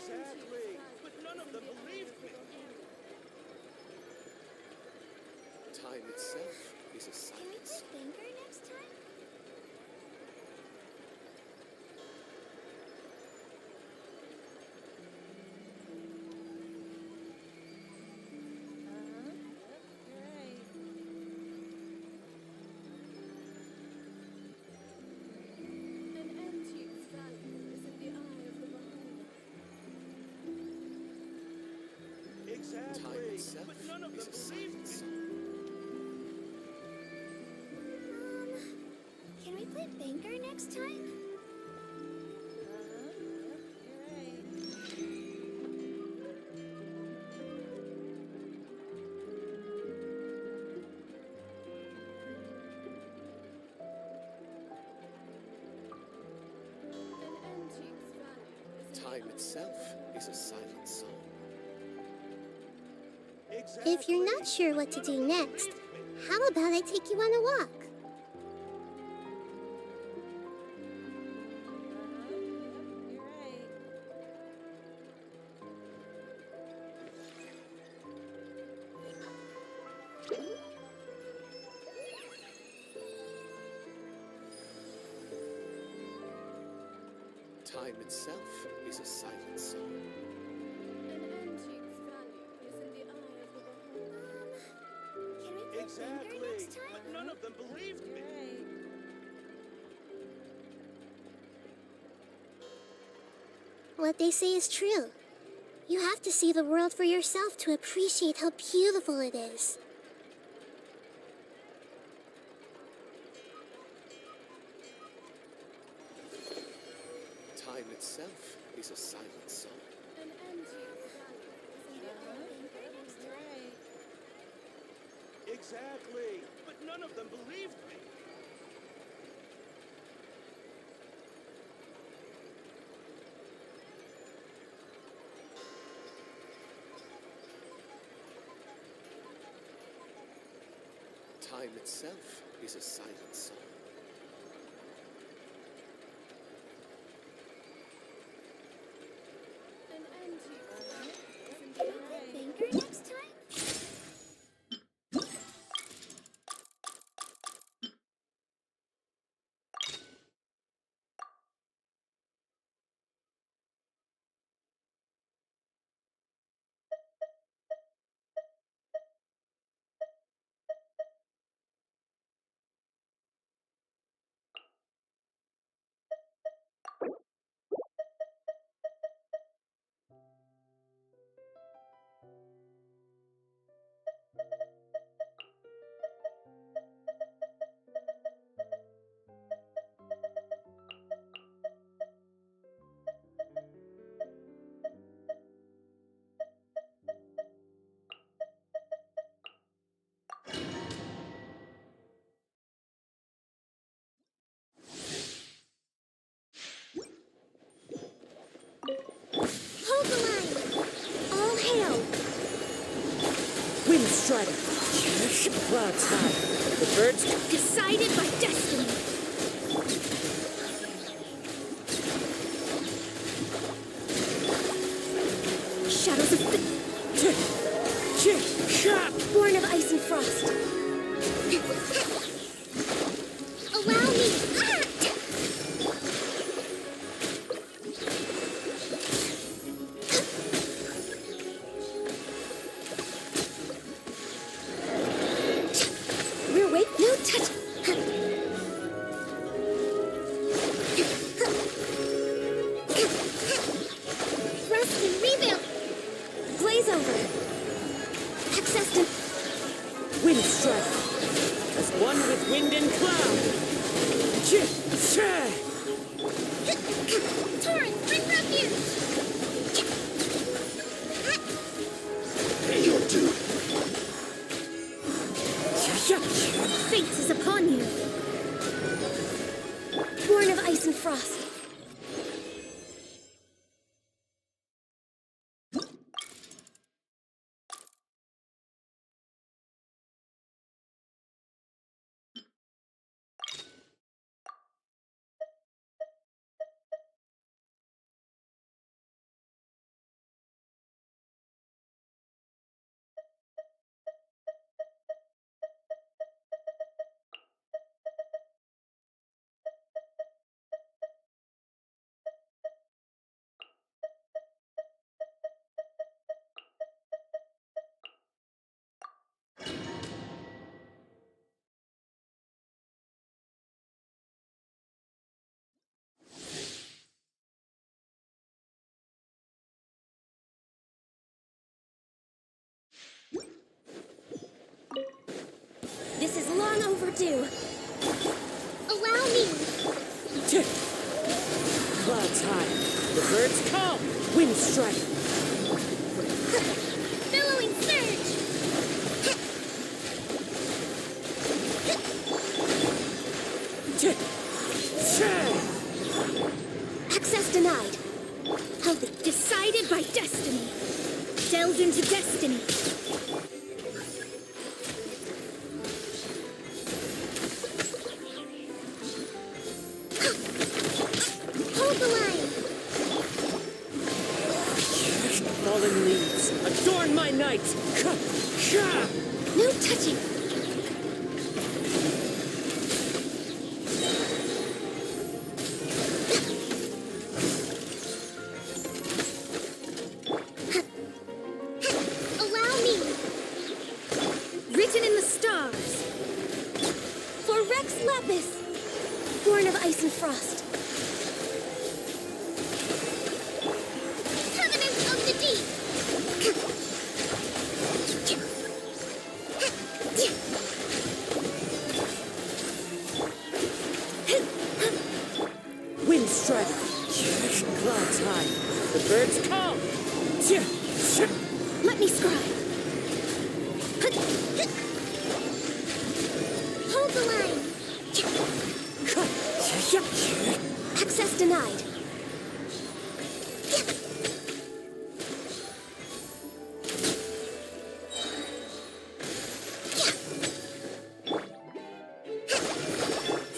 Exactly, but none of them believed me. Time itself is a Can we silence. play Banker next time? You're right. An antique's value is in the eye of the beholder. Exactly, Time itself but none of is them a believed silence. me. Can we play Banker next time? You're right. An antique's value is in Time itself is a silent song. Exactly. If you're not sure what to do next, how about I take you on a walk? You're right. Time itself is a silent song. An antique's value is in the eye of the beholder. Can we play Banker Exactly, next time? but none of them believed me. You're right. What they say is true. You have to see the world for yourself to appreciate how beautiful it is. Time itself is a silent song. An antique's value is in the eye of the beholder. You're right. Exactly, but none of them believed me. Time itself is a silent song. An antique's value is in the eye of the Banker next time? Hold the line! All hail! Wind strider, ship clouds high. The birds Decided by destiny! Shadows of the... Born of ice and frost. Allow me! We're awake. No touch. Rest and rebuild. Blaze over. Access to... wind strider. As one with wind and cloud. Torrent, bring refuge! You'll do. Fate is upon you. Born of ice and frost. long overdue. Allow me. Clouds high. The birds come. Wind strike. Billowing surge. Access denied. Held it. Decided by destiny. Delved into destiny. Hold the line. Fallen leaves. Adorn my night. No touching. Allow me. Written in the stars. For Rex Lapis, born of ice and frost. Covenant of the deep. Wind strike. Clouds high. The birds come. Let me scribe. Hold the line. Access denied.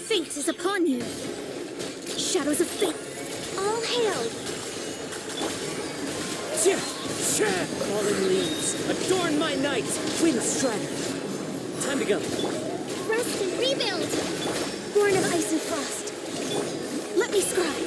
Fate is upon you. Shadows of fate. All hail. Fallen leaves. Adorn my night. Wind strike. Time to go. Rest and rebuild. Born of ice and frost. Let me scribe.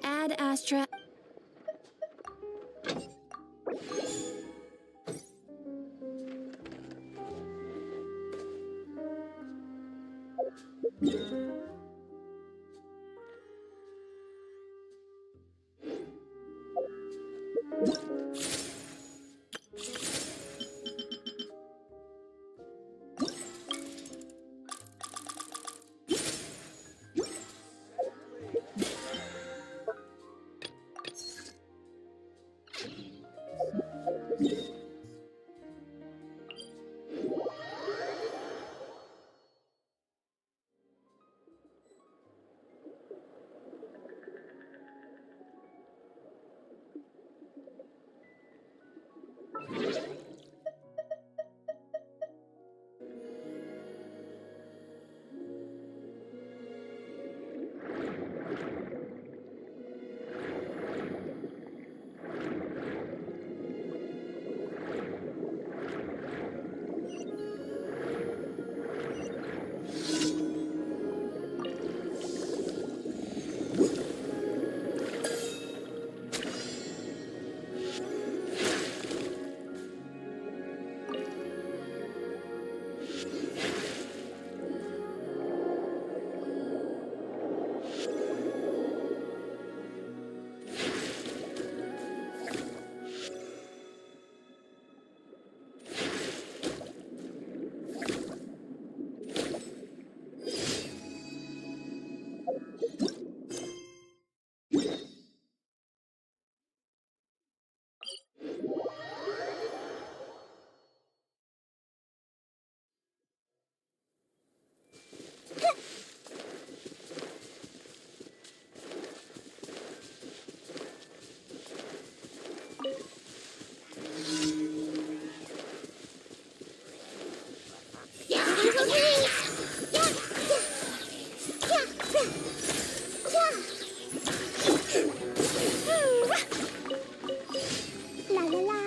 Ad Astra. La la la.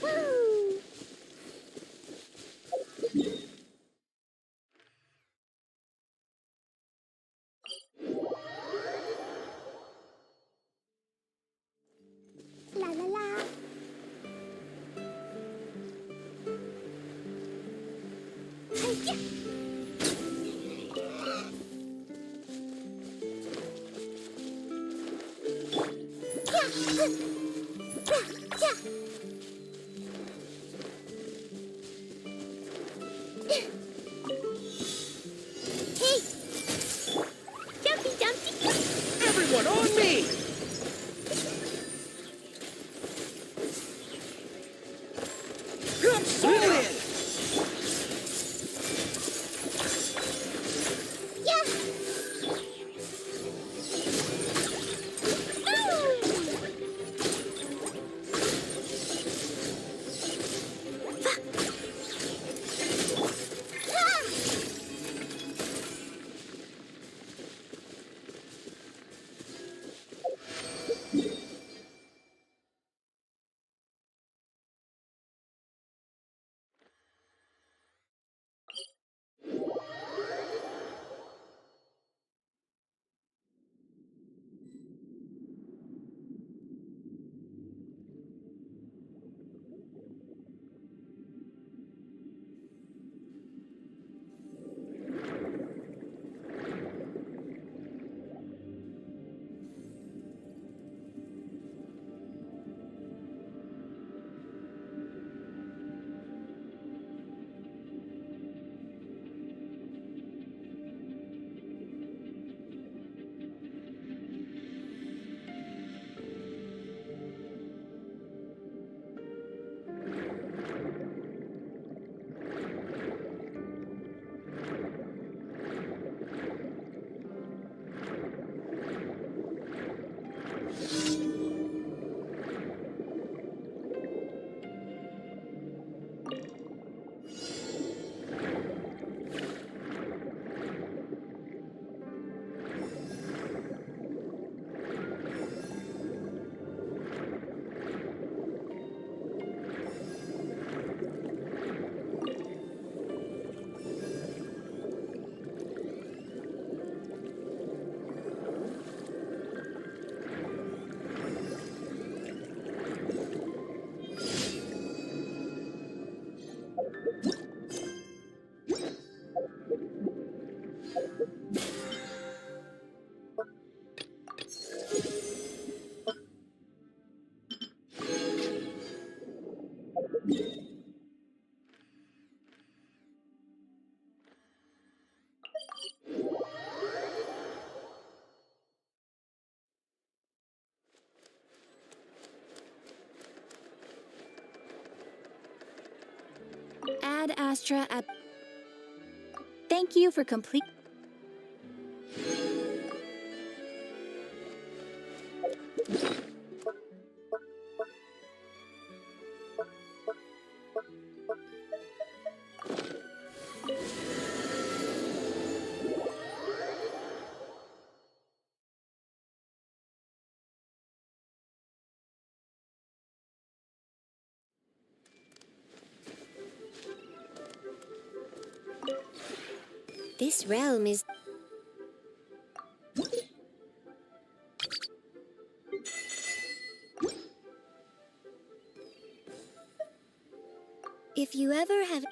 Woo! La la la. Hi-ya! Hey! Jumpy, jumpy! Everyone on me! Solid! Yeah! Ad Astra at. Thank you for complete. This realm is. If you ever have.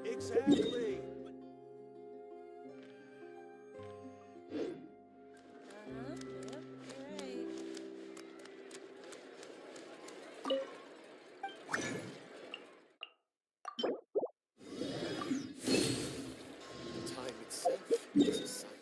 Exactly. Uh-huh. Yep, you're right. Time itself is a science.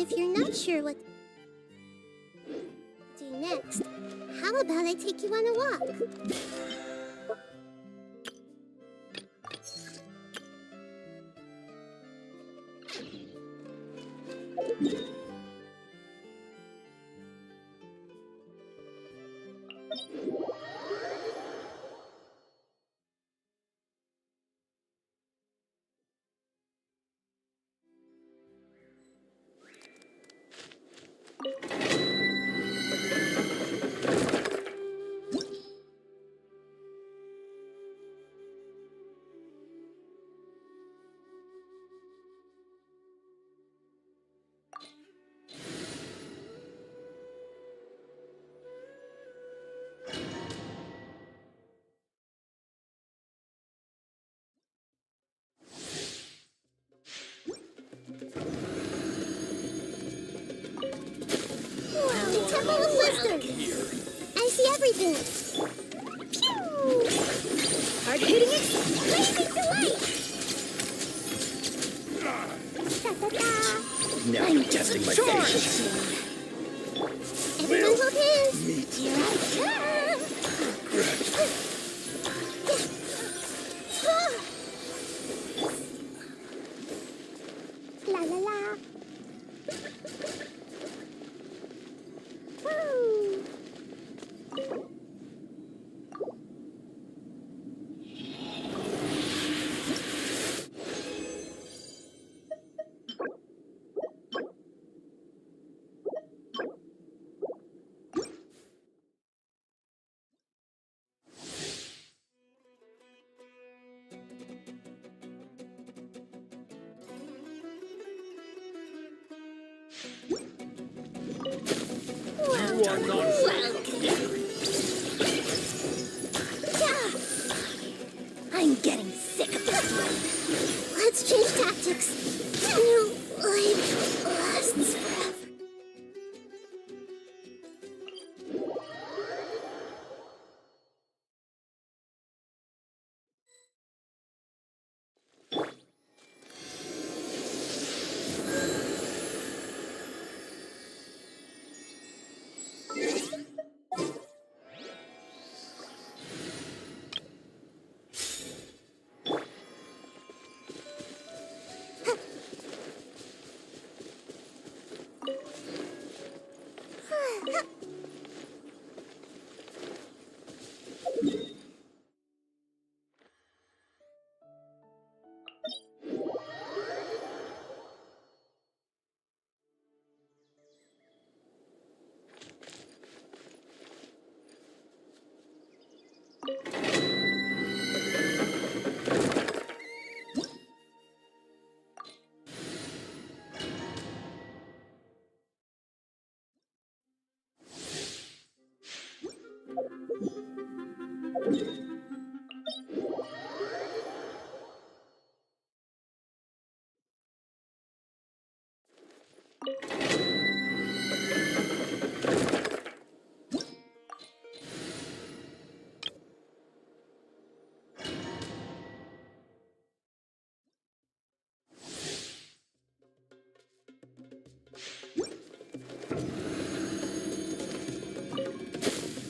If you're not sure what to do next, how about I take you on a walk? Wow, Temple of Wisdom! I see everything! Pew! Hard hitting it! Blazing delight! Da-da-da! Now you're testing my patience. Everyone hold hands! Meet Here I come! La la la! Woo! You are not Welcome. I'm getting sick of this one. Let's change tactics. No life lasts forever.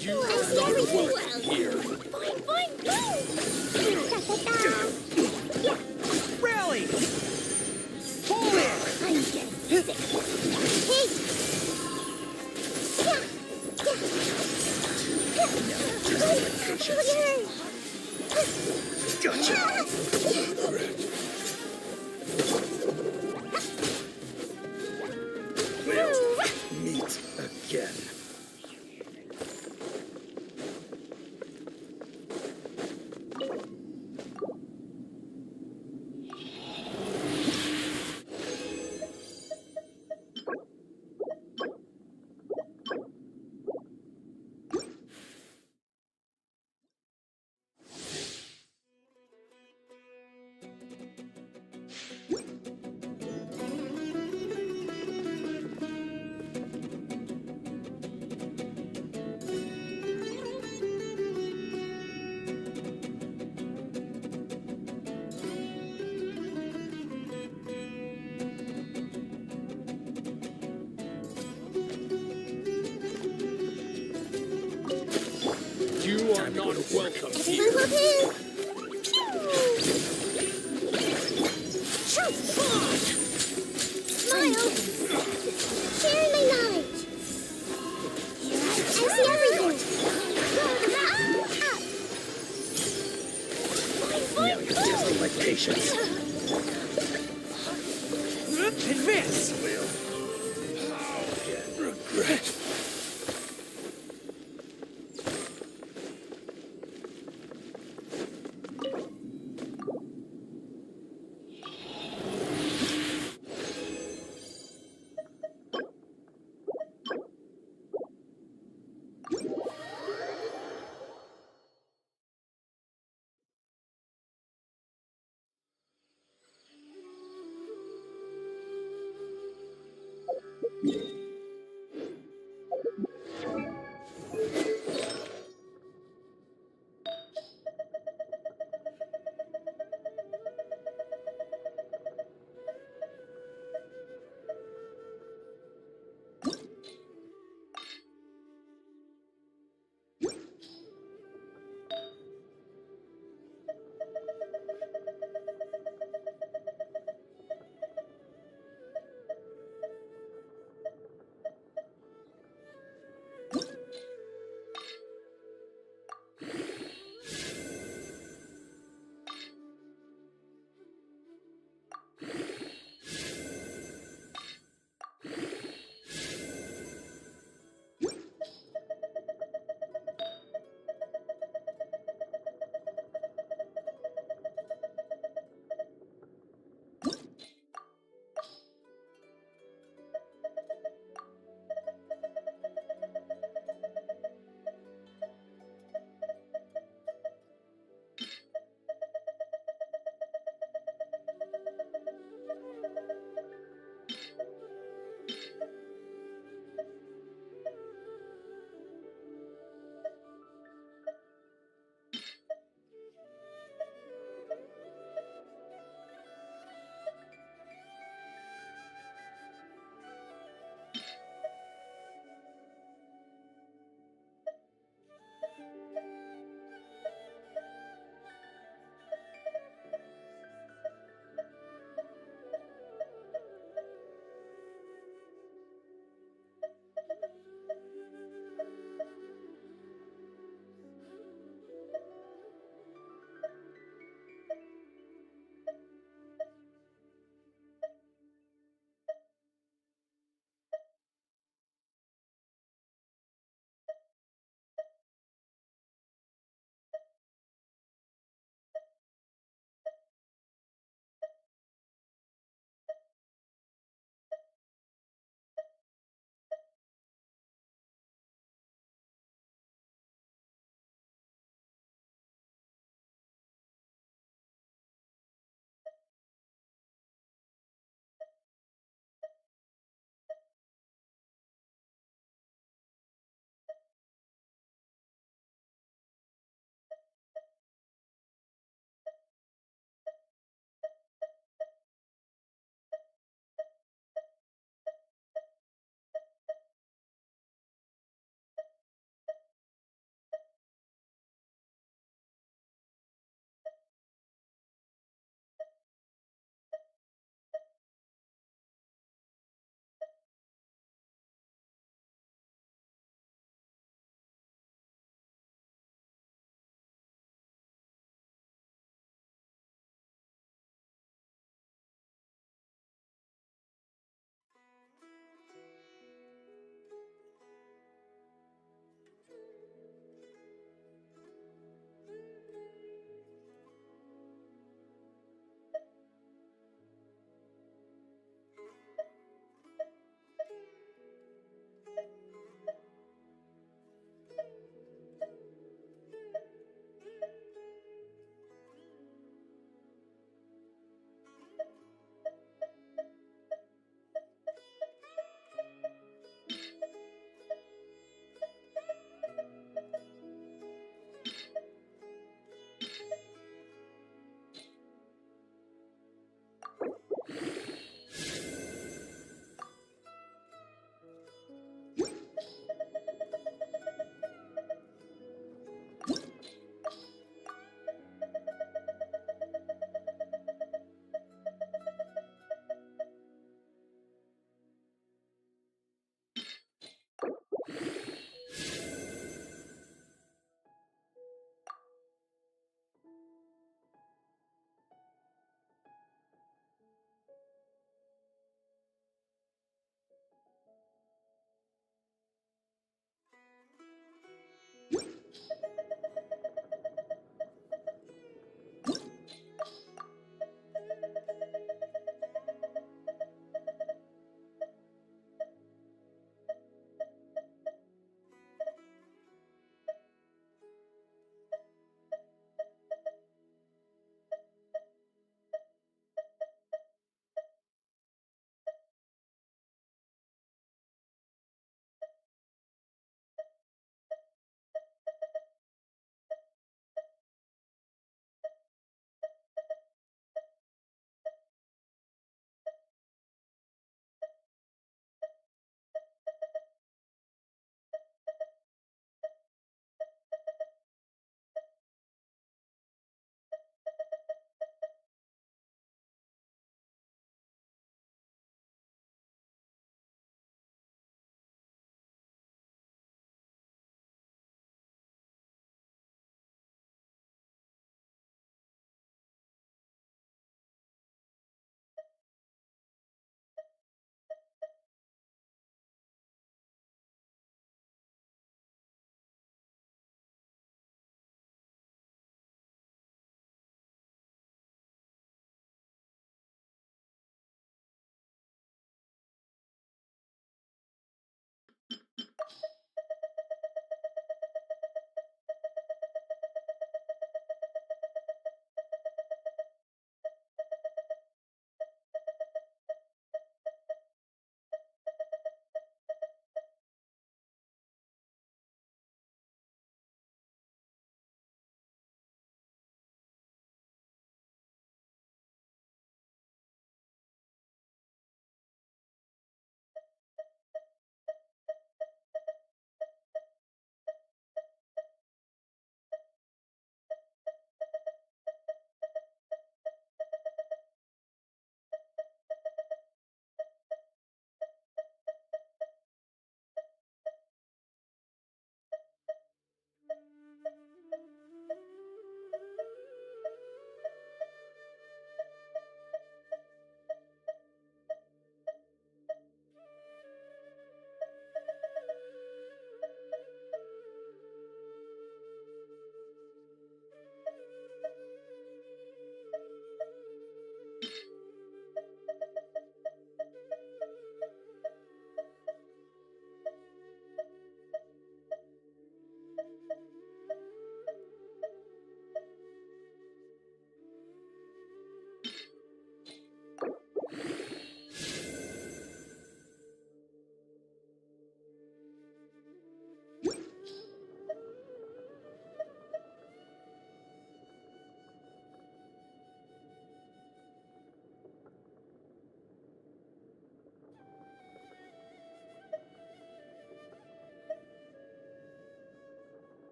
You I are see not everything. welcome here. Fine, fine, go! Rally! Hold it! I'm getting sick of this. Hey! Gotcha. We'll meet again. Time to go to welcome Everyone hop in! Smile! Sharing my knowledge! I see everything! Now you're testing my patience. Advance! Regret.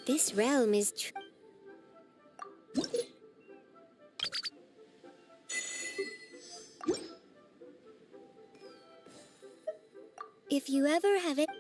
This realm is If you ever have it.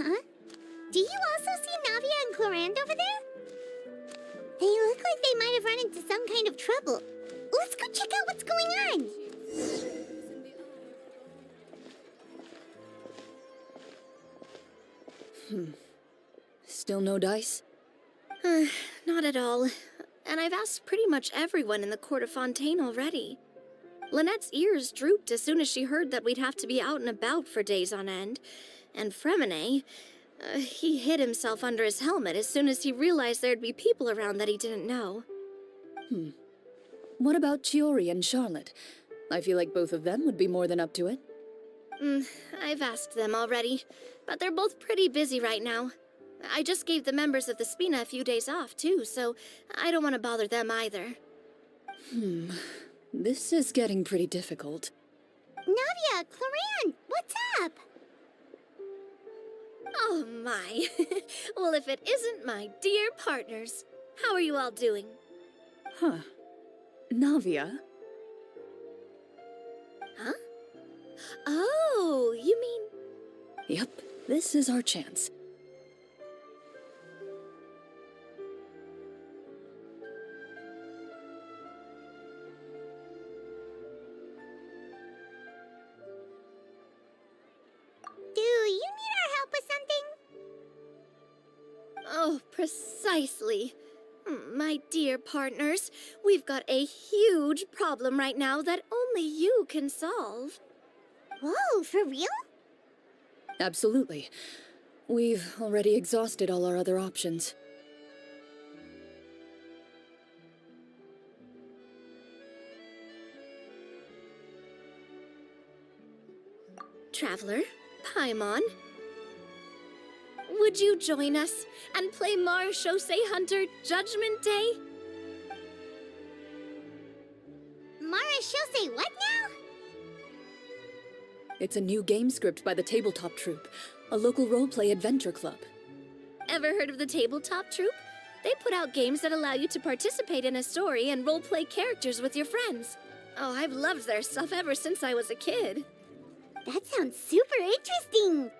Huh? Do you also see Navia and Clorand over there? They look like they might have run into some kind of trouble. Let's go check out what's going on. Is in the eye of the beholder. Still no dice? Not at all. And I've asked pretty much everyone in the court of Fontaine already. Lynette's ears drooped as soon as she heard that we'd have to be out and about for days on end. And Fremine, he hid himself under his helmet as soon as he realized there'd be people around that he didn't know. What about Chiori and Charlotte? I feel like both of them would be more than up to it. I've asked them already, but they're both pretty busy right now. I just gave the members of the Spina a few days off, too, so I don't want to bother them either. This is getting pretty difficult. Navia, Clorand, what's up? Oh, my. Well, if it isn't my dear partners. How are you all doing? Huh. Navia? Huh? Oh, you mean... Yep, this is our chance. Do you need our help with something? Oh, precisely. My dear partners, we've got a huge problem right now that only you can solve. Whoa, for real? Absolutely. We've already exhausted all our other options. Traveler, Paimon, would you join us and play Marechaussee Hunter Judgment Day? Marechaussee what now? It's a new game script by the Tabletop Troupe, a local roleplay adventure club. Ever heard of the Tabletop Troupe? They put out games that allow you to participate in a story and roleplay characters with your friends. Oh, I've loved their stuff ever since I was a kid. That sounds super interesting.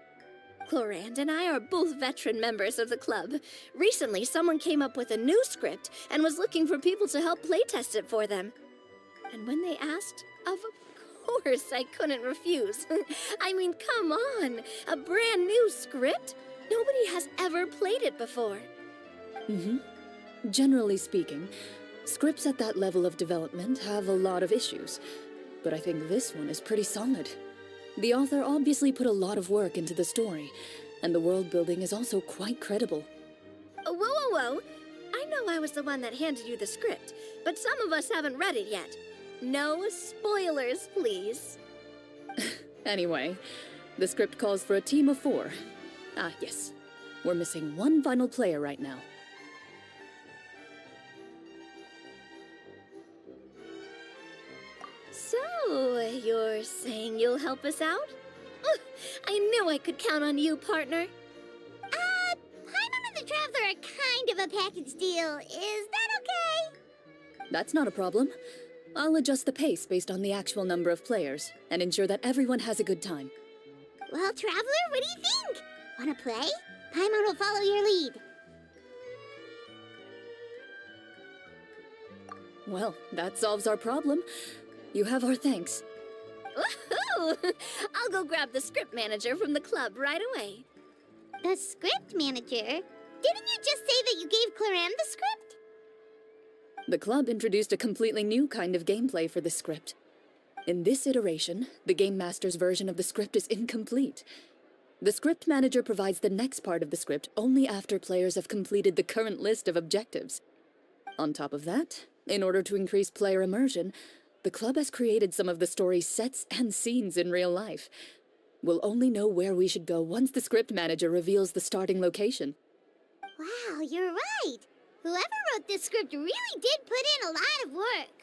Clorand and I are both veteran members of the club. Recently, someone came up with a new script and was looking for people to help playtest it for them. And when they asked, of course I couldn't refuse. I mean, come on. A brand new script? Nobody has ever played it before. Generally speaking, scripts at that level of development have a lot of issues, but I think this one is pretty solid. The author obviously put a lot of work into the story, and the world building is also quite credible. Whoa, whoa, whoa. I know I was the one that handed you the script, but some of us haven't read it yet. No spoilers, please. Anyway, the script calls for a team of 4. Ah, yes. We're missing one final player right now. So, you're saying you'll help us out? I knew I could count on you, partner. Paimon and the Traveler are kind of a package deal. Is that okay? That's not a problem. I'll adjust the pace based on the actual number of players and ensure that everyone has a good time. Well, Traveler, what do you think? Wanna play? Paimon will follow your lead. Well, that solves our problem. You have our thanks. Woohoo! I'll go grab the script manager from the club right away. The script manager? Didn't you just say that you gave Claram the script? The club introduced a completely new kind of gameplay for the script. In this iteration, the Game Master's version of the script is incomplete. The script manager provides the next part of the script only after players have completed the current list of objectives. On top of that, in order to increase player immersion, the club has created some of the story's sets and scenes in real life. We'll only know where we should go once the script manager reveals the starting location. Wow, you're right. Whoever wrote this script really did put in a lot of work.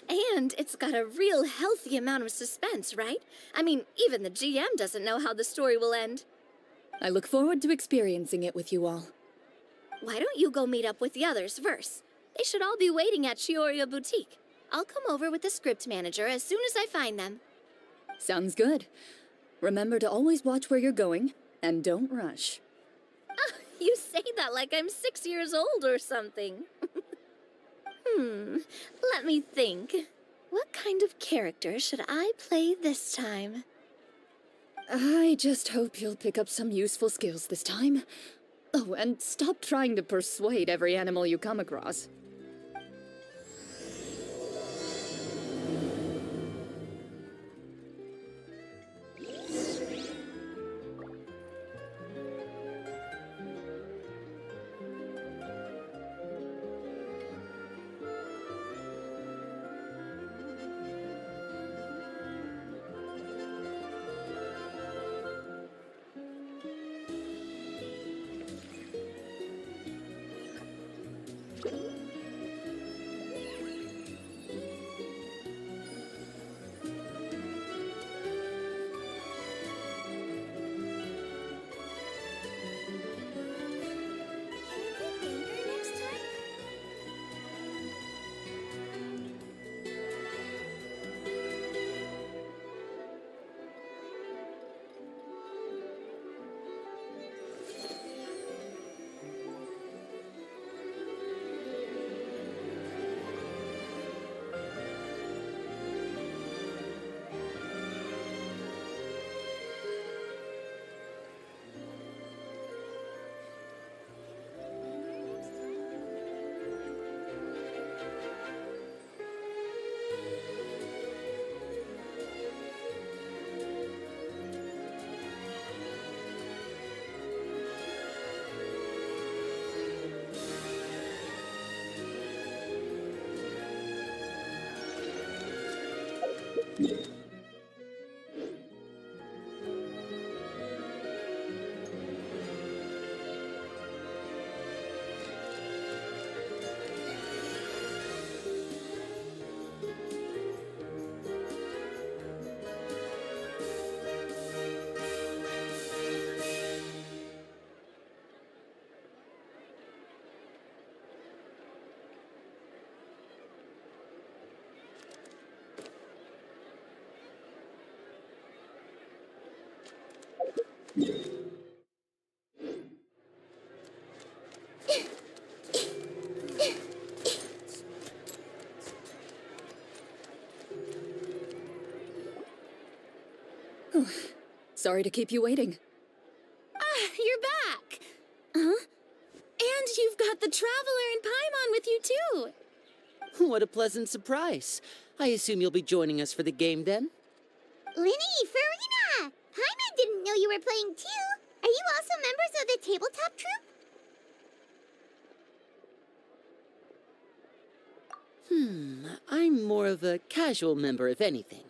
And it's got a real healthy amount of suspense, right? I mean, even the GM doesn't know how the story will end. I look forward to experiencing it with you all. Why don't you go meet up with the others first? They should all be waiting at Chioria Boutique. I'll come over with the script manager as soon as I find them. Sounds good. Remember to always watch where you're going, and don't rush. You say that like I'm 6 years old or something. Let me think. What kind of character should I play this time? I just hope you'll pick up some useful skills this time. Oh, and stop trying to persuade every animal you come across. Sorry to keep you waiting. Ah, you're back! Huh? And you've got the Traveler and Paimon with you, too! What a pleasant surprise. I assume you'll be joining us for the game then? Linny, Farina! Paimon didn't know you were playing too. Are you also members of the tabletop troupe? I'm more of a casual member, if anything.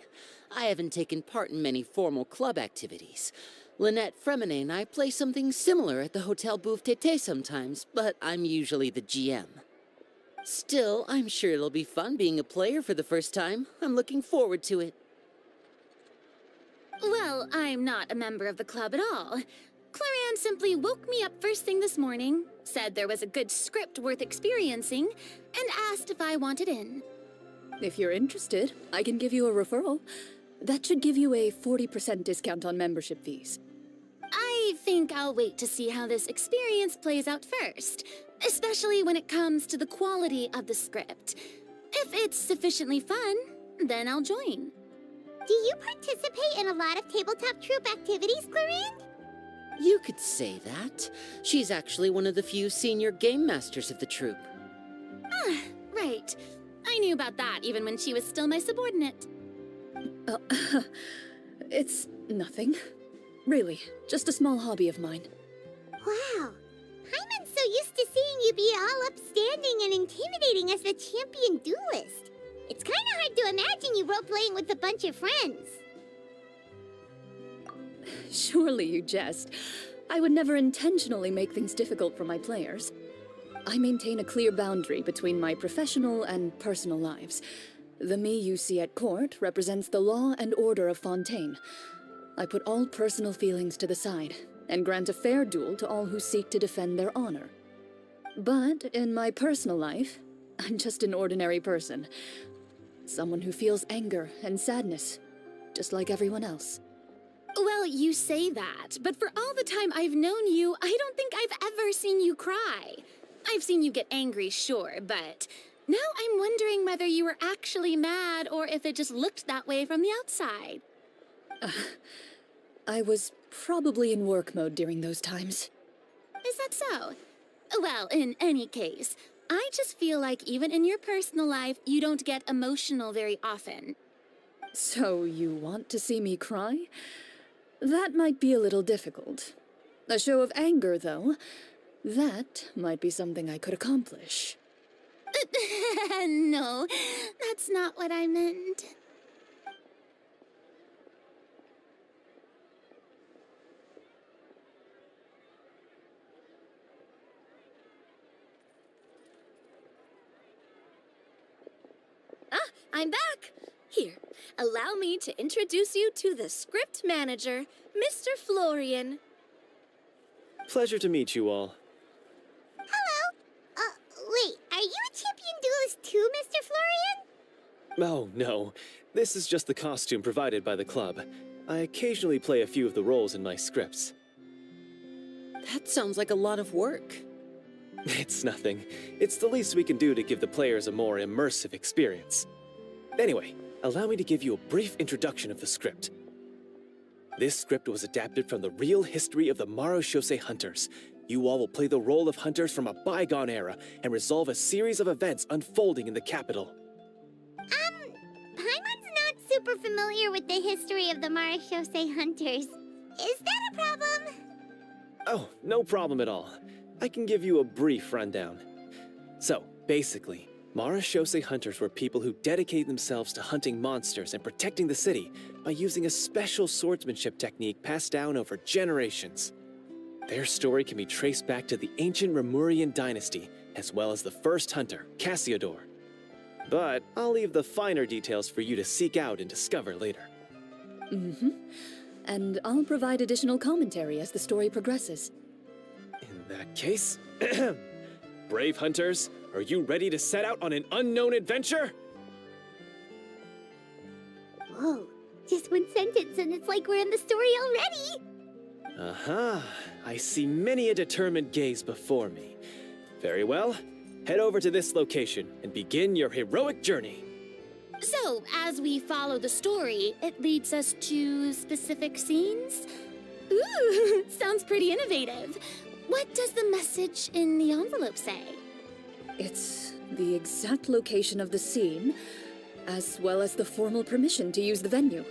I haven't taken part in many formal club activities. Lynette Fremine and I play something similar at the Hotel Bouffe Tété sometimes, but I'm usually the GM. Still, I'm sure it'll be fun being a player for the first time. I'm looking forward to it. Well, I'm not a member of the club at all. Clarion simply woke me up first thing this morning, said there was a good script worth experiencing, and asked if I wanted in. If you're interested, I can give you a referral. That should give you a 40% discount on membership fees. I think I'll wait to see how this experience plays out first, especially when it comes to the quality of the script. If it's sufficiently fun, then I'll join. Do you participate in a lot of tabletop troupe activities, Clarion? You could say that. She's actually one of the few senior game masters of the troupe. Ah, right. I knew about that even when she was still my subordinate. It's nothing. Really, just a small hobby of mine. Wow. Paimon's so used to seeing you be all upstanding and intimidating as the champion duelist. It's kind of hard to imagine you role-playing with a bunch of friends. Surely you jest. I would never intentionally make things difficult for my players. I maintain a clear boundary between my professional and personal lives. The me you see at court represents the law and order of Fontaine. I put all personal feelings to the side and grant a fair duel to all who seek to defend their honor. But in my personal life, I'm just an ordinary person. Someone who feels anger and sadness, just like everyone else. Well, you say that, but for all the time I've known you, I don't think I've ever seen you cry. I've seen you get angry, sure, but now I'm wondering whether you were actually mad or if it just looked that way from the outside. I was probably in work mode during those times. Is that so? Well, in any case, I just feel like even in your personal life, you don't get emotional very often. So you want to see me cry? That might be a little difficult. A show of anger, though, that might be something I could accomplish. No, that's not what I meant. Ah, I'm back! Here, allow me to introduce you to the script manager, Mr. Florian. Pleasure to meet you all. Hello. Wait, are you a champion duelist too, Mr. Florian? Oh, no. This is just the costume provided by the club. I occasionally play a few of the roles in my scripts. That sounds like a lot of work. It's nothing. It's the least we can do to give the players a more immersive experience. Anyway, allow me to give you a brief introduction of the script. This script was adapted from the real history of the Marechaussee Hunters. You all will play the role of hunters from a bygone era and resolve a series of events unfolding in the capital. Paimon's not super familiar with the history of the Marechaussee Hunters. Is that a problem? Oh, no problem at all. I can give you a brief rundown. So, basically, Marechaussee Hunters were people who dedicated themselves to hunting monsters and protecting the city by using a special swordsmanship technique passed down over generations. Their story can be traced back to the ancient Remurian dynasty, as well as the first hunter, Cassiodor. But I'll leave the finer details for you to seek out and discover later. Mm-hmm. And I'll provide additional commentary as the story progresses. In that case, brave hunters, are you ready to set out on an unknown adventure? Whoa, just one sentence and it's like we're in the story already! Aha, I see many a determined gaze before me. Very well, head over to this location and begin your heroic journey. So, as we follow the story, it leads us to specific scenes. Ooh, sounds pretty innovative. What does the message in the envelope say? It's the exact location of the scene, as well as the formal permission to use the venue.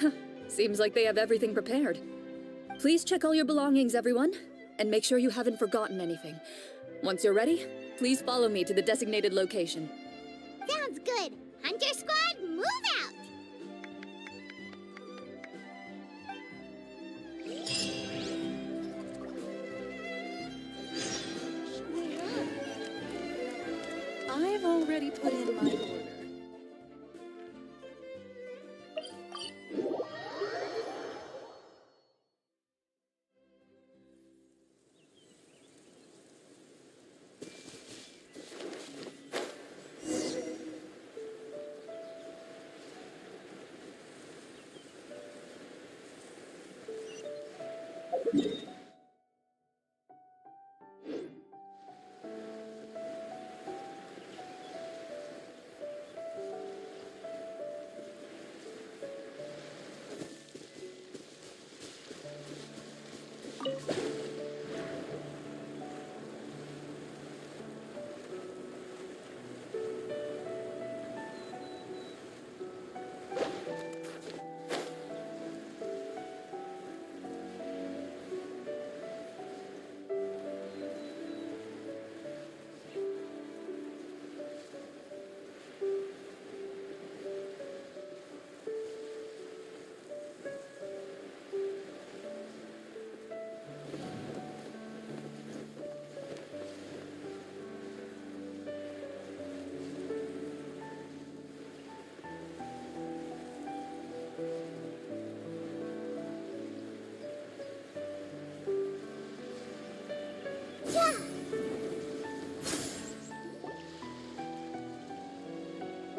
Huh, seems like they have everything prepared. Please check all your belongings, everyone, and make sure you haven't forgotten anything. Once you're ready, please follow me to the designated location. Sounds good. Hunter Squad, move out! I've already put in my order.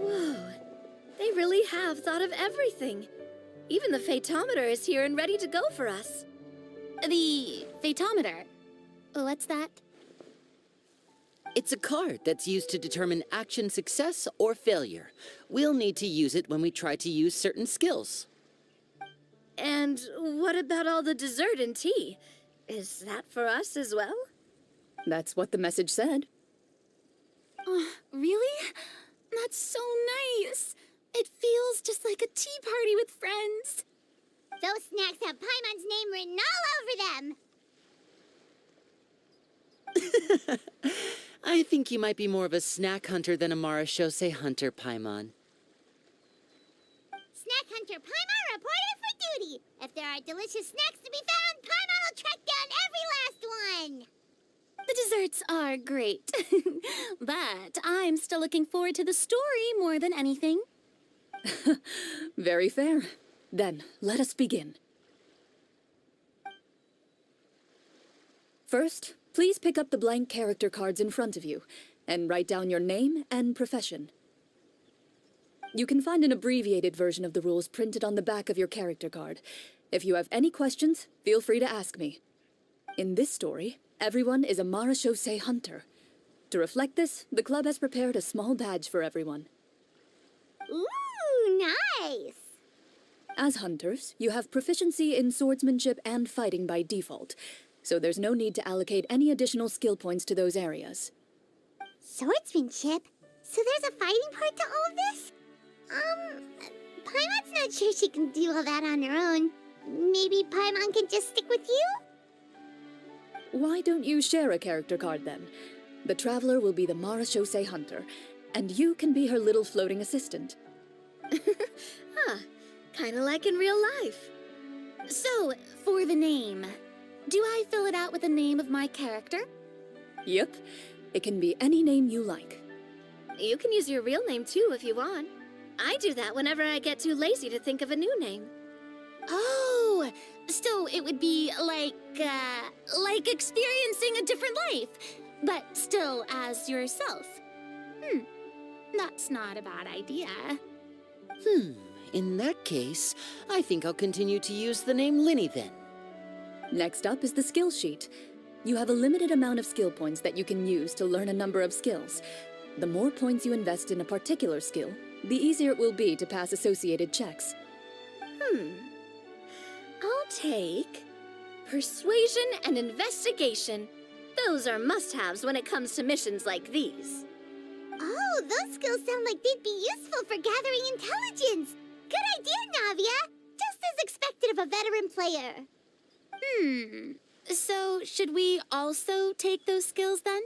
Whoa, they really have thought of everything. Even the phaetometer is here and ready to go for us. The phaetometer? What's that? It's a card that's used to determine action success or failure. We'll need to use it when we try to use certain skills. And what about all the dessert and tea? Is that for us as well? That's what the message said. Really? That's so nice. It feels just like a tea party with friends. Those snacks have Paimon's name written all over them. I think you might be more of a snack hunter than a Marashose hunter, Paimon. Snack Hunter Paimon reported for duty. If there are delicious snacks to be found, Paimon will track down every last one. The desserts are great. But I'm still looking forward to the story more than anything. Very fair. Then, let us begin. First, please pick up the blank character cards in front of you and write down your name and profession. You can find an abbreviated version of the rules printed on the back of your character card. If you have any questions, feel free to ask me. In this story, everyone is a Marashose hunter. To reflect this, the club has prepared a small badge for everyone. Ooh, nice. As hunters, you have proficiency in swordsmanship and fighting by default, so there's no need to allocate any additional skill points to those areas. Swordsmanship? So there's a fighting part to all of this? Paimon's not sure she can do all that on her own. Maybe Paimon can just stick with you? Why don't you share a character card then? The Traveler will be the Marashose hunter, and you can be her little floating assistant. Kinda like in real life. So, for the name, do I fill it out with the name of my character? Yep, it can be any name you like. You can use your real name too if you want. I do that whenever I get too lazy to think of a new name. Oh, so it would be like experiencing a different life, but still as yourself. That's not a bad idea. In that case, I think I'll continue to use the name Linny then. Next up is the skill sheet. You have a limited amount of skill points that you can use to learn a number of skills. The more points you invest in a particular skill, the easier it will be to pass associated checks. I'll take Persuasion and investigation. Those are must-haves when it comes to missions like these. Oh, those skills sound like they'd be useful for gathering intelligence. Good idea, Navia. Just as expected of a veteran player. So, should we also take those skills then?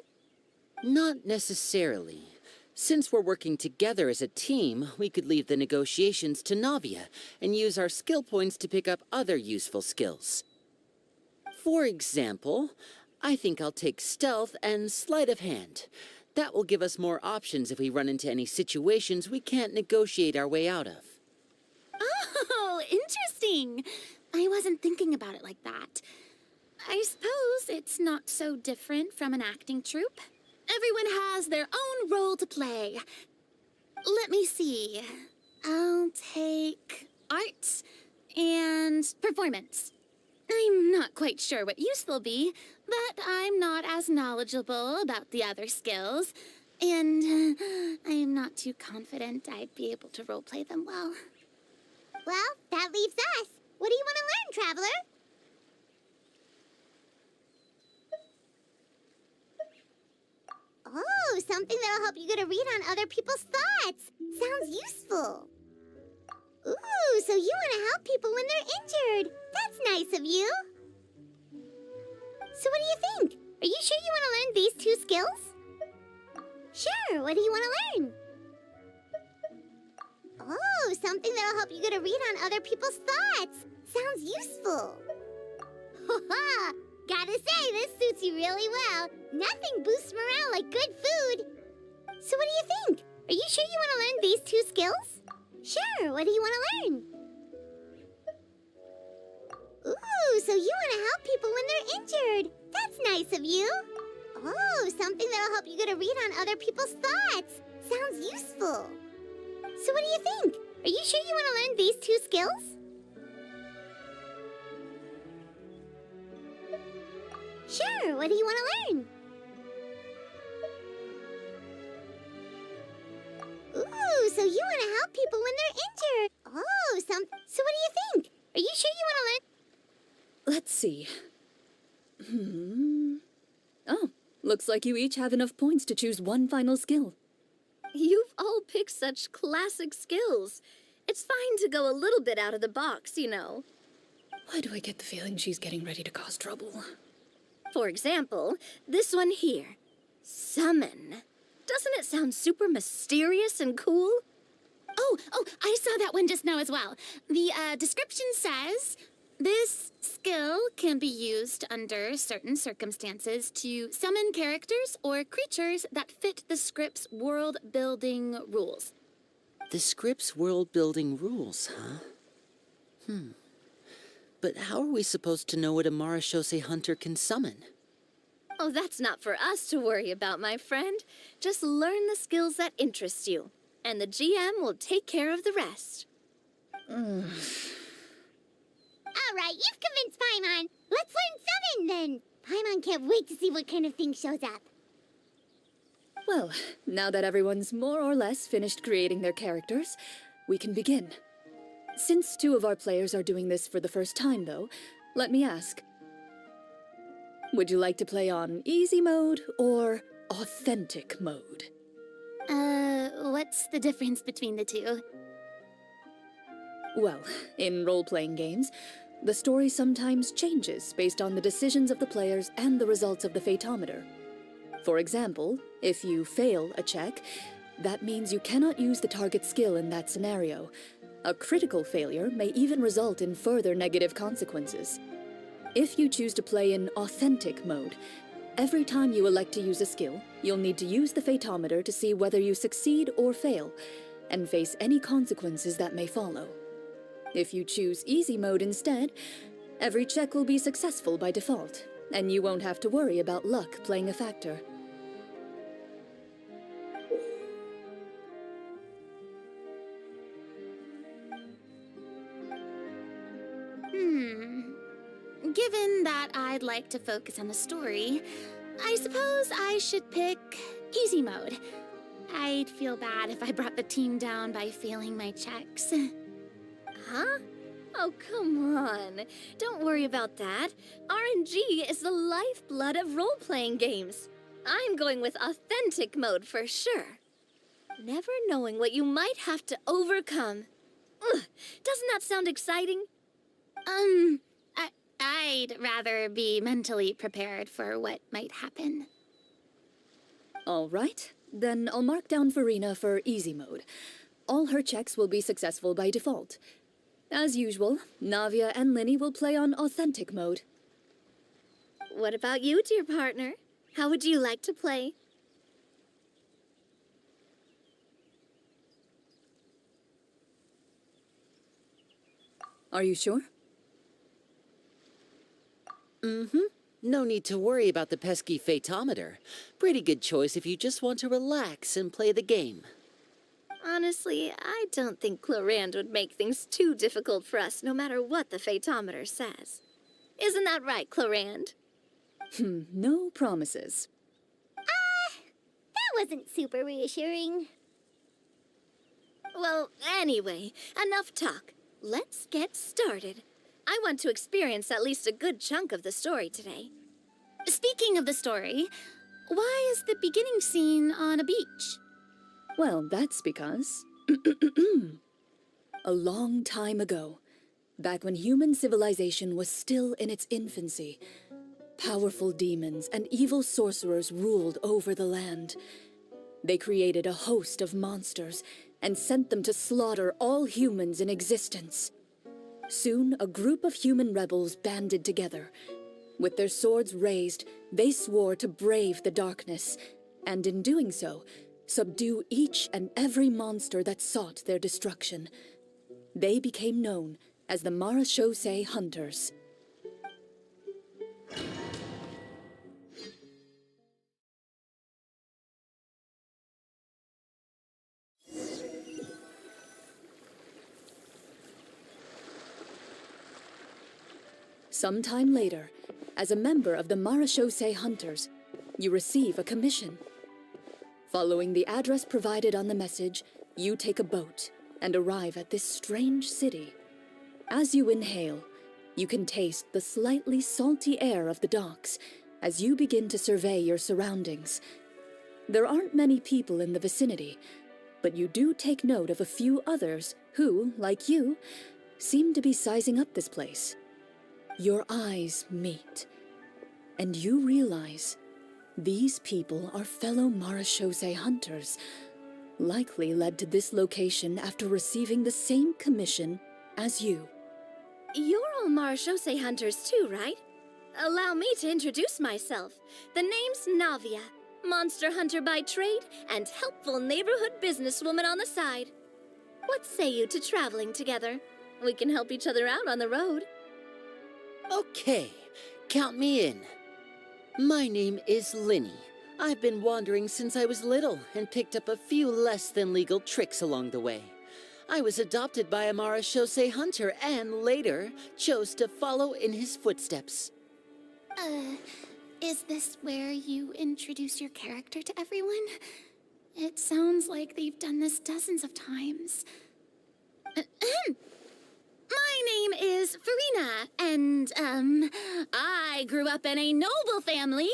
Not necessarily. Since we're working together as a team, we could leave the negotiations to Navia and use our skill points to pick up other useful skills. For example, I think I'll take stealth and sleight of hand. That will give us more options if we run into any situations we can't negotiate our way out of. Oh, interesting. I wasn't thinking about it like that. I suppose it's not so different from an acting troupe. Everyone has their own role to play. Let me see. I'll take arts and performance. I'm not quite sure what use they'll be, but I'm not as knowledgeable about the other skills, and I'm not too confident I'd be able to roleplay them well. Well, that leaves us. What do you want to learn, Traveler? Oh, something that'll help you get a read on other people's thoughts. Sounds useful. Ooh, so you want to help people when they're injured. That's nice of you. So what do you think? Are you sure you want to learn these two skills? Sure, what do you want to learn? Oh, something that'll help you get a read on other people's thoughts. Sounds useful. Ha! Gotta say, this suits you really well. Nothing boosts morale like good food. So what do you think? Are you sure you want to learn these two skills? Sure, what do you want to learn? Ooh, so you want to help people when they're injured. That's nice of you. Oh, something that'll help you get a read on other people's thoughts. Sounds useful. So what do you think? Are you sure you want to learn these two skills? Sure, what do you want to learn? Ooh, so you want to help people when they're injured. Oh, so what do you think? Are you sure you want to learn? Let's see. Oh, looks like you each have enough points to choose one final skill. You've all picked such classic skills. It's fine to go a little bit out of the box, you know. Why do I get the feeling she's getting ready to cause trouble? For example, this one here. Summon. Doesn't it sound super mysterious and cool? Oh, I saw that one just now as well. The description says, this skill can be used under certain circumstances to summon characters or creatures that fit the script's world-building rules. The script's world-building rules, huh? But how are we supposed to know what a Marashose hunter can summon? Oh, that's not for us to worry about, my friend. Just learn the skills that interest you, and the GM will take care of the rest. All right, you've convinced Paimon. Let's learn summon, then. Paimon can't wait to see what kind of thing shows up. Well, now that everyone's more or less finished creating their characters, we can begin. Since two of our players are doing this for the first time, though, let me ask. Would you like to play on easy mode or authentic mode? What's the difference between the two? Well, in role-playing games, the story sometimes changes based on the decisions of the players and the results of the Fatometer. For example, if you fail a check, that means you cannot use the target skill in that scenario. A critical failure may even result in further negative consequences. If you choose to play in authentic mode, every time you elect to use a skill, you'll need to use the Fatometer to see whether you succeed or fail, and face any consequences that may follow. If you choose easy mode instead, every check will be successful by default, and you won't have to worry about luck playing a factor. Given that I'd like to focus on the story, I suppose I should pick easy mode. I'd feel bad if I brought the team down by failing my checks. Huh? Oh, come on. Don't worry about that. RNG is the lifeblood of role-playing games. I'm going with authentic mode for sure. Never knowing what you might have to overcome. Ugh, doesn't that sound exciting? I'd rather be mentally prepared for what might happen. All right, then I'll mark down Farina for easy mode. All her checks will be successful by default. As usual, Navia and Linny will play on authentic mode. What about you, dear partner? How would you like to play? Are you sure? No need to worry about the pesky phaetometer. Pretty good choice if you just want to relax and play the game. Honestly, I don't think Clorand would make things too difficult for us, no matter what the phaetometer says. Isn't that right, Clorand? No promises. That wasn't super reassuring. Well, anyway, enough talk. Let's get started. I want to experience at least a good chunk of the story today. Speaking of the story, why is the beginning scene on a beach? Well, that's because... a long time ago, back when human civilization was still in its infancy, powerful demons and evil sorcerers ruled over the land. They created a host of monsters and sent them to slaughter all humans in existence. Soon, a group of human rebels banded together. With their swords raised, they swore to brave the darkness, and in doing so, subdue each and every monster that sought their destruction. They became known as the Marachose Hunters. Sometime later, as a member of the Marachose Hunters, you receive a commission. Following the address provided on the message, you take a boat and arrive at this strange city. As you inhale, you can taste the slightly salty air of the docks as you begin to survey your surroundings. There aren't many people in the vicinity, but you do take note of a few others who, like you, seem to be sizing up this place. Your eyes meet, and you realize these people are fellow Marachose hunters, likely led to this location after receiving the same commission as you. You're all Marachose hunters too, right? Allow me to introduce myself. The name's Navia, monster hunter by trade and helpful neighborhood businesswoman on the side. What say you to traveling together? We can help each other out on the road. Okay, count me in. My name is Linny. I've been wandering since I was little and picked up a few less than legal tricks along the way. I was adopted by a Marachose hunter and later chose to follow in his footsteps. Is this where you introduce your character to everyone? It sounds like they've done this dozens of times. My name is Farina, and, I grew up in a noble family.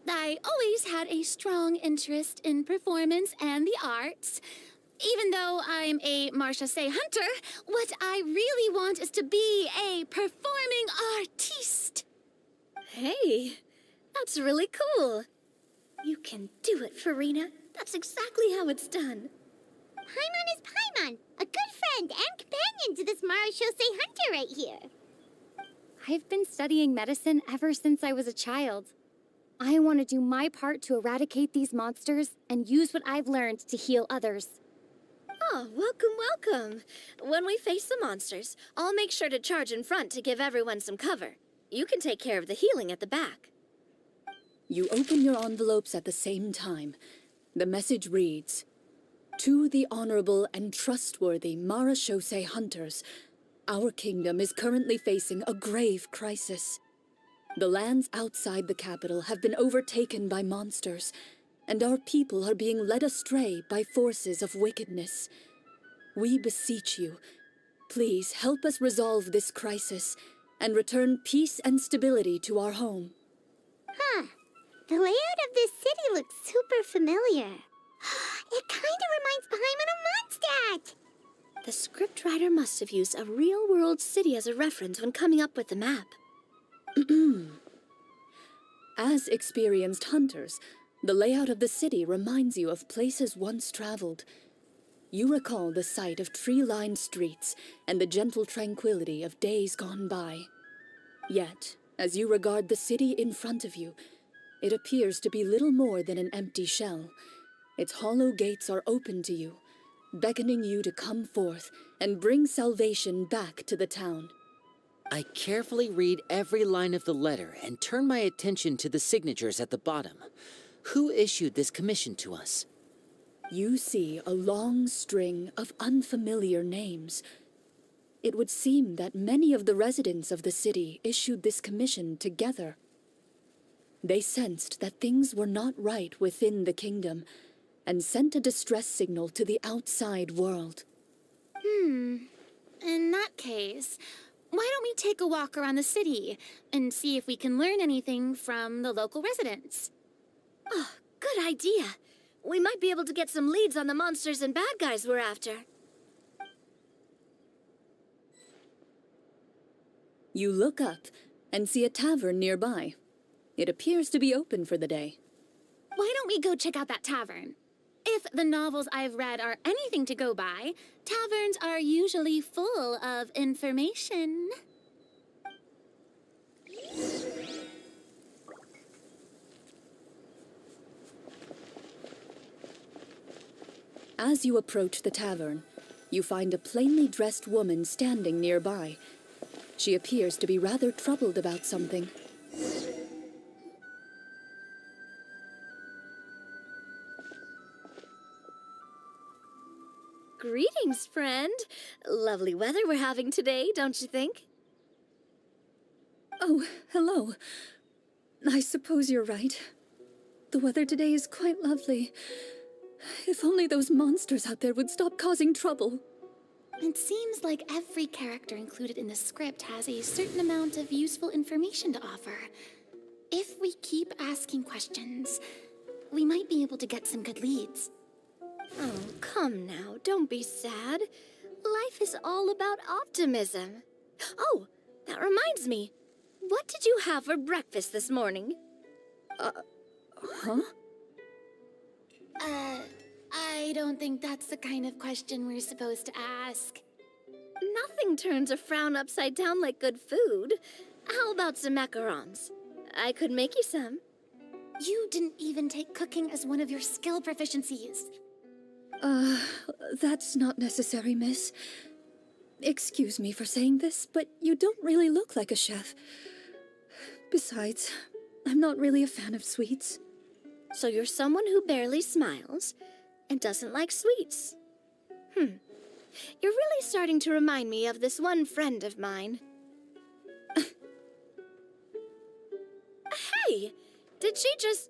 I always had a strong interest in performance and the arts. Even though I'm a Marachose hunter, what I really want is to be a performing artiste. Hey, that's really cool. You can do it, Farina. That's exactly how it's done. Paimon is Paimon, a good friend and companion to this Marachose hunter right here. I've been studying medicine ever since I was a child. I want to do my part to eradicate these monsters and use what I've learned to heal others. Oh, welcome. When we face the monsters, I'll make sure to charge in front to give everyone some cover. You can take care of the healing at the back. You open your envelopes at the same time. The message reads, "To the honorable and trustworthy Marachose hunters, our kingdom is currently facing a grave crisis. The lands outside the capital have been overtaken by monsters, and our people are being led astray by forces of wickedness. We beseech you, Please help us resolve this crisis and return peace and stability to our home. Huh. The layout of this city looks super familiar. It kinda reminds Paimon of Mondstadt! The scriptwriter must have used a real-world city as a reference when coming up with the map. As experienced hunters, the layout of the city reminds you of places once traveled. You recall the sight of tree-lined streets and the gentle tranquility of days gone by. Yet, as you regard the city in front of you, it appears to be little more than an empty shell. Its hollow gates are open to you, beckoning you to come forth and bring salvation back to the town. I carefully read every line of the letter and turn my attention to the signatures at the bottom. Who issued this commission to us? You see a long string of unfamiliar names. It would seem that many of the residents of the city issued this commission together. They sensed that things were not right within the kingdom and sent a distress signal to the outside world. In that case, why don't we take a walk around the city and see if we can learn anything from the local residents? Oh, good idea. We might be able to get some leads on the monsters and bad guys we're after. You look up and see a tavern nearby. It appears to be open for the day. Why don't we go check out that tavern? If the novels I've read are anything to go by, taverns are usually full of information. As you approach the tavern, you find a plainly dressed woman standing nearby. She appears to be rather troubled about something. Greetings, friend. Lovely weather we're having today, don't you think? Oh, hello. I suppose you're right. The weather today is quite lovely. If only those monsters out there would stop causing trouble. It seems like every character included in the script has a certain amount of useful information to offer. If we keep asking questions, we might be able to get some good leads. Oh, come now, don't be sad. Life is all about optimism. Oh, that reminds me. What did you have for breakfast this morning? Huh? I don't think that's the kind of question we're supposed to ask. Nothing turns a frown upside down like good food. How about some macarons? I could make you some. You didn't even take cooking as one of your skill proficiencies. That's not necessary, miss. Excuse me for saying this, but you don't really look like a chef. Besides, I'm not really a fan of sweets. So you're someone who barely smiles and doesn't like sweets. You're really starting to remind me of this one friend of mine. Hey! Did she just...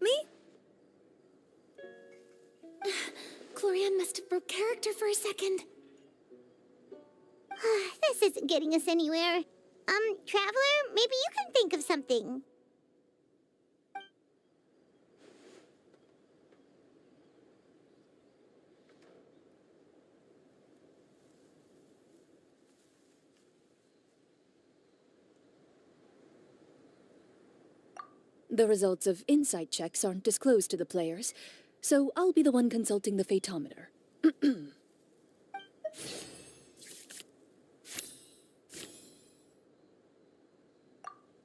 me? Glorianne must have broke character for a second. This isn't getting us anywhere. Traveler, maybe you can think of something. The results of insight checks aren't disclosed to the players, so I'll be the one consulting the fatometer.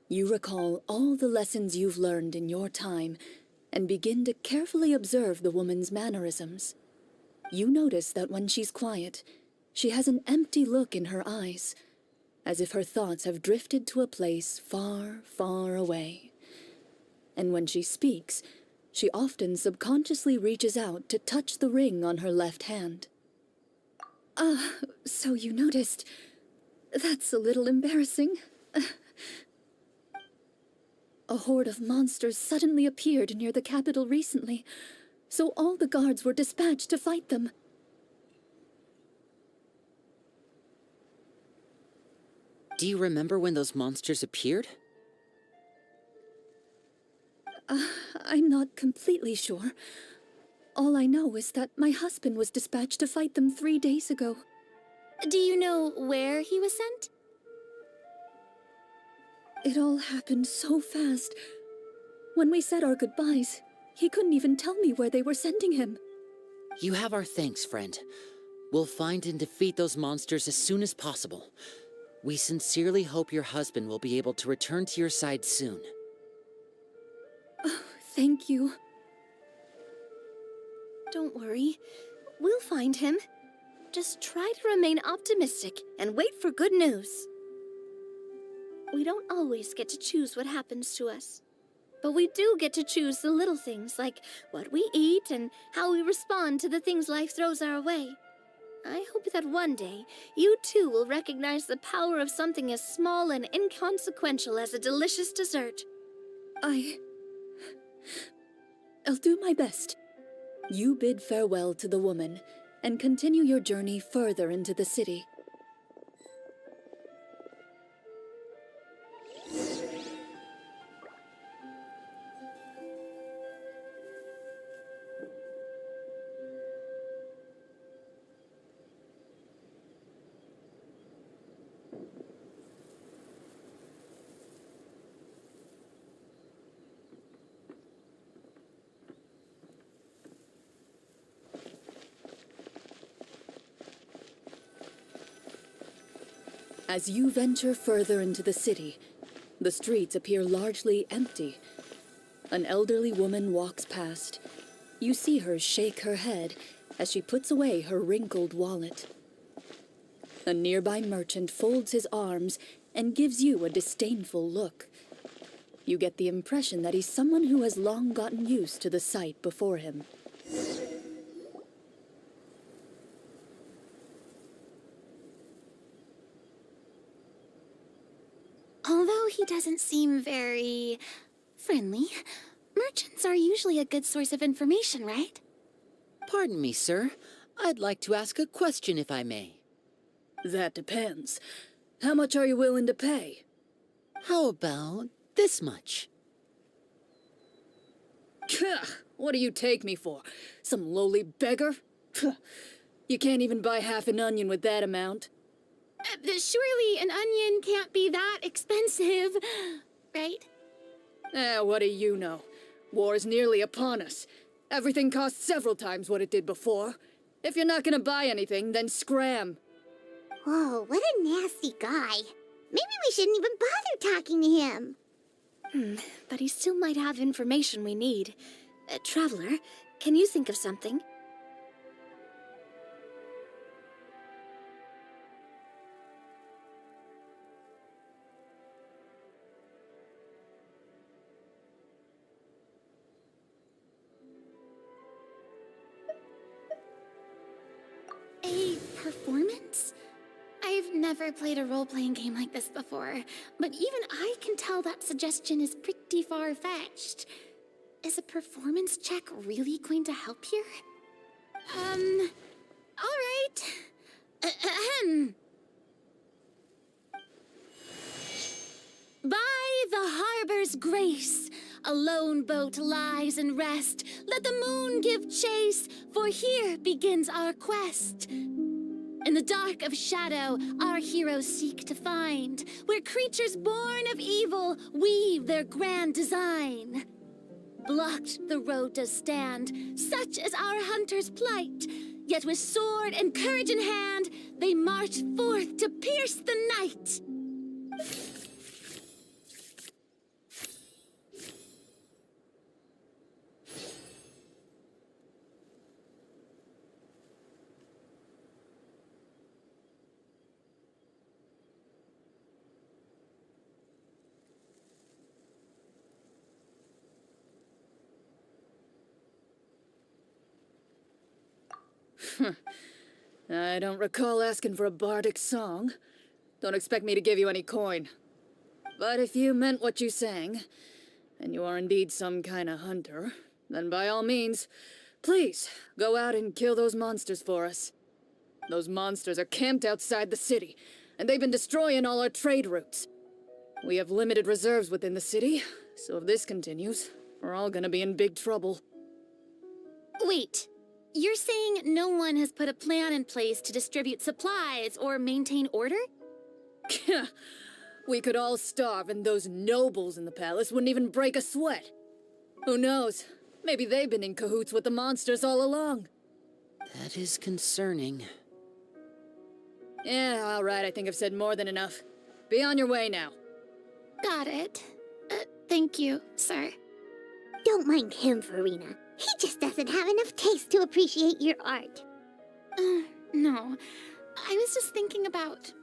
You recall all the lessons you've learned in your time and begin to carefully observe the woman's mannerisms. You notice that when she's quiet, she has an empty look in her eyes, as if her thoughts have drifted to a place far, far away. And when she speaks, she often subconsciously reaches out to touch the ring on her left hand. So you noticed. That's a little embarrassing. A horde of monsters suddenly appeared near the capital recently, so all the guards were dispatched to fight them. Do you remember when those monsters appeared? I'm not completely sure. All I know is that my husband was dispatched to fight them 3 days ago. Do you know where he was sent? It all happened so fast. When we said our goodbyes, he couldn't even tell me where they were sending him. You have our thanks, friend. We'll find and defeat those monsters as soon as possible. We sincerely hope your husband will be able to return to your side soon. Oh, thank you. Don't worry. We'll find him. Just try to remain optimistic and wait for good news. We don't always get to choose what happens to us. But we do get to choose the little things, like what we eat and how we respond to the things life throws our way. I hope that one day, you too will recognize the power of something as small and inconsequential as a delicious dessert. I'll do my best. You bid farewell to the woman, and continue your journey further into the city. As you venture further into the city, the streets appear largely empty. An elderly woman walks past. You see her shake her head as she puts away her wrinkled wallet. A nearby merchant folds his arms and gives you a disdainful look. You get the impression that he's someone who has long gotten used to the sight before him. Although he doesn't seem very friendly, merchants are usually a good source of information, right? Pardon me, sir. I'd like to ask a question if I may. That depends. How much are you willing to pay? How about this much? What do you take me for? Some lowly beggar? You can't even buy half an onion with that amount. Surely an onion can't be that expensive, right? What do you know? War's nearly upon us. Everything costs several times what it did before. If you're not gonna buy anything, then scram. Whoa, what a nasty guy. Maybe we shouldn't even bother talking to him. But he still might have information we need. Traveler, can you think of something? A performance? I've never played a role-playing game like this before, but even I can tell that suggestion is pretty far-fetched. Is a performance check really going to help here? All right. Ahem. By the harbor's grace, a lone boat lies in rest. Let the moon give chase, for here begins our quest. In the dark of shadow, our heroes seek to find where creatures born of evil weave their grand design. Blocked the road does stand, such is our hunter's plight. Yet with sword and courage in hand, they march forth to pierce the night. I don't recall asking for a bardic song. Don't expect me to give you any coin. But if you meant what you sang, and you are indeed some kind of hunter, then by all means, please, go out and kill those monsters for us. Those monsters are camped outside the city. and they've been destroying all our trade routes. We have limited reserves within the city, so if this continues, we're all gonna be in big trouble. Wait, you're saying no one has put a plan in place to distribute supplies or maintain order? We could all starve and those nobles in the palace wouldn't even break a sweat. Who knows? Maybe they've been in cahoots with the monsters all along. That is concerning. Yeah, all right, I think I've said more than enough. Be on your way now. Got it. Thank you, sir. Don't mind him, Farina. He just doesn't have enough taste to appreciate your art. No. I was just thinking about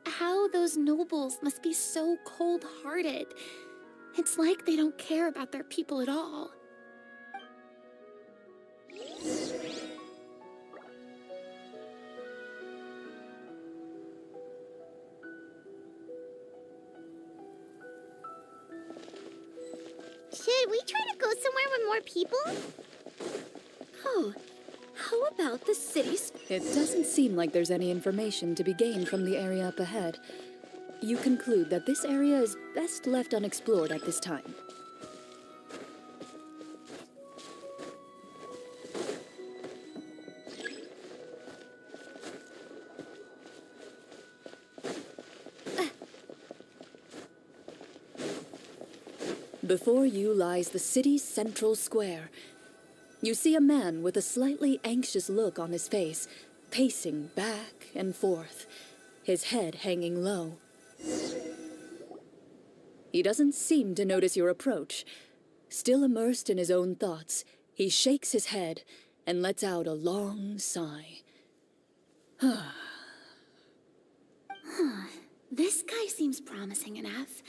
how those nobles must be so cold-hearted. It's like they don't care about their people at all. Should we try to go somewhere with more people? Oh, how about the city's... It doesn't seem like there's any information to be gained from the area up ahead. You conclude that this area is best left unexplored at this time. Before you lies the city's central square. You see a man with a slightly anxious look on his face, pacing back and forth, his head hanging low. He doesn't seem to notice your approach. Still immersed in his own thoughts, he shakes his head and lets out a long sigh. This guy seems promising enough.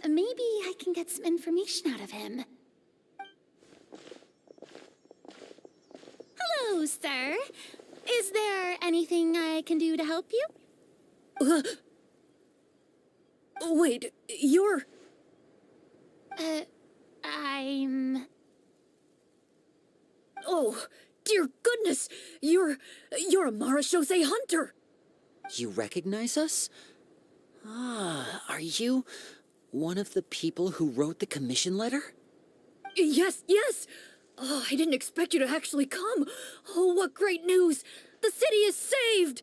Maybe I can get some information out of him. Hello, sir. Is there anything I can do to help you? Wait, you're... I'm... Oh, dear goodness! You're a Marachose hunter! You recognize us? Ah, are you one of the people who wrote the commission letter? Yes, yes! Oh, I didn't expect you to actually come. Oh, what great news! The city is saved!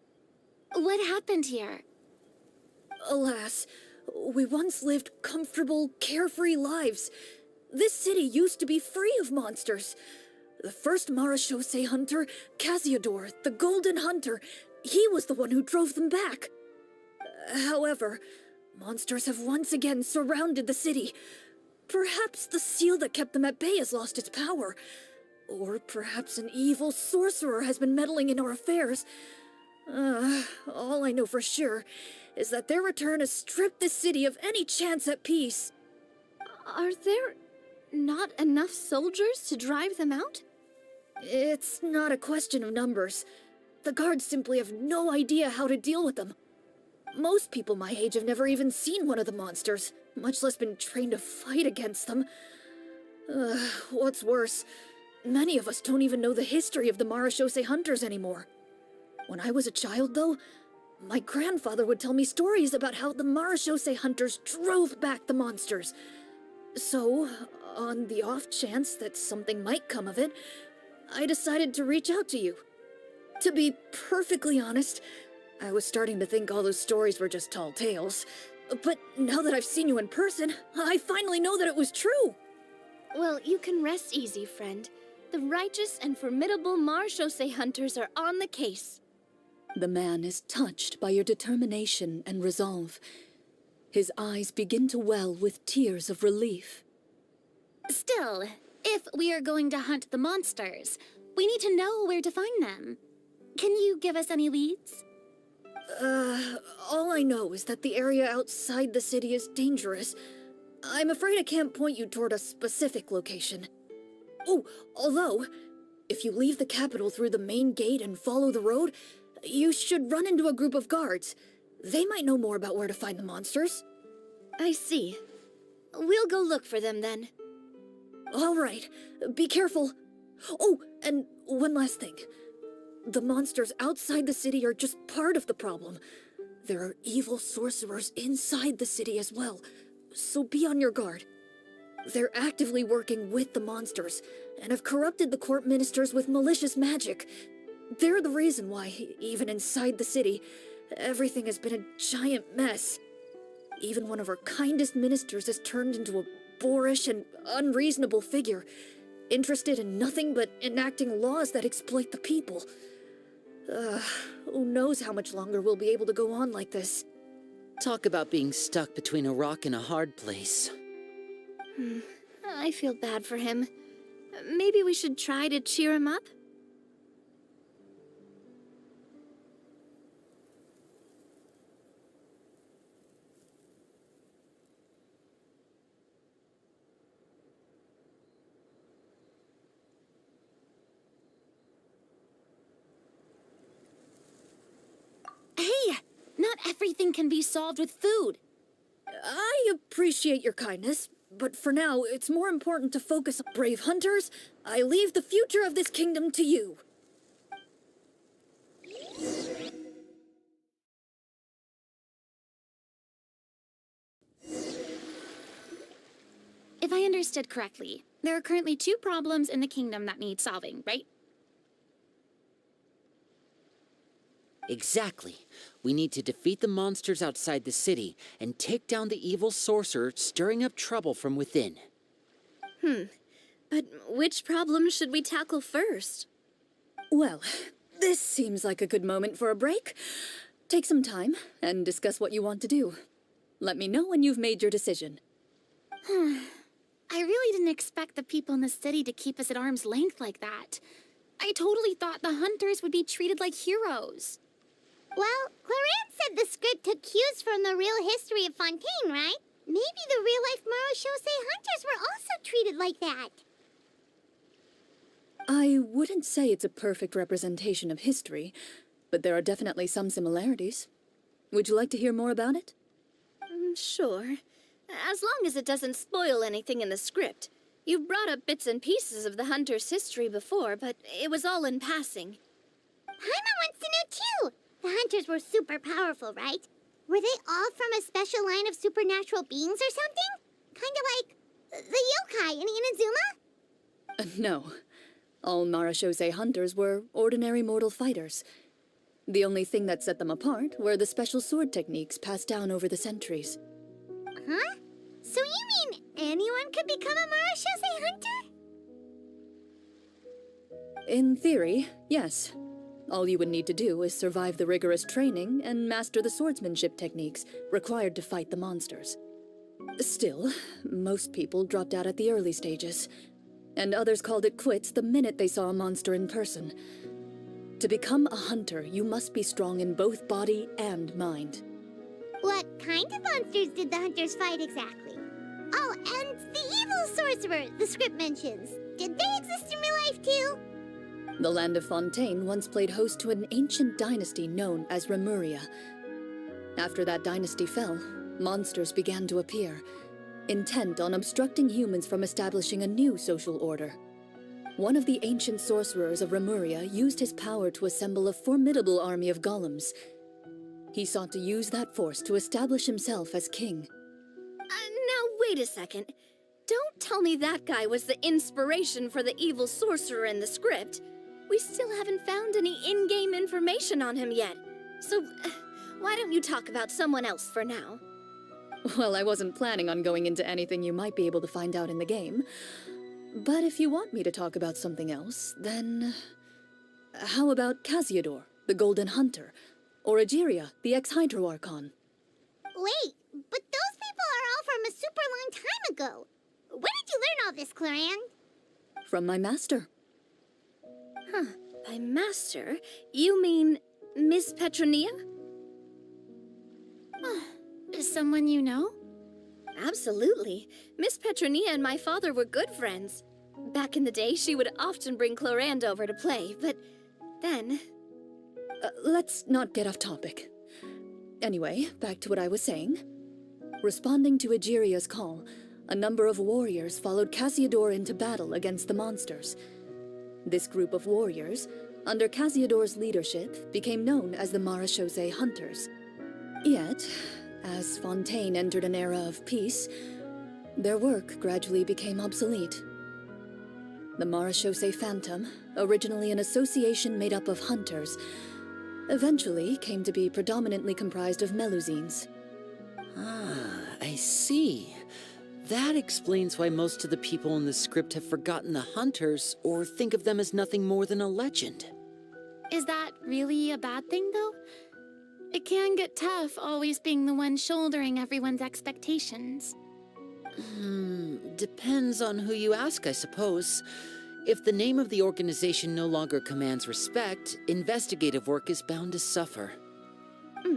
What happened here? Alas, we once lived comfortable, carefree lives. This city used to be free of monsters. The first Marachose hunter, Casiodor, the Golden Hunter, he was the one who drove them back. However, monsters have once again surrounded the city. Perhaps the seal that kept them at bay has lost its power. Or perhaps an evil sorcerer has been meddling in our affairs. All I know for sure is that their return has stripped the city of any chance at peace. Are there not enough soldiers to drive them out? It's not a question of numbers. The guards simply have no idea how to deal with them. Most people my age have never even seen one of the monsters, much less been trained to fight against them. What's worse, many of us don't even know the history of the Marachose hunters anymore. When I was a child, though, my grandfather would tell me stories about how the Marachose hunters drove back the monsters. So, on the off chance that something might come of it, I decided to reach out to you. To be perfectly honest, I was starting to think all those stories were just tall tales. But now that I've seen you in person, I finally know that it was true! Well, you can rest easy, friend. The righteous and formidable Marachose hunters are on the case. The man is touched by your determination and resolve. His eyes begin to well with tears of relief. Still, if we are going to hunt the monsters, we need to know where to find them. Can you give us any leads? All I know is that the area outside the city is dangerous. I'm afraid I can't point you toward a specific location. Oh, although, if you leave the capital through the main gate and follow the road, you should run into a group of guards. They might know more about where to find the monsters. I see. We'll go look for them then. All right, be careful. Oh, and one last thing. The monsters outside the city are just part of the problem. There are evil sorcerers inside the city as well, so be on your guard. They're actively working with the monsters, and have corrupted the court ministers with malicious magic. They're the reason why, even inside the city, everything has been a giant mess. Even one of our kindest ministers has turned into a boorish and unreasonable figure, interested in nothing but enacting laws that exploit the people. Who knows how much longer we'll be able to go on like this. Talk about being stuck between a rock and a hard place. I feel bad for him. Maybe we should try to cheer him up? Hey, not everything can be solved with food. I appreciate your kindness, but for now, it's more important to focus on brave hunters. I leave the future of this kingdom to you. If I understood correctly, there are currently 2 problems in the kingdom that need solving, right? Exactly. We need to defeat the monsters outside the city and take down the evil sorcerer stirring up trouble from within. But which problem should we tackle first? Well, this seems like a good moment for a break. Take some time and discuss what you want to do. Let me know when you've made your decision. I really didn't expect the people in the city to keep us at arm's length like that. I totally thought the hunters would be treated like heroes. Well, Clarence said the script took cues from the real history of Fontaine, right? Maybe the real-life Marashosei hunters were also treated like that. I wouldn't say it's a perfect representation of history, but there are definitely some similarities. Would you like to hear more about it? Sure. As long as it doesn't spoil anything in the script. You've brought up bits and pieces of the hunter's history before, but it was all in passing. Paimon wants to know too! The hunters were super powerful, right? Were they all from a special line of supernatural beings or something? Kind of like the yokai in Inazuma? No. All Marashosei hunters were ordinary mortal fighters. The only thing that set them apart were the special sword techniques passed down over the centuries. Huh? So you mean anyone could become a Marashosei hunter? In theory, yes. All you would need to do is survive the rigorous training and master the swordsmanship techniques required to fight the monsters. Still, most people dropped out at the early stages, and others called it quits the minute they saw a monster in person. To become a hunter, you must be strong in both body and mind. What kind of monsters did the hunters fight exactly? Oh, and the evil sorcerer the script mentions. Did they exist in real life too? The land of Fontaine once played host to an ancient dynasty known as Remuria. After that dynasty fell, monsters began to appear, intent on obstructing humans from establishing a new social order. One of the ancient sorcerers of Remuria used his power to assemble a formidable army of golems. He sought to use that force to establish himself as king. Now, wait a second. Don't tell me that guy was the inspiration for the evil sorcerer in the script. We still haven't found any in-game information on him yet. So, why don't you talk about someone else for now? Well, I wasn't planning on going into anything you might be able to find out in the game. But if you want me to talk about something else, then... how about Casiodor, the Golden Hunter? Or Egeria, the ex-Hydro Archon? Wait, but those people are all from a super long time ago. Where did you learn all this, Claran? From my master. By master, you mean Miss Petronia? Is someone you know? Absolutely. Miss Petronia and my father were good friends. Back in the day, she would often bring Clorand over to play, but then... Let's not get off topic. Anyway, back to what I was saying. Responding to Egeria's call, a number of warriors followed Casiodor into battle against the monsters. This group of warriors, under Casiodor's leadership, became known as the Marashosei Hunters. Yet, as Fontaine entered an era of peace, their work gradually became obsolete. The Marechaussee Phantom, originally an association made up of hunters, eventually came to be predominantly comprised of Melusines. Ah, I see. That explains why most of the people in the script have forgotten the hunters or think of them as nothing more than a legend. Is that really a bad thing, though? It can get tough always being the one shouldering everyone's expectations. Depends on who you ask, I suppose. If the name of the organization no longer commands respect, investigative work is bound to suffer.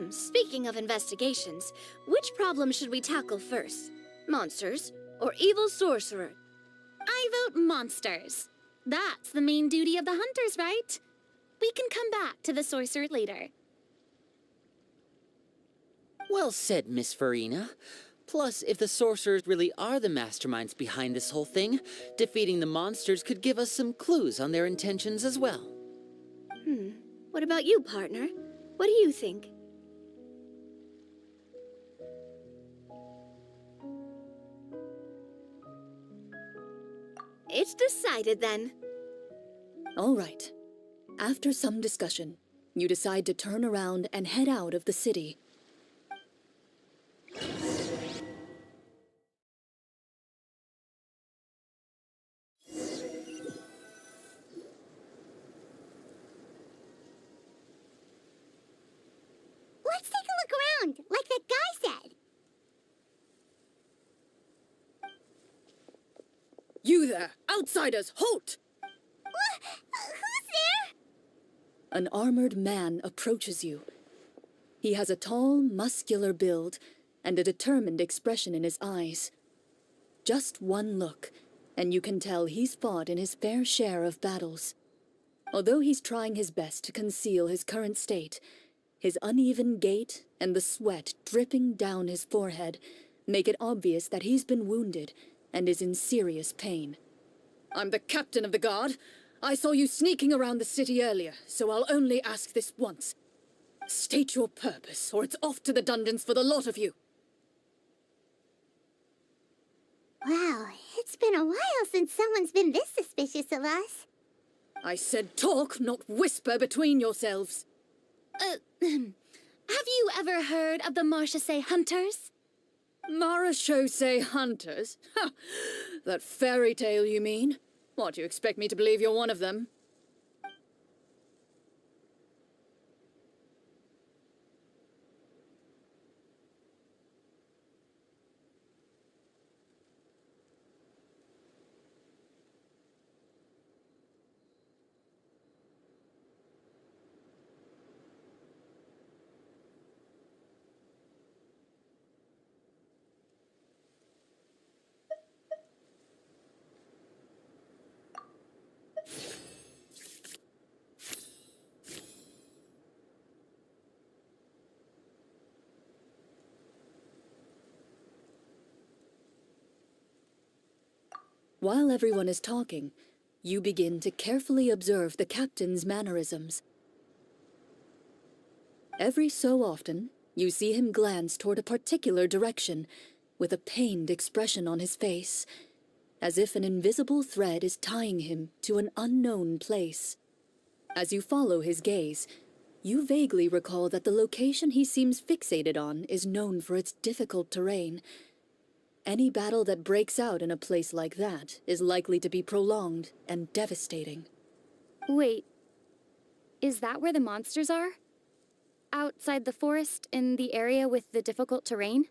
Speaking of investigations, which problem should we tackle first? Monsters or evil sorcerer? I vote monsters. That's the main duty of the hunters, right? We can come back to the sorcerer later. Well said, Miss Farina. Plus, if the sorcerers really are the masterminds behind this whole thing, defeating the monsters could give us some clues on their intentions as well. What about you, partner? What do you think? It's decided then. All right. After some discussion, you decide to turn around and head out of the city. Let's take a look around, like that guy said. You there! Outsiders, halt! Who's there? An armored man approaches you. He has a tall, muscular build and a determined expression in his eyes. Just one look, and you can tell he's fought in his fair share of battles. Although he's trying his best to conceal his current state, his uneven gait and the sweat dripping down his forehead make it obvious that he's been wounded and is in serious pain. I'm the captain of the guard. I saw you sneaking around the city earlier, so I'll only ask this once. State your purpose, or it's off to the dungeons for the lot of you. Wow, it's been a while since someone's been this suspicious of us. I said talk, not whisper between yourselves. Have you ever heard of the Marechaussee Hunters? Marechaussee Hunters? Ha! That fairy tale, you mean? What, you expect me to believe you're one of them? While everyone is talking, you begin to carefully observe the captain's mannerisms. Every so often, you see him glance toward a particular direction, with a pained expression on his face, as if an invisible thread is tying him to an unknown place. As you follow his gaze, you vaguely recall that the location he seems fixated on is known for its difficult terrain. Any battle that breaks out in a place like that is likely to be prolonged and devastating. Wait, is that where the monsters are? Outside the forest, in the area with the difficult terrain?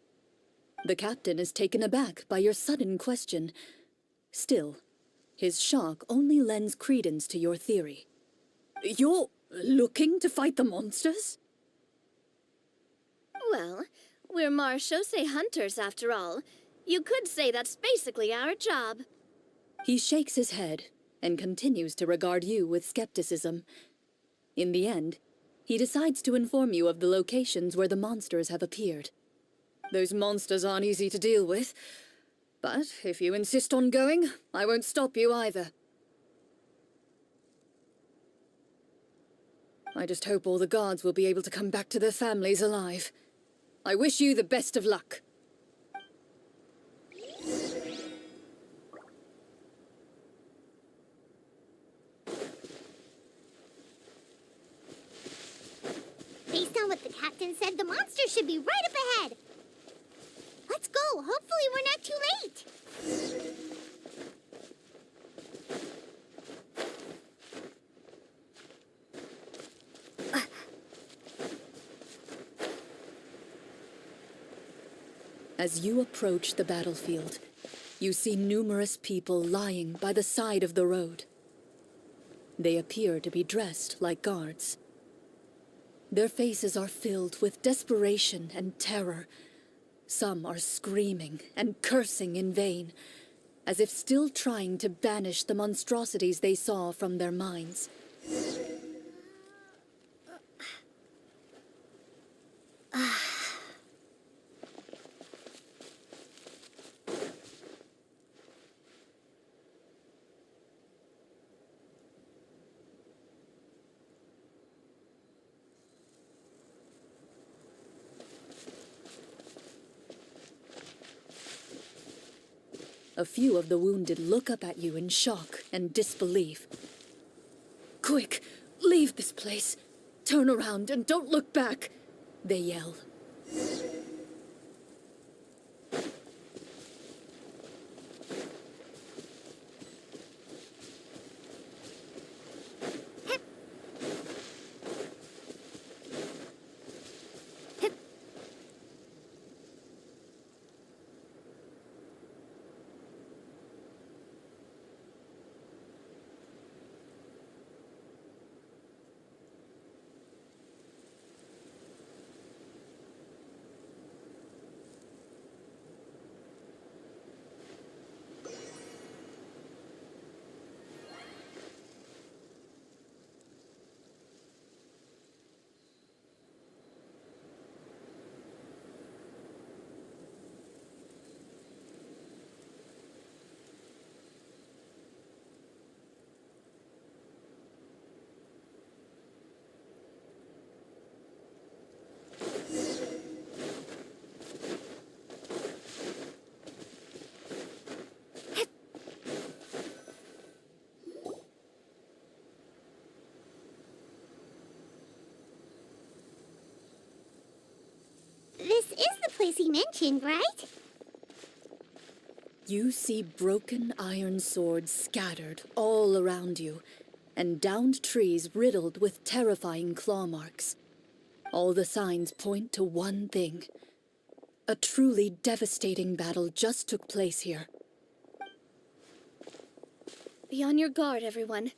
The captain is taken aback by your sudden question. Still, his shock only lends credence to your theory. You're looking to fight the monsters? Well, we're Marechaussee Hunters after all. You could say that's basically our job. He shakes his head and continues to regard you with skepticism. In the end, he decides to inform you of the locations where the monsters have appeared. Those monsters aren't easy to deal with, but if you insist on going, I won't stop you either. I just hope all the guards will be able to come back to their families alive. I wish you the best of luck. Based on what the captain said, the monster should be right up ahead. Let's go. Hopefully we're not too late. As you approach the battlefield, you see numerous people lying by the side of the road. They appear to be dressed like guards. Their faces are filled with desperation and terror. Some are screaming and cursing in vain, as if still trying to banish the monstrosities they saw from their minds. A few of the wounded look up at you in shock and disbelief. Quick, leave this place. Turn around and don't look back, they yell. This is the place he mentioned, right? You see broken iron swords scattered all around you, and downed trees riddled with terrifying claw marks. All the signs point to one thing. A truly devastating battle just took place here. Be on your guard, everyone.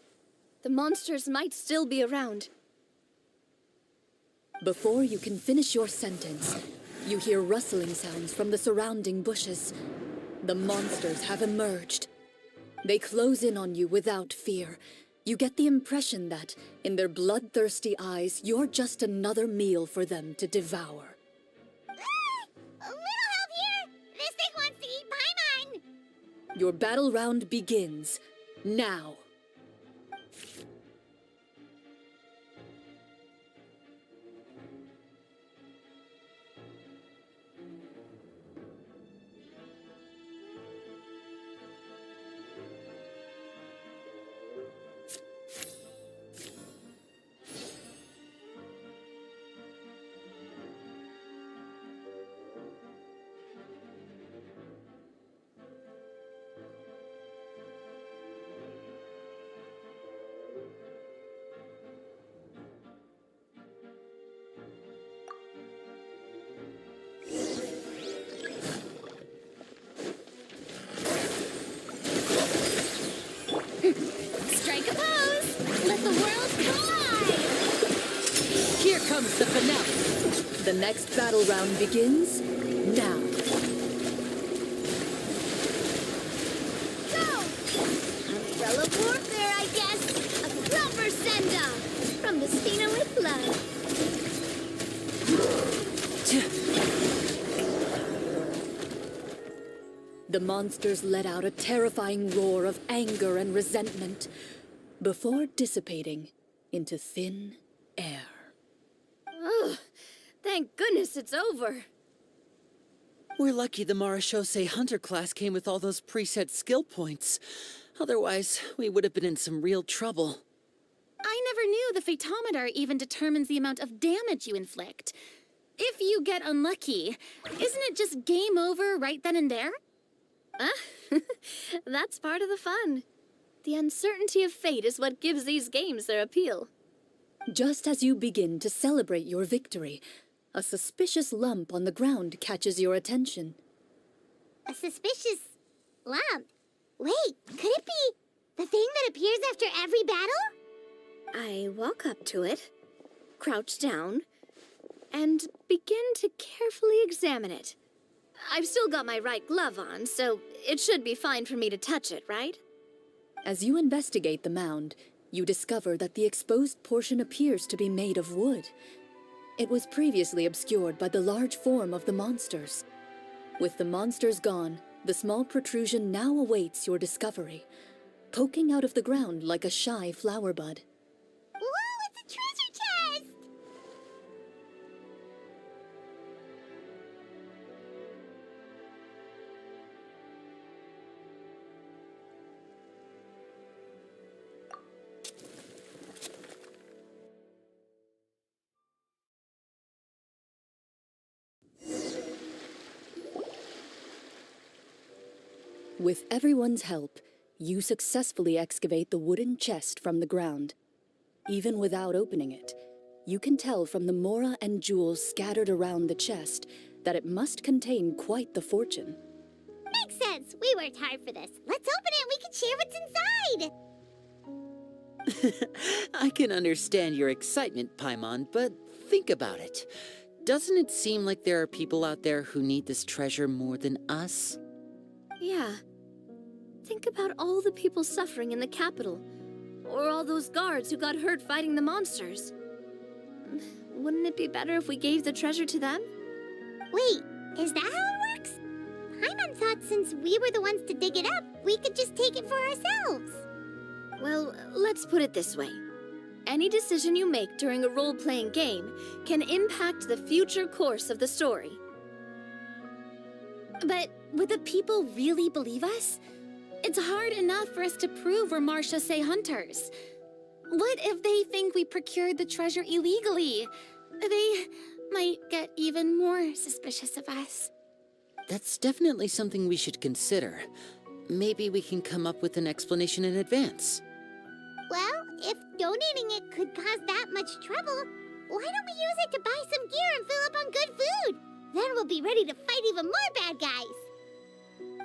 The monsters might still be around. Before you can finish your sentence, you hear rustling sounds from the surrounding bushes. The monsters have emerged. They close in on you without fear. You get the impression that, in their bloodthirsty eyes, you're just another meal for them to devour. A little help here! This thing wants to eat Paimon! Your battle round begins now. Strike a pose! Let the world collide! Here comes the finale. The next battle round begins now. Go! Umbrella warfare, I guess! A proper send-off! From the Stina with love. The monsters let out a terrifying roar of anger and resentment before dissipating into thin air. Ugh, thank goodness it's over. We're lucky the Marashose Hunter class came with all those preset skill points. Otherwise, we would have been in some real trouble. I never knew the photometer even determines the amount of damage you inflict. If you get unlucky, isn't it just game over right then and there? That's part of the fun. The uncertainty of fate is what gives these games their appeal. Just as you begin to celebrate your victory, a suspicious lump on the ground catches your attention. A suspicious lump? Wait, could it be the thing that appears after every battle? I walk up to it, crouch down, and begin to carefully examine it. I've still got my right glove on, so it should be fine for me to touch it, right? As you investigate the mound, you discover that the exposed portion appears to be made of wood. It was previously obscured by the large form of the monsters. With the monsters gone, the small protrusion now awaits your discovery, poking out of the ground like a shy flower bud. Whoa, it's a treasure chest! With everyone's help, you successfully excavate the wooden chest from the ground. Even without opening it, you can tell from the mora and jewels scattered around the chest that it must contain quite the fortune. Makes sense. We worked hard for this. Let's open it and we can share what's inside. I can understand your excitement, Paimon, but think about it. Doesn't it seem like there are people out there who need this treasure more than us? Yeah. Think about all the people suffering in the capital. Or all those guards who got hurt fighting the monsters. Wouldn't it be better if we gave the treasure to them? Wait, is that how it works? Paimon thought since we were the ones to dig it up, we could just take it for ourselves. Well, let's put it this way. Any decision you make during a role-playing game can impact the future course of the story. But would the people really believe us? It's hard enough for us to prove we're Marashose hunters. What if they think we procured the treasure illegally? They might get even more suspicious of us. That's definitely something we should consider. Maybe we can come up with an explanation in advance. Well, if donating it could cause that much trouble, why don't we use it to buy some gear and fill up on good food? Then we'll be ready to fight even more bad guys.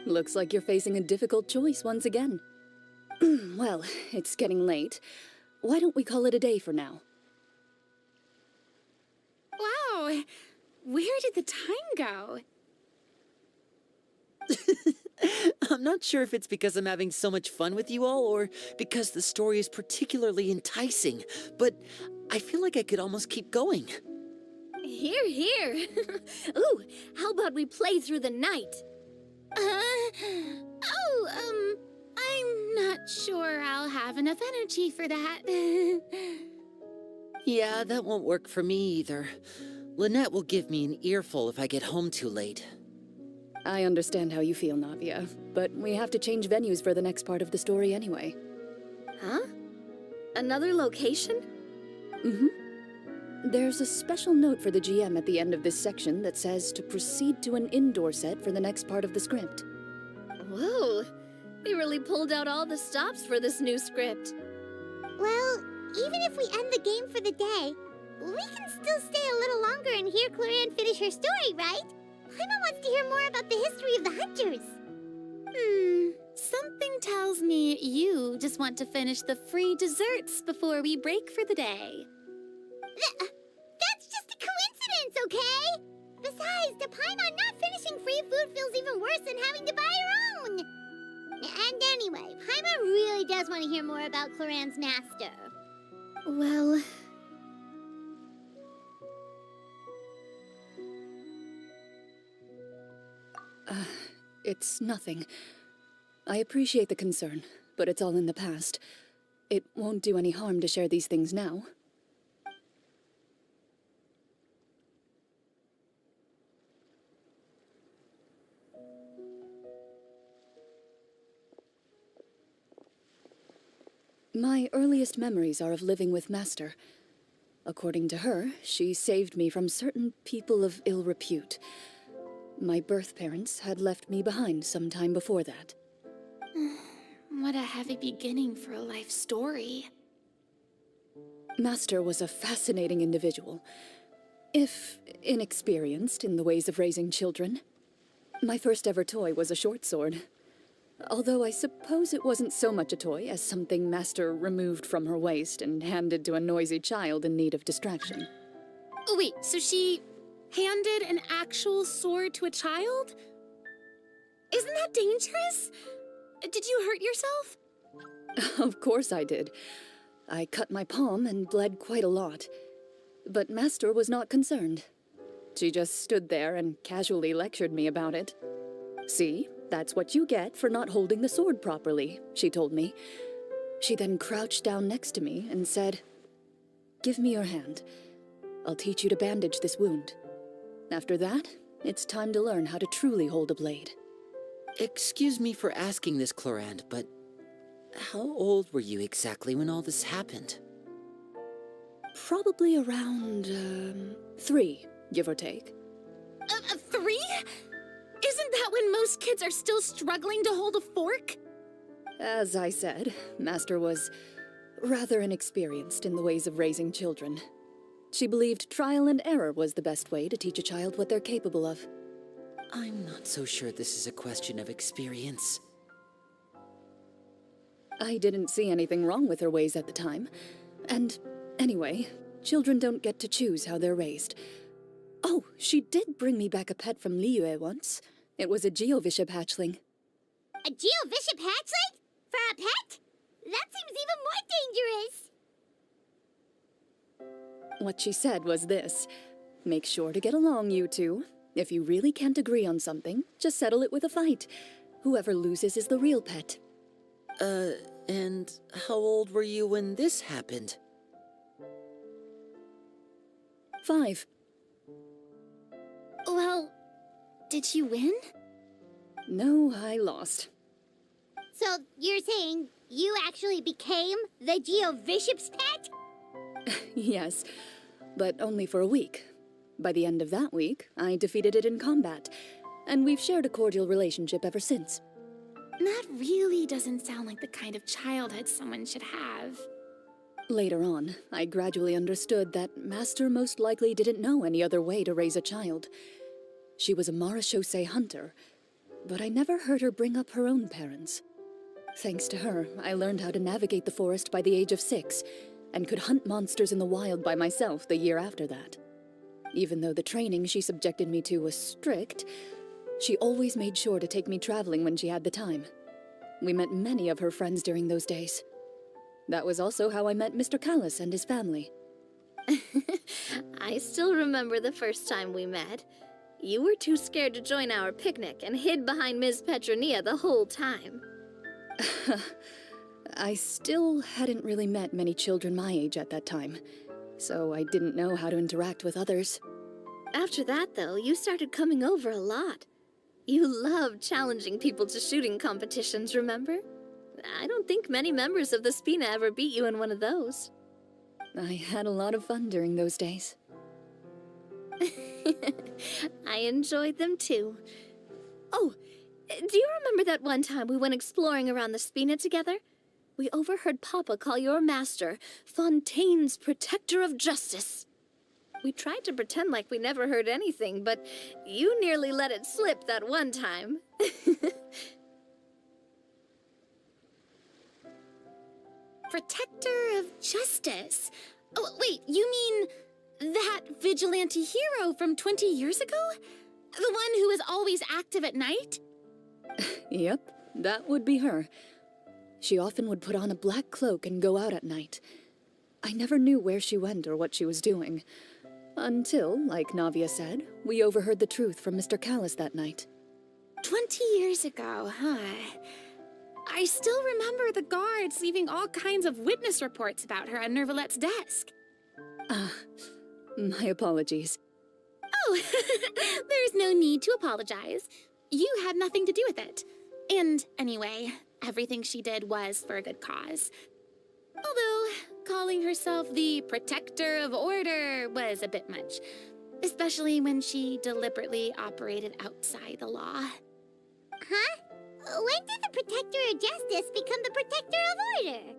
Looks like you're facing a difficult choice once again. Well, it's getting late. Why don't we call it a day for now? Wow, where did the time go? I'm not sure if it's because I'm having so much fun with you all or because the story is particularly enticing, but I feel like I could almost keep going. Here, here. Ooh, how about we play through the night? I'm not sure I'll have enough energy for that. Yeah, that won't work for me either. Lynette will give me an earful if I get home too late. I understand how you feel, Navia, but we have to change venues for the next part of the story anyway. Huh? Another location? There's a special note for the GM at the end of this section that says to proceed to an indoor set for the next part of the script. Whoa, they really pulled out all the stops for this new script. Well, even if we end the game for the day, we can still stay a little longer and hear Clarion finish her story, right? Paimon wants to hear more about the history of the hunters. Something tells me you just want to finish the free desserts before we break for the day. That's just a coincidence, okay? Besides, to Paimon, not finishing free food feels even worse than having to buy her own. And anyway, Paimon really does want to hear more about Clarion's master. Well... It's nothing. I appreciate the concern, but it's all in the past. It won't do any harm to share these things now. My earliest memories are of living with Master. According to her, she saved me from certain people of ill repute. My birth parents had left me behind some time before that. What a heavy beginning for a life story. Master was a fascinating individual, if inexperienced in the ways of raising children. My first ever toy was a short sword. Although I suppose it wasn't so much a toy as something Master removed from her waist and handed to a noisy child in need of distraction. Oh, wait, so she handed an actual sword to a child? Isn't that dangerous? Did you hurt yourself? Of course I did. I cut my palm and bled quite a lot. But Master was not concerned. She just stood there and casually lectured me about it. See, that's what you get for not holding the sword properly, she told me. She then crouched down next to me and said, "Give me your hand. I'll teach you to bandage this wound. After that, it's time to learn how to truly hold a blade." Excuse me for asking this, Clorand, but how old were you exactly when all this happened? Probably around, 3, give or take. 3? Isn't that when most kids are still struggling to hold a fork? As I said, Master was rather inexperienced in the ways of raising children. She believed trial and error was the best way to teach a child what they're capable of. I'm not so sure this is a question of experience. I didn't see anything wrong with her ways at the time. And anyway, children don't get to choose how they're raised. Oh, she did bring me back a pet from Liyue once. It was a Geovishap hatchling. A Geovishap hatchling? For a pet? That seems even more dangerous. What she said was this: make sure to get along, you two. If you really can't agree on something, just settle it with a fight. Whoever loses is the real pet. And how old were you when this happened? 5. Well, did you win? No, I lost. So you're saying you actually became the Geovishap's pet? Yes, but only for a week. By the end of that week, I defeated it in combat, and we've shared a cordial relationship ever since. That really doesn't sound like the kind of childhood someone should have. Later on, I gradually understood that Master most likely didn't know any other way to raise a child. She was a marechaussee hunter, but I never heard her bring up her own parents. Thanks to her, I learned how to navigate the forest by the age of 6, and could hunt monsters in the wild by myself the year after that. Even though the training she subjected me to was strict, she always made sure to take me traveling when she had the time. We met many of her friends during those days. That was also how I met Mr. Callis and his family. I still remember the first time we met. You were too scared to join our picnic and hid behind Ms. Petronia the whole time. I still hadn't really met many children my age at that time, so I didn't know how to interact with others. After that, though, you started coming over a lot. You loved challenging people to shooting competitions, remember? I don't think many members of the Spina ever beat you in one of those. I had a lot of fun during those days. I enjoyed them too. Oh, do you remember that one time we went exploring around the Spina together? We overheard Papa call your master Fontaine's Protector of Justice. We tried to pretend like we never heard anything, but you nearly let it slip that one time. Protector of Justice? Oh, wait, you mean that vigilante hero from 20 years ago? The one who is always active at night? Yep, that would be her. She often would put on a black cloak and go out at night. I never knew where she went or what she was doing. Until, like Navia said, we overheard the truth from Mr. Callis that night. 20 years ago, huh? I still remember the guards leaving all kinds of witness reports about her on Nervalette's desk. My apologies. Oh, there's no need to apologize. You had nothing to do with it. And anyway, everything she did was for a good cause. Although, calling herself the protector of order was a bit much, especially when she deliberately operated outside the law. Huh? When did the Protector of Justice become the Protector of Order?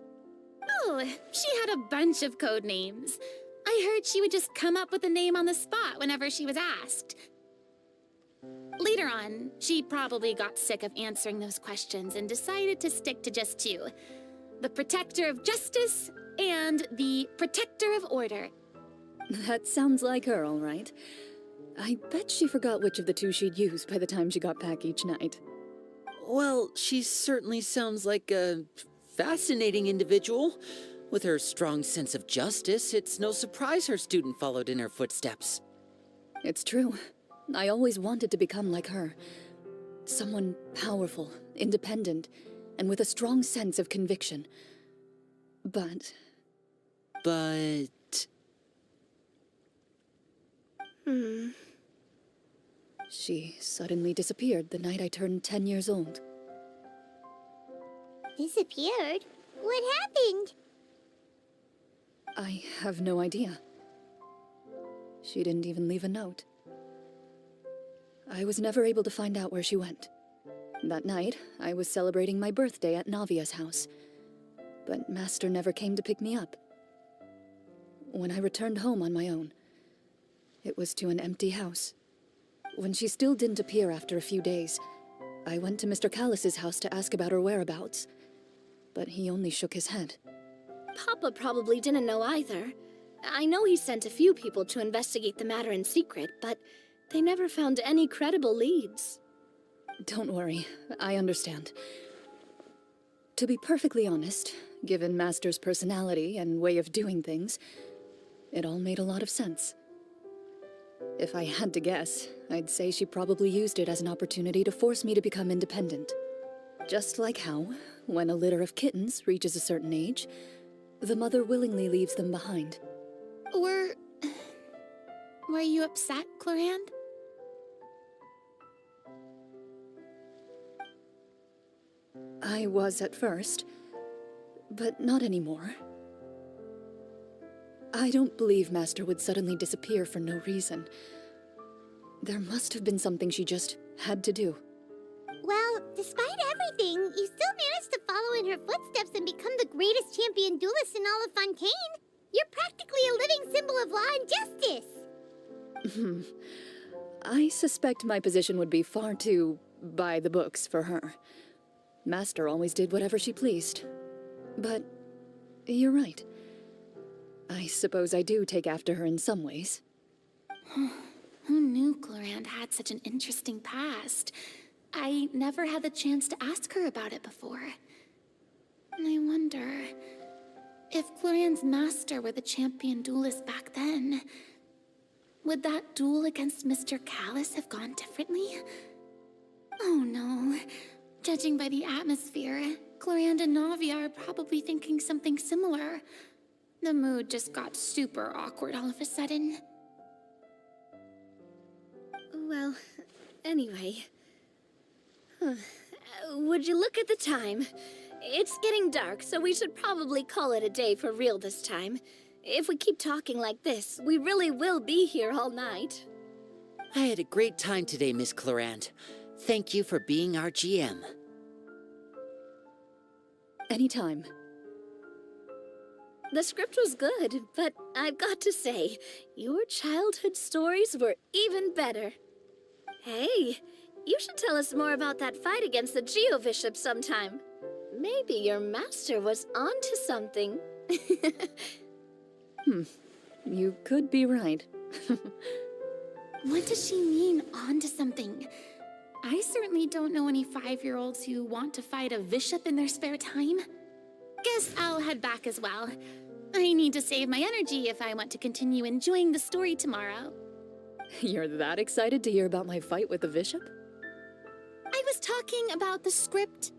Oh, she had a bunch of code names. I heard she would just come up with a name on the spot whenever she was asked. Later on, she probably got sick of answering those questions and decided to stick to just two. The Protector of Justice and the Protector of Order. That sounds like her, all right. I bet she forgot which of the two she'd use by the time she got back each night. Well, she certainly sounds like a fascinating individual. With her strong sense of justice, it's no surprise her student followed in her footsteps. It's true. I always wanted to become like her. Someone powerful, independent, and with a strong sense of conviction. But... She suddenly disappeared the night I turned 10 years old. Disappeared? What happened? I have no idea. She didn't even leave a note. I was never able to find out where she went. That night, I was celebrating my birthday at Navia's house, but Master never came to pick me up. When I returned home on my own, it was to an empty house. When she still didn't appear after a few days, I went to Mr. Callis's house to ask about her whereabouts, but he only shook his head. Papa probably didn't know either. I know he sent a few people to investigate the matter in secret, but they never found any credible leads. Don't worry, I understand. To be perfectly honest, given Master's personality and way of doing things, it all made a lot of sense. If I had to guess, I'd say she probably used it as an opportunity to force me to become independent. Just like how, when a litter of kittens reaches a certain age, the mother willingly leaves them behind. Were you upset, Clorand? I was at first, but not anymore. I don't believe Master would suddenly disappear for no reason. There must have been something she just had to do. Well, despite everything, you still managed to follow in her footsteps and become the greatest champion duelist in all of Fontaine. You're practically a living symbol of law and justice. I suspect my position would be far too by the books for her. Master always did whatever she pleased. But you're right. I suppose I do take after her in some ways. Who knew Clorand had such an interesting past? I never had the chance to ask her about it before. I wonder... if Clorand's master were the champion duelist back then, would that duel against Mr. Callis have gone differently? Oh no. Judging by the atmosphere, Clorand and Navia are probably thinking something similar. The mood just got super awkward all of a sudden. Well, anyway... Would you look at the time? It's getting dark, so we should probably call it a day for real this time. If we keep talking like this, we really will be here all night. I had a great time today, Miss Clorand. Thank you for being our GM. Anytime. The script was good, but I've got to say, your childhood stories were even better. Hey, you should tell us more about that fight against the Geo-Bishop sometime. Maybe your master was onto something. You could be right. What does she mean, onto something? I certainly don't know any 5-year-olds who want to fight a bishop in their spare time. Guess I'll head back as well. I need to save my energy if I want to continue enjoying the story tomorrow. You're that excited to hear about my fight with the bishop? I was talking about the script.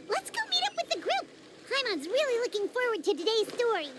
Let's go meet up with the group. Paimon's really looking forward to today's story.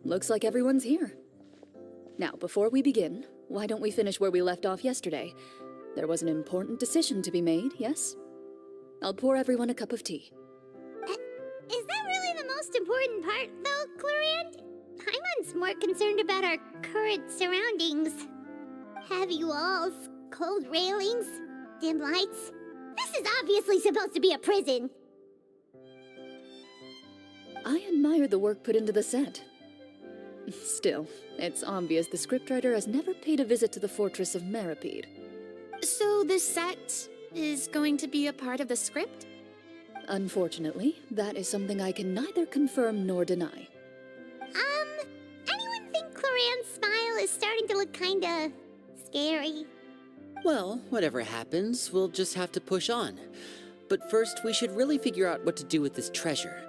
Looks like everyone's here. Now, before we begin, why don't we finish where we left off yesterday? There was an important decision to be made, yes? I'll pour everyone a cup of tea. Is that really the most important part, though, Clorand? Paimon's more concerned about our current surroundings. Heavy walls, cold railings, dim lights. This is obviously supposed to be a prison. I admire the work put into the set. Still, it's obvious the scriptwriter has never paid a visit to the fortress of Meripede. So the set is going to be a part of the script? Unfortunately, that is something I can neither confirm nor deny. Anyone think Clorand's smile is starting to look kinda scary? Well, whatever happens, we'll just have to push on. But first, we should really figure out what to do with this treasure.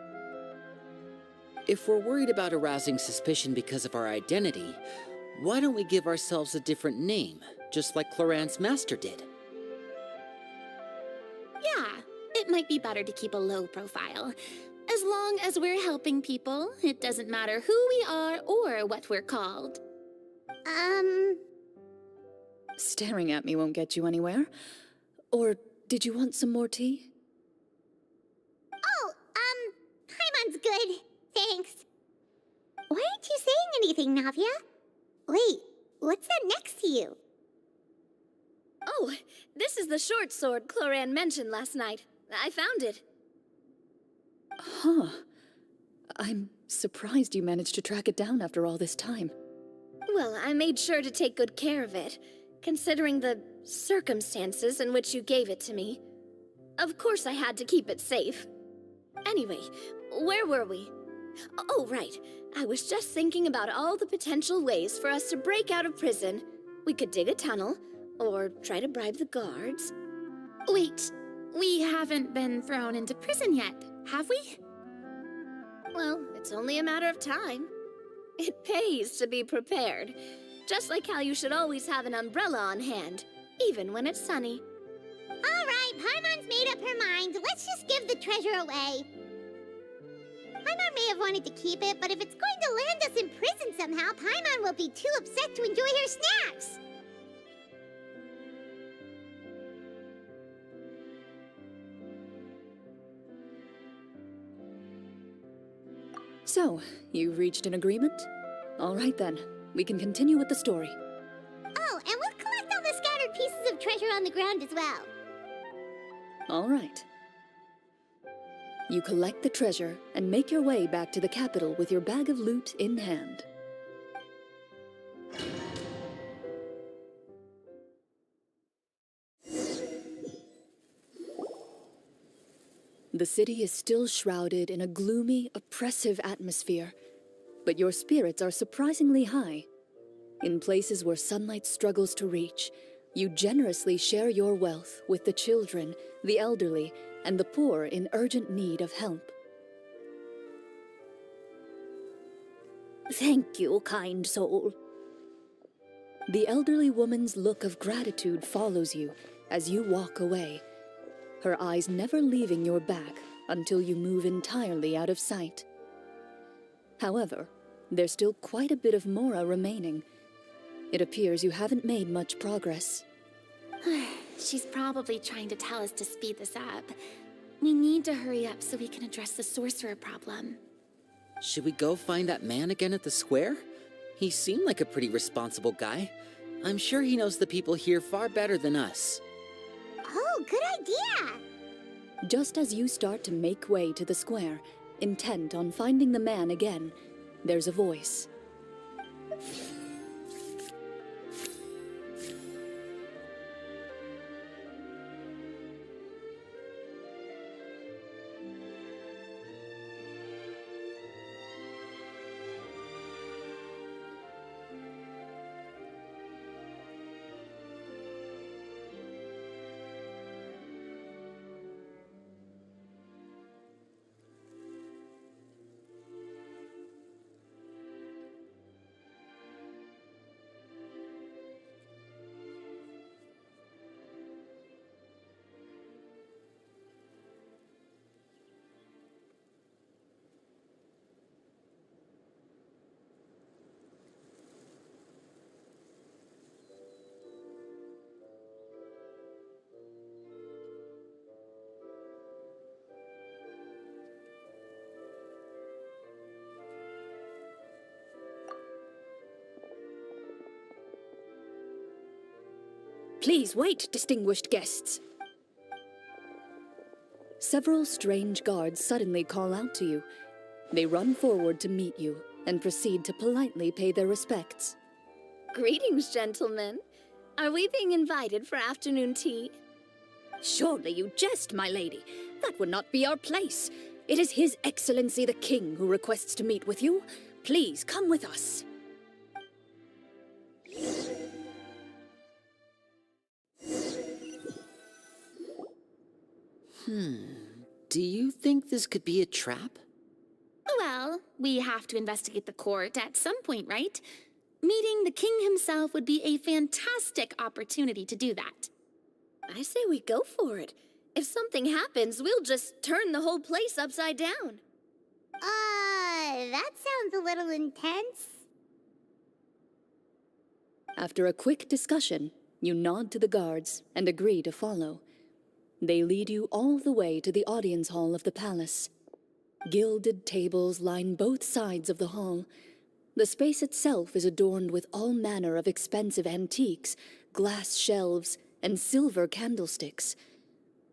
If we're worried about arousing suspicion because of our identity, why don't we give ourselves a different name, just like Clorand's master did? Yeah, it might be better to keep a low profile. As long as we're helping people, it doesn't matter who we are or what we're called. Staring at me won't get you anywhere. Or did you want some more tea? Oh, Paimon's good. Thanks. Why aren't you saying anything, Navia? Wait, what's that next to you? Oh, this is the short sword Clorand mentioned last night. I found it. Huh. I'm surprised you managed to track it down after all this time. Well, I made sure to take good care of it, considering the circumstances in which you gave it to me. Of course I had to keep it safe. Anyway, where were we? Oh, right. I was just thinking about all the potential ways for us to break out of prison. We could dig a tunnel, or try to bribe the guards. Wait, we haven't been thrown into prison yet, have we? Well, it's only a matter of time. It pays to be prepared. Just like how you should always have an umbrella on hand, even when it's sunny. All right, Paimon's made up her mind. Let's just give the treasure away. Paimon may have wanted to keep it, but if it's going to land us in prison somehow, Paimon will be too upset to enjoy her snacks. So, you've reached an agreement? All right then, we can continue with the story. Oh, and we'll collect all the scattered pieces of treasure on the ground as well. All right. You collect the treasure and make your way back to the capital with your bag of loot in hand. The city is still shrouded in a gloomy, oppressive atmosphere, but your spirits are surprisingly high. In places where sunlight struggles to reach, you generously share your wealth with the children, the elderly, and the poor in urgent need of help. Thank you, kind soul. The elderly woman's look of gratitude follows you as you walk away, her eyes never leaving your back until you move entirely out of sight. However, there's still quite a bit of Mora remaining. It appears you haven't made much progress. She's probably trying to tell us to speed this up. We need to hurry up so we can address the sorcerer problem. Should we go find that man again at the square? He seemed like a pretty responsible guy. I'm sure he knows the people here far better than us. Oh, good idea! Just as you start to make way to the square, intent on finding the man again, there's a voice. Please wait, distinguished guests. Several strange guards suddenly call out to you. They run forward to meet you and proceed to politely pay their respects. Greetings, gentlemen. Are we being invited for afternoon tea? Surely you jest, my lady. That would not be our place. It is His Excellency the King who requests to meet with you. Please come with us. Do you think this could be a trap? Well, we have to investigate the court at some point, right? Meeting the king himself would be a fantastic opportunity to do that. I say we go for it. If something happens, we'll just turn the whole place upside down. That sounds a little intense. After a quick discussion, you nod to the guards and agree to follow. They lead you all the way to the audience hall of the palace. Gilded tables line both sides of the hall. The space itself is adorned with all manner of expensive antiques, glass shelves, and silver candlesticks.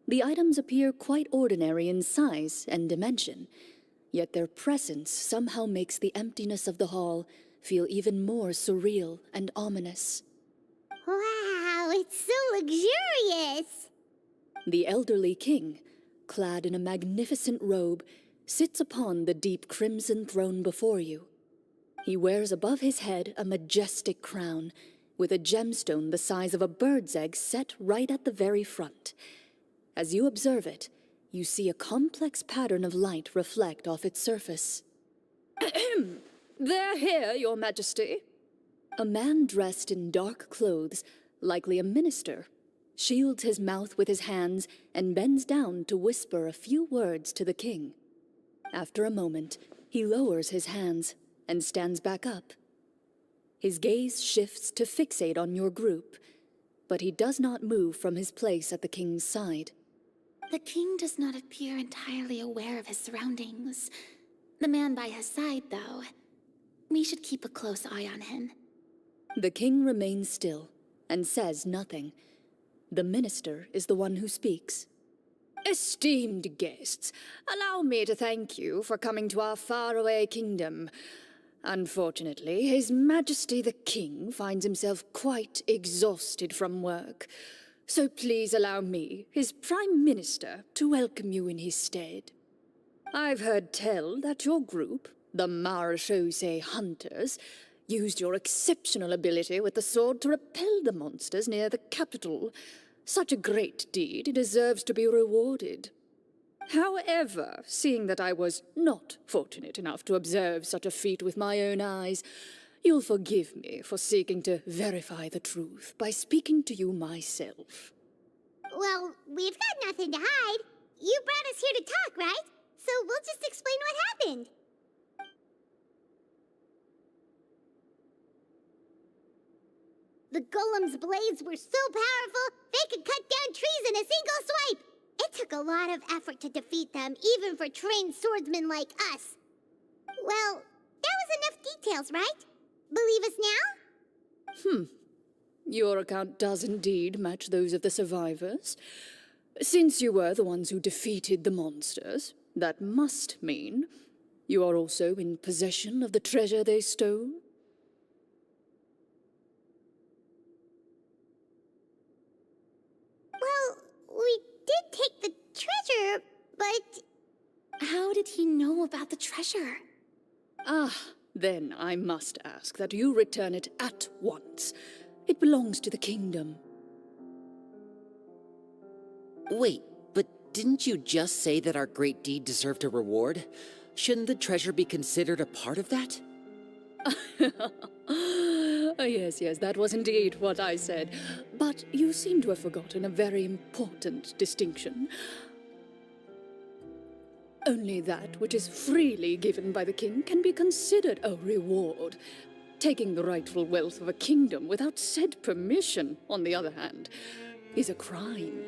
The items appear quite ordinary in size and dimension, yet their presence somehow makes the emptiness of the hall feel even more surreal and ominous. Wow, it's so luxurious! The elderly king, clad in a magnificent robe, sits upon the deep crimson throne before you. He wears above his head a majestic crown, with a gemstone the size of a bird's egg set right at the very front. As you observe it, you see a complex pattern of light reflect off its surface. They're here, Your Majesty. A man dressed in dark clothes, likely a minister, shields his mouth with his hands and bends down to whisper a few words to the king. After a moment, he lowers his hands and stands back up. His gaze shifts to fixate on your group, but he does not move from his place at the king's side. The king does not appear entirely aware of his surroundings. The man by his side, though. We should keep a close eye on him. The king remains still and says nothing. The minister is the one who speaks. Esteemed guests, allow me to thank you for coming to our faraway kingdom. Unfortunately, His Majesty the King finds himself quite exhausted from work. So please allow me, his Prime Minister, to welcome you in his stead. I've heard tell that your group, the Marechaussee Hunters, used your exceptional ability with the sword to repel the monsters near the capital. Such a great deed deserves to be rewarded. However, seeing that I was not fortunate enough to observe such a feat with my own eyes, you'll forgive me for seeking to verify the truth by speaking to you myself. Well, we've got nothing to hide. You brought us here to talk, right? So we'll just explain what happened. The golem's blades were so powerful, they could cut down trees in a single swipe. It took a lot of effort to defeat them, even for trained swordsmen like us. Well, there was enough details, right? Believe us now? Your account does indeed match those of the survivors. Since you were the ones who defeated the monsters, that must mean you are also in possession of the treasure they stole? Well, we did take the treasure, but... How did he know about the treasure? Then I must ask that you return it at once. It belongs to the kingdom. Wait, but didn't you just say that our great deed deserved a reward? Shouldn't the treasure be considered a part of that? Yes, that was indeed what I said. But you seem to have forgotten a very important distinction. Only that which is freely given by the king can be considered a reward. Taking the rightful wealth of a kingdom without said permission, on the other hand, is a crime.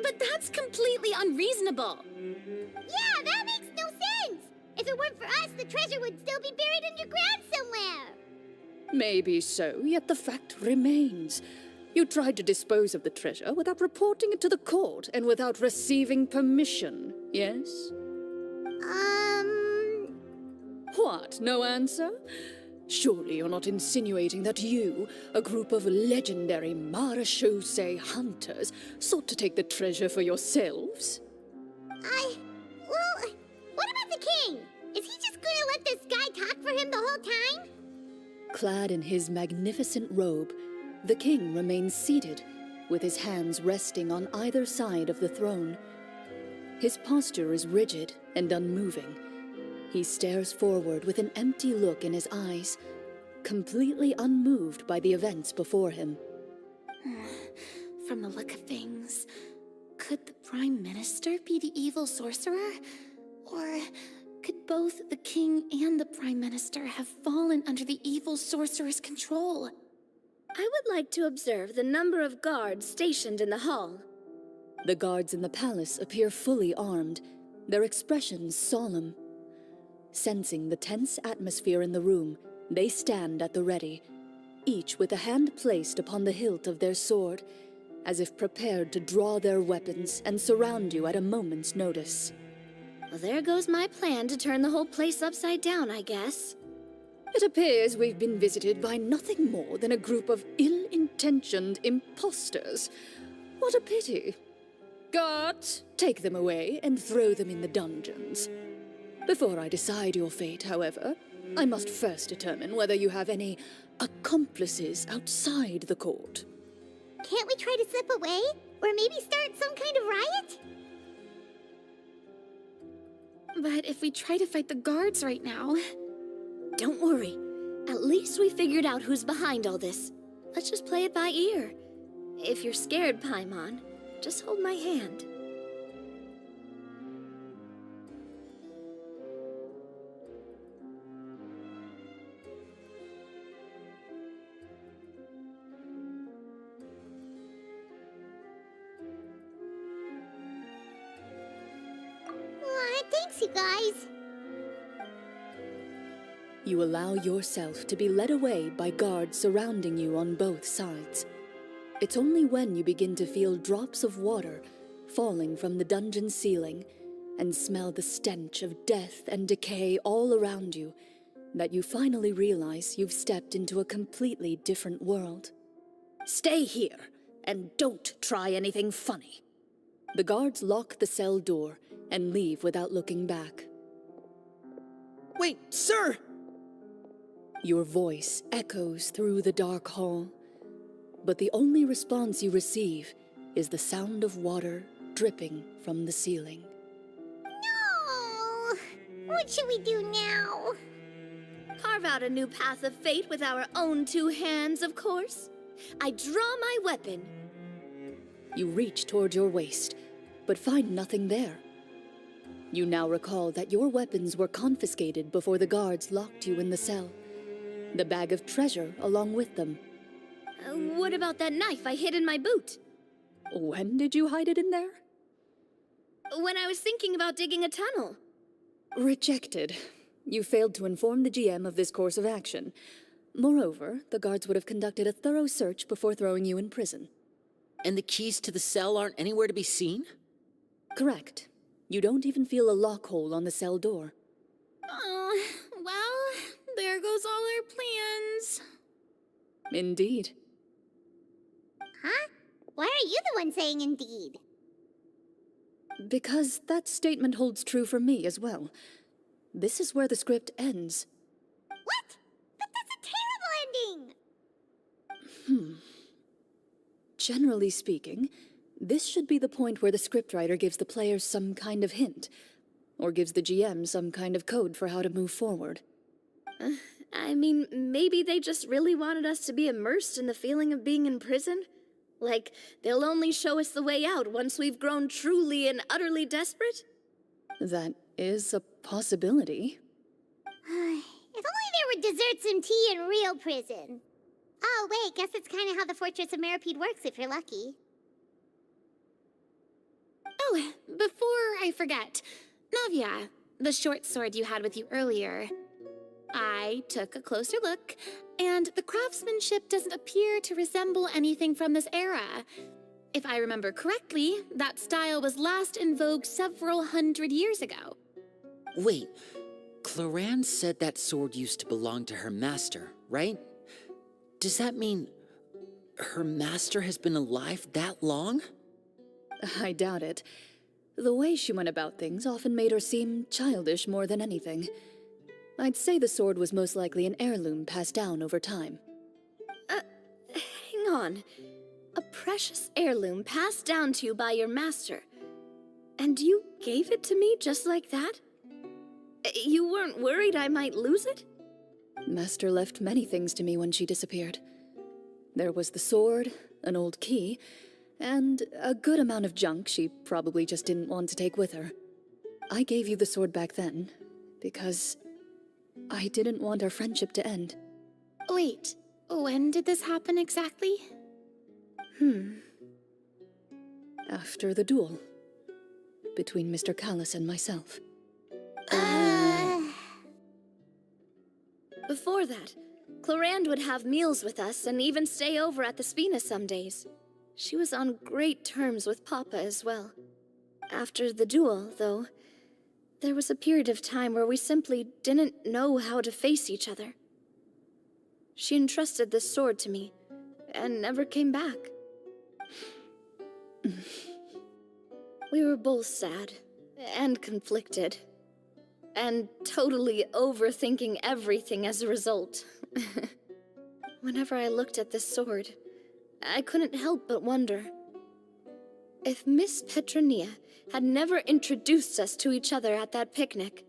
But that's completely unreasonable. Yeah, that makes no sense! If it weren't for us, the treasure would still be buried underground somewhere! Maybe so, yet the fact remains. You tried to dispose of the treasure without reporting it to the court and without receiving permission, yes? What, no answer? Surely you're not insinuating that you, a group of legendary Marechaussee hunters, sought to take the treasure for yourselves? Well, what about the king? Is he just gonna let this guy talk for him the whole time? Clad in his magnificent robe, the king remains seated, with his hands resting on either side of the throne. His posture is rigid and unmoving. He stares forward with an empty look in his eyes, completely unmoved by the events before him. From the look of things, could the Prime Minister be the evil sorcerer? Or could both the king and the Prime Minister have fallen under the evil sorcerer's control? I would like to observe the number of guards stationed in the hall. The guards in the palace appear fully armed, their expressions solemn. Sensing the tense atmosphere in the room, they stand at the ready, each with a hand placed upon the hilt of their sword, as if prepared to draw their weapons and surround you at a moment's notice. Well, there goes my plan to turn the whole place upside down, I guess. It appears we've been visited by nothing more than a group of ill-intentioned imposters. What a pity. Guards, take them away and throw them in the dungeons. Before I decide your fate, however, I must first determine whether you have any accomplices outside the court. Can't we try to slip away? Or maybe start some kind of riot? But if we try to fight the guards right now... Don't worry. At least we figured out who's behind all this. Let's just play it by ear. If you're scared, Paimon, just hold my hand. guys? You allow yourself to be led away by guards surrounding you on both sides. It's only when you begin to feel drops of water falling from the dungeon ceiling and smell the stench of death and decay all around you that you finally realize you've stepped into a completely different world. Stay here, and don't try anything funny. The guards lock the cell door and leave without looking back. Wait, sir! Your voice echoes through the dark hall, but the only response you receive is the sound of water dripping from the ceiling. No! What should we do now? Carve out a new path of fate with our own two hands, of course. I draw my weapon. You reach toward your waist, but find nothing there. You now recall that your weapons were confiscated before the guards locked you in the cell. The bag of treasure along with them. What about that knife I hid in my boot? When did you hide it in there? When I was thinking about digging a tunnel. Rejected. You failed to inform the GM of this course of action. Moreover, the guards would have conducted a thorough search before throwing you in prison. And the keys to the cell aren't anywhere to be seen? Correct. You don't even feel a lock hole on the cell door. Oh, well, there goes all our plans. Indeed. Huh? Why are you the one saying indeed? Because that statement holds true for me as well. This is where the script ends. What? But that's a terrible ending! Generally speaking, this should be the point where the scriptwriter gives the players some kind of hint, or gives the GM some kind of code for how to move forward. I mean, maybe they just really wanted us to be immersed in the feeling of being in prison? Like, they'll only show us the way out once we've grown truly and utterly desperate? That is a possibility. If only there were desserts and tea in real prison. Oh, wait, guess it's kind of how the Fortress of Meripede works if you're lucky. Oh, before I forget, Navia, the short sword you had with you earlier. I took a closer look, and the craftsmanship doesn't appear to resemble anything from this era. If I remember correctly, that style was last in vogue several hundred years ago. Wait, Cloran said that sword used to belong to her master, right? Does that mean her master has been alive that long? I doubt it. The way she went about things often made her seem childish more than anything. I'd say the sword was most likely an heirloom passed down over time. Hang on. A precious heirloom passed down to you by your master. And you gave it to me just like that? You weren't worried I might lose it? Master left many things to me when she disappeared. There was the sword, an old key, and a good amount of junk she probably just didn't want to take with her. I gave you the sword back then, because I didn't want our friendship to end. Wait, when did this happen exactly? After the duel. Between Mr. Callis and myself. Before that, Clorand would have meals with us and even stay over at the Spina some days. She was on great terms with Papa as well. After the duel, though, there was a period of time where we simply didn't know how to face each other. She entrusted this sword to me, and never came back. We were both sad, and conflicted, and totally overthinking everything as a result. Whenever I looked at this sword, I couldn't help but wonder if Miss Petronia had never introduced us to each other at that picnic.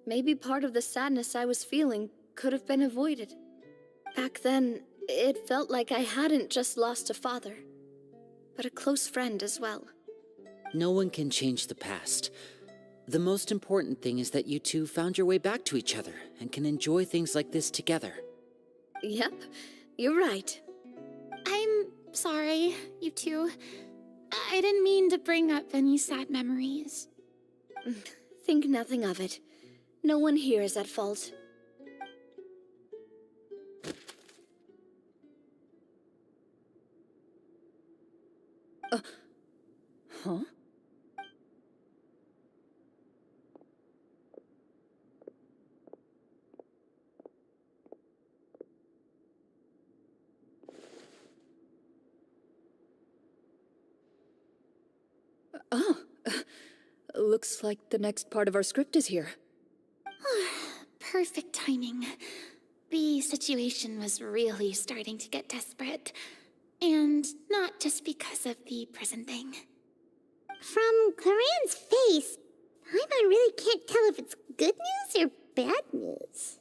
Maybe part of the sadness I was feeling could have been avoided. Back then, it felt like I hadn't just lost a father, but a close friend as well. No one can change the past. The most important thing is that you two found your way back to each other and can enjoy things like this together. Yep, you're right. I'm sorry, you two. I didn't mean to bring up any sad memories. Think nothing of it. No one here is at fault. Huh? Oh, looks like the next part of our script is here. Perfect timing. The situation was really starting to get desperate. And not just because of the prison thing. From Claren's face, Paimon really can't tell if it's good news or bad news.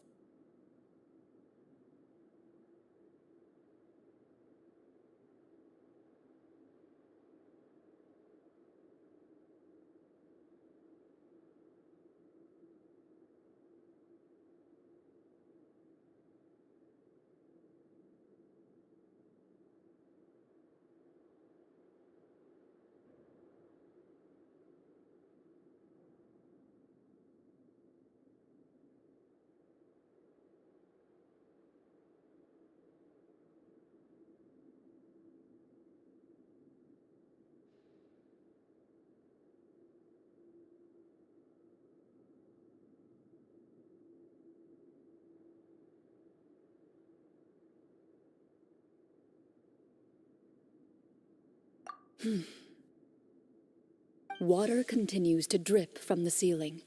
Water continues to drip from the ceiling.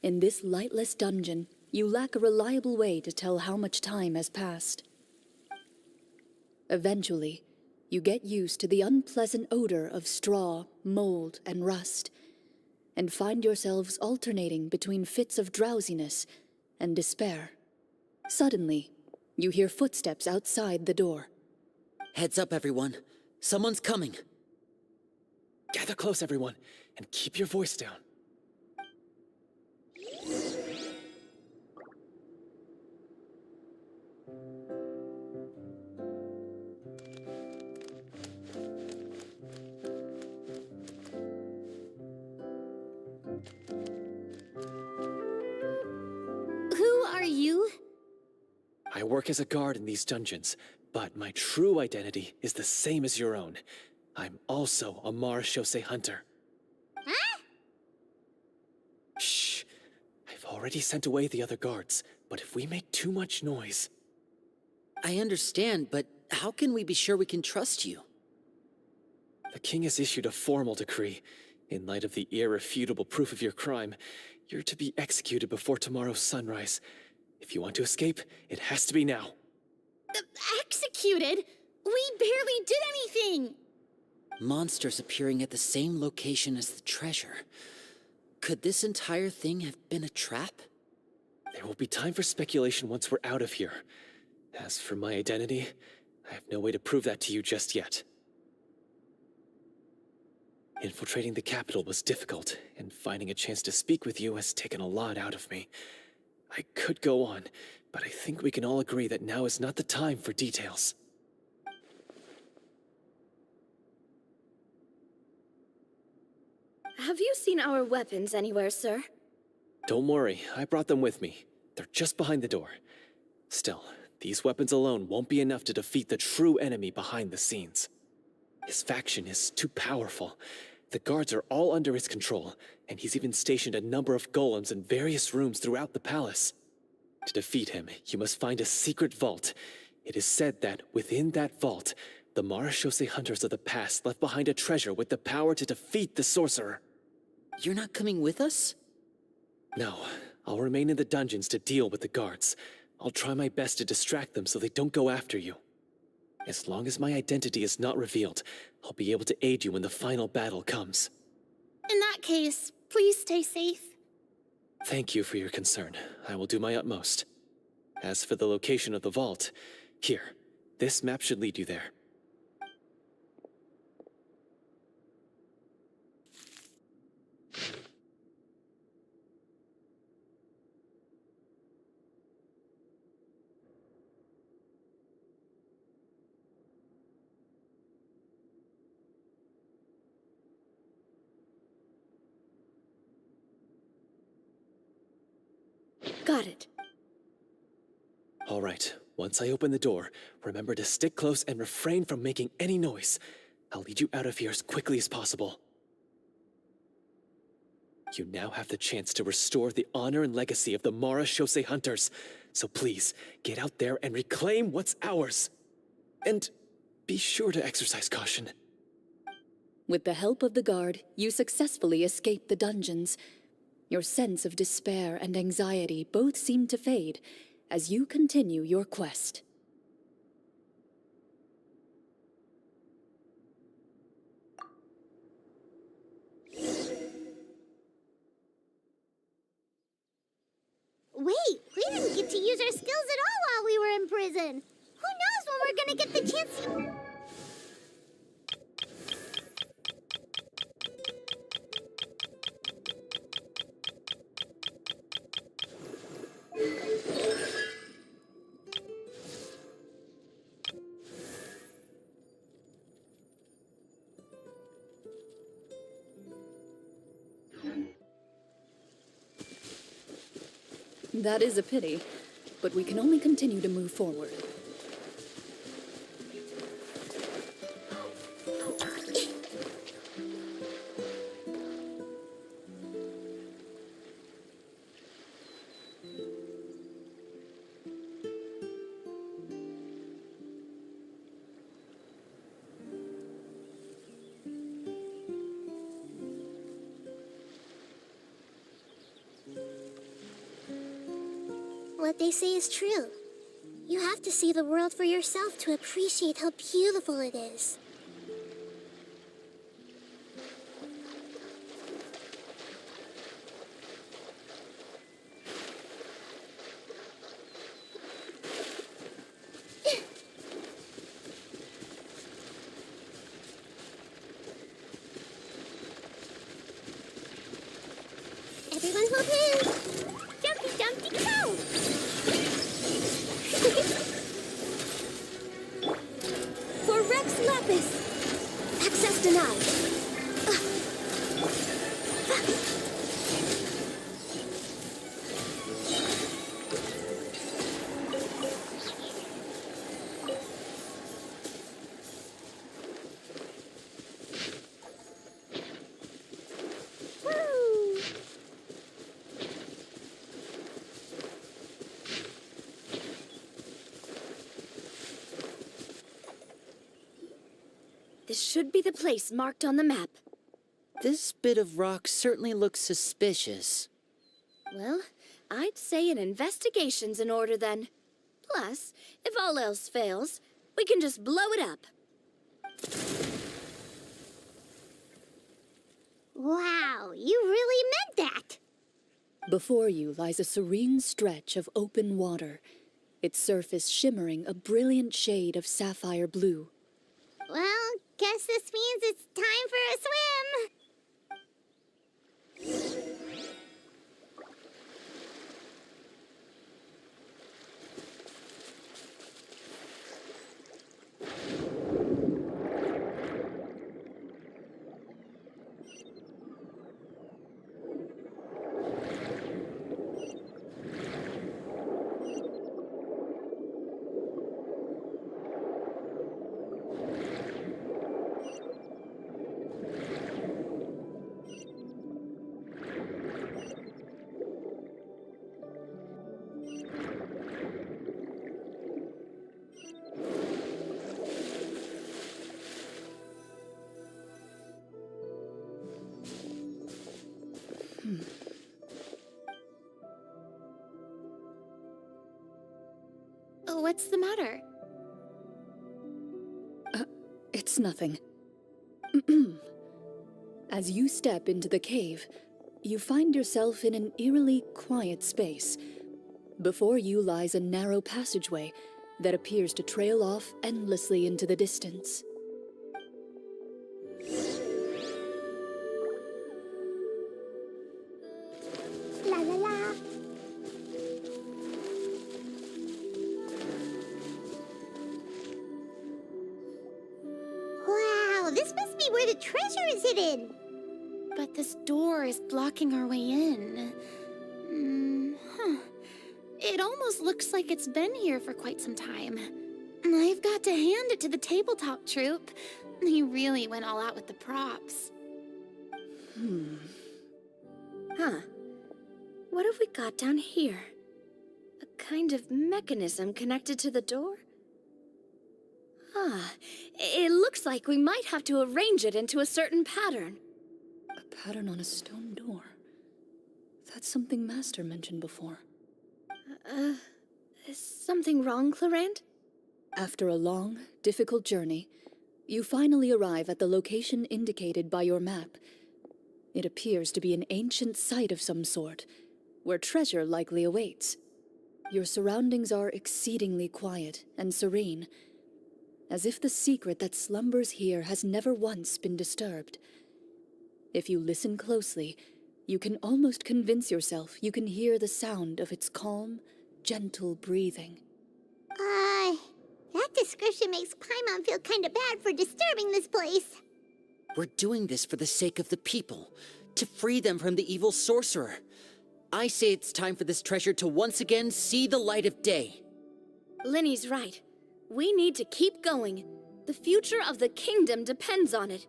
In this lightless dungeon, you lack a reliable way to tell how much time has passed. Eventually, you get used to the unpleasant odor of straw, mold, and rust, and find yourselves alternating between fits of drowsiness and despair. Suddenly, you hear footsteps outside the door. Heads up, everyone. Someone's coming. Gather close, everyone, and keep your voice down. Who are you? I work as a guard in these dungeons, but my true identity is the same as your own. I'm also a Marashose hunter. Huh? Shh! I've already sent away the other guards, but if we make too much noise... I understand, but how can we be sure we can trust you? The king has issued a formal decree. In light of the irrefutable proof of your crime, you're to be executed before tomorrow's sunrise. If you want to escape, it has to be now. Executed? We barely did anything! Monsters appearing at the same location as the treasure. Could this entire thing have been a trap? There will be time for speculation once we're out of here. As for my identity, I have no way to prove that to you just yet. Infiltrating the capital was difficult, and finding a chance to speak with you has taken a lot out of me. I could go on, but I think we can all agree that now is not the time for details. Have you seen our weapons anywhere, sir? Don't worry, I brought them with me. They're just behind the door. Still, these weapons alone won't be enough to defeat the true enemy behind the scenes. His faction is too powerful. The guards are all under his control, and he's even stationed a number of golems in various rooms throughout the palace. To defeat him, you must find a secret vault. It is said that within that vault, the Marashose hunters of the past left behind a treasure with the power to defeat the sorcerer. You're not coming with us? No, I'll remain in the dungeons to deal with the guards. I'll try my best to distract them so they don't go after you. As long as my identity is not revealed, I'll be able to aid you when the final battle comes. In that case, please stay safe. Thank you for your concern. I will do my utmost. As for the location of the vault, here, this map should lead you there. Got it. All right, once I open the door, remember to stick close and refrain from making any noise. I'll lead you out of here as quickly as possible. You now have the chance to restore the honor and legacy of the Mara Shosei Hunters. So please, get out there and reclaim what's ours. And be sure to exercise caution. With the help of the guard, you successfully escape the dungeons. Your sense of despair and anxiety both seem to fade as you continue your quest. Wait, we didn't get to use our skills at all while we were in prison. Who knows when we're gonna get the chance to... That is a pity, but we can only continue to move forward. What they say is true. You have to see the world for yourself to appreciate how beautiful it is. Everyone hold hands! Jumpy, jumpy, go! For Rex Lapis! Access denied. Woo! This should be the place marked on the map. This bit of rock certainly looks suspicious. Well, I'd say an investigation's in order then. Plus, if all else fails, we can just blow it up. Wow, you really meant that! Before you lies a serene stretch of open water, its surface shimmering a brilliant shade of sapphire blue. Well, guess this means it's time for a swim! What's the matter? It's nothing. As you step into the cave, you find yourself in an eerily quiet space. Before you lies a narrow passageway that appears to trail off endlessly into the distance. La la la. Wow, this must be where the treasure is hidden. But this door is blocking our way in. This looks like it's been here for quite some time. I've got to hand it to the tabletop troupe. They really went all out with the props. Huh. What have we got down here? A kind of mechanism connected to the door? Ah, it looks like we might have to arrange it into a certain pattern. A pattern on a stone door. That's something Master mentioned before. Is something wrong, Clarant? After a long, difficult journey, you finally arrive at the location indicated by your map. It appears to be an ancient site of some sort, where treasure likely awaits. Your surroundings are exceedingly quiet and serene, as if the secret that slumbers here has never once been disturbed. If you listen closely, you can almost convince yourself you can hear the sound of its calm, gentle breathing. That description makes Paimon feel kinda bad for disturbing this place. We're doing this for the sake of the people, to free them from the evil sorcerer. I say it's time for this treasure to once again see the light of day. Linny's right. We need to keep going. The future of the kingdom depends on it.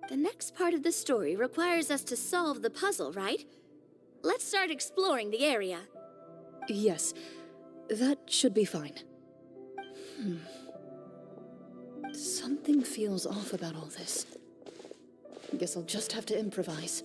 The next part of the story requires us to solve the puzzle, right? Let's start exploring the area. Yes, that should be fine. Something feels off about all this. Guess I'll just have to improvise.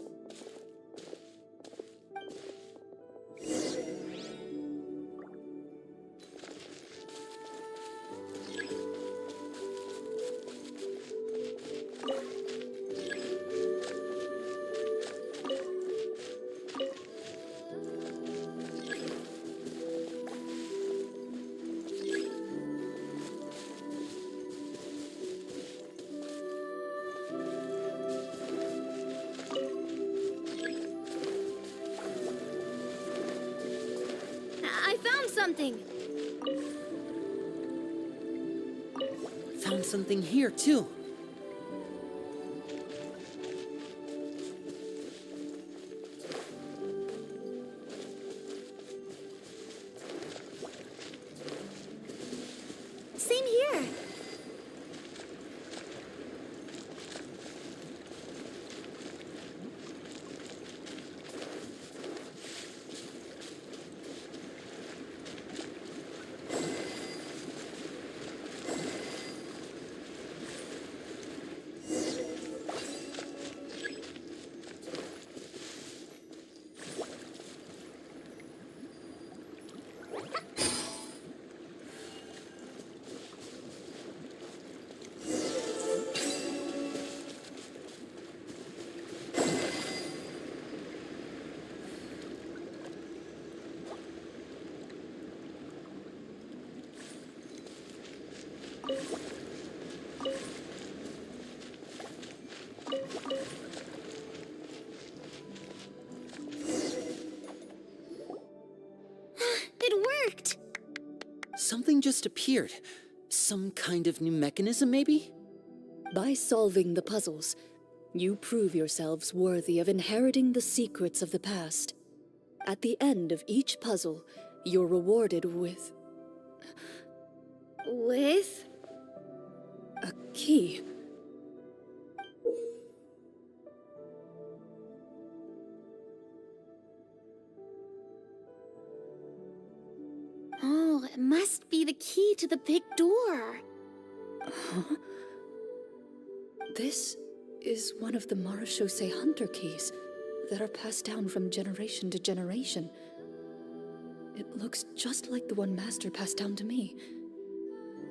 I found something! Found something here, too. Same here! It worked! Something just appeared. Some kind of new mechanism, maybe? By solving the puzzles, you prove yourselves worthy of inheriting the secrets of the past. At the end of each puzzle, you're rewarded with With? a key. Oh, it must be the key to the big door. Huh? This is one of the Marechaussee Hunter keys that are passed down from generation to generation. It looks just like the one Master passed down to me.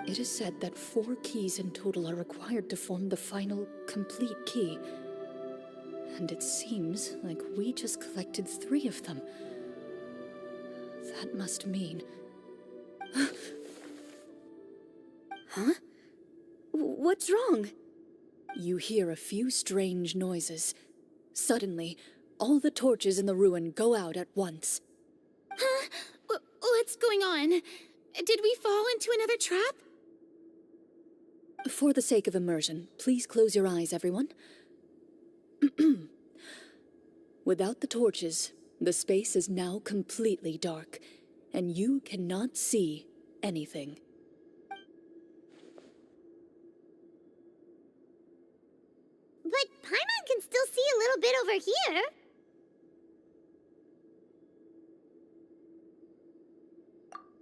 It is said that 4 keys in total are required to form the final, complete key. And it seems like we just collected 3 of them. That must mean... Huh? What's wrong? You hear a few strange noises. Suddenly, all the torches in the ruin go out at once. Huh? What's going on? Did we fall into another trap? For the sake of immersion, please close your eyes, everyone. Without the torches, the space is now completely dark. and you cannot see anything. But Paimon can still see a little bit over here.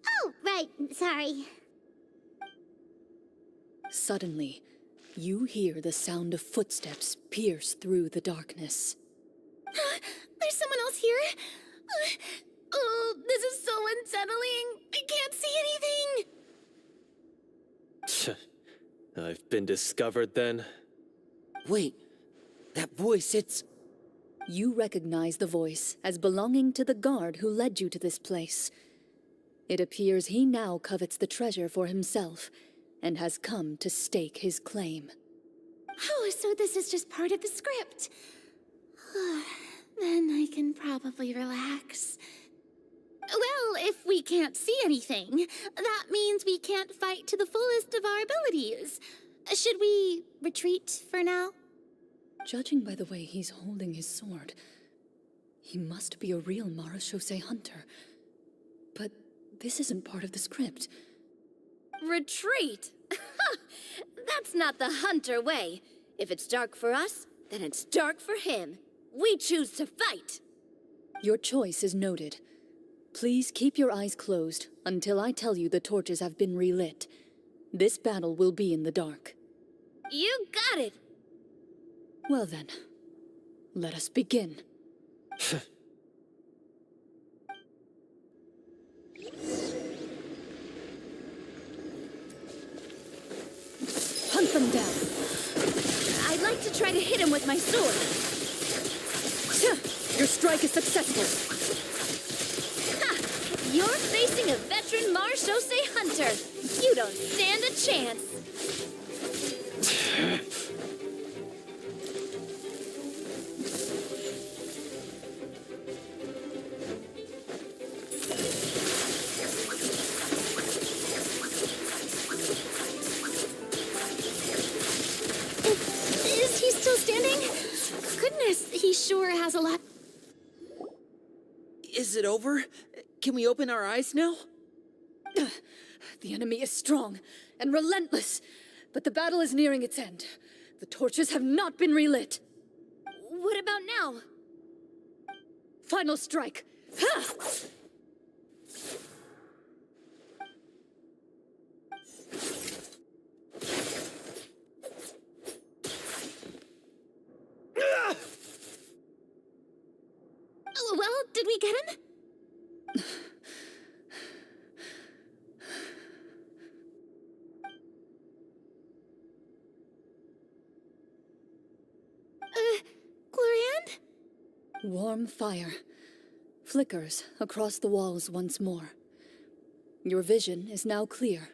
Oh, right. Sorry. Suddenly, you hear the sound of footsteps pierce through the darkness. There's someone else here? Oh, this is so unsettling. I can't see anything. I've been discovered then. Wait, that voice, it's... You recognize the voice as belonging to the guard who led you to this place. It appears he now covets the treasure for himself, and has come to stake his claim. Oh, so this is just part of the script. Then I can probably relax. Well, if we can't see anything, that means we can't fight to the fullest of our abilities. Should we retreat for now? Judging by the way he's holding his sword, he must be a real Marashose hunter. But this isn't part of the script. Retreat? That's not the hunter way. If it's dark for us, then it's dark for him. We choose to fight. Your choice is noted. Please keep your eyes closed until I tell you the torches have been relit. This battle will be in the dark. You got it. Well then, let us begin. Hunt them down. I'd like to try to hit him with my sword. Your strike is successful. Ha! You're facing a veteran Marashose hunter. You don't stand a chance. Is he still standing? Goodness, he sure has a lot. Is it over? Can we open our eyes now? The enemy is strong and relentless, but the battle is nearing its end. The torches have not been relit. What about now? Final strike. Ha! Well, did we get him? Glorian? Warm fire flickers across the walls once more. Your vision is now clear.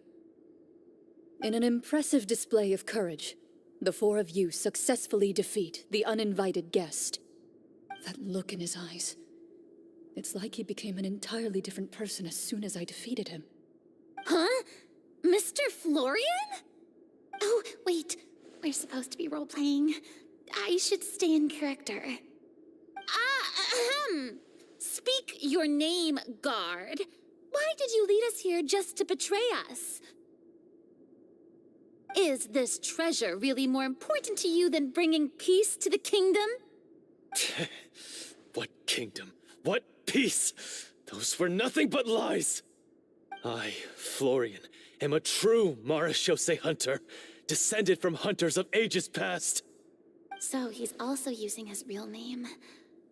In an impressive display of courage, the four of you successfully defeat the uninvited guest. That look in his eyes. It's like he became an entirely different person as soon as I defeated him. Huh? Mr. Florian? Oh, wait. We're supposed to be role-playing. I should stay in character. Speak your name, guard. Why did you lead us here just to betray us? Is this treasure really more important to you than bringing peace to the kingdom? What kingdom? What peace? Those were nothing but lies! I, Florian, am a true Marashose hunter, descended from hunters of ages past. So he's also using his real name.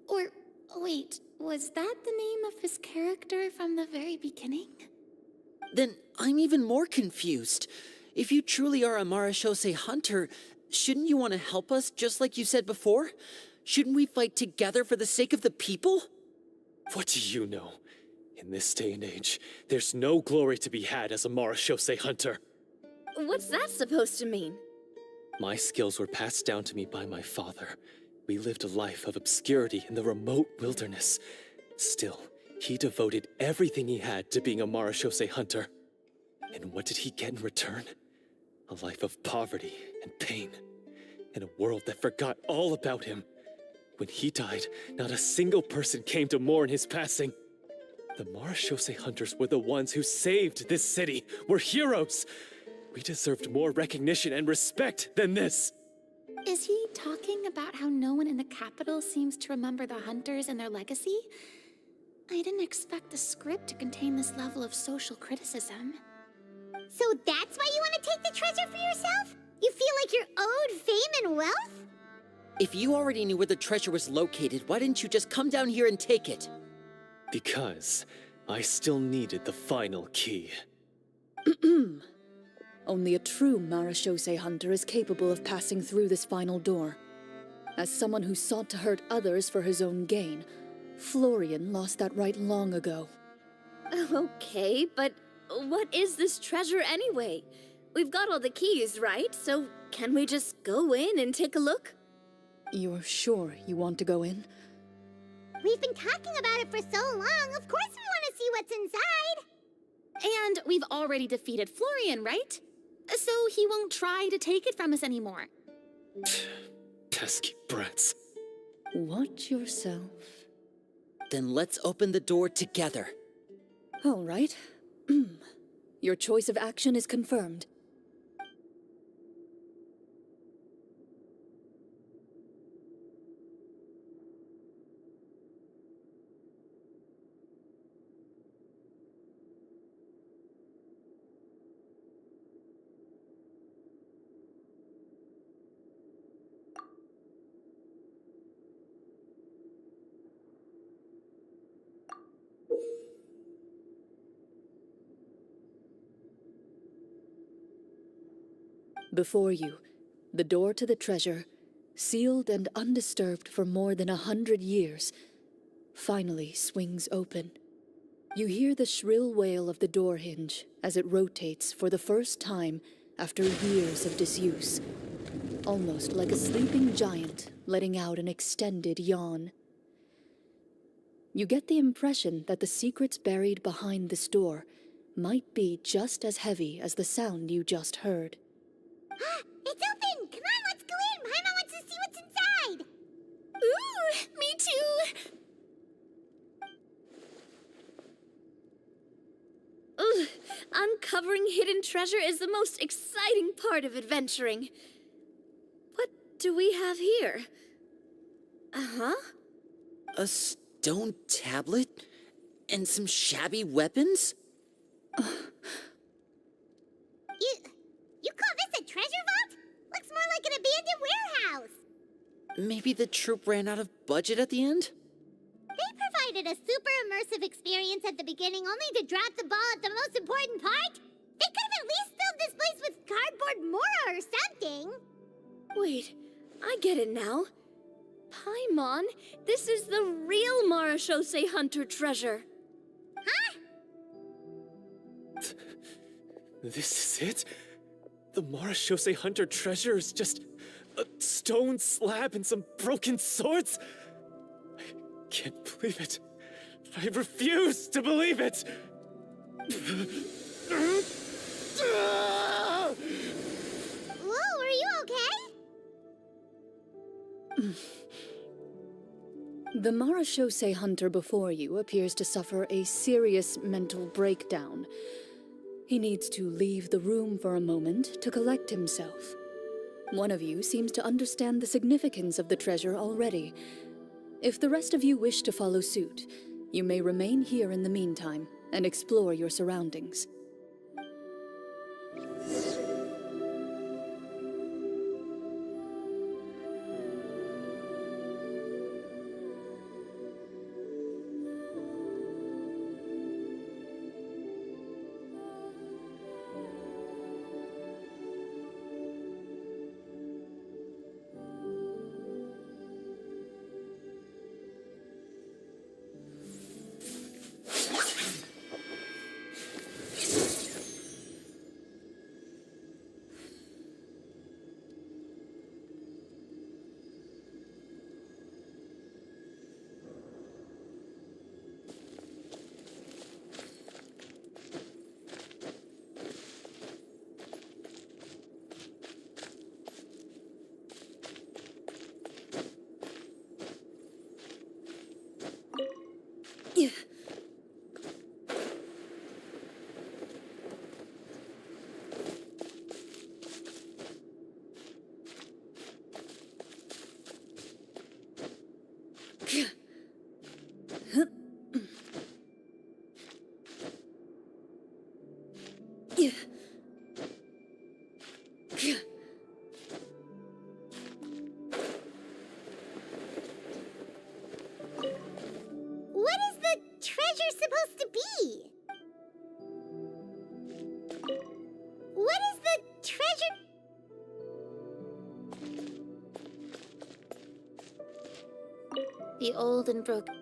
Or, wait, was that the name of his character from the very beginning? Then I'm even more confused. If you truly are a Marashose hunter, shouldn't you want to help us just like you said before? Shouldn't we fight together for the sake of the people? What do you know? In this day and age, there's no glory to be had as a Marashose hunter. What's that supposed to mean? My skills were passed down to me by my father. We lived a life of obscurity in the remote wilderness. Still, he devoted everything he had to being a Marashose hunter. And what did he get in return? A life of poverty and pain, in a world that forgot all about him. When he died, not a single person came to mourn his passing. The Marashose hunters were the ones who saved this city. We're heroes. We deserved more recognition and respect than this. Is he talking about how no one in the capital seems to remember the hunters and their legacy? I didn't expect the script to contain this level of social criticism. So that's why you want to take the treasure for yourself? You feel like you're owed fame and wealth? If you already knew where the treasure was located, why didn't you just come down here and take it? Because I still needed the final key. Only a true Marashose hunter is capable of passing through this final door. As someone who sought to hurt others for his own gain, Florian lost that right long ago. Okay, but what is this treasure anyway? We've got all the keys, right? So can we just go in and take a look? You're sure you want to go in? We've been talking about it for so long, of course we want to see what's inside. And we've already defeated Florian, right? So he won't try to take it from us anymore. Pesky brats. Watch yourself. Then let's open the door together. All right. Your choice of action is confirmed. Before you, the door to the treasure, sealed and undisturbed for more than 100 years, finally swings open. You hear the shrill wail of the door hinge as it rotates for the first time after years of disuse, almost like a sleeping giant letting out an extended yawn. You get the impression that the secrets buried behind this door might be just as heavy as the sound you just heard. It's open! Come on, let's go in! Paimon wants to see what's inside! Ooh, me too! Ugh, uncovering hidden treasure is the most exciting part of adventuring. What do we have here? Uh-huh. A stone tablet? And some shabby weapons? You call this a treasure vault? Looks more like an abandoned warehouse. Maybe the troupe ran out of budget at the end? They provided a super immersive experience at the beginning only to drop the ball at the most important part. They could have at least filled this place with cardboard Mora or something. Wait, I get it now. Paimon, this is the real Marashose hunter treasure. Huh? This is it? The Marashose hunter treasure is just a stone slab and some broken swords? I can't believe it. I refuse to believe it! Whoa, are you okay? The Marashose hunter before you appears to suffer a serious mental breakdown. He needs to leave the room for a moment to collect himself. One of you seems to understand the significance of the treasure already. If the rest of you wish to follow suit, you may remain here in the meantime and explore your surroundings. What is the treasure supposed to be? What is the treasure? The old and broken.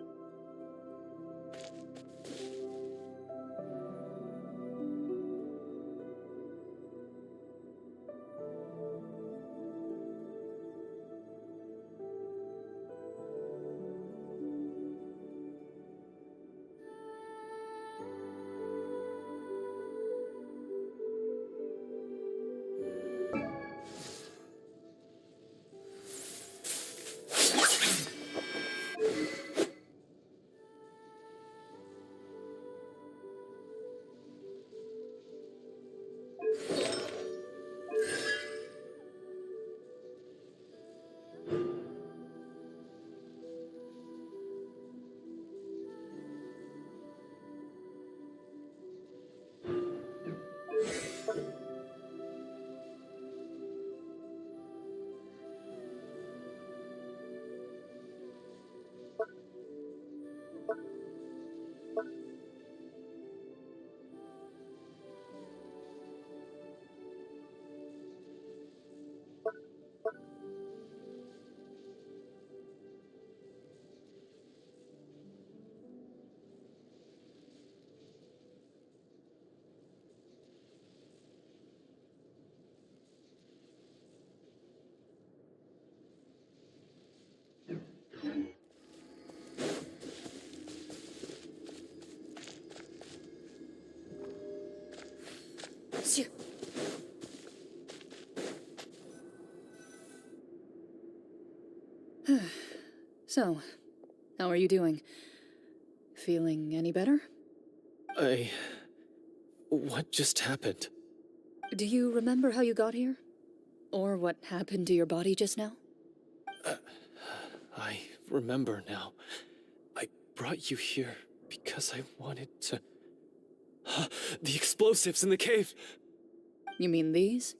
So, how are you doing? Feeling any better? What just happened? Do you remember how you got here? Or what happened to your body just now? I remember now. I brought you here because I wanted to... The explosives in the cave! You mean these?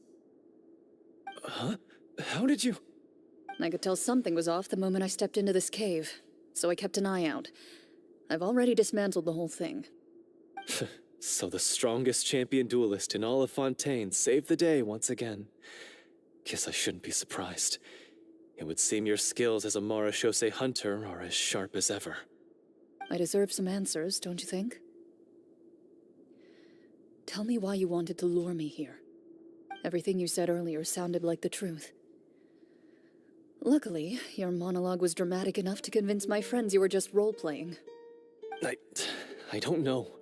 Huh? How did you... I could tell something was off the moment I stepped into this cave, so I kept an eye out. I've already dismantled the whole thing. So the strongest champion duelist in all of Fontaine saved the day once again. Guess I shouldn't be surprised. It would seem your skills as a Marashose hunter are as sharp as ever. I deserve some answers, don't you think? Tell me why you wanted to lure me here. Everything you said earlier sounded like the truth. Luckily, your monologue was dramatic enough to convince my friends you were just role-playing. I don't know.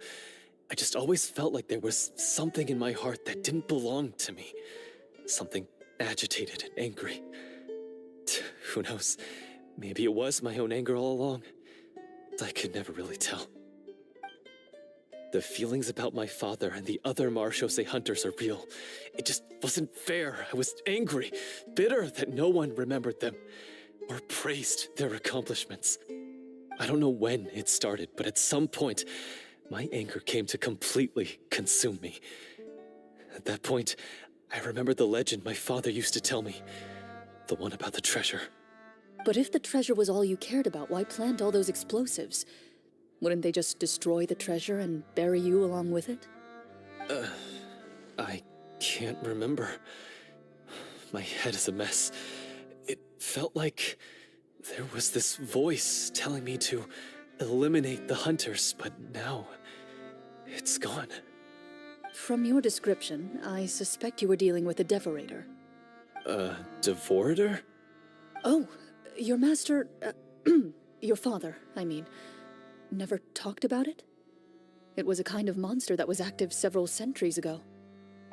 I just always felt like there was something in my heart that didn't belong to me. Something agitated and angry. Who knows? Maybe it was my own anger all along. I could never really tell. The feelings about my father and the other Marashose hunters are real. It just wasn't fair. I was angry, bitter that no one remembered them or praised their accomplishments. I don't know when it started, but at some point, my anger came to completely consume me. At that point, I remembered the legend my father used to tell me. The one about the treasure. But if the treasure was all you cared about, why plant all those explosives? Wouldn't they just destroy the treasure and bury you along with it? I can't remember. My head is a mess. It felt like there was this voice telling me to eliminate the hunters, but now it's gone. From your description, I suspect you were dealing with a devorator. Devorator? Oh, your master... your father, I mean. Never talked about it? It was a kind of monster that was active several centuries ago.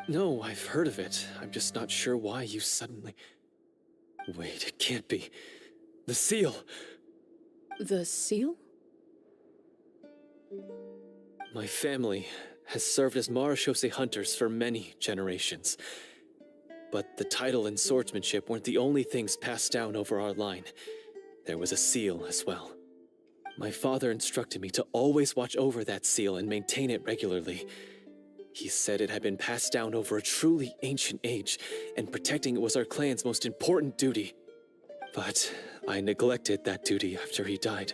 No, I've heard of it. I'm just not sure why you suddenly... Wait, it can't be. The seal! The seal? My family has served as Marashose hunters for many generations. But the title and swordsmanship weren't the only things passed down over our line. There was a seal as well. My father instructed me to always watch over that seal and maintain it regularly. He said it had been passed down over a truly ancient age, and protecting it was our clan's most important duty. But I neglected that duty after he died.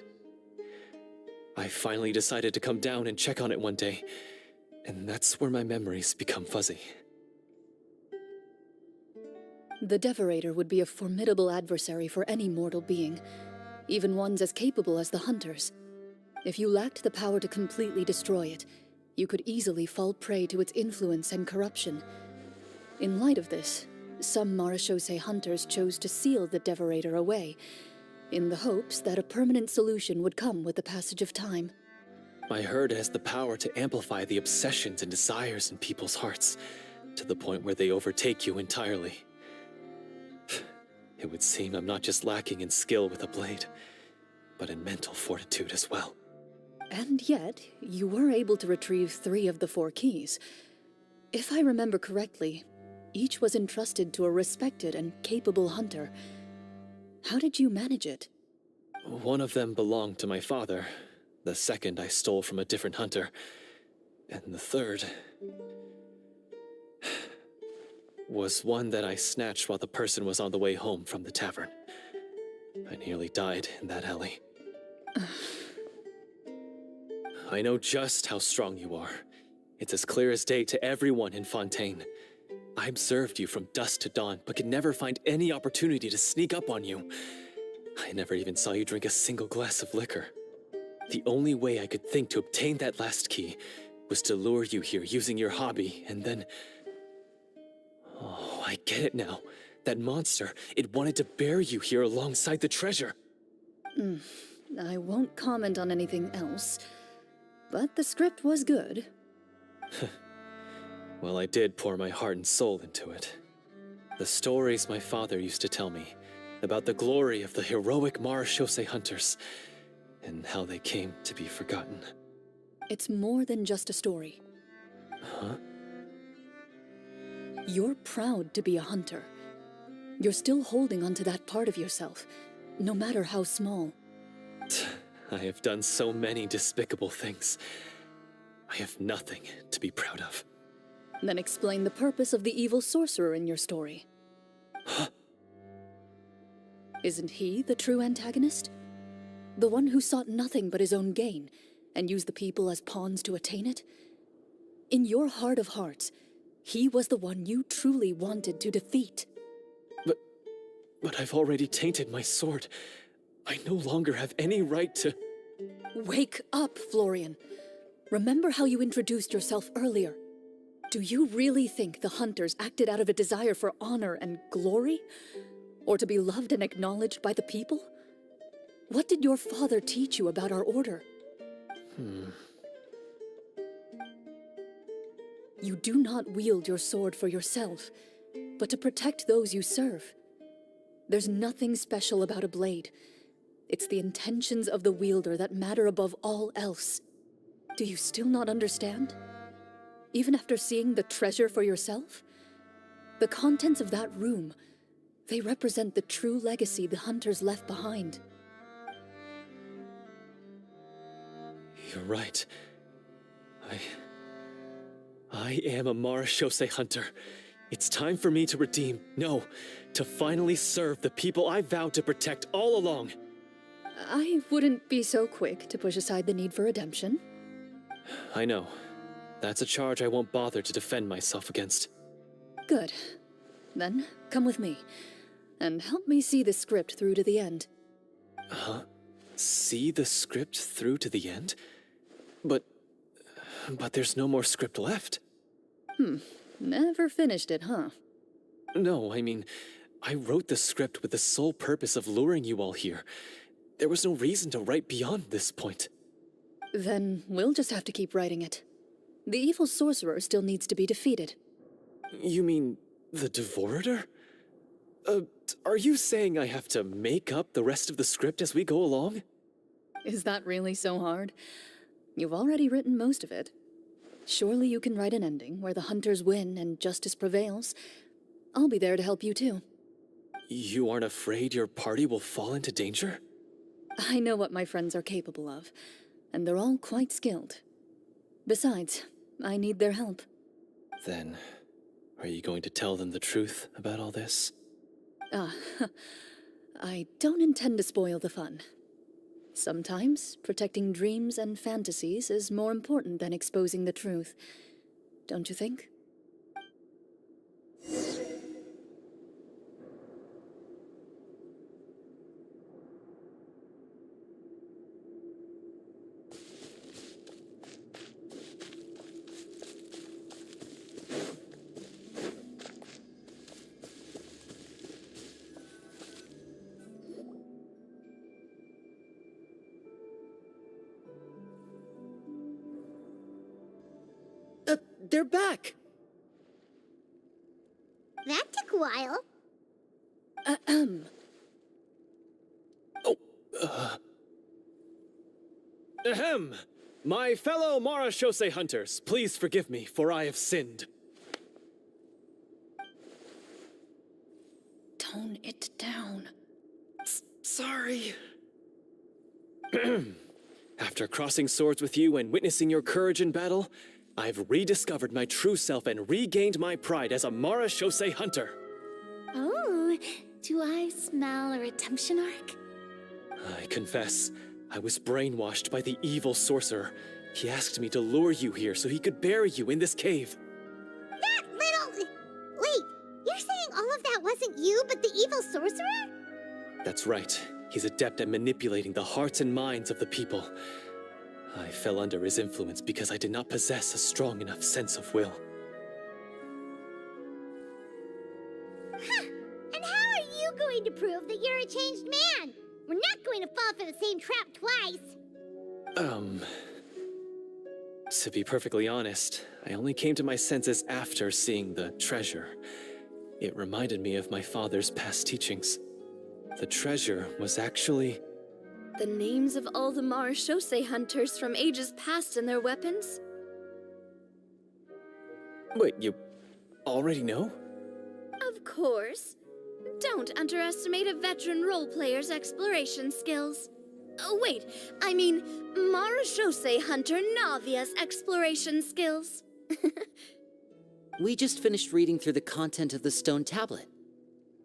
I finally decided to come down and check on it one day, and that's where my memories become fuzzy. The Devorator would be a formidable adversary for any mortal being, even ones as capable as the Hunters. If you lacked the power to completely destroy it, you could easily fall prey to its influence and corruption. In light of this, some Marachose Hunters chose to seal the Devorator away, in the hopes that a permanent solution would come with the passage of time. I heard it has the power to amplify the obsessions and desires in people's hearts, to the point where they overtake you entirely. It would seem I'm not just lacking in skill with a blade, but in mental fortitude as well. And yet, you were able to retrieve 3 of the 4 keys. If I remember correctly, each was entrusted to a respected and capable hunter. How did you manage it? One of them belonged to my father. The second I stole from a different hunter. And the third was one that I snatched while the person was on the way home from the tavern. I nearly died in that alley. I know just how strong you are. It's as clear as day to everyone in Fontaine. I observed you from dusk to dawn, but could never find any opportunity to sneak up on you. I never even saw you drink a single glass of liquor. The only way I could think to obtain that last key was to lure you here using your hobby, and then... Oh, I get it now. That monster, it wanted to bury you here alongside the treasure. I won't comment on anything else, but the script was good. Well, I did pour my heart and soul into it. The stories my father used to tell me about the glory of the heroic Marachose hunters and how they came to be forgotten. It's more than just a story. Huh? You're proud to be a hunter. You're still holding onto that part of yourself, no matter how small. I have done so many despicable things. I have nothing to be proud of. Then explain the purpose of the evil sorcerer in your story. Huh? Isn't he the true antagonist? The one who sought nothing but his own gain, and used the people as pawns to attain it? In your heart of hearts, he was the one you truly wanted to defeat. But I've already tainted my sword. I no longer have any right to... Wake up, Florian. Remember how you introduced yourself earlier. Do you really think the hunters acted out of a desire for honor and glory? Or to be loved and acknowledged by the people? What did your father teach you about our order? You do not wield your sword for yourself, but to protect those you serve. There's nothing special about a blade. It's the intentions of the wielder that matter above all else. Do you still not understand? Even after seeing the treasure for yourself? The contents of that room, they represent the true legacy the hunters left behind. You're right. I am a Marachose hunter. It's time for me to redeem, no, to finally serve the people I vowed to protect all along. I wouldn't be so quick to push aside the need for redemption. I know. That's a charge I won't bother to defend myself against. Good. Then, come with me, and help me see the script through to the end. Huh? See the script through to the end? But there's no more script left. Never finished it, huh? No, I mean, I wrote the script with the sole purpose of luring you all here. There was no reason to write beyond this point. Then we'll just have to keep writing it. The evil sorcerer still needs to be defeated. You mean the Devorator? Are you saying I have to make up the rest of the script as we go along? Is that really so hard? You've already written most of it. Surely you can write an ending where the hunters win and justice prevails. I'll be there to help you too. You aren't afraid your party will fall into danger? I know what my friends are capable of, and they're all quite skilled. Besides, I need their help. Then, are you going to tell them the truth about all this? Ah, I don't intend to spoil the fun. Sometimes, protecting dreams and fantasies is more important than exposing the truth. Don't you think? They're back! That took a while. Ahem! My fellow Marashose hunters, please forgive me, for I have sinned. Tone it down. Sorry. After crossing swords with you and witnessing your courage in battle, I've rediscovered my true self and regained my pride as a Marashose hunter. Oh, do I smell a redemption arc? I confess, I was brainwashed by the evil sorcerer. He asked me to lure you here so he could bury you in this cave. That little... Wait, you're saying all of that wasn't you, but the evil sorcerer? That's right. He's adept at manipulating the hearts and minds of the people. I fell under his influence because I did not possess a strong enough sense of will. Huh. And how are you going to prove that you're a changed man? We're not going to fall for the same trap twice. To be perfectly honest, I only came to my senses after seeing the treasure. It reminded me of my father's past teachings. The treasure was actually... The names of all the Marashose hunters from ages past and their weapons? Wait, you already know? Of course. Don't underestimate a veteran role player's exploration skills. Oh, wait, I mean Marashose hunter Navia's exploration skills. We just finished reading through the content of the stone tablet.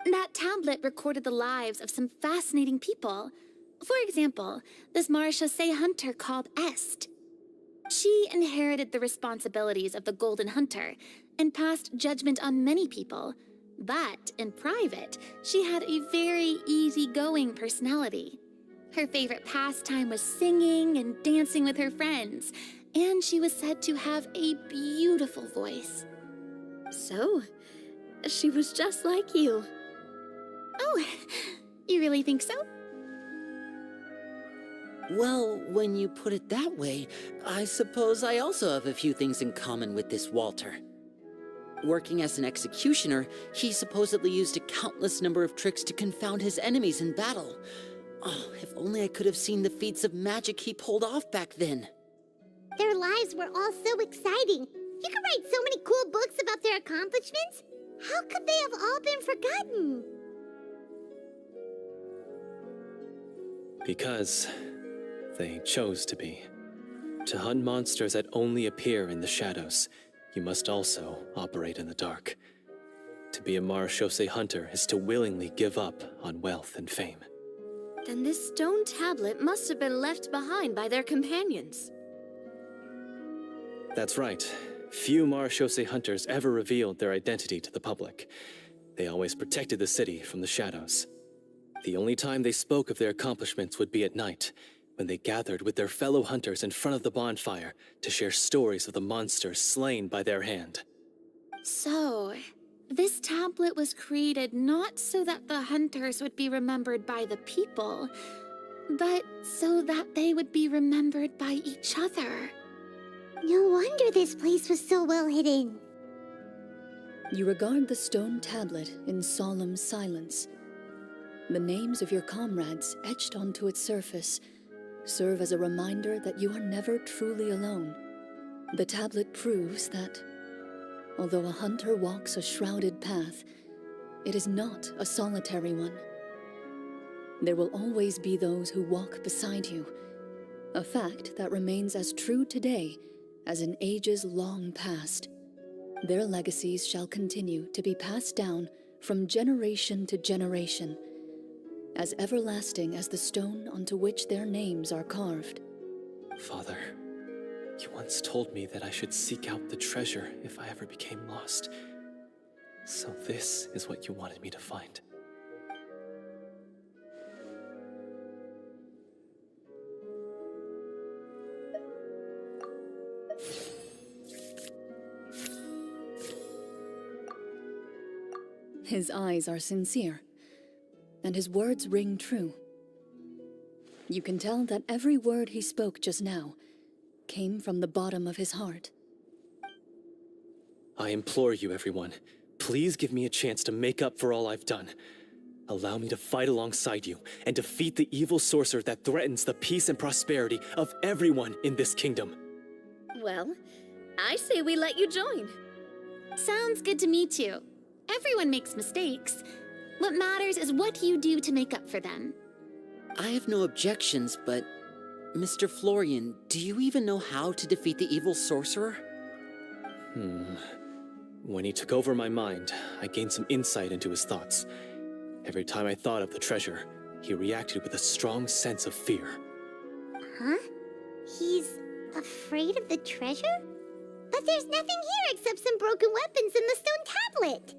That tablet recorded the lives of some fascinating people. For example, this Marashose hunter called Est. She inherited the responsibilities of the Golden Hunter and passed judgment on many people. But in private, she had a very easygoing personality. Her favorite pastime was singing and dancing with her friends, and she was said to have a beautiful voice. So, she was just like you. Oh, you really think so? Well, when you put it that way, I suppose I also have a few things in common with this Walter. Working as an executioner, he supposedly used a countless number of tricks to confound his enemies in battle. Oh, if only I could have seen the feats of magic he pulled off back then. Their lives were all so exciting. You could write so many cool books about their accomplishments. How could they have all been forgotten? Because they chose to be. To hunt monsters that only appear in the shadows, you must also operate in the dark. To be a Marashose hunter is to willingly give up on wealth and fame. Then this stone tablet must have been left behind by their companions. That's right. Few Marashose hunters ever revealed their identity to the public. They always protected the city from the shadows. The only time they spoke of their accomplishments would be at night, when they gathered with their fellow hunters in front of the bonfire to share stories of the monsters slain by their hand. So, this tablet was created not so that the hunters would be remembered by the people, but so that they would be remembered by each other. No wonder this place was so well hidden. You regard the stone tablet in solemn silence. The names of your comrades etched onto its surface serve as a reminder that you are never truly alone. The tablet proves that, although a hunter walks a shrouded path, it is not a solitary one. There will always be those who walk beside you, a fact that remains as true today as in ages long past. Their legacies shall continue to be passed down from generation to generation, as everlasting as the stone onto which their names are carved. Father, you once told me that I should seek out the treasure if I ever became lost. So this is what you wanted me to find. His eyes are sincere, and his words ring true. You can tell that every word he spoke just now came from the bottom of his heart. I implore you, everyone, please give me a chance to make up for all I've done. Allow me to fight alongside you and defeat the evil sorcerer that threatens the peace and prosperity of everyone in this kingdom. Well, I say we let you join. Sounds good to me too. Everyone makes mistakes. What matters is what you do to make up for them. I have no objections, but Mr. Florian, do you even know how to defeat the evil sorcerer? When he took over my mind, I gained some insight into his thoughts. Every time I thought of the treasure, he reacted with a strong sense of fear. Huh? He's afraid of the treasure? But there's nothing here except some broken weapons and the stone tablet.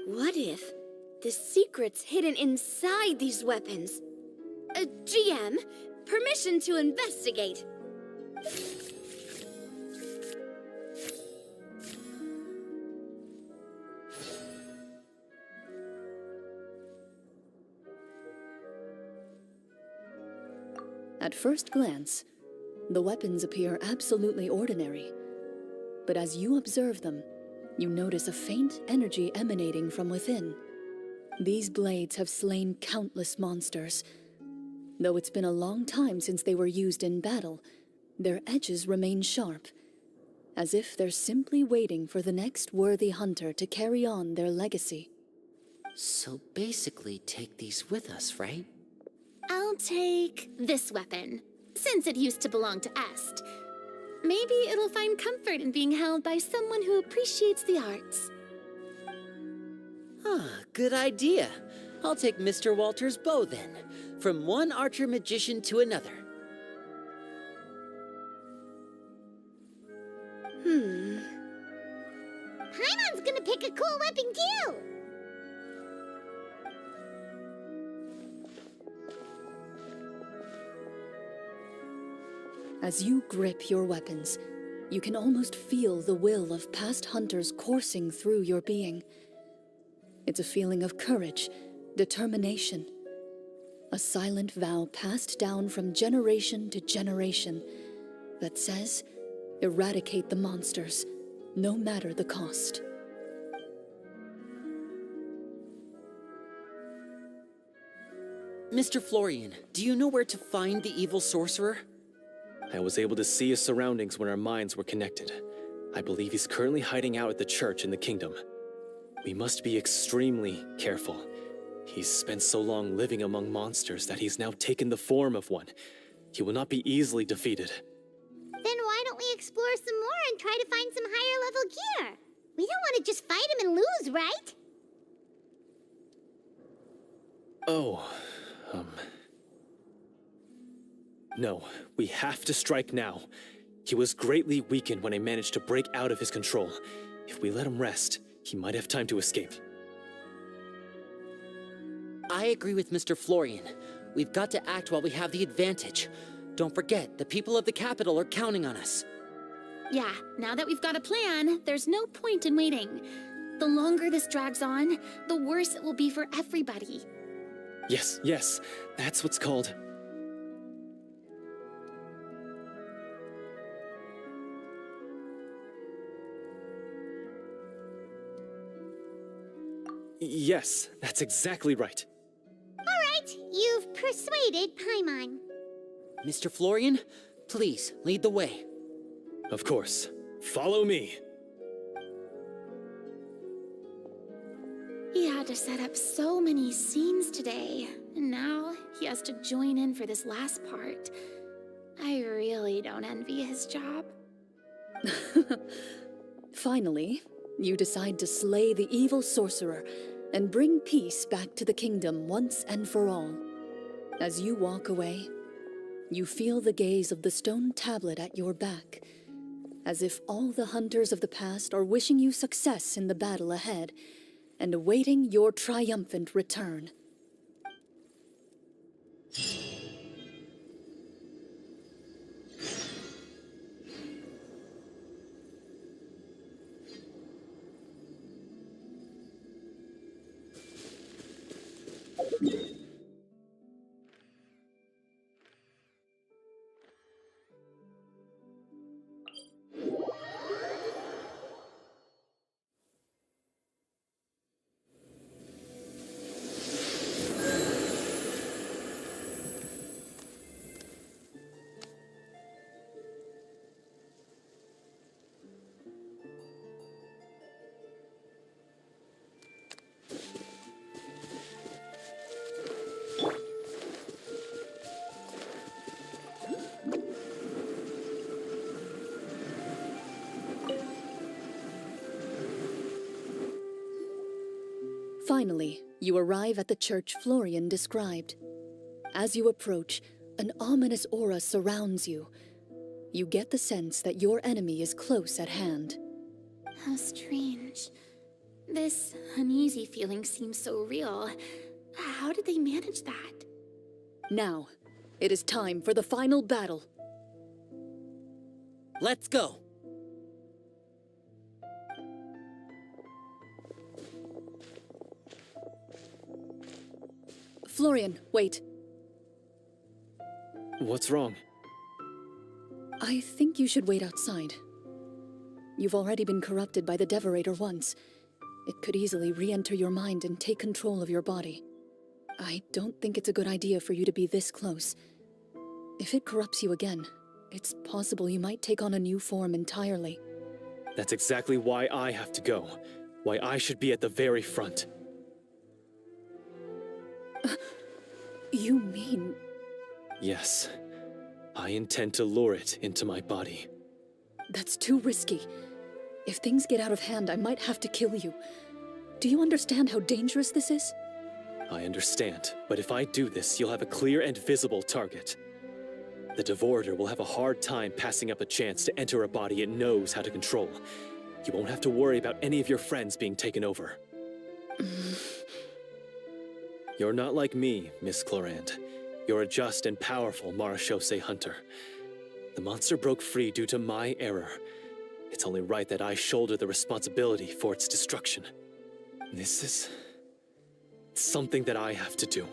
What if the secret's hidden inside these weapons? GM, permission to investigate. At first glance, the weapons appear absolutely ordinary. But as you observe them, you notice a faint energy emanating from within. These blades have slain countless monsters. Though it's been a long time since they were used in battle, their edges remain sharp, as if they're simply waiting for the next worthy hunter to carry on their legacy. So basically, take these with us, right? I'll take this weapon, since it used to belong to Est. Maybe it'll find comfort in being held by someone who appreciates the arts. Good idea. I'll take Mr. Walter's bow then, from one archer magician to another. Paimon's gonna pick a cool weapon too! As you grip your weapons, you can almost feel the will of past hunters coursing through your being. It's a feeling of courage, determination, a silent vow passed down from generation to generation that says, eradicate the monsters, no matter the cost. Mr. Florian, do you know where to find the evil sorcerer? I was able to see his surroundings when our minds were connected. I believe he's currently hiding out at the church in the kingdom. We must be extremely careful. He's spent so long living among monsters that he's now taken the form of one. He will not be easily defeated. Then why don't we explore some more and try to find some higher level gear? We don't want to just fight him and lose, right? No, we have to strike now. He was greatly weakened when I managed to break out of his control. If we let him rest, he might have time to escape. I agree with Mr. Florian. We've got to act while we have the advantage. Don't forget, the people of the capital are counting on us. Yeah, now that we've got a plan, there's no point in waiting. The longer this drags on, the worse it will be for everybody. Yes, that's what's called... Yes, that's exactly right. Alright, you've persuaded Paimon. Mr. Florian, please, lead the way. Of course. Follow me. He had to set up so many scenes today, and now he has to join in for this last part. I really don't envy his job. Finally, you decide to slay the evil sorcerer and bring peace back to the kingdom once and for all. As you walk away, you feel the gaze of the stone tablet at your back, as if all the hunters of the past are wishing you success in the battle ahead and awaiting your triumphant return. Finally, you arrive at the church Florian described. As you approach, an ominous aura surrounds you. You get the sense that your enemy is close at hand. How strange. This uneasy feeling seems so real. How did they manage that? Now, it is time for the final battle. Let's go! Florian, wait. What's wrong? I think you should wait outside. You've already been corrupted by the Devorator once. It could easily re-enter your mind and take control of your body. I don't think it's a good idea for you to be this close. If it corrupts you again, it's possible you might take on a new form entirely. That's exactly why I have to go. Why I should be at the very front. You mean... Yes. I intend to lure it into my body. That's too risky. If things get out of hand, I might have to kill you. Do you understand how dangerous this is? I understand, but if I do this, you'll have a clear and visible target. The Devorator will have a hard time passing up a chance to enter a body it knows how to control. You won't have to worry about any of your friends being taken over. You're not like me, Miss Clorand. You're a just and powerful Marechaussee hunter. The monster broke free due to my error. It's only right that I shoulder the responsibility for its destruction. This is... something that I have to do.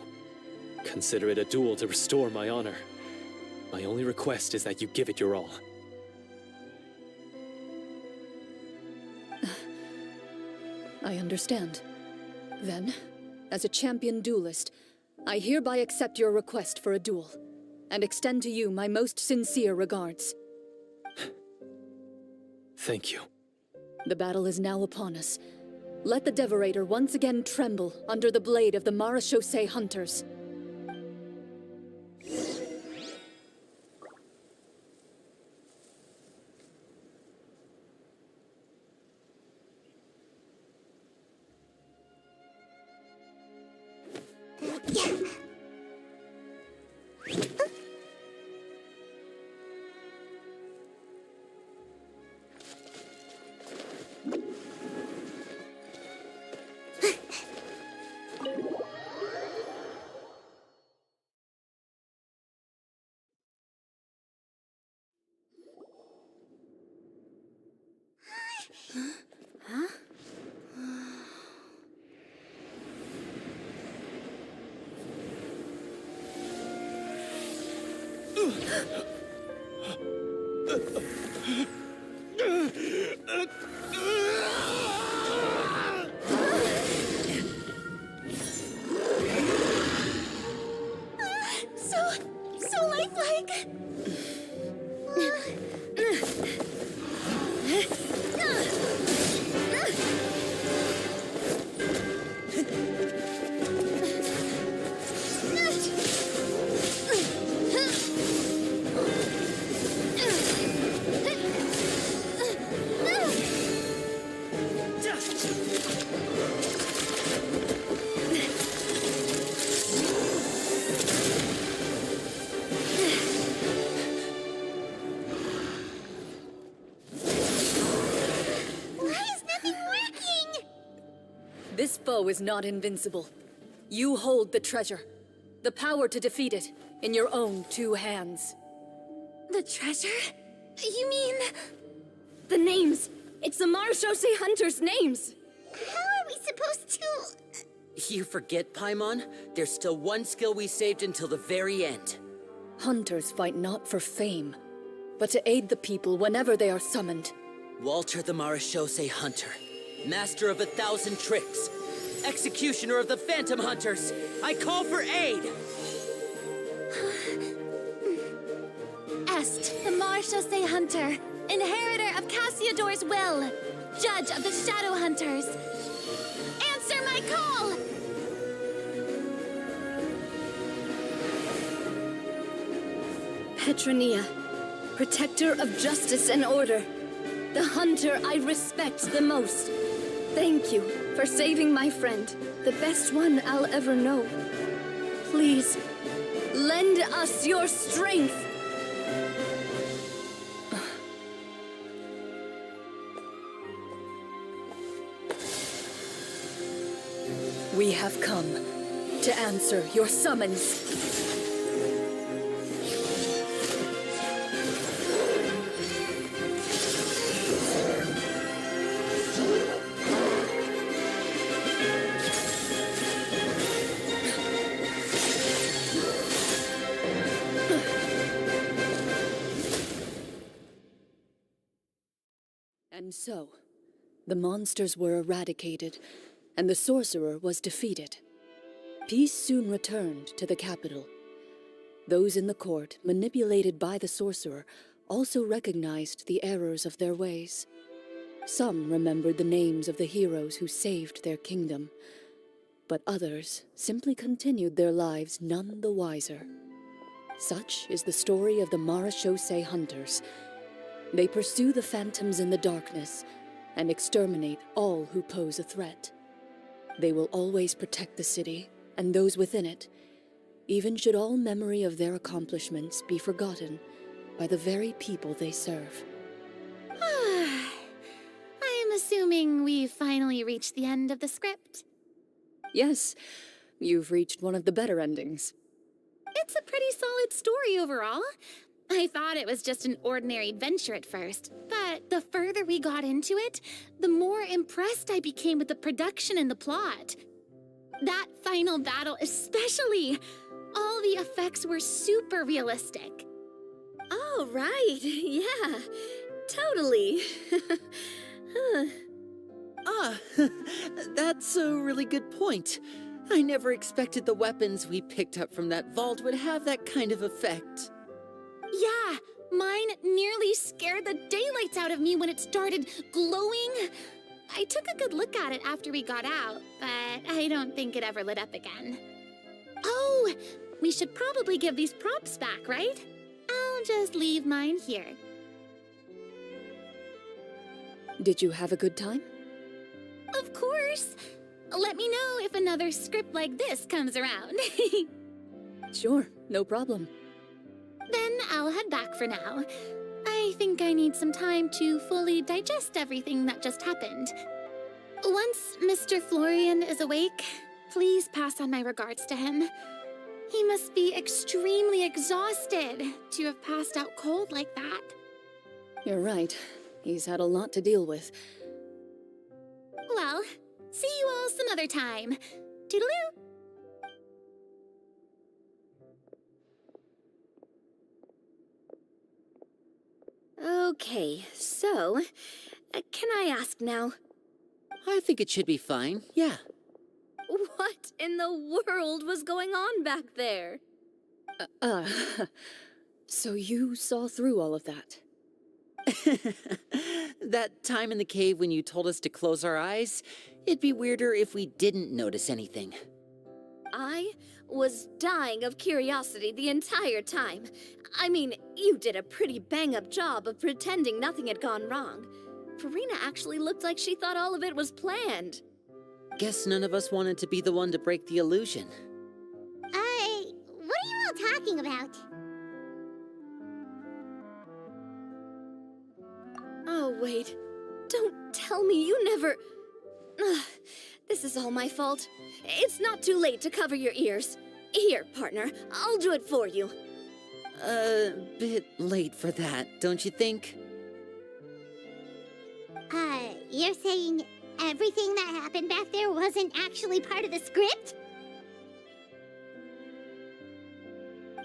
Consider it a duel to restore my honor. My only request is that you give it your all. I understand. Then, as a champion duelist, I hereby accept your request for a duel, and extend to you my most sincere regards. Thank you. The battle is now upon us. Let the Devorator once again tremble under the blade of the Marechaussee hunters. Why is nothing working? This foe is not invincible. You hold the treasure. The power to defeat it in your own 2 hands. The treasure? You mean... The names! It's the Marashose Hunters' names! How are we supposed to... You forget, Paimon? There's still one skill we saved until the very end. Hunters fight not for fame, but to aid the people whenever they are summoned. Walter the Marashose Hunter, master of 1,000 tricks, executioner of the Phantom Hunters, I call for aid! Est, the Marashose Hunter, inheritor of Cassiodor's will, judge of the Shadow Hunters. Answer my call! Petronia, protector of justice and order. The hunter I respect the most. Thank you for saving my friend, the best one I'll ever know. Please, lend us your strength. We have come to answer your summons. And so, the monsters were eradicated, and the sorcerer was defeated. Peace soon returned to the capital. Those in the court, manipulated by the sorcerer, also recognized the errors of their ways. Some remembered the names of the heroes who saved their kingdom, but others simply continued their lives none the wiser. Such is the story of the Marashose Hunters. They pursue the phantoms in the darkness and exterminate all who pose a threat. They will always protect the city and those within it, even should all memory of their accomplishments be forgotten by the very people they serve. I am assuming we've finally reached the end of the script. Yes, you've reached one of the better endings. It's a pretty solid story overall. I thought it was just an ordinary adventure at first, but the further we got into it, the more impressed I became with the production and the plot. That final battle especially! All the effects were super realistic. Oh, right. Yeah, totally. That's a really good point. I never expected the weapons we picked up from that vault would have that kind of effect. Yeah, mine nearly scared the daylights out of me when it started glowing. I took a good look at it after we got out, but I don't think it ever lit up again. Oh, we should probably give these props back, right? I'll just leave mine here. Did you have a good time? Of course. Let me know if another script like this comes around. Sure, no problem. Then I'll head back for now. I think I need some time to fully digest everything that just happened. Once Mr. Florian is awake, please pass on my regards to him. He must be extremely exhausted to have passed out cold like that. You're right. He's had a lot to deal with. Well, see you all some other time. Toodaloo! Okay, so, can I ask now? I think it should be fine, yeah. What in the world was going on back there? So you saw through all of that? That time in the cave when you told us to close our eyes, it'd be weirder if we didn't notice anything. I was dying of curiosity the entire time. I mean, you did a pretty bang-up job of pretending nothing had gone wrong. Farina actually looked like she thought all of it was planned. Guess none of us wanted to be the one to break the illusion. What are you all talking about? Oh, wait. Don't tell me you never... Ugh, this is all my fault. It's not too late to cover your ears. Here, partner, I'll do it for you. A bit late for that, don't you think? You're saying everything that happened back there wasn't actually part of the script?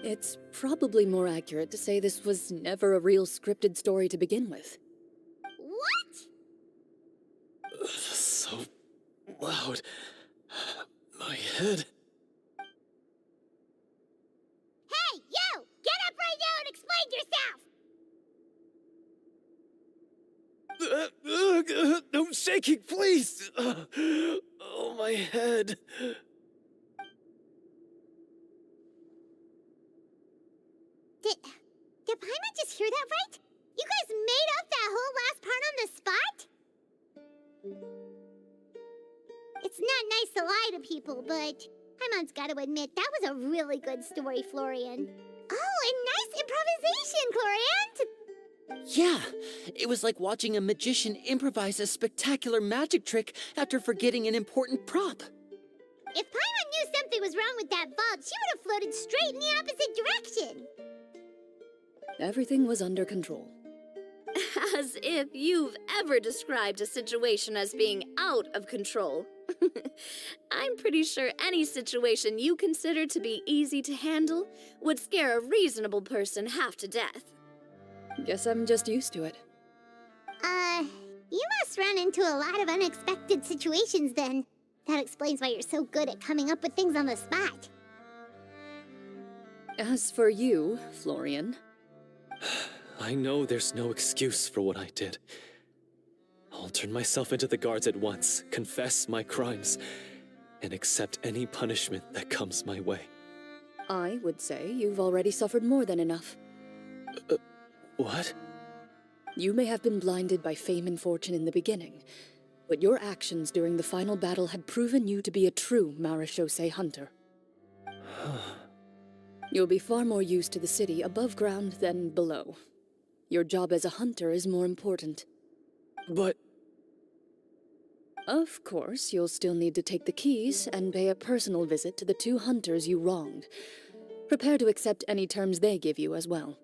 It's probably more accurate to say this was never a real scripted story to begin with. What? So loud. My head. Hey, you! Get up right now and explain yourself! No shaking, please! Oh, my head. Did Paimon just hear that right? You guys made up that whole last part on the spot? It's not nice to lie to people, but Paimon's got to admit, that was a really good story, Florian. Oh, and nice improvisation, Florian! Yeah, it was like watching a magician improvise a spectacular magic trick after forgetting an important prop. If Paimon knew something was wrong with that vault, she would have floated straight in the opposite direction. Everything was under control. As if you've ever described a situation as being out of control. I'm pretty sure any situation you consider to be easy to handle would scare a reasonable person half to death. Guess I'm just used to it. You must run into a lot of unexpected situations then. That explains why you're so good at coming up with things on the spot. As for you, Florian... I know there's no excuse for what I did. I'll turn myself into the guards at once, confess my crimes, and accept any punishment that comes my way. I would say you've already suffered more than enough. What? You may have been blinded by fame and fortune in the beginning, but your actions during the final battle had proven you to be a true Marechaussee hunter. You'll be far more used to the city above ground than below. Your job as a hunter is more important. But... Of course, you'll still need to take the keys and pay a personal visit to the 2 hunters you wronged. Prepare to accept any terms they give you as well.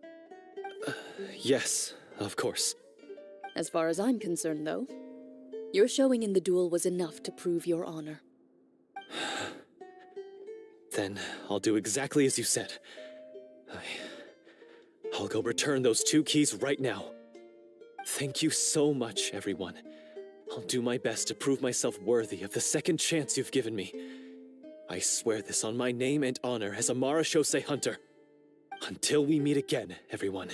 Yes, of course. As far as I'm concerned, though, your showing in the duel was enough to prove your honor. Then I'll do exactly as you said. I'll go return those 2 keys right now. Thank you so much, everyone. I'll do my best to prove myself worthy of the second chance you've given me. I swear this on my name and honor as a Marechaussee hunter. Until we meet again, everyone.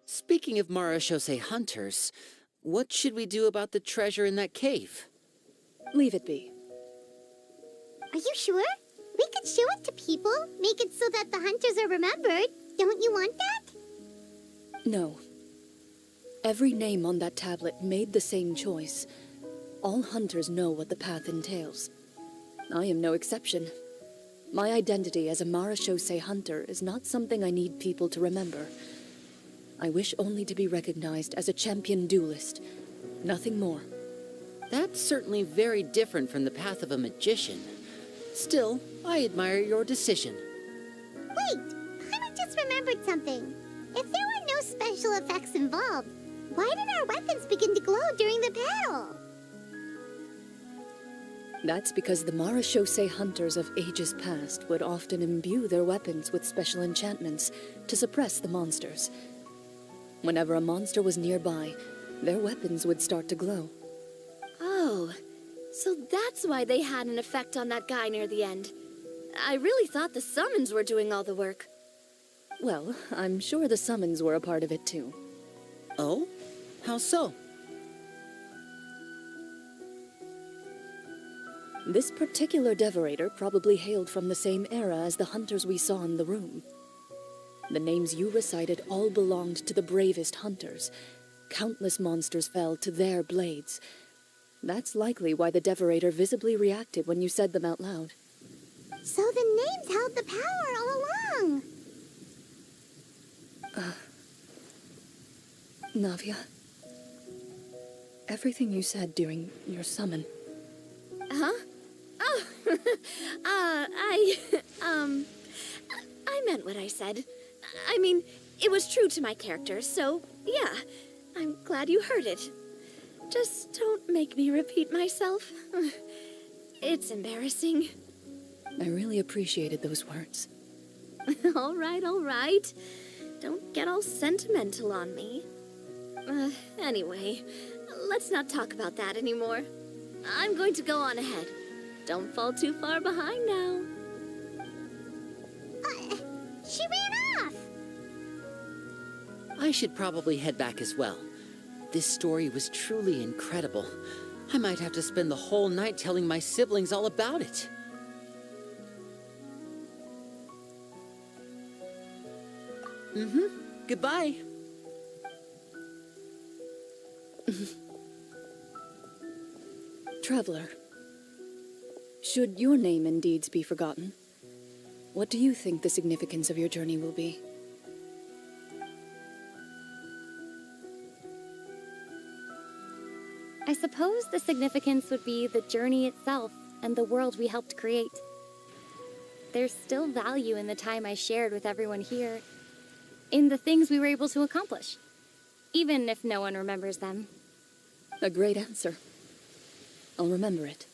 Speaking of Marechaussee hunters, what should we do about the treasure in that cave? Leave it be. Are you sure? We could show it to people, make it so that the hunters are remembered. Don't you want that? No. Every name on that tablet made the same choice. All hunters know what the path entails. I am no exception. My identity as a Marechaussee hunter is not something I need people to remember. I wish only to be recognized as a champion duelist. Nothing more. That's certainly very different from the path of a magician. Still, I admire your decision. Wait, I just remembered something. If there were no special effects involved, why did our weapons begin to glow during the battle? That's because the Marechaussee hunters of ages past would often imbue their weapons with special enchantments to suppress the monsters. Whenever a monster was nearby, their weapons would start to glow. Oh, so that's why they had an effect on that guy near the end. I really thought the summons were doing all the work. Well, I'm sure the summons were a part of it too. Oh? How so? This particular devorator probably hailed from the same era as the hunters we saw in the room. The names you recited all belonged to the bravest hunters. Countless monsters fell to their blades. That's likely why the devorator visibly reacted when you said them out loud. So the names held the power all along. Navia, everything you said during your summon. Huh? Oh, I meant what I said. I mean, it was true to my character, so yeah, I'm glad you heard it. Just don't make me repeat myself. It's embarrassing. I really appreciated those words. All right. Don't get all sentimental on me. Anyway, let's not talk about that anymore. I'm going to go on ahead. Don't fall too far behind now. She ran off. I should probably head back as well. This story was truly incredible. I might have to spend the whole night telling my siblings all about it. Goodbye. Traveler, should your name and deeds be forgotten, what do you think the significance of your journey will be? I suppose the significance would be the journey itself and the world we helped create. There's still value in the time I shared with everyone here, in the things we were able to accomplish, even if no one remembers them. A great answer. I'll remember it.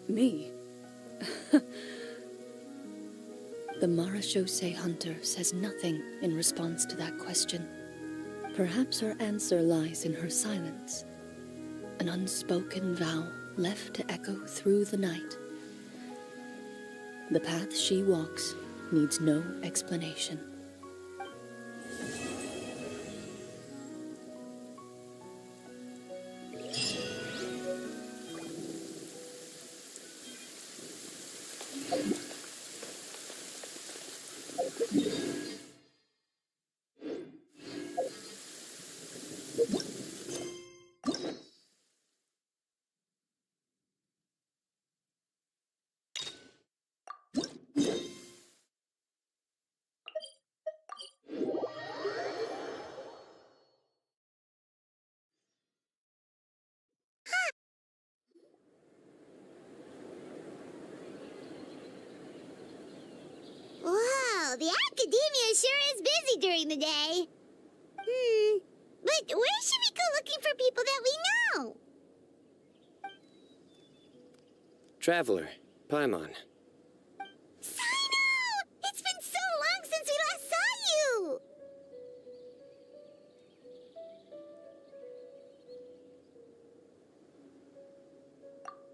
Me? The Marachose hunter says nothing in response to that question. Perhaps her answer lies in her silence, an unspoken vow left to echo through the night. The path she walks needs no explanation. Wow, the academia sure is busy during the day. But where should we go looking for people that we know? Traveler, Paimon. Sino! It's been so long since we last saw you!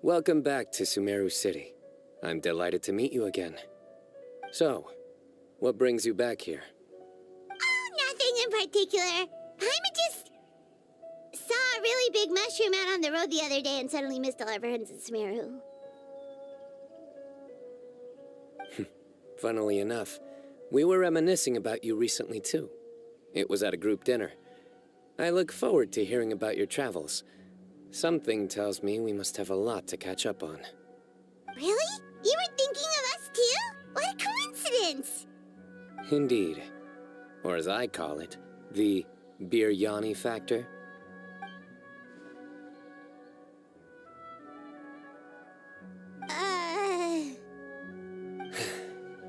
Welcome back to Sumeru City. I'm delighted to meet you again. So, what brings you back here? Oh, nothing in particular. Paimon just saw a really big mushroom out on the road the other day and suddenly missed all our friends in Sumeru. Funnily enough, we were reminiscing about you recently too. It was at a group dinner. I look forward to hearing about your travels. Something tells me we must have a lot to catch up on. Really? You were thinking of us too? What a coincidence! Indeed. Or as I call it, the Biryani factor.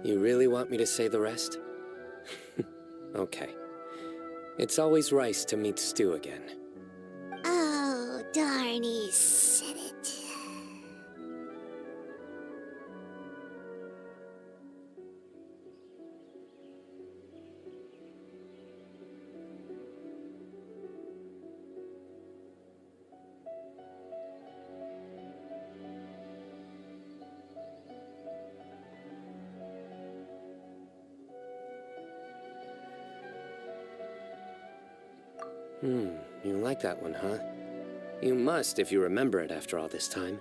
You really want me to say the rest? Okay. It's always nice to meet Stu again. Darn, he said it. You like that one, huh? You must if you remember it after all this time.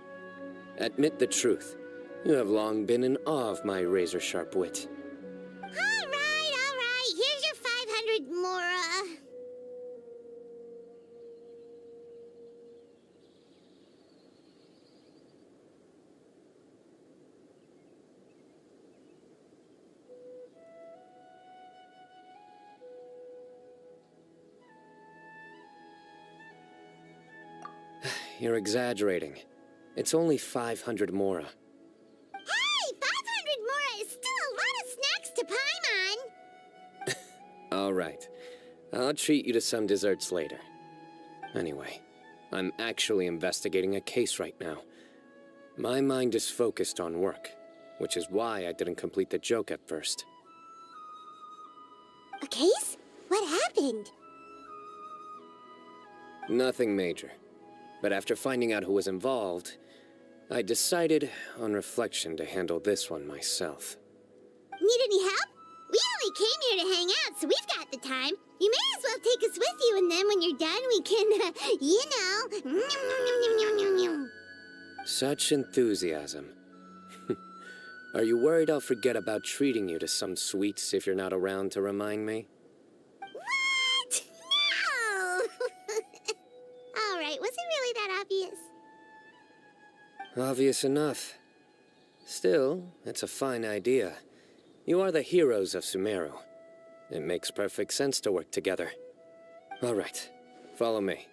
Admit the truth. You have long been in awe of my razor-sharp wit. All right. Here's your 500 Mora. You're exaggerating. It's only 500 Mora. Hey, 500 Mora is still a lot of snacks to Paimon. All right. I'll treat you to some desserts later. Anyway, I'm actually investigating a case right now. My mind is focused on work, which is why I didn't complete the joke at first. A case? What happened? Nothing major. But after finding out who was involved, I decided, on reflection, to handle this one myself. Need any help? We only came here to hang out, so we've got the time. You may as well take us with you, and then when you're done, we can, Such enthusiasm. Are you worried I'll forget about treating you to some sweets if you're not around to remind me? What? No! All right, was it really that obvious? Obvious enough. Still, it's a fine idea. You are the heroes of Sumeru. It makes perfect sense to work together. All right, follow me.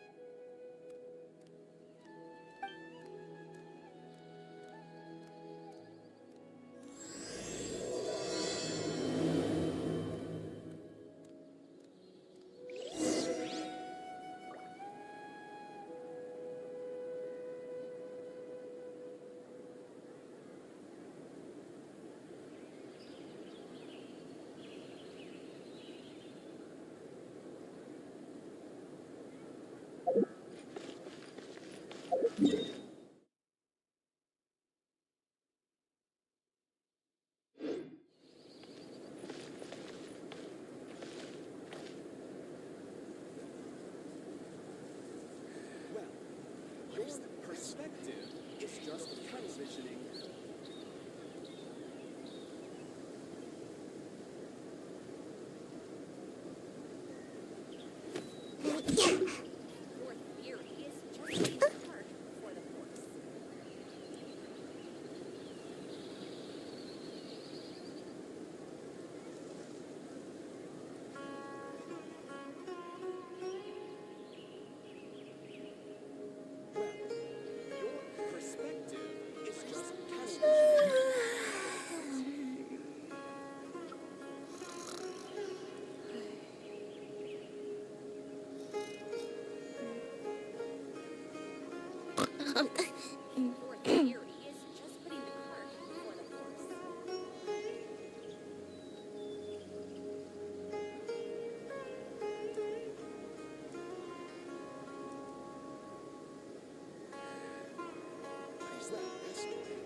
Perspective is just transitioning.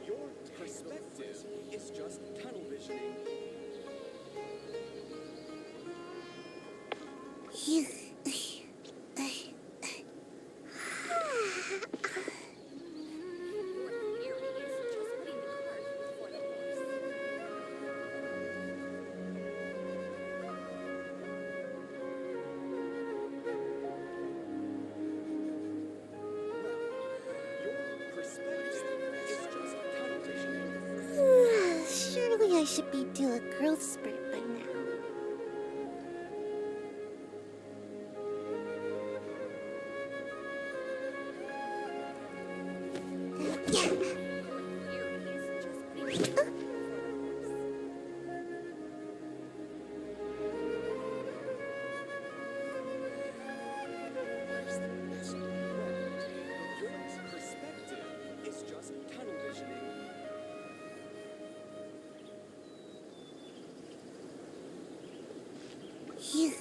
Your perspective is just tunnel visioning. Surely I should be due a growth spurt by now. Make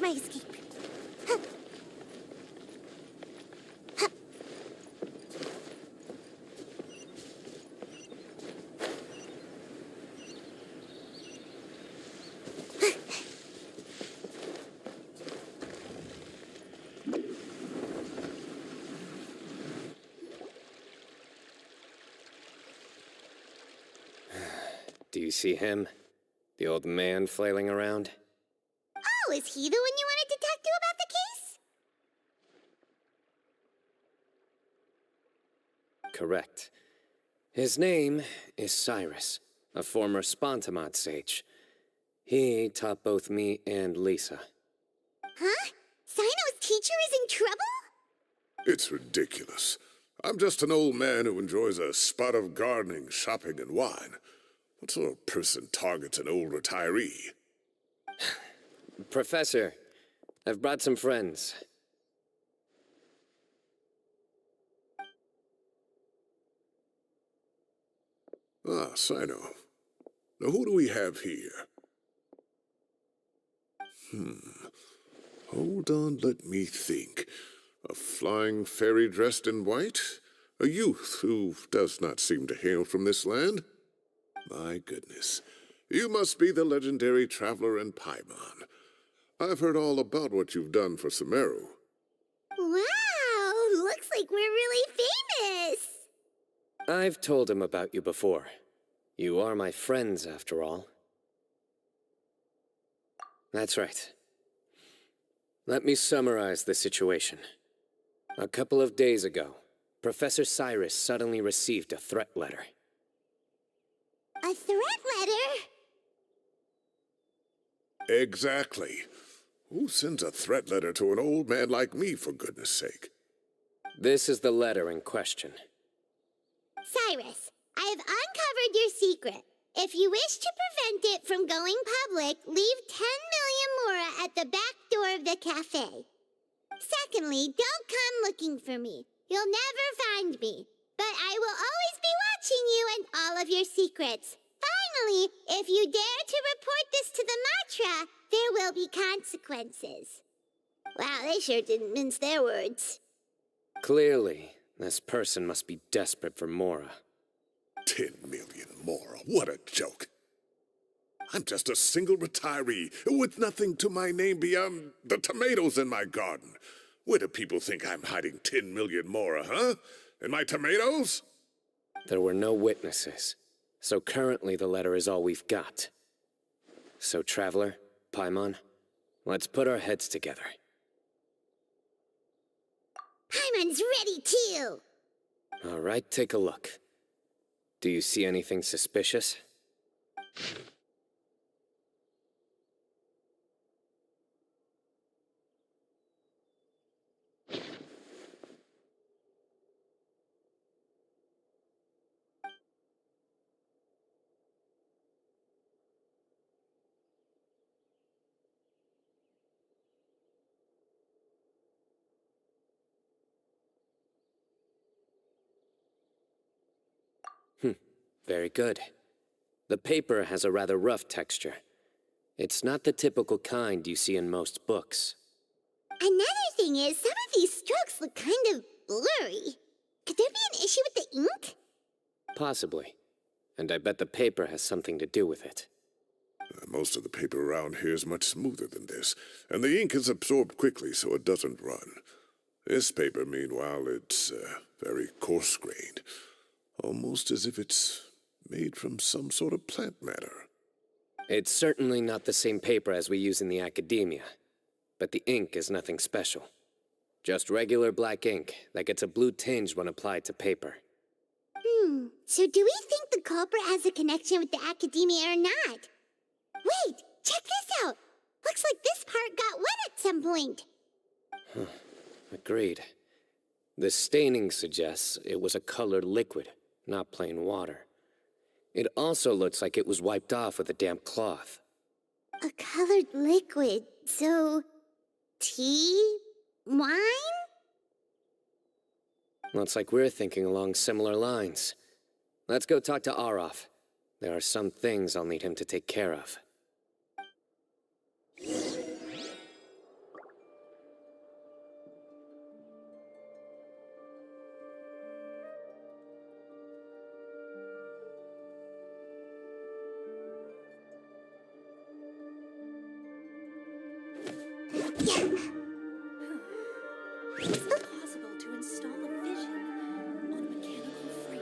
my escape. Do you see him? The old man flailing around? Oh, is he the one you wanted to talk to about the case? Correct. His name is Cyrus, a former Spontamod sage. He taught both me and Lisa. Huh? Sino's teacher is in trouble? It's ridiculous. I'm just an old man who enjoys a spot of gardening, shopping, and wine. What sort of person targets an old retiree? Professor, I've brought some friends. Ah, Sino. Now who do we have here? Hold on, let me think. A flying fairy dressed in white? A youth who does not seem to hail from this land? My goodness. You must be the legendary traveler in Paimon. I've heard all about what you've done for Sumeru. Wow, looks like we're really famous. I've told him about you before. You are my friends, after all. That's right. Let me summarize the situation. A couple of days ago, Professor Cyrus suddenly received a threat letter. A threat letter? Exactly. Who sends a threat letter to an old man like me, for goodness sake? This is the letter in question. Cyrus, I have uncovered your secret. If you wish to prevent it from going public, leave 10 million mora at the back door of the cafe. Secondly, don't come looking for me. You'll never find me. But I will always be watching you and all of your secrets. Finally, if you dare to report this to the Matra, there will be consequences. Wow, they sure didn't mince their words. Clearly, this person must be desperate for Mora. 10 million mora, what a joke. I'm just a single retiree with nothing to my name beyond the tomatoes in my garden. Where do people think I'm hiding 10 million mora, huh? In my tomatoes? There were no witnesses, so currently the letter is all we've got. So, Traveler, Paimon, let's put our heads together. Paimon's ready too! All right, take a look. Do you see anything suspicious? Very good. The paper has a rather rough texture. It's not the typical kind you see in most books. Another thing is, some of these strokes look kind of blurry. Could there be an issue with the ink? Possibly. And I bet the paper has something to do with it. Most of the paper around here is much smoother than this, and the ink is absorbed quickly so it doesn't run. This paper, meanwhile, it's very coarse-grained, almost as if it's made from some sort of plant matter. It's certainly not the same paper as we use in the academia, but the ink is nothing special. Just regular black ink that gets a blue tinge when applied to paper. So do we think the culprit has a connection with the academia or not? Wait, check this out! Looks like this part got wet at some point. Agreed. The staining suggests it was a colored liquid, not plain water. It also looks like it was wiped off with a damp cloth. A colored liquid, so... tea? Wine? Looks like we're thinking along similar lines. Let's go talk to Arov. There are some things I'll need him to take care of. Is it possible to install a vision on a mechanical frame?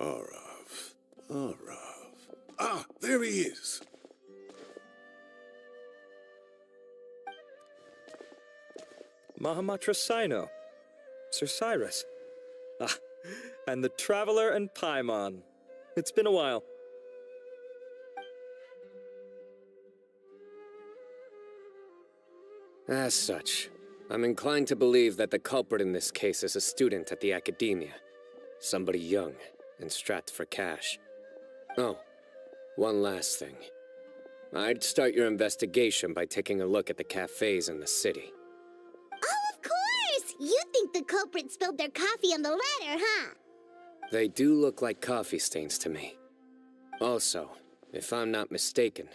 Arav. Arav. Ah, there he is. Mahamatra Sino. Sir Cyrus. Ah, and the Traveler and Paimon. It's been a while. As such, I'm inclined to believe that the culprit in this case is a student at the academia. Somebody young and strapped for cash. Oh, one last thing. I'd start your investigation by taking a look at the cafes in the city. Oh, of course! You think the culprit spilled their coffee on the ladder, huh? They do look like coffee stains to me. Also, if I'm not mistaken,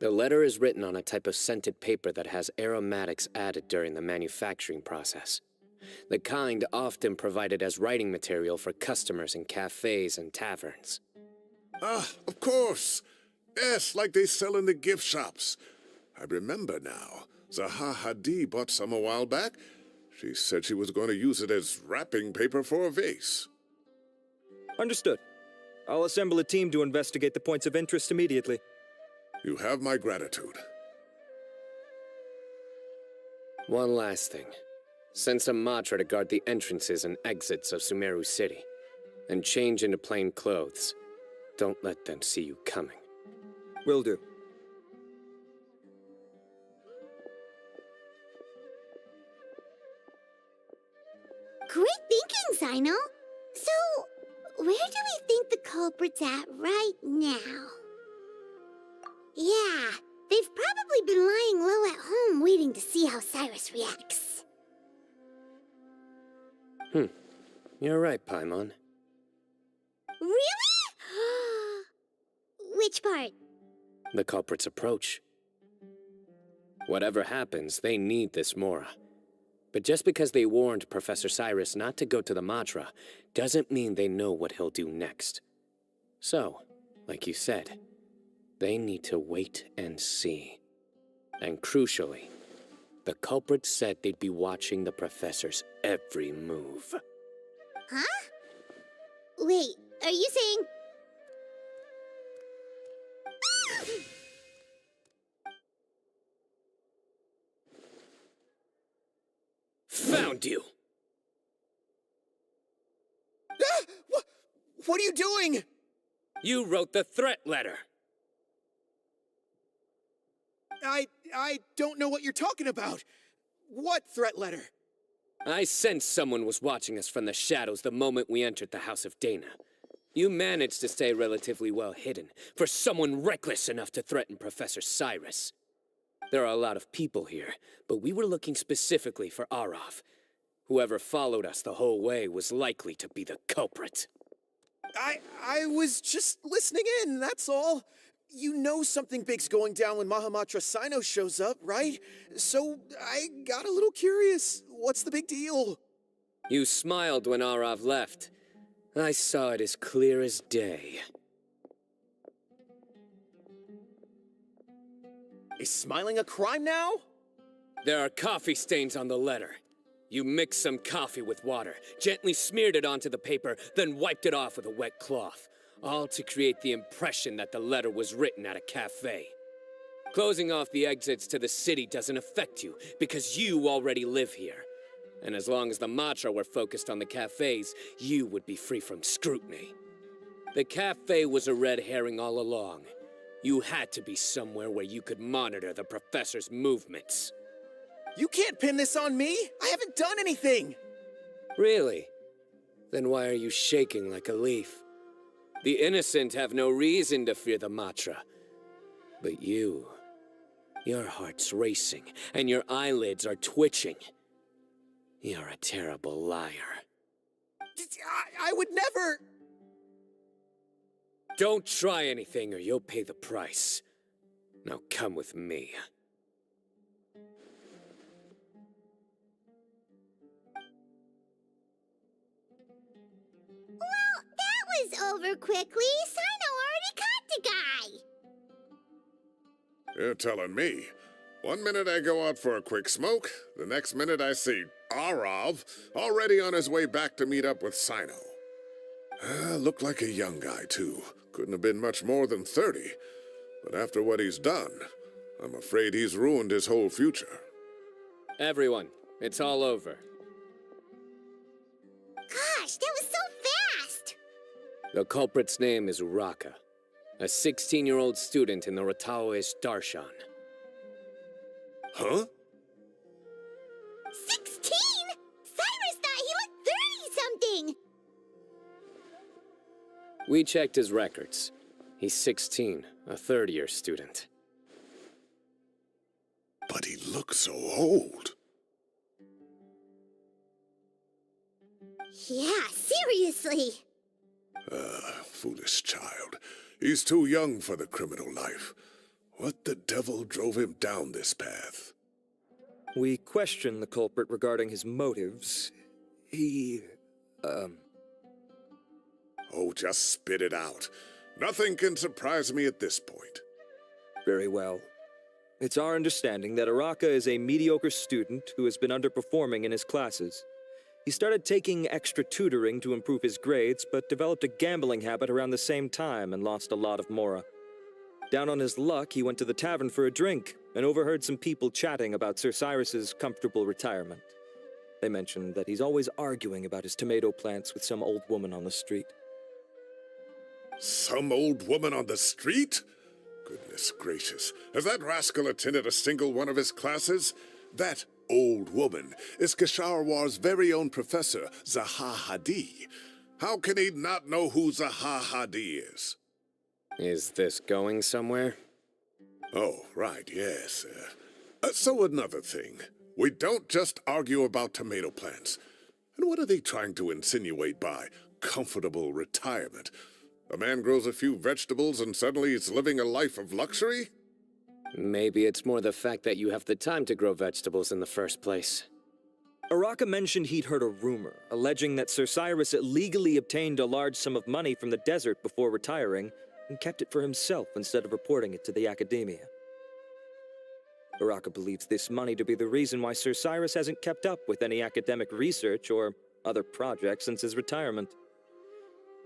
the letter is written on a type of scented paper that has aromatics added during the manufacturing process. The kind often provided as writing material for customers in cafes and taverns. Ah, of course. Yes, like they sell in the gift shops. I remember now. Zaha Hadid bought some a while back. She said she was going to use it as wrapping paper for a vase. Understood. I'll assemble a team to investigate the points of interest immediately. You have my gratitude. One last thing. Send some Matra to guard the entrances and exits of Sumeru City. And change into plain clothes. Don't let them see you coming. Will do. Great thinking, Sino. So, where do we think the culprit's at right now? Yeah, they've probably been lying low at home waiting to see how Cyrus reacts. You're right, Paimon. Really? Which part? The culprit's approach. Whatever happens, they need this Mora. But just because they warned Professor Cyrus not to go to the Matra, doesn't mean they know what he'll do next. So, like you said, they need to wait and see. And crucially, the culprit said they'd be watching the Professor's every move. Huh? Wait, are you saying... Found you! What are you doing? You wrote the threat letter! I don't know what you're talking about. What threat letter? I sensed someone was watching us from the shadows the moment we entered the House of Dana. You managed to stay relatively well hidden for someone reckless enough to threaten Professor Cyrus. There are a lot of people here, but we were looking specifically for Arov. Whoever followed us the whole way was likely to be the culprit. I was just listening in, that's all. You know something big's going down when Mahamatra Sino shows up, right? So I got a little curious. What's the big deal? You smiled when Arov left. I saw it as clear as day. Is smiling a crime now? There are coffee stains on the letter. You mixed some coffee with water, gently smeared it onto the paper, then wiped it off with a wet cloth, all to create the impression that the letter was written at a cafe. Closing off the exits to the city doesn't affect you, because you already live here. And as long as the Matra were focused on the cafes, you would be free from scrutiny. The cafe was a red herring all along. You had to be somewhere where you could monitor the professor's movements. You can't pin this on me! I haven't done anything! Really? Then why are you shaking like a leaf? The innocent have no reason to fear the Matra. But you... your heart's racing, and your eyelids are twitching. You're a terrible liar. I would never... Don't try anything or you'll pay the price. Now come with me. Well, that was over quickly. Sino already caught the guy. You're telling me. 1 minute I go out for a quick smoke, the next minute I see Arav already on his way back to meet up with Sino. Looked like a young guy, too. Couldn't have been much more than 30. But after what he's done, I'm afraid he's ruined his whole future. Everyone, it's all over. Gosh, that was so fast! The culprit's name is Uraka, a 16-year-old student in the Rataoish Darshan. Huh? 16? Cyrus thought he looked 30-something! We checked his records. He's 16, a third-year student. But he looks so old. Yeah, seriously. Foolish child. He's too young for the criminal life. What the devil drove him down this path? We questioned the culprit regarding his motives. Oh, just spit it out. Nothing can surprise me at this point. Very well. It's our understanding that Araka is a mediocre student who has been underperforming in his classes. He started taking extra tutoring to improve his grades, but developed a gambling habit around the same time and lost a lot of mora. Down on his luck, he went to the tavern for a drink and overheard some people chatting about Sir Cyrus's comfortable retirement. They mentioned that he's always arguing about his tomato plants with some old woman on the street. Some old woman on the street? Goodness gracious, has that rascal attended a single one of his classes? That old woman is Kasharwar's very own professor, Zaha Hadi. How can he not know who Zaha Hadi is? Is this going somewhere? Oh, right, yes. So another thing. We don't just argue about tomato plants. And what are they trying to insinuate by comfortable retirement? A man grows a few vegetables and suddenly he's living a life of luxury? Maybe it's more the fact that you have the time to grow vegetables in the first place. Araka mentioned he'd heard a rumor, alleging that Sir Cyrus illegally obtained a large sum of money from the desert before retiring, and kept it for himself instead of reporting it to the academia. Araka believes this money to be the reason why Sir Cyrus hasn't kept up with any academic research or other projects since his retirement.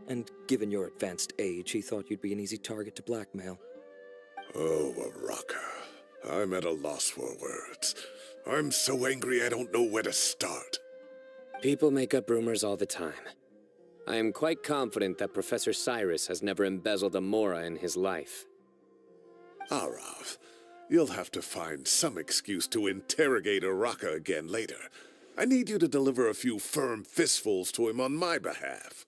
And given your advanced age, he thought you'd be an easy target to blackmail. Oh, Araka. I'm at a loss for words. I'm so angry I don't know where to start. People make up rumors all the time. I am quite confident that Professor Cyrus has never embezzled a mora in his life. Arav, you'll have to find some excuse to interrogate Araka again later. I need you to deliver a few firm fistfuls to him on my behalf.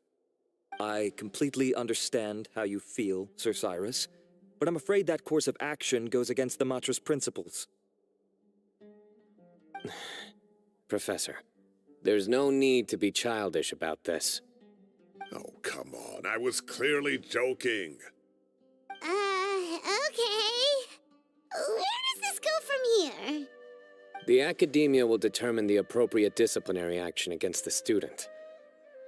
I completely understand how you feel, Sir Cyrus, but I'm afraid that course of action goes against the Matra's principles. Professor, there's no need to be childish about this. Oh, come on. I was clearly joking. Okay. Where does this go from here? The academia will determine the appropriate disciplinary action against the student.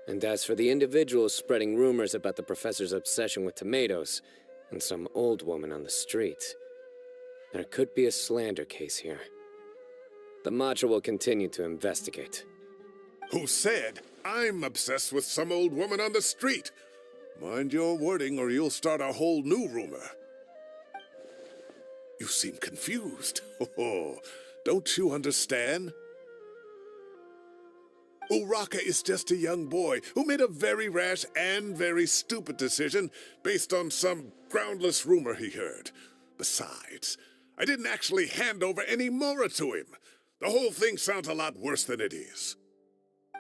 And as for the individuals spreading rumors about the professor's obsession with tomatoes and some old woman on the street, There could be a slander case here. The Matra will continue to investigate. Who said I'm obsessed with some old woman on the street? Mind your wording or you'll start a whole new rumor. You seem confused. Oh, don't you understand? Uraka is just a young boy who made a very rash and very stupid decision based on some groundless rumor he heard. Besides, I didn't actually hand over any Mora to him. The whole thing sounds a lot worse than it is.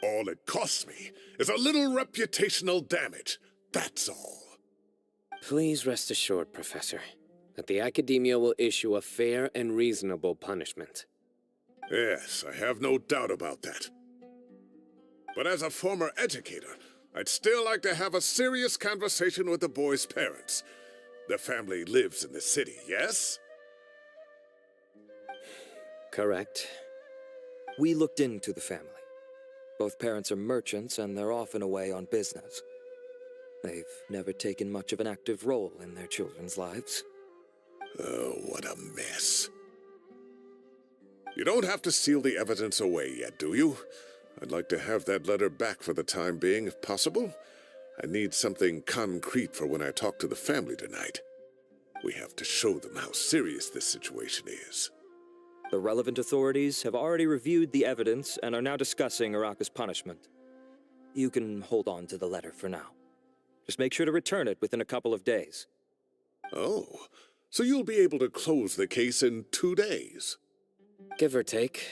All it costs me is a little reputational damage. That's all. Please rest assured, Professor, that the Academia will issue a fair and reasonable punishment. Yes, I have no doubt about that. But as a former educator, I'd still like to have a serious conversation with the boy's parents. Their family lives in the city, yes? Correct. We looked into the family. Both parents are merchants, and they're often away on business. They've never taken much of an active role in their children's lives. Oh, what a mess. You don't have to seal the evidence away yet, do you? I'd like to have that letter back for the time being, if possible. I need something concrete for when I talk to the family tonight. We have to show them how serious this situation is. The relevant authorities have already reviewed the evidence and are now discussing Uraka's punishment. You can hold on to the letter for now. Just make sure to return it within a couple of days. Oh, so you'll be able to close the case in 2 days? Give or take.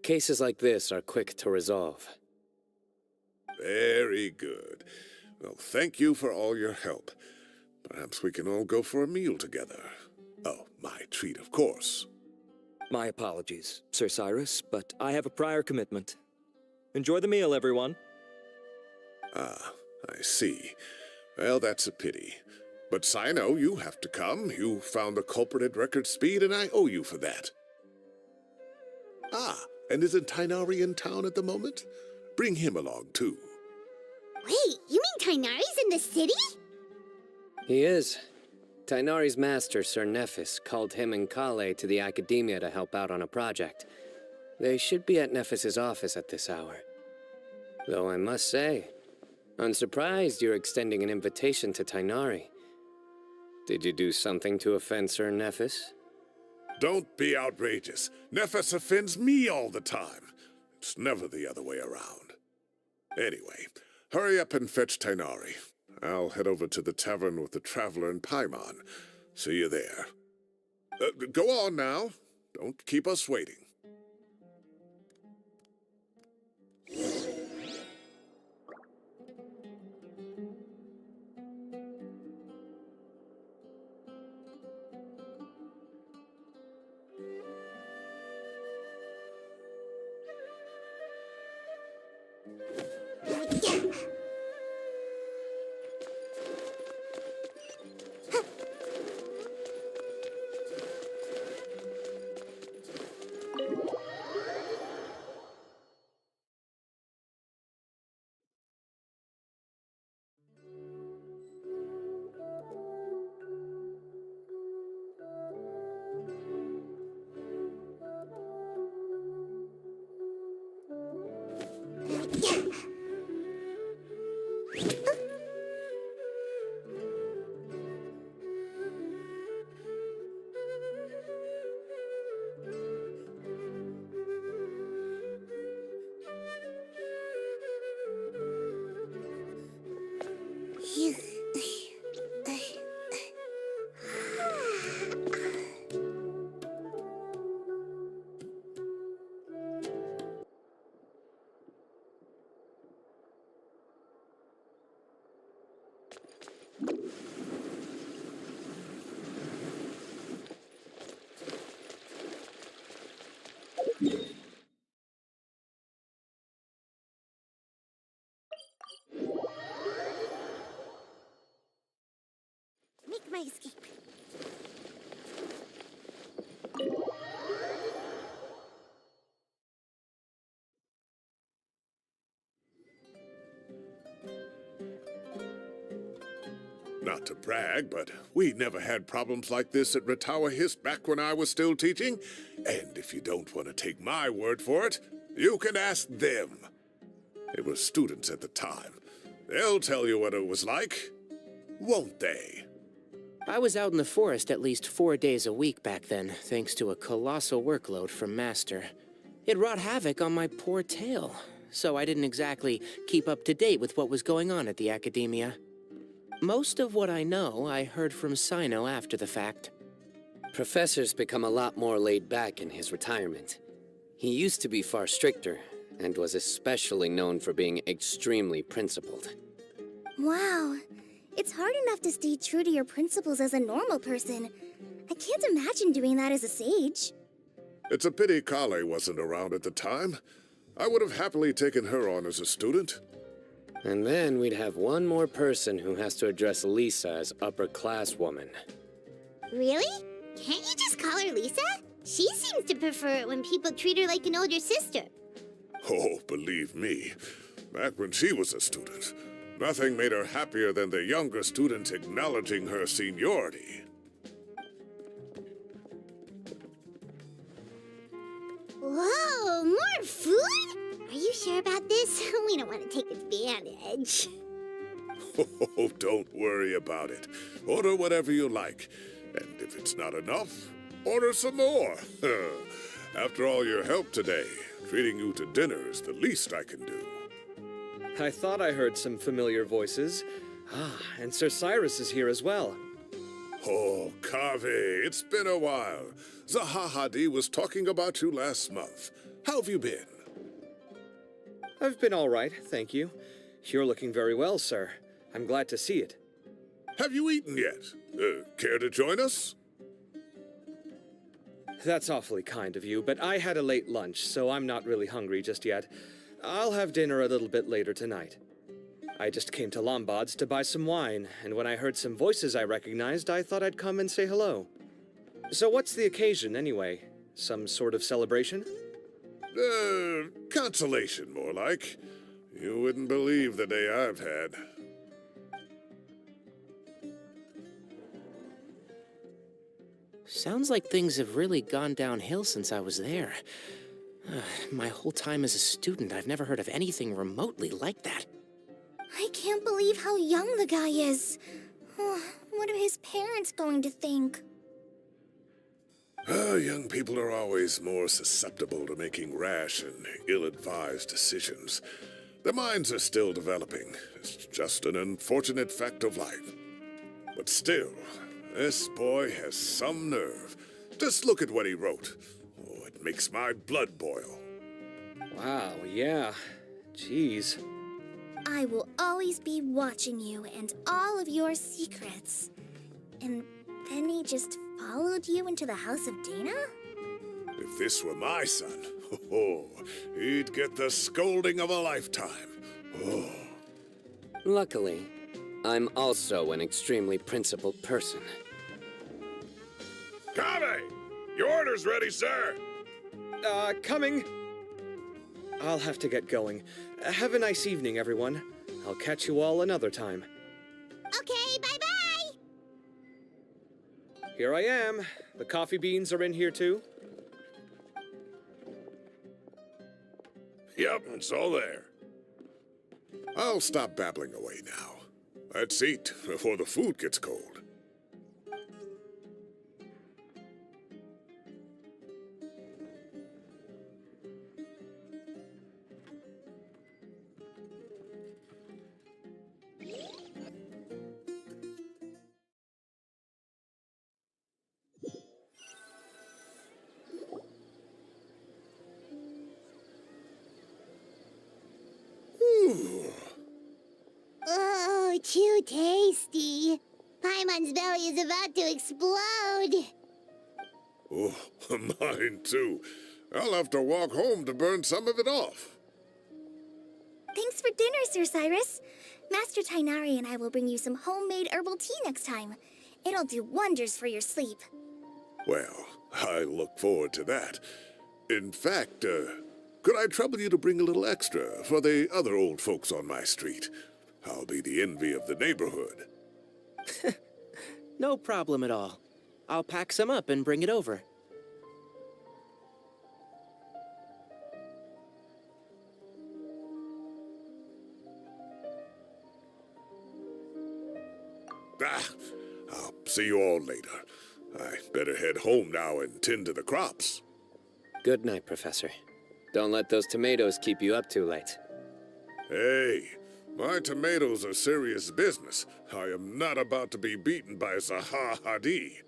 Cases like this are quick to resolve. Very good. Well, thank you for all your help. Perhaps we can all go for a meal together. Oh, my treat, of course. My apologies, Sir Cyrus, but I have a prior commitment. Enjoy the meal, everyone. Ah, I see. Well, that's a pity. But Sino, you have to come. You found the culprit at record speed, and I owe you for that. Ah, and isn't Tainari in town at the moment? Bring him along, too. Wait, you mean Tainari's in the city? He is. Tainari's master, Sir Nephis, called him and Kale to the Academia to help out on a project. They should be at Nephis's office at this hour. Though I must say, I'm surprised you're extending an invitation to Tainari. Did you do something to offend Sir Nephis? Don't be outrageous. Nephis offends me all the time. It's never the other way around. Anyway, hurry up and fetch Tainari. I'll head over to the tavern with the Traveler and Paimon. See you there. Go on now. Don't keep us waiting. Make my escape. Now, Not to brag, but we never had problems like this at Ratawa Hist back when I was still teaching. And if you don't want to take my word for it, you can ask them. They were students at the time. They'll tell you what it was like, won't they? I was out in the forest at least 4 days a week back then, thanks to a colossal workload from Master. It wrought havoc on my poor tail, so I didn't exactly keep up to date with what was going on at the Academia. Most of what I know, I heard from Sino after the fact. Professor's become a lot more laid back in his retirement. He used to be far stricter, and was especially known for being extremely principled. Wow. It's hard enough to stay true to your principles as a normal person. I can't imagine doing that as a sage. It's a pity Kale wasn't around at the time. I would have happily taken her on as a student. And then we'd have one more person who has to address Lisa as upper-class woman. Really? Can't you just call her Lisa? She seems to prefer it when people treat her like an older sister. Oh, believe me, back when she was a student, nothing made her happier than the younger students acknowledging her seniority. Whoa, more food? Are you sure about this? We don't want to take advantage. Oh, don't worry about it. Order whatever you like. And if it's not enough, order some more. After all your help today, treating you to dinner is the least I can do. I thought I heard some familiar voices. Ah, and Sir Cyrus is here as well. Oh, Kave, it's been a while. Zahahadi was talking about you last month. How have you been? I've been all right, thank you. You're looking very well, sir. I'm glad to see it. Have you eaten yet? Care to join us? That's awfully kind of you, but I had a late lunch, so I'm not really hungry just yet. I'll have dinner a little bit later tonight. I just came to Lombard's to buy some wine, and when I heard some voices I recognized, I thought I'd come and say hello. So what's the occasion, anyway? Some sort of celebration? Consolation, more like. You wouldn't believe the day I've had. Sounds like things have really gone downhill since I was there. My whole time as a student, I've never heard of anything remotely like that. I can't believe how young the guy is. What are his parents going to think? Young people are always more susceptible to making rash and ill-advised decisions. Their minds are still developing. It's just an unfortunate fact of life. But still, this boy has some nerve. Just look at what he wrote. Oh, it makes my blood boil. Wow, yeah. Jeez. I will always be watching you and all of your secrets. And then he just followed you into the house of Dana? If this were my son, he'd get the scolding of a lifetime. Oh. Luckily, I'm also an extremely principled person. Kave! Your order's ready, sir! Coming. I'll have to get going. Have a nice evening, everyone. I'll catch you all another time. Okay, bye-bye! Here I am. The coffee beans are in here, too. Yep, it's all there. I'll stop babbling away now. Let's eat before the food gets cold. Oh, too tasty. Paimon's belly is about to explode. Oh, mine too. I'll have to walk home to burn some of it off. Thanks for dinner, Sir Cyrus. Master Tainari and I will bring you some homemade herbal tea next time. It'll do wonders for your sleep. Well, I look forward to that. In fact, could I trouble you to bring a little extra for the other old folks on my street? I'll be the envy of the neighborhood. No problem at all. I'll pack some up and bring it over. Ah, I'll see you all later. I better head home now and tend to the crops. Good night, Professor. Don't let those tomatoes keep you up too late. Hey, my tomatoes are serious business. I am not about to be beaten by Zaha Hadi.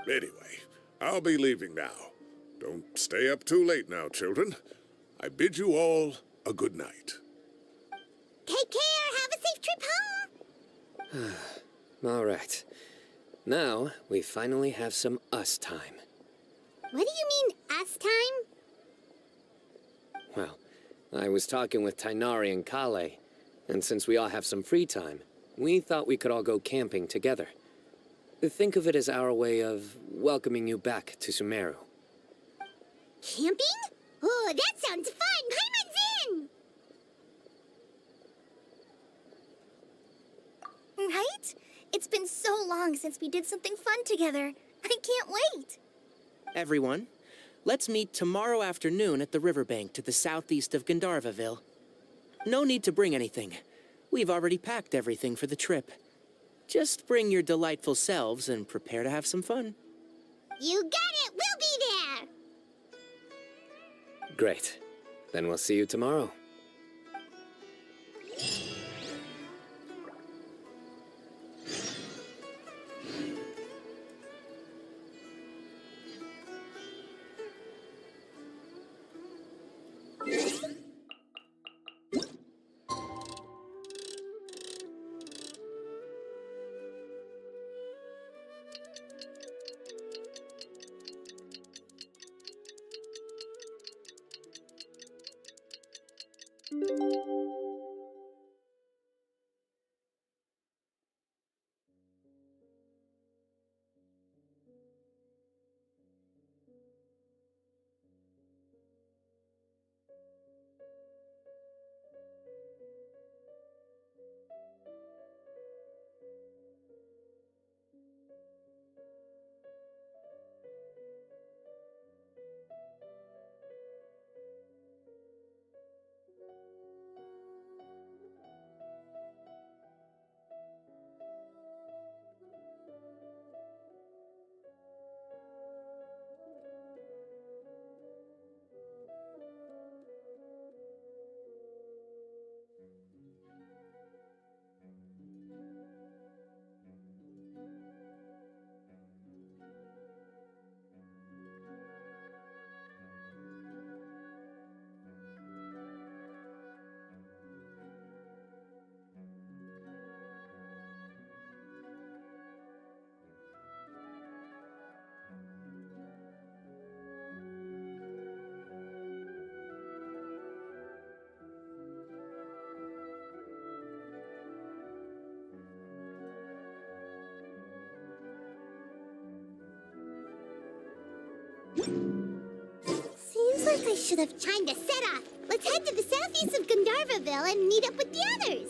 Anyway, I'll be leaving now. Don't stay up too late now, children. I bid you all a good night. Take care. Have a safe trip home. All right. Now, we finally have some us time. What do you mean, us time? Well, I was talking with Tainari and Kale, and since we all have some free time, we thought we could all go camping together. Think of it as our way of welcoming you back to Sumeru. Camping? Oh, that sounds fun. Paimon's in! Right? It's been so long since we did something fun together. I can't wait. Everyone, let's meet tomorrow afternoon at the riverbank to the southeast of Gandharvaville. No need to bring anything. We've already packed everything for the trip. Just bring your delightful selves and prepare to have some fun. You got it. We'll be there. Great. Then we'll see you tomorrow. Seems like I should have chimed a set off. Let's head to the southeast of Gandharvaville and meet up with the others.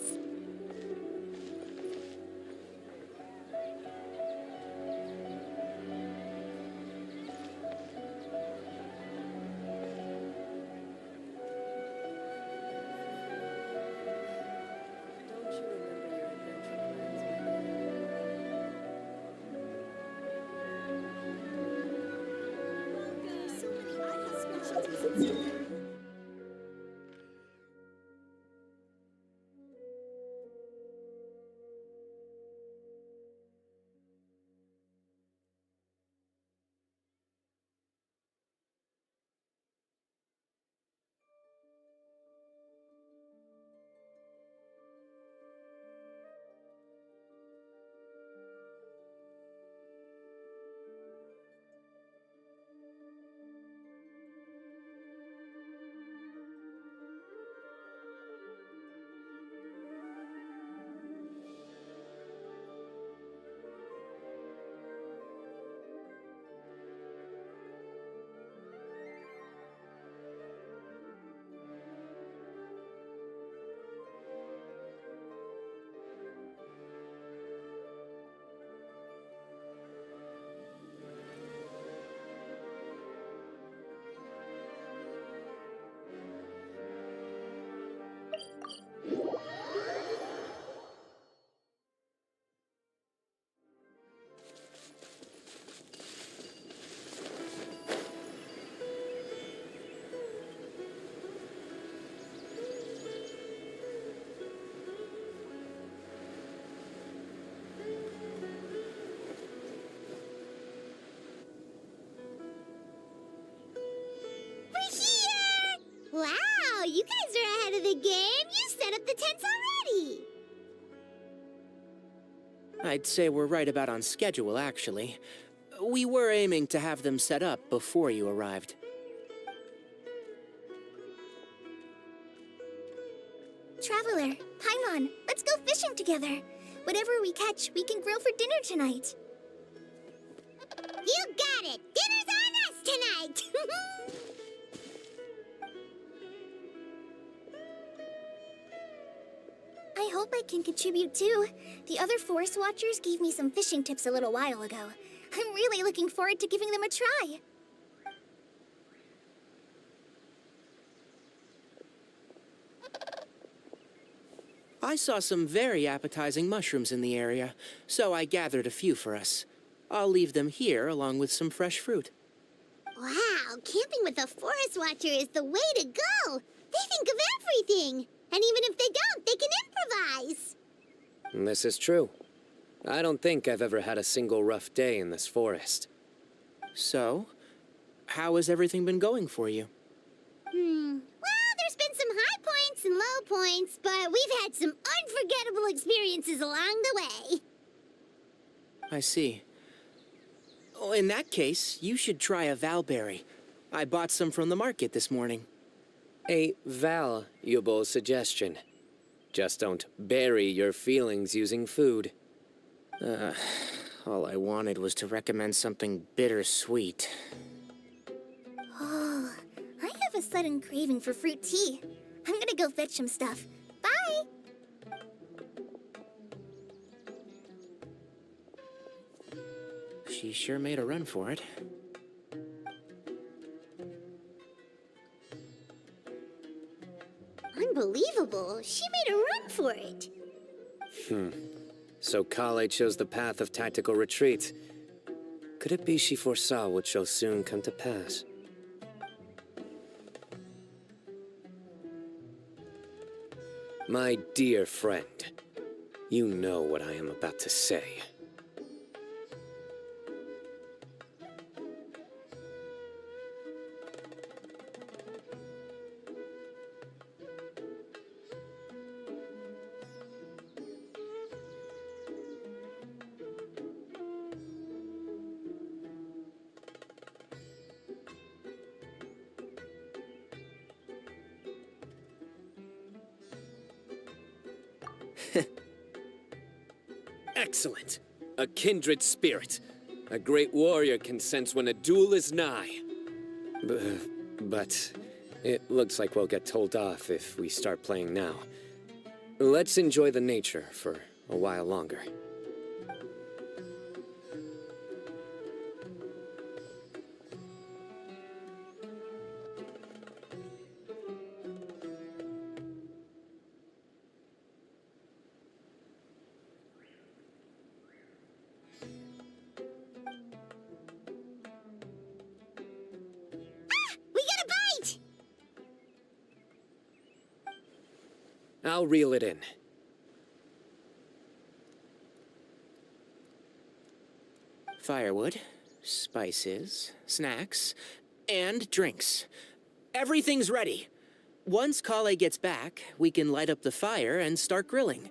the tents already! I'd say we're right about on schedule, actually. We were aiming to have them set up before you arrived. Traveler, Paimon, let's go fishing together. Whatever we catch, we can grill for dinner tonight. You got it! Dinner's on us tonight! I hope I can contribute too. The other forest watchers gave me some fishing tips a little while ago. I'm really looking forward to giving them a try. I saw some very appetizing mushrooms in the area, so I gathered a few for us. I'll leave them here along with some fresh fruit. Wow, camping with a forest watcher is the way to go. They think of everything. And even if they don't, they can improvise. This is true. I don't think I've ever had a single rough day in this forest. So, how has everything been going for you? Well, there's been some high points and low points, but we've had some unforgettable experiences along the way. I see. Oh, in that case, you should try a valberry. I bought some from the market this morning. A valuable suggestion. Just don't bury your feelings using food. All I wanted was to recommend something bittersweet. Oh, I have a sudden craving for fruit tea. I'm gonna go fetch some stuff. Bye! She sure made a run for it. Unbelievable! She made a run for it! So Kale chose the path of tactical retreat. Could it be she foresaw what shall soon come to pass? My dear friend, you know what I am about to say. Excellent. A kindred spirit. A great warrior can sense when a duel is nigh. But it looks like we'll get told off if we start playing now. Let's enjoy the nature for a while longer. I'll reel it in. Firewood, spices, snacks, and drinks. Everything's ready. Once Kale gets back, we can light up the fire and start grilling.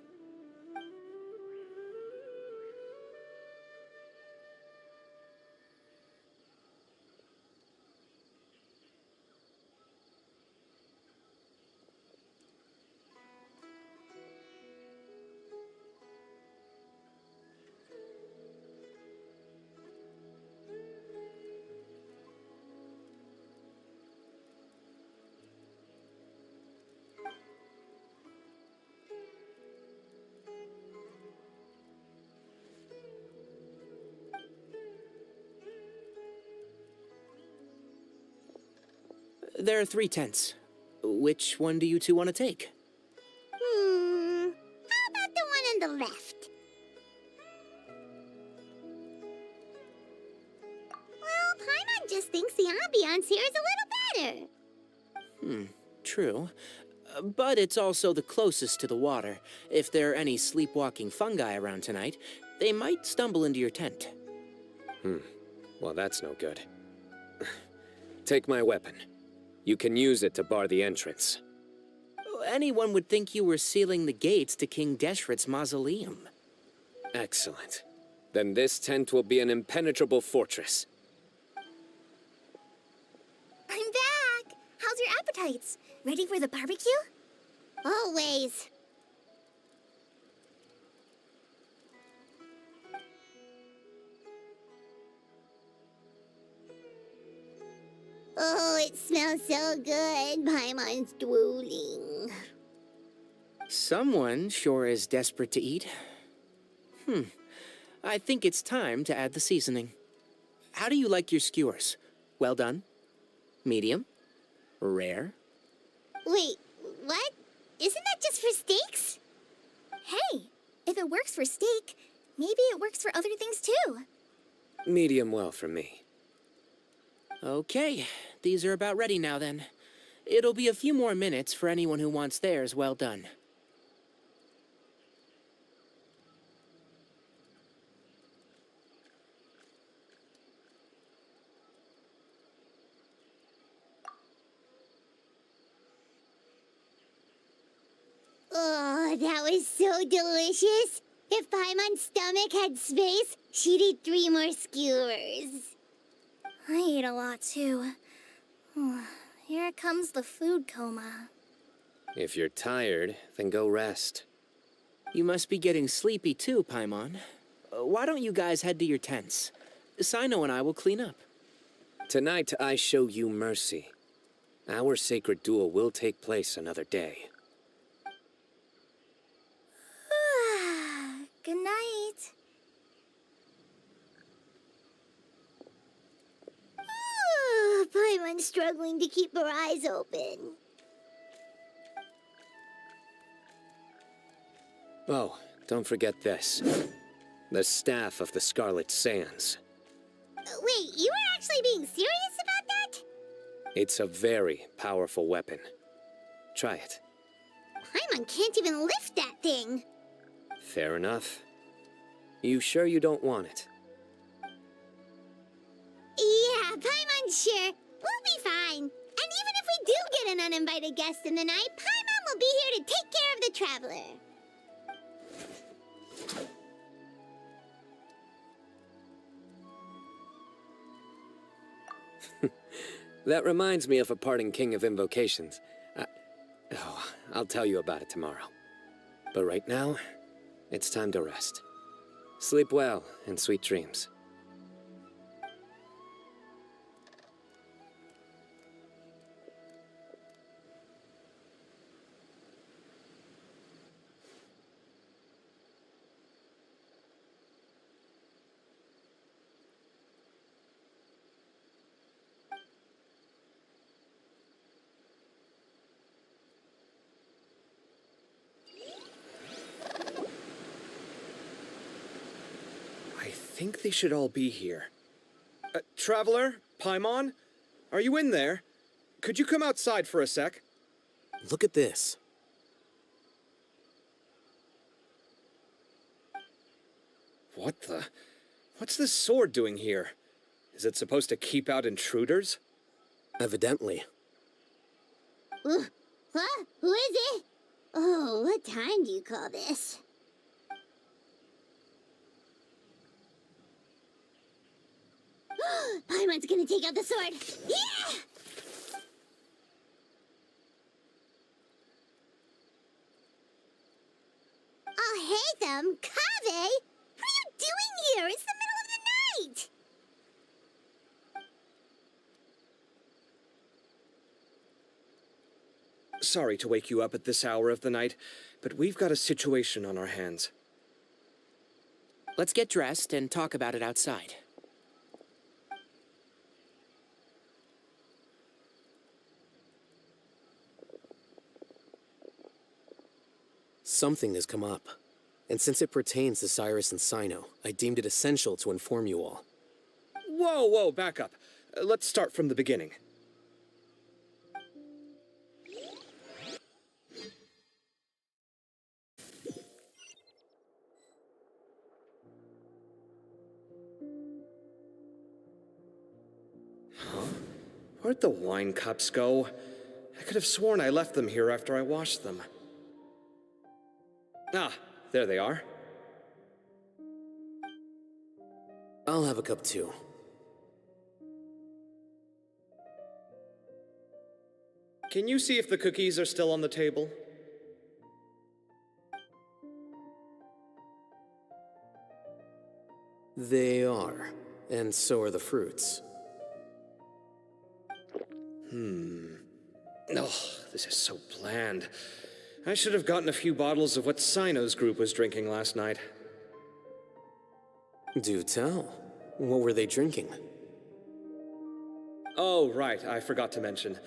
There are 3 tents. Which one do you two want to take? How about the one on the left? Well, Paimon just thinks the ambiance here is a little better. True. But it's also the closest to the water. If there are any sleepwalking fungi around tonight, they might stumble into your tent. Well, that's no good. Take my weapon. You can use it to bar the entrance. anyone would think you were sealing the gates to King Deshret's mausoleum. Excellent. Then this tent will be an impenetrable fortress. I'm back! How's your appetites? Ready for the barbecue? Always. Oh, it smells so good. Paimon's drooling. Someone sure is desperate to eat. I think it's time to add the seasoning. How do you like your skewers? Well done? Medium? Rare? Wait, what? Isn't that just for steaks? Hey, if it works for steak, maybe it works for other things too. Medium well for me. Okay, these are about ready now then. It'll be a few more minutes for anyone who wants theirs well done. Oh, that was so delicious. If Paimon's stomach had space, she'd eat 3 more skewers. I ate a lot too. Here comes the food coma. If you're tired, then go rest. You must be getting sleepy too, Paimon. Why don't you guys head to your tents? Sino and I will clean up. Tonight I show you mercy. Our sacred duel will take place another day. Good night. Paimon's struggling to keep her eyes open. Oh, don't forget this. The Staff of the Scarlet Sands. Wait, you were actually being serious about that? It's a very powerful weapon. Try it. Paimon can't even lift that thing. Fair enough. You sure you don't want it? Yeah, Paimon's sure. We'll be fine. And even if we do get an uninvited guest in the night, Paimon will be here to take care of the traveler. That reminds me of a parting king of invocations. I'll tell you about it tomorrow. But right now, it's time to rest. Sleep well and sweet dreams. I think they should all be here. Traveler? Paimon? Are you in there? Could you come outside for a sec? Look at this. What the? What's this sword doing here? Is it supposed to keep out intruders? Evidently. What? Who is it? Oh, what time do you call this? Paimon's gonna take out the sword. Yeah! Oh, hey them, Kave! What are you doing here? It's the middle of the night! Sorry to wake you up at this hour of the night, but we've got a situation on our hands. Let's get dressed and talk about it outside. Something has come up, and since it pertains to Cyrus and Sino, I deemed it essential to inform you all. Whoa, back up. Let's start from the beginning. Where'd the wine cups go? I could have sworn I left them here after I washed them. Ah, there they are. I'll have a cup too. Can you see if the cookies are still on the table? They are, and so are the fruits. Oh, this is so bland. I should have gotten a few bottles of what Sino's group was drinking last night. Do tell. What were they drinking? Oh, right, I forgot to mention.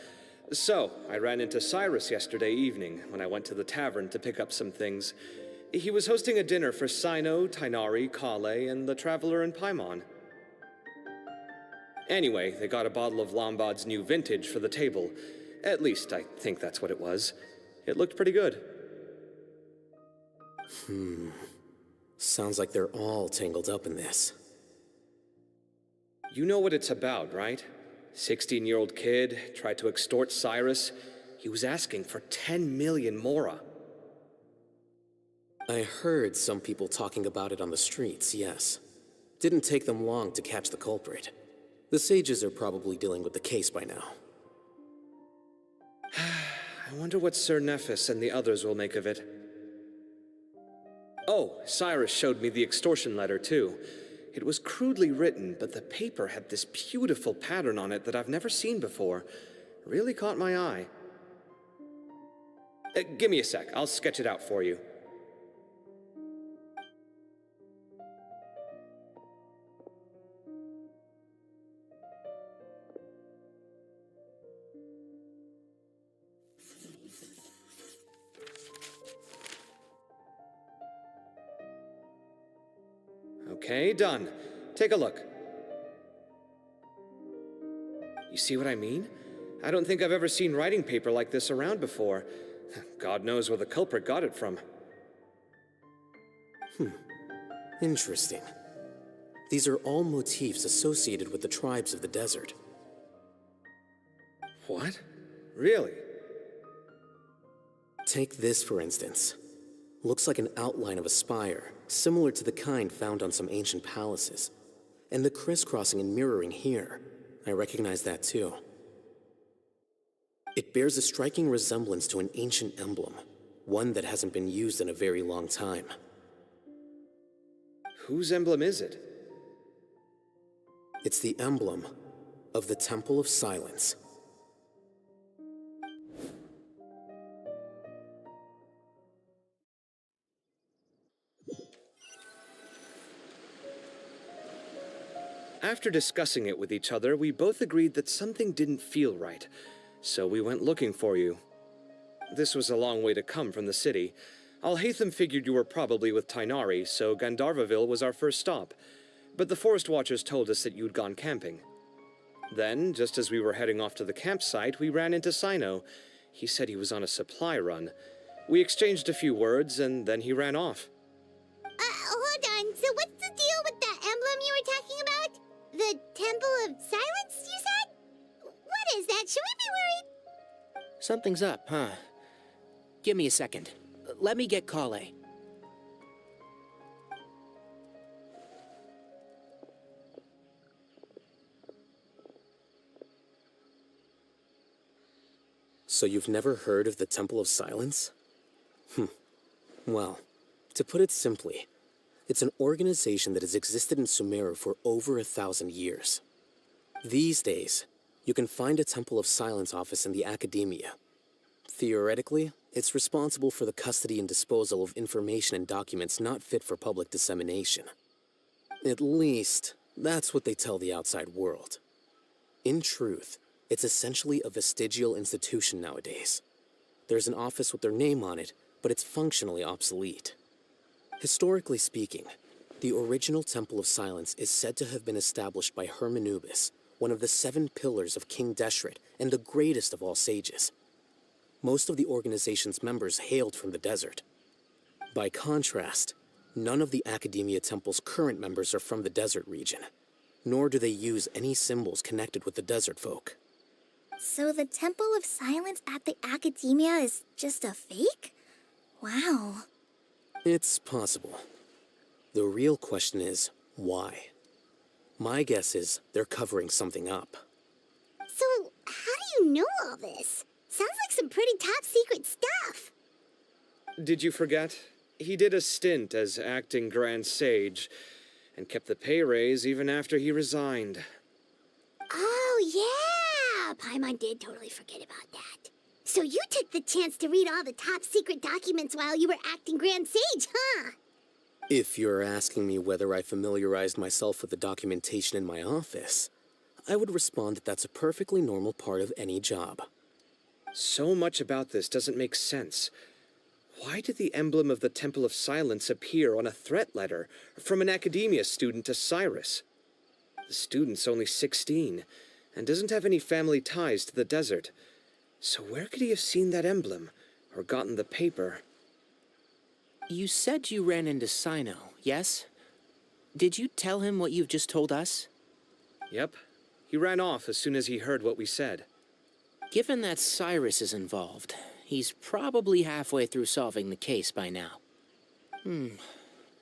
So, I ran into Cyrus yesterday evening when I went to the tavern to pick up some things. He was hosting a dinner for Sino, Tainari, Kale, and the Traveler and Paimon. Anyway, they got a bottle of Lombard's new vintage for the table. At least, I think that's what it was. It looked pretty good. Sounds like they're all tangled up in this. You know what it's about, right? 16-year-old kid tried to extort Cyrus. He was asking for 10 million mora. I heard some people talking about it on the streets, yes. Didn't take them long to catch the culprit. The sages are probably dealing with the case by now. I wonder what Sir Nephis and the others will make of it. Oh, Cyrus showed me the extortion letter, too. It was crudely written, but the paper had this beautiful pattern on it that I've never seen before. Really caught my eye. Give me a sec. I'll sketch it out for you. Okay, done. Take a look. You see what I mean? I don't think I've ever seen writing paper like this around before. God knows where the culprit got it from. Interesting. These are all motifs associated with the tribes of the desert. What? Really? Take this, for instance. Looks like an outline of a spire, similar to the kind found on some ancient palaces. And the crisscrossing and mirroring here, I recognize that too. It bears a striking resemblance to an ancient emblem, one that hasn't been used in a very long time. Whose emblem is it? It's the emblem of the Temple of Silence. After discussing it with each other, we both agreed that something didn't feel right, so we went looking for you. This was a long way to come from the city. Alhaitham figured you were probably with Tainari, so Gandharvaville was our first stop, but the Forest Watchers told us that you'd gone camping. Then, just as we were heading off to the campsite, we ran into Sino. He said he was on a supply run. We exchanged a few words, and then he ran off. Hold on. So what's the deal with that emblem you were talking about? The Temple of Silence, you said? What is that? Should we be worried? Something's up, huh? Give me a second. Let me get Kale. So you've never heard of the Temple of Silence? Well, to put it simply, it's an organization that has existed in Sumeru for over 1,000 years. These days, you can find a Temple of Silence office in the academia. Theoretically, it's responsible for the custody and disposal of information and documents not fit for public dissemination. At least, that's what they tell the outside world. In truth, it's essentially a vestigial institution nowadays. There's an office with their name on it, but it's functionally obsolete. Historically speaking, the original Temple of Silence is said to have been established by Hermanubis, one of the 7 pillars of King Deshret and the greatest of all sages. Most of the organization's members hailed from the desert. By contrast, none of the Academia Temple's current members are from the desert region, nor do they use any symbols connected with the desert folk. So the Temple of Silence at the Academia is just a fake? Wow. It's possible. The real question is, why? My guess is they're covering something up. So, how do you know all this? Sounds like some pretty top secret stuff. Did you forget? He did a stint as acting Grand Sage, and kept the pay raise even after he resigned. Oh, yeah! Paimon did totally forget about that. So you took the chance to read all the top secret documents while you were acting Grand Sage, huh? If you're asking me whether I familiarized myself with the documentation in my office, I would respond that that's a perfectly normal part of any job. So much about this doesn't make sense. Why did the emblem of the Temple of Silence appear on a threat letter from an academia student to Cyrus? The student's only 16, and doesn't have any family ties to the desert. So where could he have seen that emblem, or gotten the paper? You said you ran into Sino, yes? Did you tell him what you've just told us? Yep. He ran off as soon as he heard what we said. Given that Cyrus is involved, he's probably halfway through solving the case by now.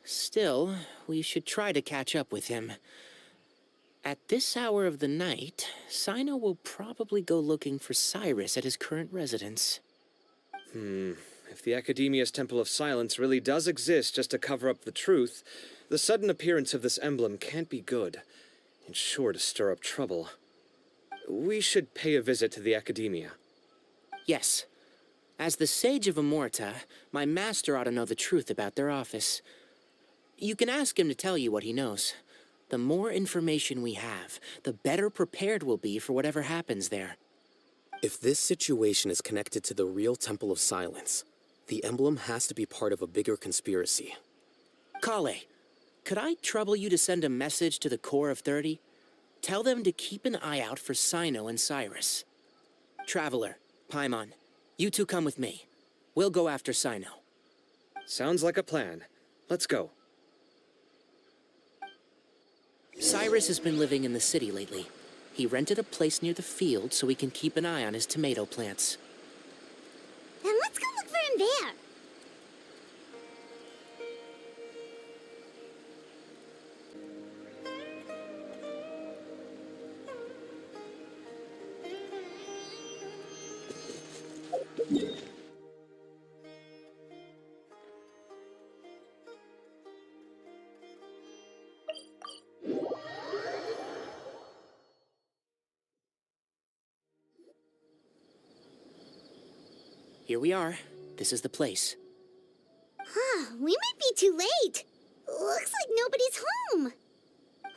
Still, we should try to catch up with him. At this hour of the night, Sino will probably go looking for Cyrus at his current residence. If the Academia's Temple of Silence really does exist just to cover up the truth, the sudden appearance of this emblem can't be good. It's sure to stir up trouble. We should pay a visit to the Academia. Yes. As the Sage of Amorta, my master ought to know the truth about their office. You can ask him to tell you what he knows. The more information we have, the better prepared we'll be for whatever happens there. If this situation is connected to the real Temple of Silence, the emblem has to be part of a bigger conspiracy. Kale, could I trouble you to send a message to the Core of 30? Tell them to keep an eye out for Sino and Cyrus. Traveler, Paimon, you two come with me. We'll go after Sino. Sounds like a plan. Let's go. Cyrus has been living in the city lately. He rented a place near the field so we can keep an eye on his tomato plants. Then let's go look for him there. Here we are. This is the place. We might be too late. Looks like nobody's home.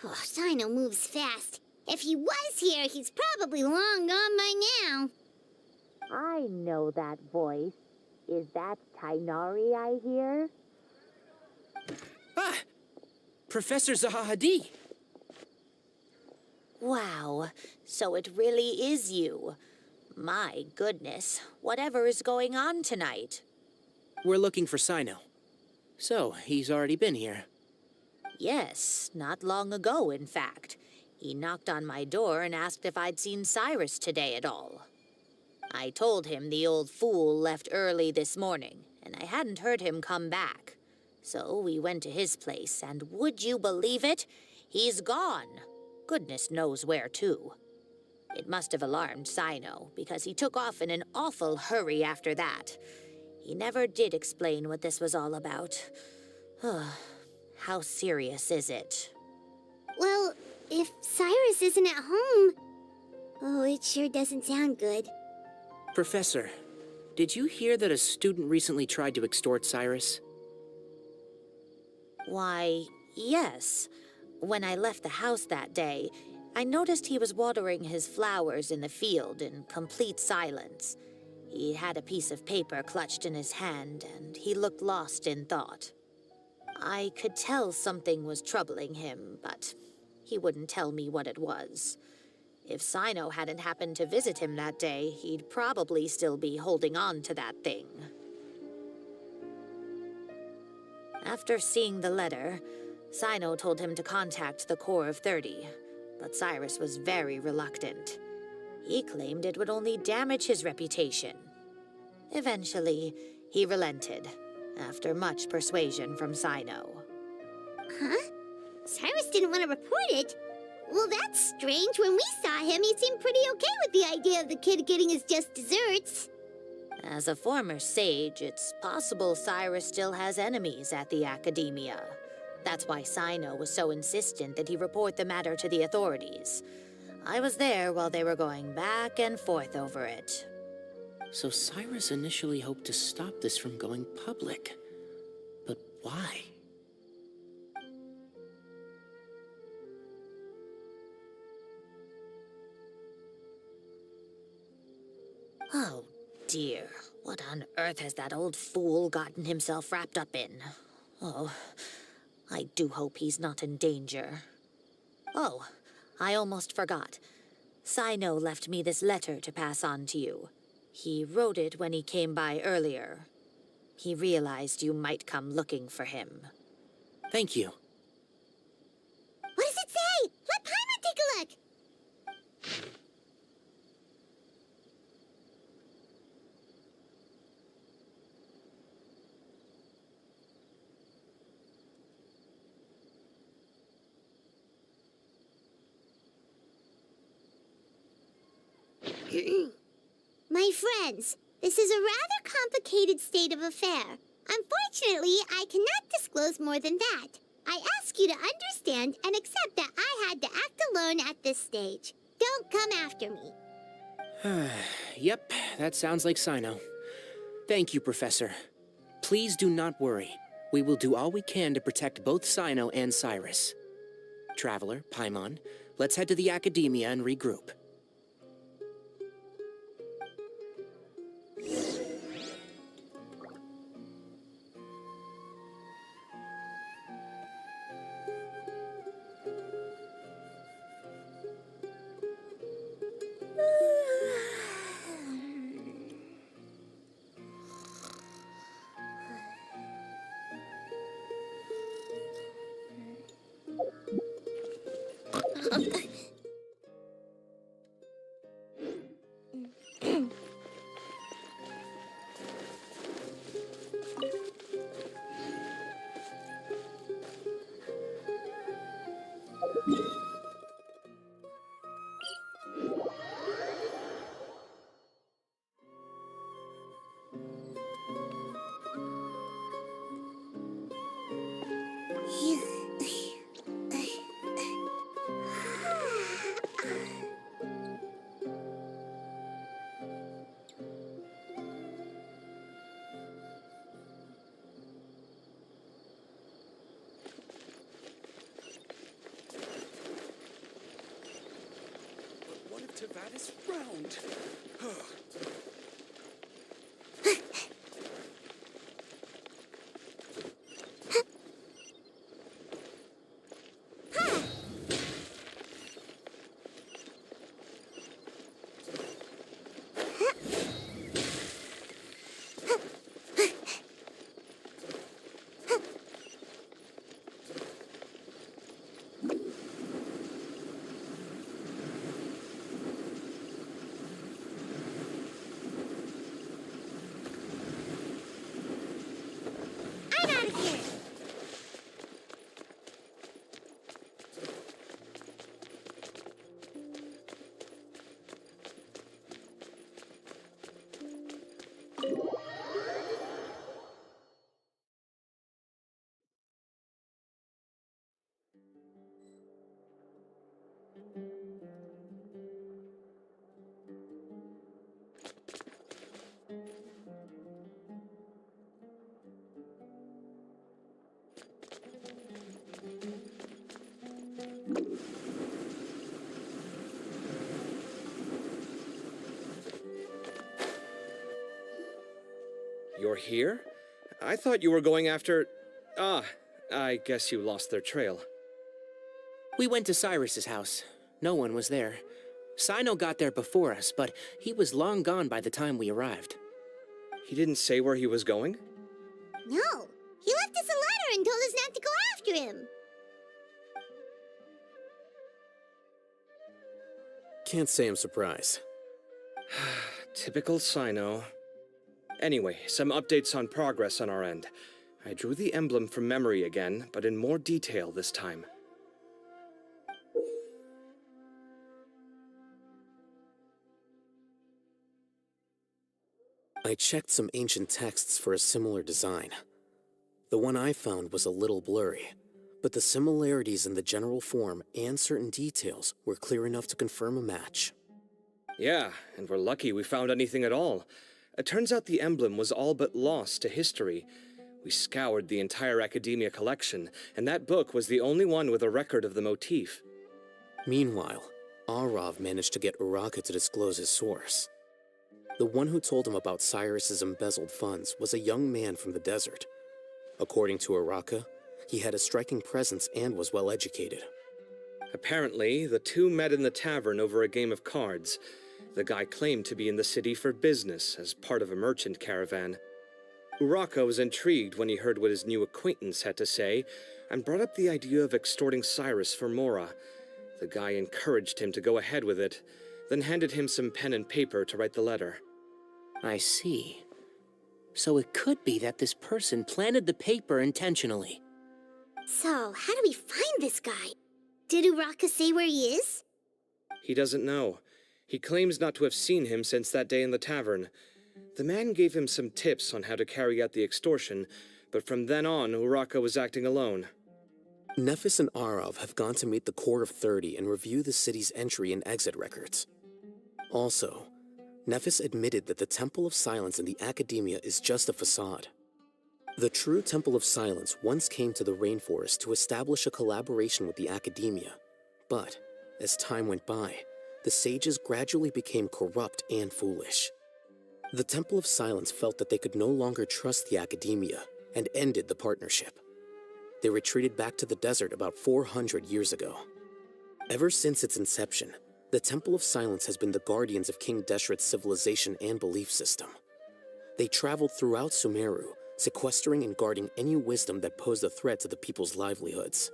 Oh, Sino moves fast. If he was here, he's probably long gone by now. I know that voice. Is that Tainari I hear? Ah! Professor Zahahadi! Wow, so it really is you. My goodness, whatever is going on tonight? We're looking for Sino. So, he's already been here. Yes, not long ago, in fact. He knocked on my door and asked if I'd seen Cyrus today at all. I told him the old fool left early this morning, and I hadn't heard him come back. So we went to his place, and would you believe it? He's gone. Goodness knows where to. It must have alarmed Sino, because he took off in an awful hurry after that. He never did explain what this was all about. How serious is it? Well, if Cyrus isn't at home... Oh, it sure doesn't sound good. Professor, did you hear that a student recently tried to extort Cyrus? Why, yes. When I left the house that day, I noticed he was watering his flowers in the field in complete silence. He had a piece of paper clutched in his hand, and he looked lost in thought. I could tell something was troubling him, but he wouldn't tell me what it was. If Sino hadn't happened to visit him that day, he'd probably still be holding on to that thing. After seeing the letter, Sino told him to contact the Core of 30, but Cyrus was very reluctant. He claimed it would only damage his reputation. Eventually, he relented, after much persuasion from Sino. Huh? Cyrus didn't want to report it? Well, that's strange. When we saw him, he seemed pretty okay with the idea of the kid getting his just desserts. As a former sage, it's possible Cyrus still has enemies at the Academia. That's why Sino was so insistent that he report the matter to the authorities. I was there while they were going back and forth over it. So Cyrus initially hoped to stop this from going public. But why? Oh dear, what on earth has that old fool gotten himself wrapped up in? Oh, I do hope he's not in danger. Oh, I almost forgot. Sino left me this letter to pass on to you. He wrote it when he came by earlier. He realized you might come looking for him. Thank you. What does it say? Let Paimon take a look. My friends, this is a rather complicated state of affair. Unfortunately, I cannot disclose more than that. I ask you to understand and accept that I had to act alone at this stage. Don't come after me. Yep, that sounds like Sino. Thank you, Professor. Please do not worry. We will do all we can to protect both Sino and Cyrus. Traveler, Paimon, let's head to the Academia and regroup. What if Tavatis drowned? I'm out of here. You're here? I thought you were going after... Ah, I guess you lost their trail. We went to Cyrus's house. No one was there. Sino got there before us, but he was long gone by the time we arrived. He didn't say where he was going? No, he left us a letter and told us not to go after him. Can't say I'm surprised. Typical Sino. Anyway, some updates on progress on our end. I drew the emblem from memory again, but in more detail this time. I checked some ancient texts for a similar design. The one I found was a little blurry, but the similarities in the general form and certain details were clear enough to confirm a match. Yeah, and we're lucky we found anything at all. It turns out the emblem was all but lost to history. We scoured the entire Academia collection, and that book was the only one with a record of the motif. Meanwhile, Arav managed to get Uraka to disclose his source. The one who told him about Cyrus's embezzled funds was a young man from the desert. According to Uraka, he had a striking presence and was well educated. Apparently, the two met in the tavern over a game of cards. The guy claimed to be in the city for business as part of a merchant caravan. Uraka was intrigued when he heard what his new acquaintance had to say, and brought up the idea of extorting Cyrus for Mora. The guy encouraged him to go ahead with it, then handed him some pen and paper to write the letter. I see. So it could be that this person planted the paper intentionally. So, how do we find this guy? Did Uraka say where he is? He doesn't know. He claims not to have seen him since that day in the tavern. The man gave him some tips on how to carry out the extortion, but from then on, Uraka was acting alone. Nephis and Arav have gone to meet the Core of 30 and review the city's entry and exit records. Also, Nephis admitted that the Temple of Silence in the Academia is just a facade. The true Temple of Silence once came to the rainforest to establish a collaboration with the Academia, but as time went by, the sages gradually became corrupt and foolish. The Temple of Silence felt that they could no longer trust the Academia and ended the partnership. They retreated back to the desert about 400 years ago. Ever since its inception, the Temple of Silence has been the guardians of King Deshret's civilization and belief system. They traveled throughout Sumeru, sequestering and guarding any wisdom that posed a threat to the people's livelihoods.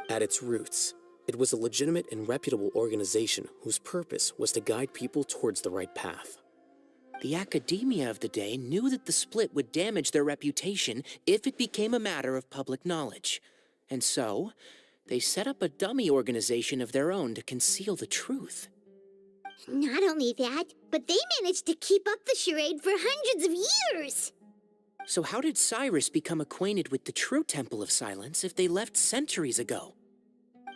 At its roots, it was a legitimate and reputable organization whose purpose was to guide people towards the right path. The Academia of the day knew that the split would damage their reputation if it became a matter of public knowledge. And so, they set up a dummy organization of their own to conceal the truth. Not only that, but they managed to keep up the charade for hundreds of years! So how did Cyrus become acquainted with the true Temple of Silence if they left centuries ago?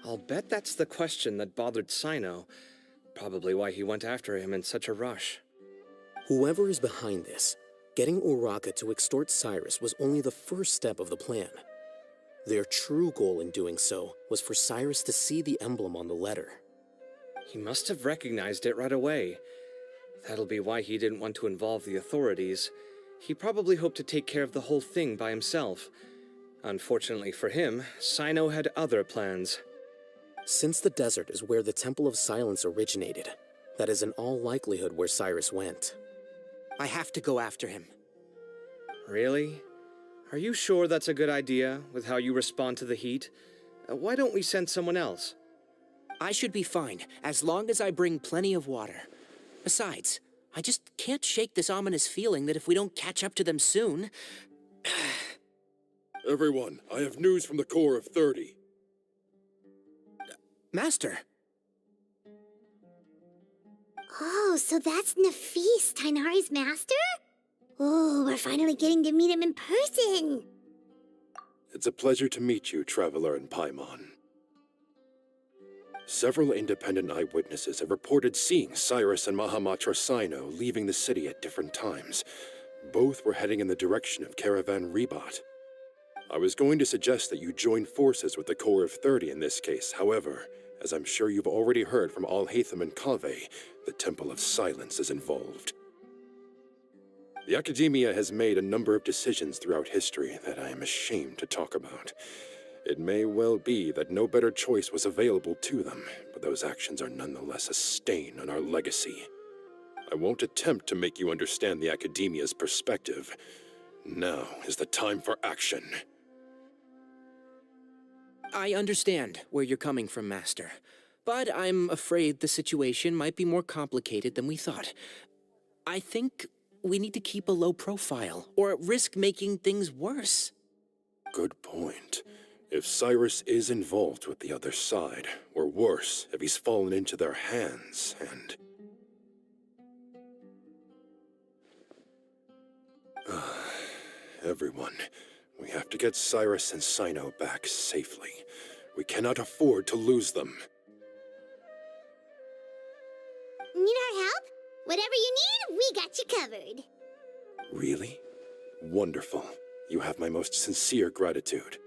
I'll bet that's the question that bothered Sino. Probably why he went after him in such a rush. Whoever is behind this, getting Uraka to extort Cyrus was only the first step of the plan. Their true goal in doing so was for Cyrus to see the emblem on the letter. He must have recognized it right away. That'll be why he didn't want to involve the authorities. He probably hoped to take care of the whole thing by himself. Unfortunately for him, Sino had other plans. Since the desert is where the Temple of Silence originated, that is in all likelihood where Cyrus went. I have to go after him. Really? Are you sure that's a good idea, with how you respond to the heat? Why don't we send someone else? I should be fine, as long as I bring plenty of water. Besides, I just can't shake this ominous feeling that if we don't catch up to them soon... Everyone, I have news from the Core of 30. Master! Oh, so that's Nafis, Tainari's master? Oh, we're finally getting to meet him in person! It's a pleasure to meet you, Traveler in Paimon. Several independent eyewitnesses have reported seeing Cyrus and Mahamatra Sino leaving the city at different times. Both were heading in the direction of Caravan Rebat. I was going to suggest that you join forces with the Core of 30 in this case. However, as I'm sure you've already heard from Al-Haytham and Kaveh, the Temple of Silence is involved. The Academia has made a number of decisions throughout history that I am ashamed to talk about. It may well be that no better choice was available to them, but those actions are nonetheless a stain on our legacy. I won't attempt to make you understand the Academia's perspective. Now is the time for action. I understand where you're coming from, Master. But I'm afraid the situation might be more complicated than we thought. I think we need to keep a low profile, or risk making things worse. Good point. If Cyrus is involved with the other side, or worse, if he's fallen into their hands, and... Everyone, we have to get Cyrus and Cyno back safely. We cannot afford to lose them. Need our help? Whatever you need, we got you covered. Really? Wonderful. You have my most sincere gratitude.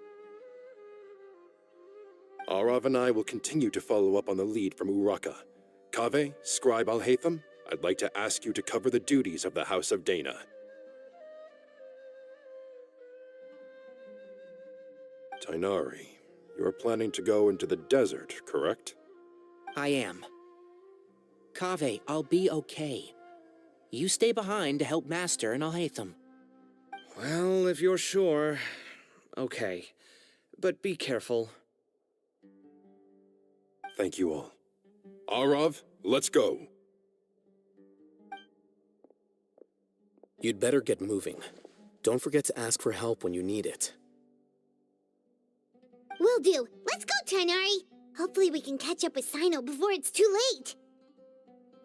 Arav and I will continue to follow up on the lead from Uraka. Kaveh, Scribe Al-Haytham, I'd like to ask you to cover the duties of the House of Dana. Tainari, you are planning to go into the desert, correct? I am. Kaveh, I'll be okay. You stay behind to help Master and Al-Haytham. Well, if you're sure, okay. But be careful. Thank you all. Arav, let's go. You'd better get moving. Don't forget to ask for help when you need it. Will do. Let's go, Tainari. Hopefully we can catch up with Cyno before it's too late.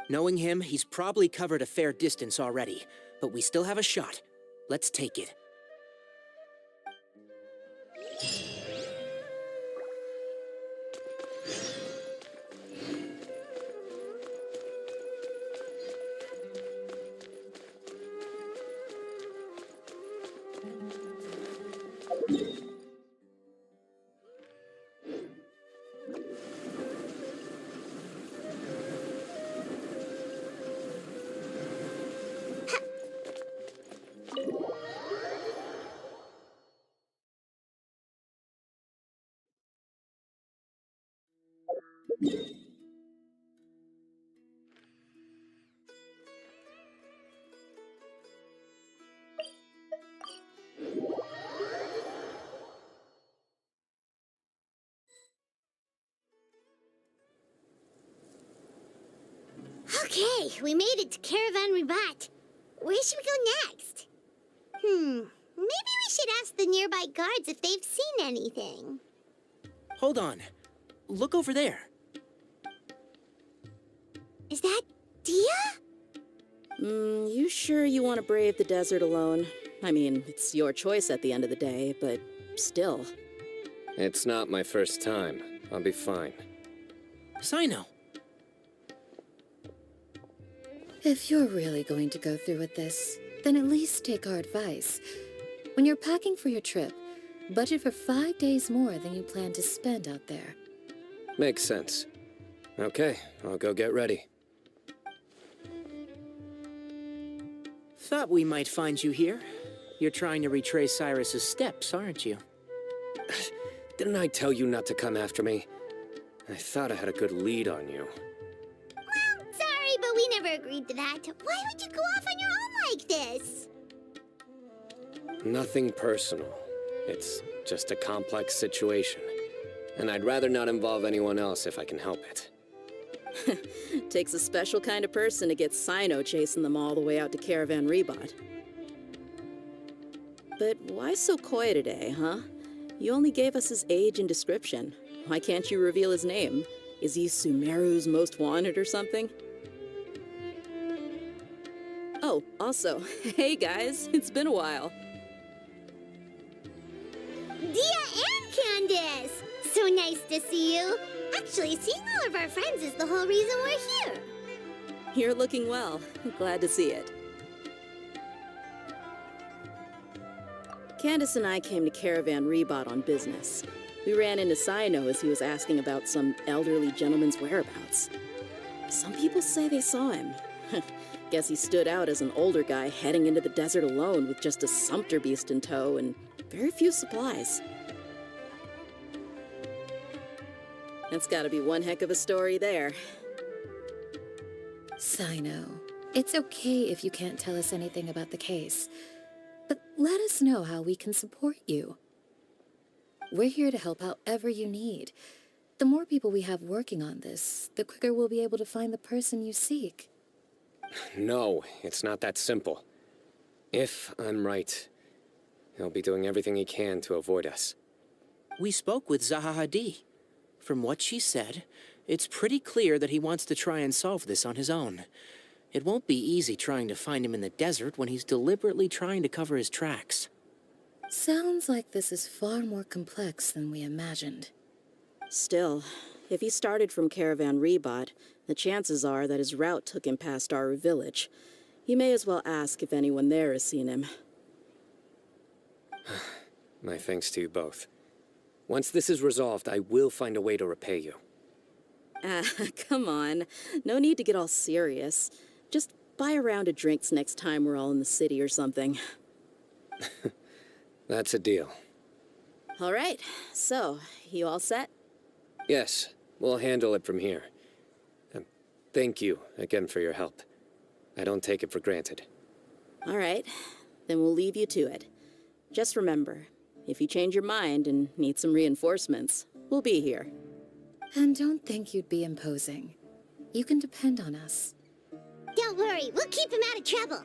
Knowing him, he's probably covered a fair distance already, but we still have a shot. Let's take it. Okay, we made it to Caravan Ribat. Where should we go next? Maybe we should ask the nearby guards if they've seen anything. Hold on. Look over there. Is that Dia? You sure you want to brave the desert alone? I mean, it's your choice at the end of the day, but still. It's not my first time. I'll be fine. Cyno. If you're really going to go through with this, then at least take our advice. When you're packing for your trip, budget for 5 days more than you plan to spend out there. Makes sense. Okay, I'll go get ready. Thought we might find you here. You're trying to retrace Cyrus's steps, aren't you? Didn't I tell you not to come after me? I thought I had a good lead on you. Well, sorry, but we never agreed to that. Why would you go off on your own like this? Nothing personal. It's just a complex situation. And I'd rather not involve anyone else if I can help it. Takes a special kind of person to get Cyno chasing them all the way out to Caravan Ribat. But why so coy today, huh? You only gave us his age and description. Why can't you reveal his name? Is he Sumeru's most wanted or something? Oh, also, hey guys, it's been a while. Dia and Candace! So nice to see you. Actually, seeing all of our friends is the whole reason we're here. You're looking well. Glad to see it. Candace and I came to Caravan Ribat on business. We ran into Cyno as he was asking about some elderly gentleman's whereabouts. Some people say they saw him. Guess he stood out as an older guy heading into the desert alone with just a sumpter beast in tow and very few supplies. That's gotta be one heck of a story there. Cyno, it's okay if you can't tell us anything about the case, but let us know how we can support you. We're here to help however you need. The more people we have working on this, the quicker we'll be able to find the person you seek. No, it's not that simple. If I'm right, he'll be doing everything he can to avoid us. We spoke with Zaha Hadid. From what she said, it's pretty clear that he wants to try and solve this on his own. It won't be easy trying to find him in the desert when he's deliberately trying to cover his tracks. Sounds like this is far more complex than we imagined. Still, if he started from Caravan Rebot, the chances are that his route took him past our village. You may as well ask if anyone there has seen him. My thanks to you both. Once this is resolved, I will find a way to repay you. Ah, come on. No need to get all serious. Just buy a round of drinks next time we're all in the city or something. That's a deal. All right, so, you all set? Yes, we'll handle it from here. Thank you again for your help. I don't take it for granted. All right, then we'll leave you to it. Just remember, if you change your mind and need some reinforcements, we'll be here. And don't think you'd be imposing. You can depend on us. Don't worry, we'll keep him out of trouble.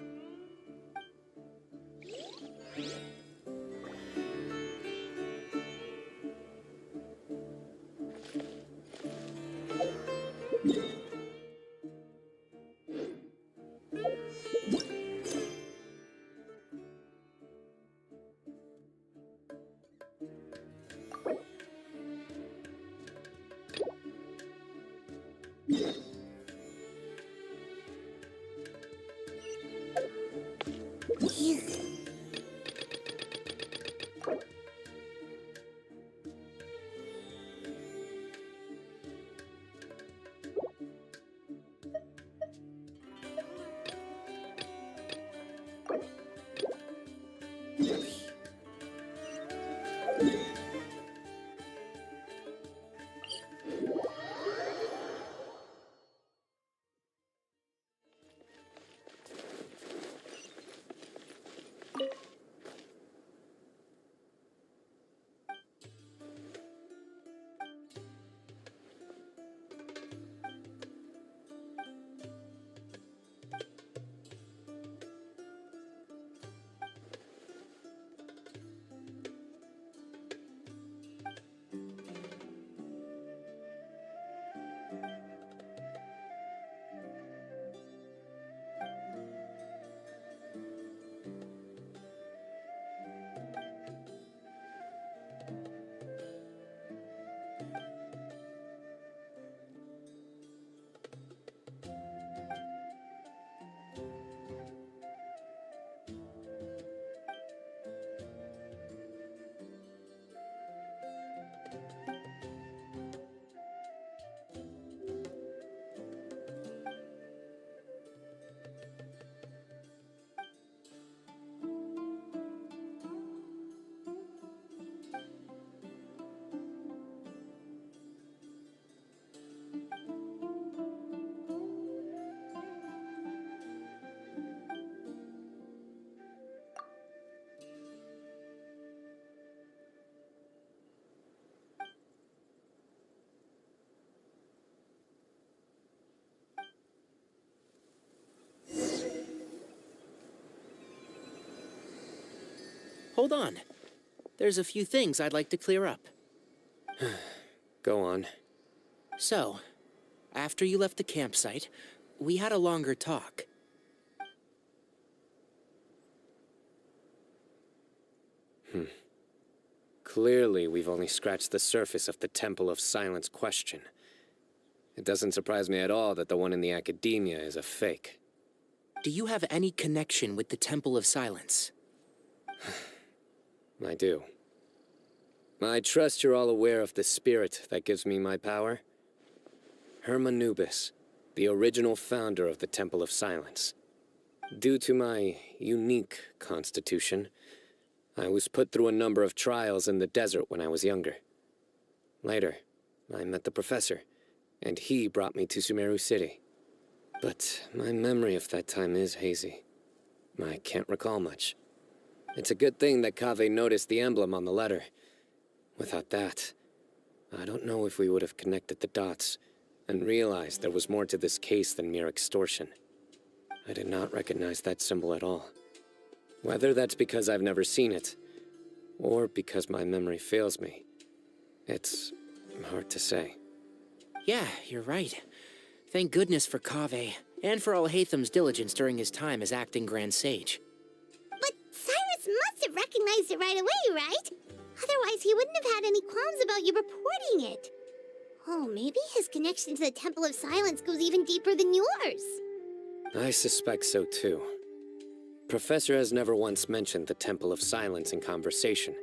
Hold on. There's a few things I'd like to clear up. Go on. So, after you left the campsite, we had a longer talk. Clearly, we've only scratched the surface of the Temple of Silence question. It doesn't surprise me at all that the one in the academia is a fake. Do you have any connection with the Temple of Silence? I do. I trust you're all aware of the spirit that gives me my power. Hermanubis, the original founder of the Temple of Silence. Due to my unique constitution, I was put through a number of trials in the desert when I was younger. Later, I met the professor, and he brought me to Sumeru City. But my memory of that time is hazy. I can't recall much. It's a good thing that Kaveh noticed the emblem on the letter. Without that, I don't know if we would have connected the dots and realized there was more to this case than mere extortion. I did not recognize that symbol at all. Whether that's because I've never seen it, or because my memory fails me, it's hard to say. Yeah, you're right. Thank goodness for Kaveh, and for Alhatham's diligence during his time as acting Grand Sage. But Cyrus must have recognized it right away, right? Otherwise, he wouldn't have had any qualms about you reporting it. Oh, maybe his connection to the Temple of Silence goes even deeper than yours. I suspect so too. Professor has never once mentioned the Temple of Silence in conversation.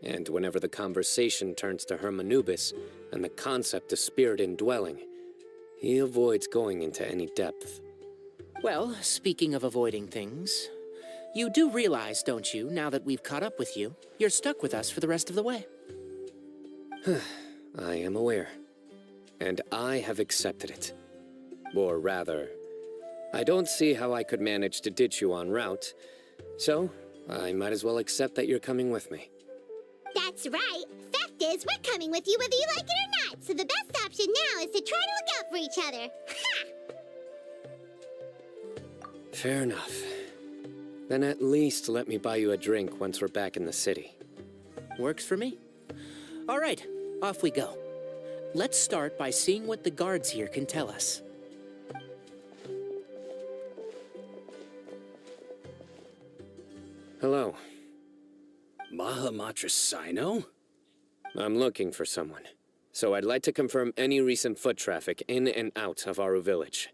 And whenever the conversation turns to Hermanubis and the concept of spirit indwelling, he avoids going into any depth. Well, speaking of avoiding things, you do realize, don't you, now that we've caught up with you, you're stuck with us for the rest of the way? I am aware. And I have accepted it. Or rather, I don't see how I could manage to ditch you en route, so I might as well accept that you're coming with me. That's right. Fact is, we're coming with you whether you like it or not, so the best option now is to try to look out for each other. Ha! Fair enough. Then at least let me buy you a drink once we're back in the city. Works for me. All right, off we go. Let's start by seeing what the guards here can tell us. Hello. Mahamatra Sino? I'm looking for someone, so I'd like to confirm any recent foot traffic in and out of Aru Village.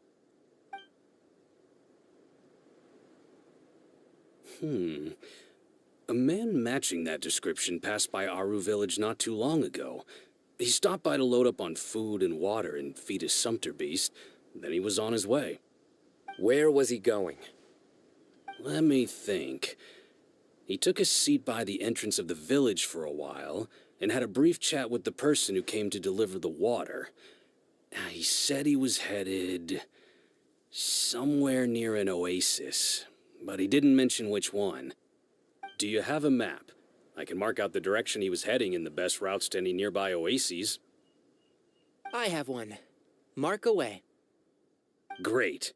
A man matching that description passed by Aru Village not too long ago. He stopped by to load up on food and water and feed his sumpter beast. Then he was on his way. Where was he going? Let me think. He took a seat by the entrance of the village for a while, and had a brief chat with the person who came to deliver the water. He said he was headed somewhere near an oasis, but he didn't mention which one. Do you have a map? I can mark out the direction he was heading and the best routes to any nearby oases. I have one. Mark away. Great.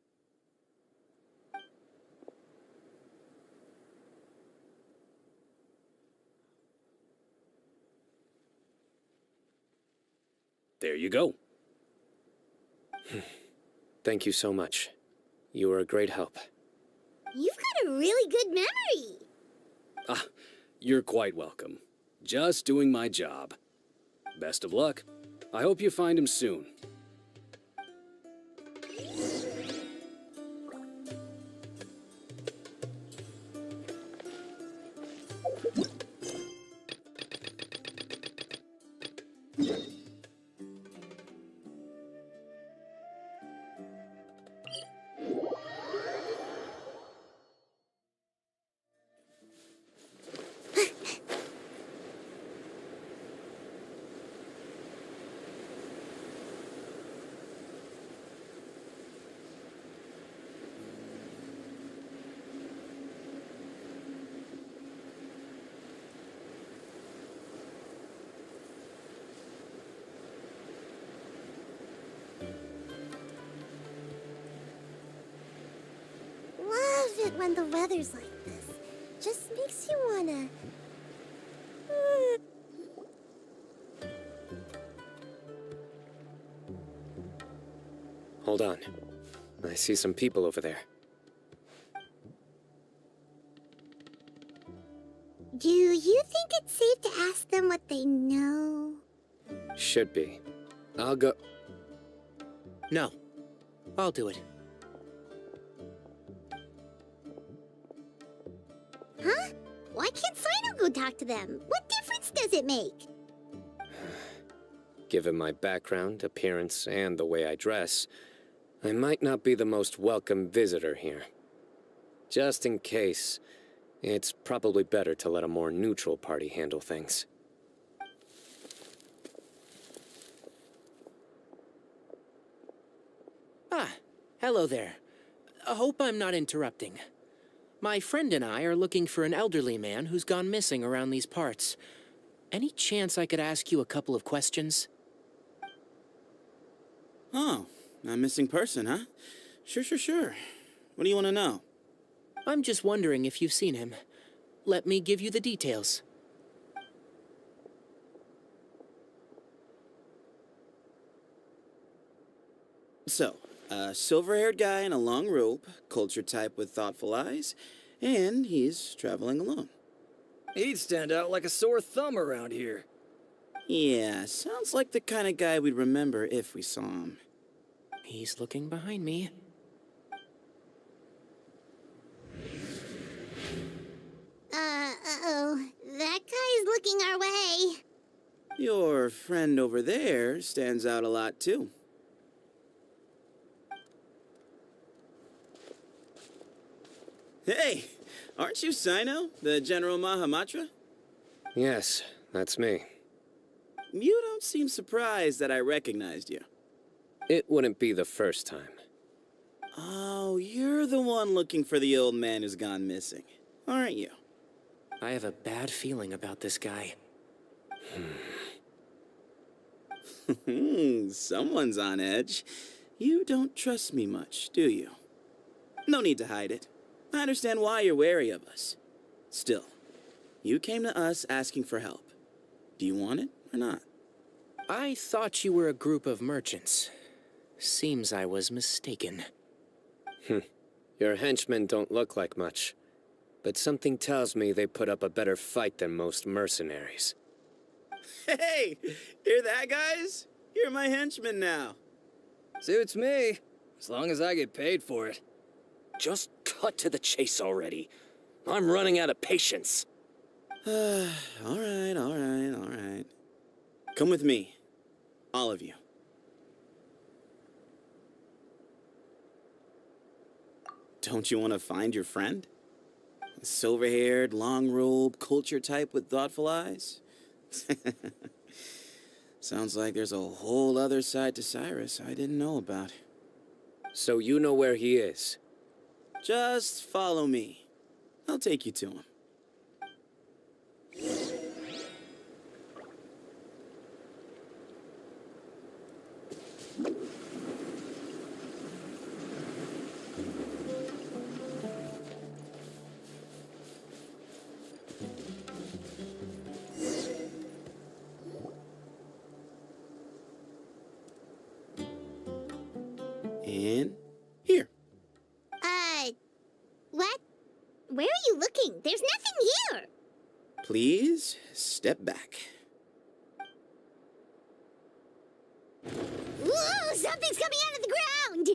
There you go. Thank you so much. You were a great help. You've got a really good memory. Ah, you're quite welcome. Just doing my job. Best of luck. I hope you find him soon. Love it when the weather's like this. Just makes you wanna... Hold on. I see some people over there. Do you think it's safe to ask them what they know? Should be. I'll go... No. I'll do it. Huh? Why can't Sino go talk to them? What difference does it make? Given my background, appearance, and the way I dress, I might not be the most welcome visitor here. Just in case, it's probably better to let a more neutral party handle things. Ah, hello there. I hope I'm not interrupting. My friend and I are looking for an elderly man who's gone missing around these parts. Any chance I could ask you a couple of questions? Oh, a missing person, huh? Sure. What do you want to know? I'm just wondering if you've seen him. Let me give you the details. So, a silver-haired guy in a long robe, culture type with thoughtful eyes, and he's traveling alone. He'd stand out like a sore thumb around here. Yeah, sounds like the kind of guy we'd remember if we saw him. He's looking behind me. Uh-oh. That guy's looking our way. Your friend over there stands out a lot, too. Hey, aren't you Sino, the General Mahamatra? Yes, that's me. You don't seem surprised that I recognized you. It wouldn't be the first time. Oh, you're the one looking for the old man who's gone missing, aren't you? I have a bad feeling about this guy. Someone's on edge. You don't trust me much, do you? No need to hide it. I understand why you're wary of us. Still, you came to us asking for help. Do you want it or not? I thought you were a group of merchants. Seems I was mistaken. Your henchmen don't look like much, but something tells me they put up a better fight than most mercenaries. Hey, hear that, guys? You're my henchmen now. Suits me, as long as I get paid for it. Just cut to the chase already. I'm running out of patience. All right. Come with me. All of you. Don't you want to find your friend? A silver-haired, long-robed, culture type with thoughtful eyes? Sounds like there's a whole other side to Cyrus I didn't know about. So you know where he is? Just follow me. I'll take you to him. And here. What? Where are you looking? There's nothing here. Please step back. Whoa, something's coming out of the ground!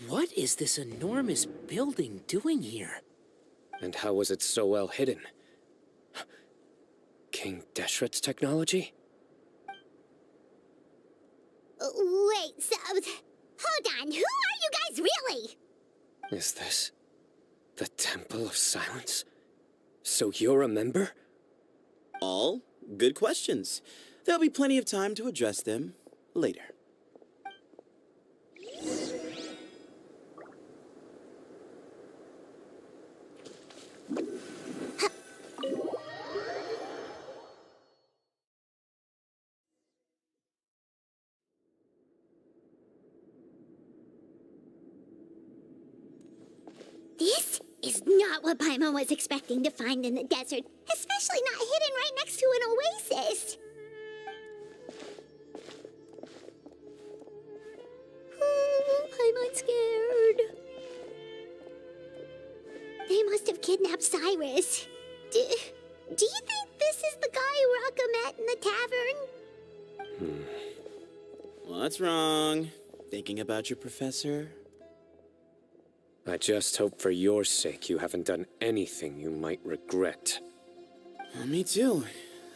What is this enormous building doing here? And how was it so well hidden? King Deshret's technology? Wait, so... Hold on, who are you guys really? Is this the Temple of Silence? So you're a member? All good questions. There'll be plenty of time to address them later. This is not what Paimon was expecting to find in the desert, especially not hidden right next to an oasis. Paimon's scared. They must have kidnapped Cyrus. Do you think this is the guy Raka met in the tavern? What's wrong? Thinking about your professor? I just hope for your sake you haven't done anything you might regret. Me too.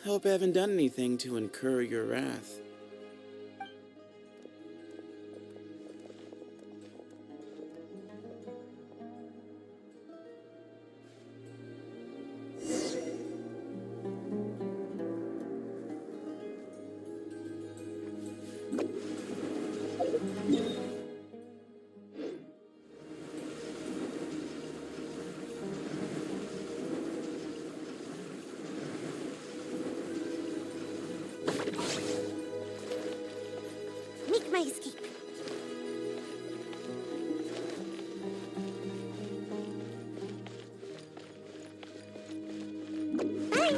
Hope I haven't done anything to incur your wrath. my escape. Bye.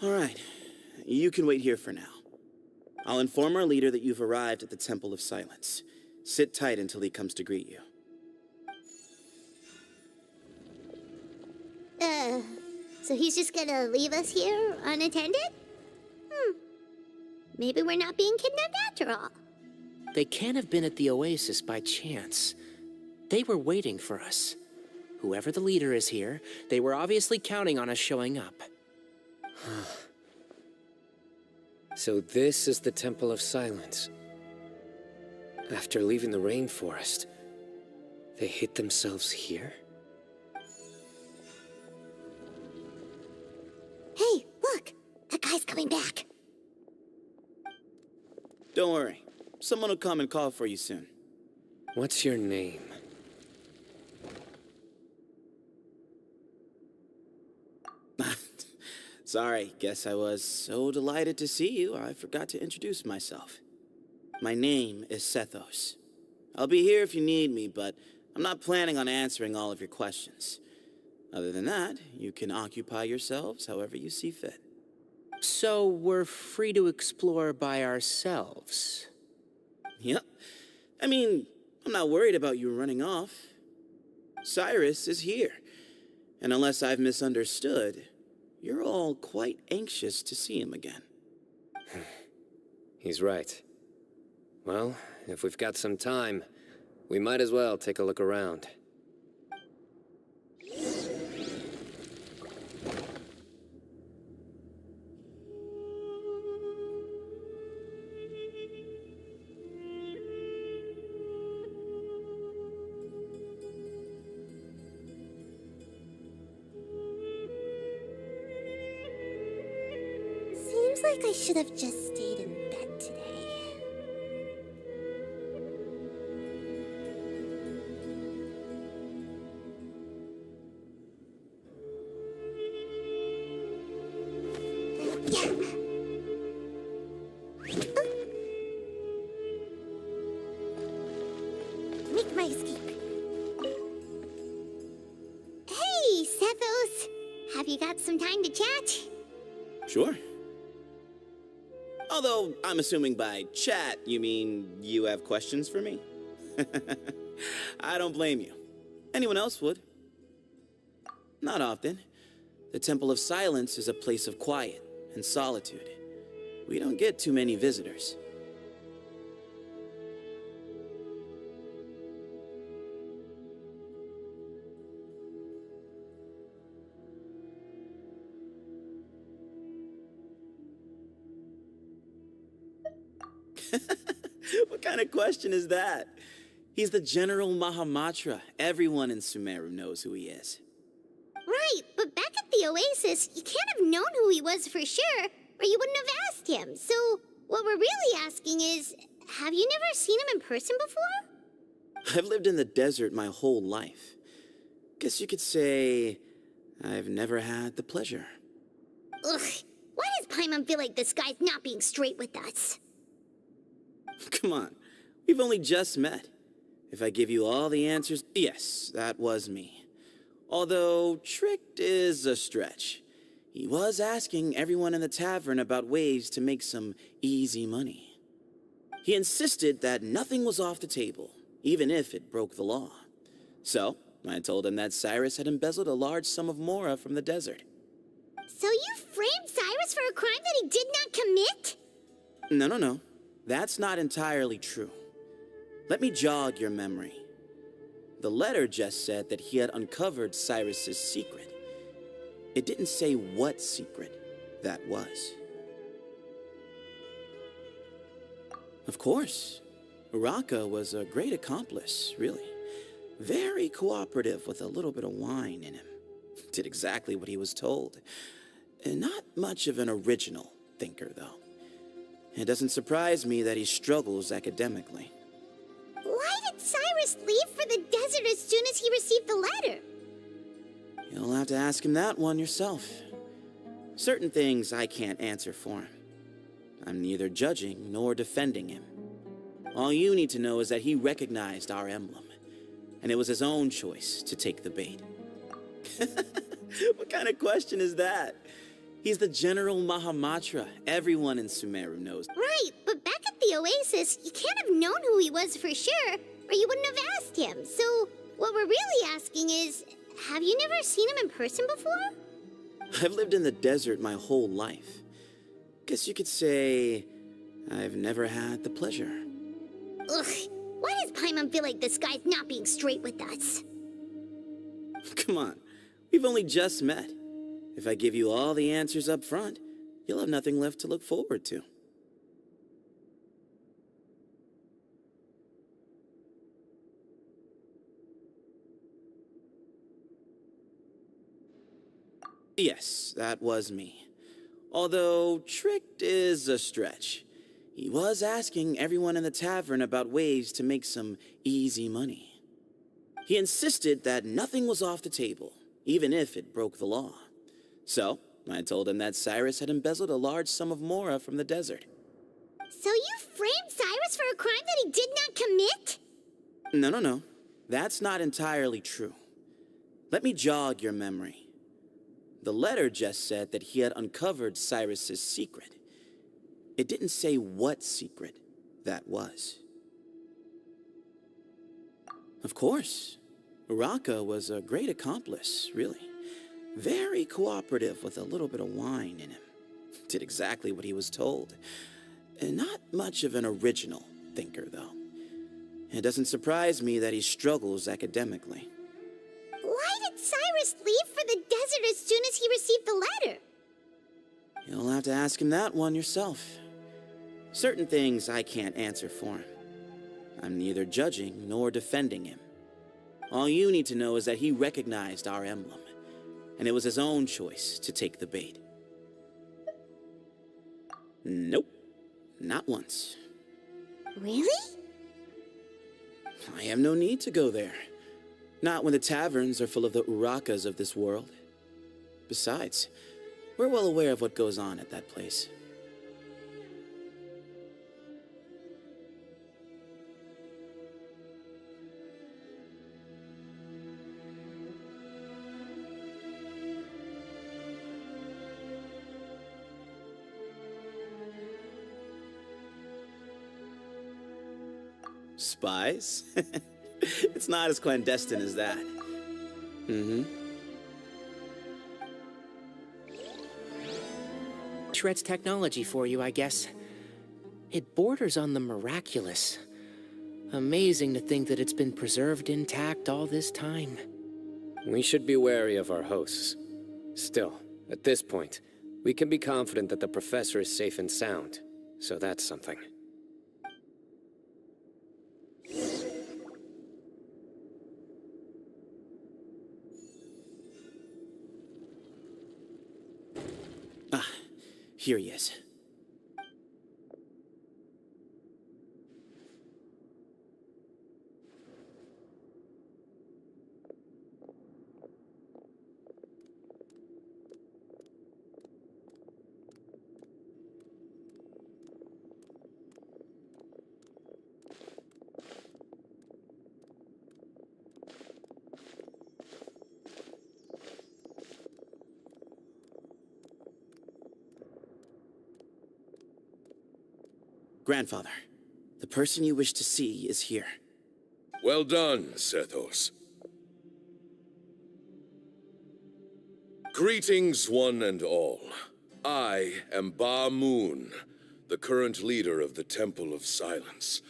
All right, you can wait here for now. I'll inform our leader that you've arrived at the Temple of Silence. Sit tight until he comes to greet you. So he's just gonna leave us here unattended? Maybe we're not being kidnapped after all. They can't have been at the oasis by chance. They were waiting for us. Whoever the leader is here, they were obviously counting on us showing up. So this is the Temple of Silence. After leaving the rainforest, they hid themselves here? Hey, look! That guy's coming back. Don't worry. Someone will come and call for you soon. What's your name? Sorry, guess I was so delighted to see you, I forgot to introduce myself. My name is Sethos. I'll be here if you need me, but I'm not planning on answering all of your questions. Other than that, you can occupy yourselves however you see fit. So we're free to explore by ourselves? Yep. I mean, I'm not worried about you running off. Cyrus is here, and unless I've misunderstood, you're all quite anxious to see him again. He's right. Well, if we've got some time, we might as well take a look around. Seems like I should have just stayed in bed today. Make my escape. Hey, Sethos! Have you got some time to chat? Sure. Although, I'm assuming by chat, you mean you have questions for me? I don't blame you. Anyone else would. Not often. The Temple of Silence is a place of quiet and solitude. We don't get too many visitors. What kind of question is that? He's the General Mahamatra. Everyone in Sumeru knows who he is. Right, but back at the Oasis, you can't have known who he was for sure, or you wouldn't have asked him. So, what we're really asking is, have you never seen him in person before? I've lived in the desert my whole life. Guess you could say I've never had the pleasure. Ugh, why does Paimon feel like this guy's not being straight with us? Come on, we've only just met. If I give you all the answers, yes, that was me. Although, tricked is a stretch. He was asking everyone in the tavern about ways to make some easy money. He insisted that nothing was off the table, even if it broke the law. So, I told him that Cyrus had embezzled a large sum of mora from the desert. So you framed Cyrus for a crime that he did not commit? No. That's not entirely true. Let me jog your memory. The letter just said that he had uncovered Cyrus's secret. It didn't say what secret that was. Of course, Uraka was a great accomplice, really. Very cooperative with a little bit of wine in him. Did exactly what he was told. And not much of an original thinker, though. It doesn't surprise me that he struggles academically. Why did Cyrus leave for the desert as soon as he received the letter? You'll have to ask him that one yourself. Certain things I can't answer for him. I'm neither judging nor defending him. All you need to know is that he recognized our emblem, and it was his own choice to take the bait. What kind of question is that? He's the General Mahamatra. Everyone in Sumeru knows. Right, but back at the Oasis, you can't have known who he was for sure, or you wouldn't have asked him. So, what we're really asking is, have you never seen him in person before? I've lived in the desert my whole life. Guess you could say I've never had the pleasure. Ugh, why does Paimon feel like this guy's not being straight with us? Come on, we've only just met. If I give you all the answers up front, you'll have nothing left to look forward to. Yes, that was me. Although tricked is a stretch. He was asking everyone in the tavern about ways to make some easy money. He insisted that nothing was off the table, even if it broke the law. So, I told him that Cyrus had embezzled a large sum of mora from the desert. So you framed Cyrus for a crime that he did not commit? No. That's not entirely true. Let me jog your memory. The letter just said that he had uncovered Cyrus's secret. It didn't say what secret that was. Of course, Uraka was a great accomplice, really. Very cooperative with a little bit of wine in him. Did exactly what he was told. And not much of an original thinker, though. It doesn't surprise me that he struggles academically. Why did Cyrus leave for the desert as soon as he received the letter? You'll have to ask him that one yourself. Certain things I can't answer for him. I'm neither judging nor defending him. All you need to know is that he recognized our emblem, and it was his own choice to take the bait. Nope, not once. Really? I have no need to go there. Not when the taverns are full of the Urakas of this world. Besides, we're well aware of what goes on at that place. Spies? It's not as clandestine as that. Shred's technology for you, I guess. It borders on the miraculous. Amazing to think that it's been preserved intact all this time. We should be wary of our hosts. Still, at this point, we can be confident that the professor is safe and sound, so that's something. Here he is. Grandfather, the person you wish to see is here. Well done, Sethos. Greetings, one and all. I am Ba Moon, the current leader of the Temple of Silence.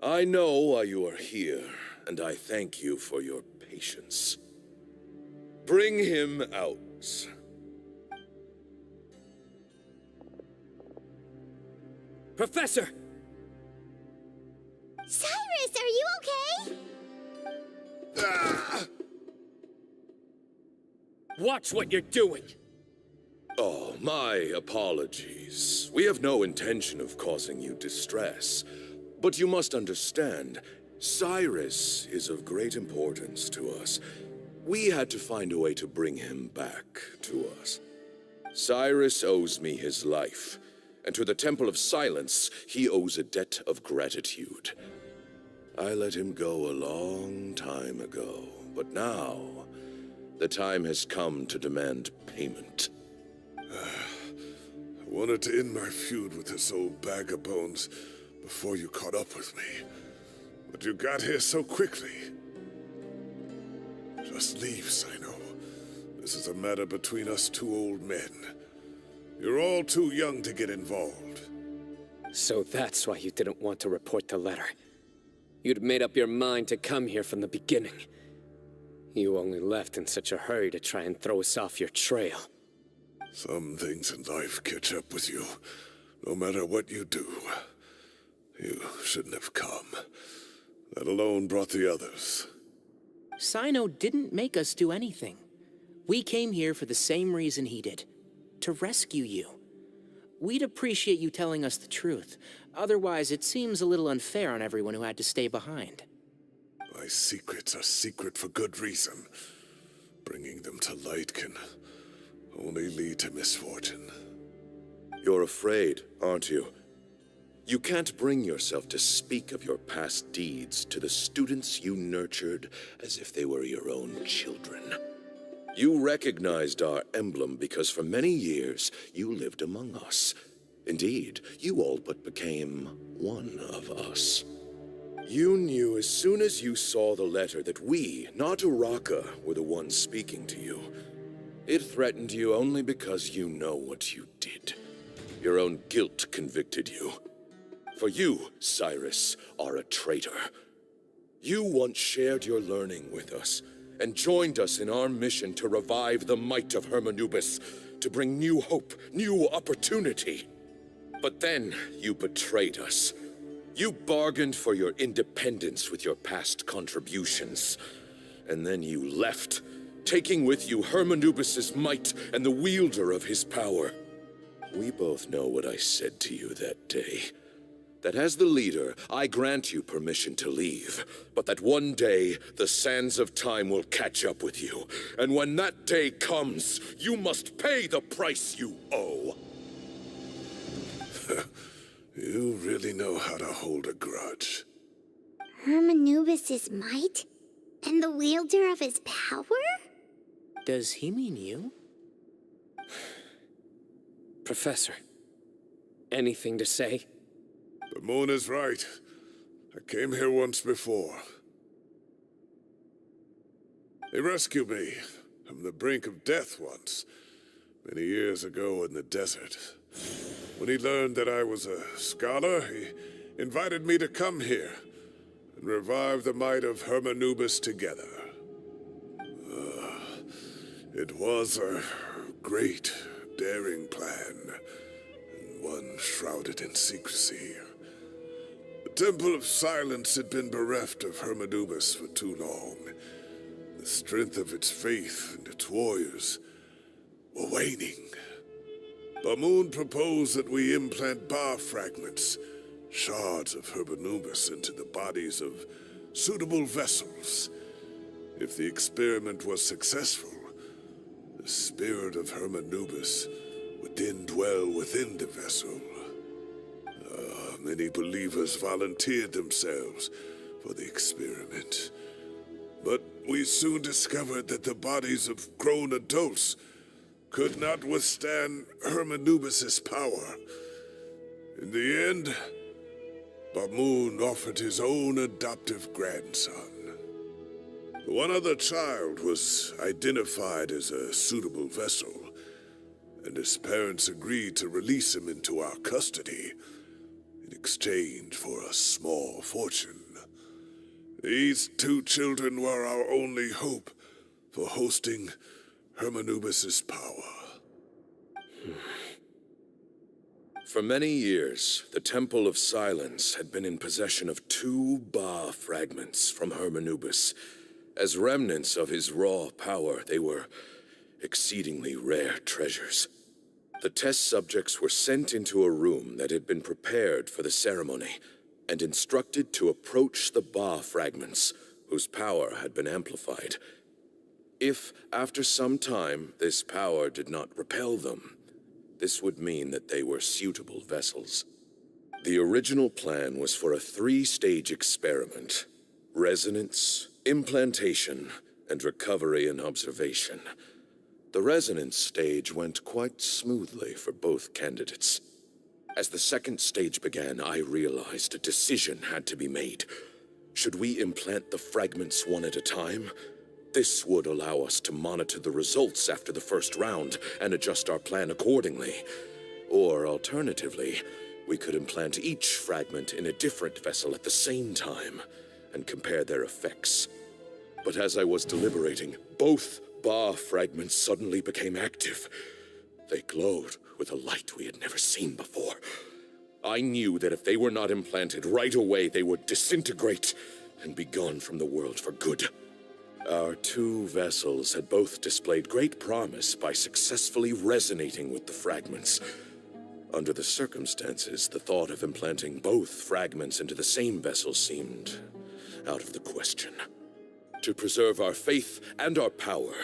I know why you are here, and I thank you for your patience. Bring him out. Professor! Cyrus, are you okay? Watch what you're doing! Oh, my apologies. We have no intention of causing you distress. But you must understand, Cyrus is of great importance to us. We had to find a way to bring him back to us. Cyrus owes me his life, and to the Temple of Silence, he owes a debt of gratitude. I let him go a long time ago, but now the time has come to demand payment. I wanted to end my feud with this old bag of bones before you caught up with me. But you got here so quickly. Just leave, Sino. This is a matter between us two old men. You're all too young to get involved. So that's why you didn't want to report the letter. You'd made up your mind to come here from the beginning. You only left in such a hurry to try and throw us off your trail. Some things in life catch up with you, no matter what you do. You shouldn't have come. That alone brought the others. Sino didn't make us do anything. We came here for the same reason he did. To rescue you. We'd appreciate you telling us the truth. Otherwise, it seems a little unfair on everyone who had to stay behind. My secrets are secret for good reason. Bringing them to light can only lead to misfortune. You're afraid, aren't you? You can't bring yourself to speak of your past deeds to the students you nurtured as if they were your own children. You recognized our emblem because for many years you lived among us. Indeed, you all but became one of us. You knew as soon as you saw the letter that we, not Uraka, were the ones speaking to you. It threatened you only because you know what you did. Your own guilt convicted you. For you, Cyrus, are a traitor. You once shared your learning with us, and joined us in our mission to revive the might of Hermanubis, to bring new hope, new opportunity. But then you betrayed us. You bargained for your independence with your past contributions. And then you left, taking with you Hermanubis' might and the wielder of his power. We both know what I said to you that day. That as the leader, I grant you permission to leave, but that one day, the sands of time will catch up with you. And when that day comes, you must pay the price you owe. You really know how to hold a grudge. Hermanubis' might? And the wielder of his power? Does he mean you? Professor, anything to say? The moon is right. I came here once before. He rescued me from the brink of death once, many years ago in the desert. When he learned that I was a scholar, he invited me to come here and revive the might of Hermanubis together. It was a great, daring plan, and one shrouded in secrecy. The Temple of Silence had been bereft of Hermanubis for too long. The strength of its faith and its warriors were waning. Bamoon proposed that we implant bar fragments, shards of Hermanubis, into the bodies of suitable vessels. If the experiment was successful, the spirit of Hermanubis would then dwell within the vessel. Many believers volunteered themselves for the experiment. But we soon discovered that the bodies of grown adults could not withstand Hermanubis' power. In the end, Bamoon offered his own adoptive grandson. One other child was identified as a suitable vessel, and his parents agreed to release him into our custody in exchange for a small fortune. These two children were our only hope for hosting Hermanubis's power. For many years, the Temple of Silence had been in possession of 2 Ba fragments from Hermanubis. As remnants of his raw power, they were exceedingly rare treasures. The test subjects were sent into a room that had been prepared for the ceremony and instructed to approach the Ba fragments, whose power had been amplified. If, after some time, this power did not repel them, this would mean that they were suitable vessels. The original plan was for a 3-stage experiment: resonance, implantation, and recovery and observation. The resonance stage went quite smoothly for both candidates. As the 2nd stage began, I realized a decision had to be made. Should we implant the fragments one at a time? This would allow us to monitor the results after the 1st round and adjust our plan accordingly. Or alternatively, we could implant each fragment in a different vessel at the same time and compare their effects. But as I was deliberating, both Ba fragments suddenly became active. They glowed with a light we had never seen before. I knew that if they were not implanted right away, they would disintegrate and be gone from the world for good. Our 2 vessels had both displayed great promise by successfully resonating with the fragments. Under the circumstances, the thought of implanting both fragments into the same vessel seemed out of the question. To preserve our faith and our power,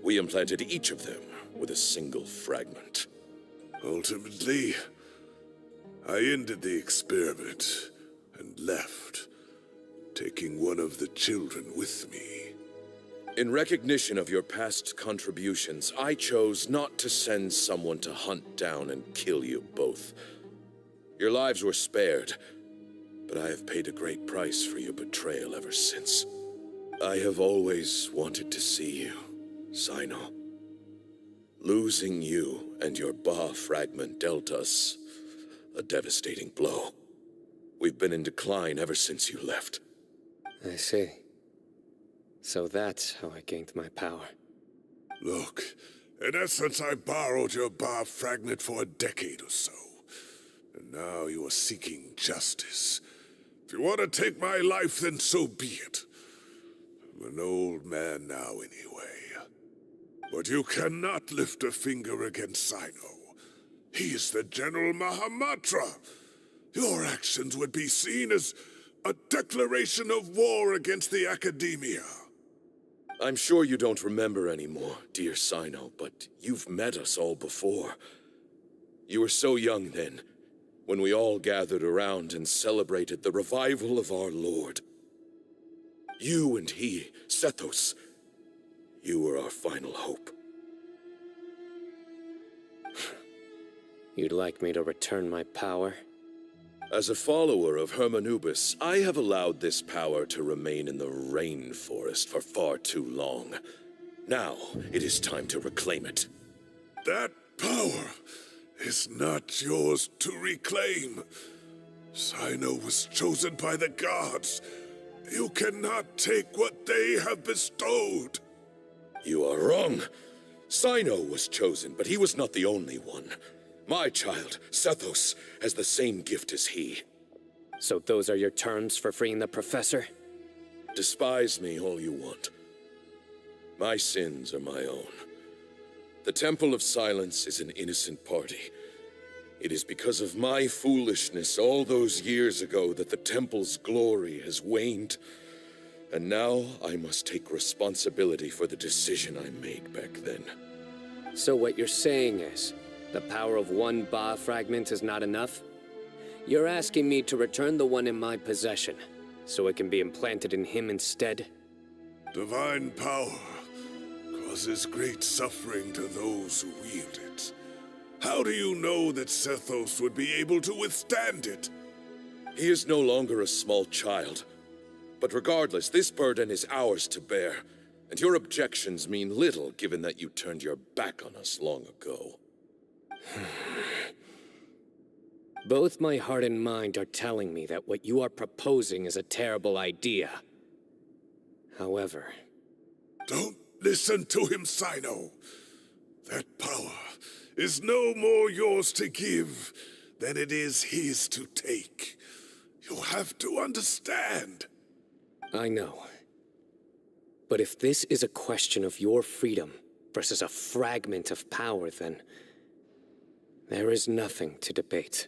we implanted each of them with a single fragment. Ultimately, I ended the experiment and left, taking one of the children with me. In recognition of your past contributions, I chose not to send someone to hunt down and kill you both. Your lives were spared, but I have paid a great price for your betrayal ever since. I have always wanted to see you, Sino. Losing you and your Ba fragment dealt us a devastating blow. We've been in decline ever since you left. I see. So that's how I gained my power. Look, in essence, I borrowed your Ba fragment for a decade or so. And now you are seeking justice. If you want to take my life, then so be it. I'm an old man now anyway. But you cannot lift a finger against Sino. He is the General Mahamatra. Your actions would be seen as a declaration of war against the Academia. I'm sure you don't remember anymore, dear Sino, but you've met us all before. You were so young then, when we all gathered around and celebrated the revival of our Lord. You and he, Sethos, you were our final hope. You'd like me to return my power? As a follower of Hermanubis, I have allowed this power to remain in the rainforest for far too long. Now, it is time to reclaim it. That power is not yours to reclaim. Sino was chosen by the gods. You cannot take what they have bestowed. You are wrong. Sino was chosen, but he was not the only one. My child, Sethos, has the same gift as he. So those are your terms for freeing the professor? Despise me all you want. My sins are my own. The Temple of Silence is an innocent party. It is because of my foolishness all those years ago that the Temple's glory has waned. And now I must take responsibility for the decision I made back then. So what you're saying is, the power of one Ba fragment is not enough? You're asking me to return the one in my possession, so it can be implanted in him instead? Divine power causes great suffering to those who wield it. How do you know that Sethos would be able to withstand it? He is no longer a small child. But regardless, this burden is ours to bear, and your objections mean little given that you turned your back on us long ago. Both my heart and mind are telling me that what you are proposing is a terrible idea. However... Don't listen to him, Sino. That power is no more yours to give than it is his to take. You have to understand. I know. But if this is a question of your freedom versus a fragment of power, then there is nothing to debate.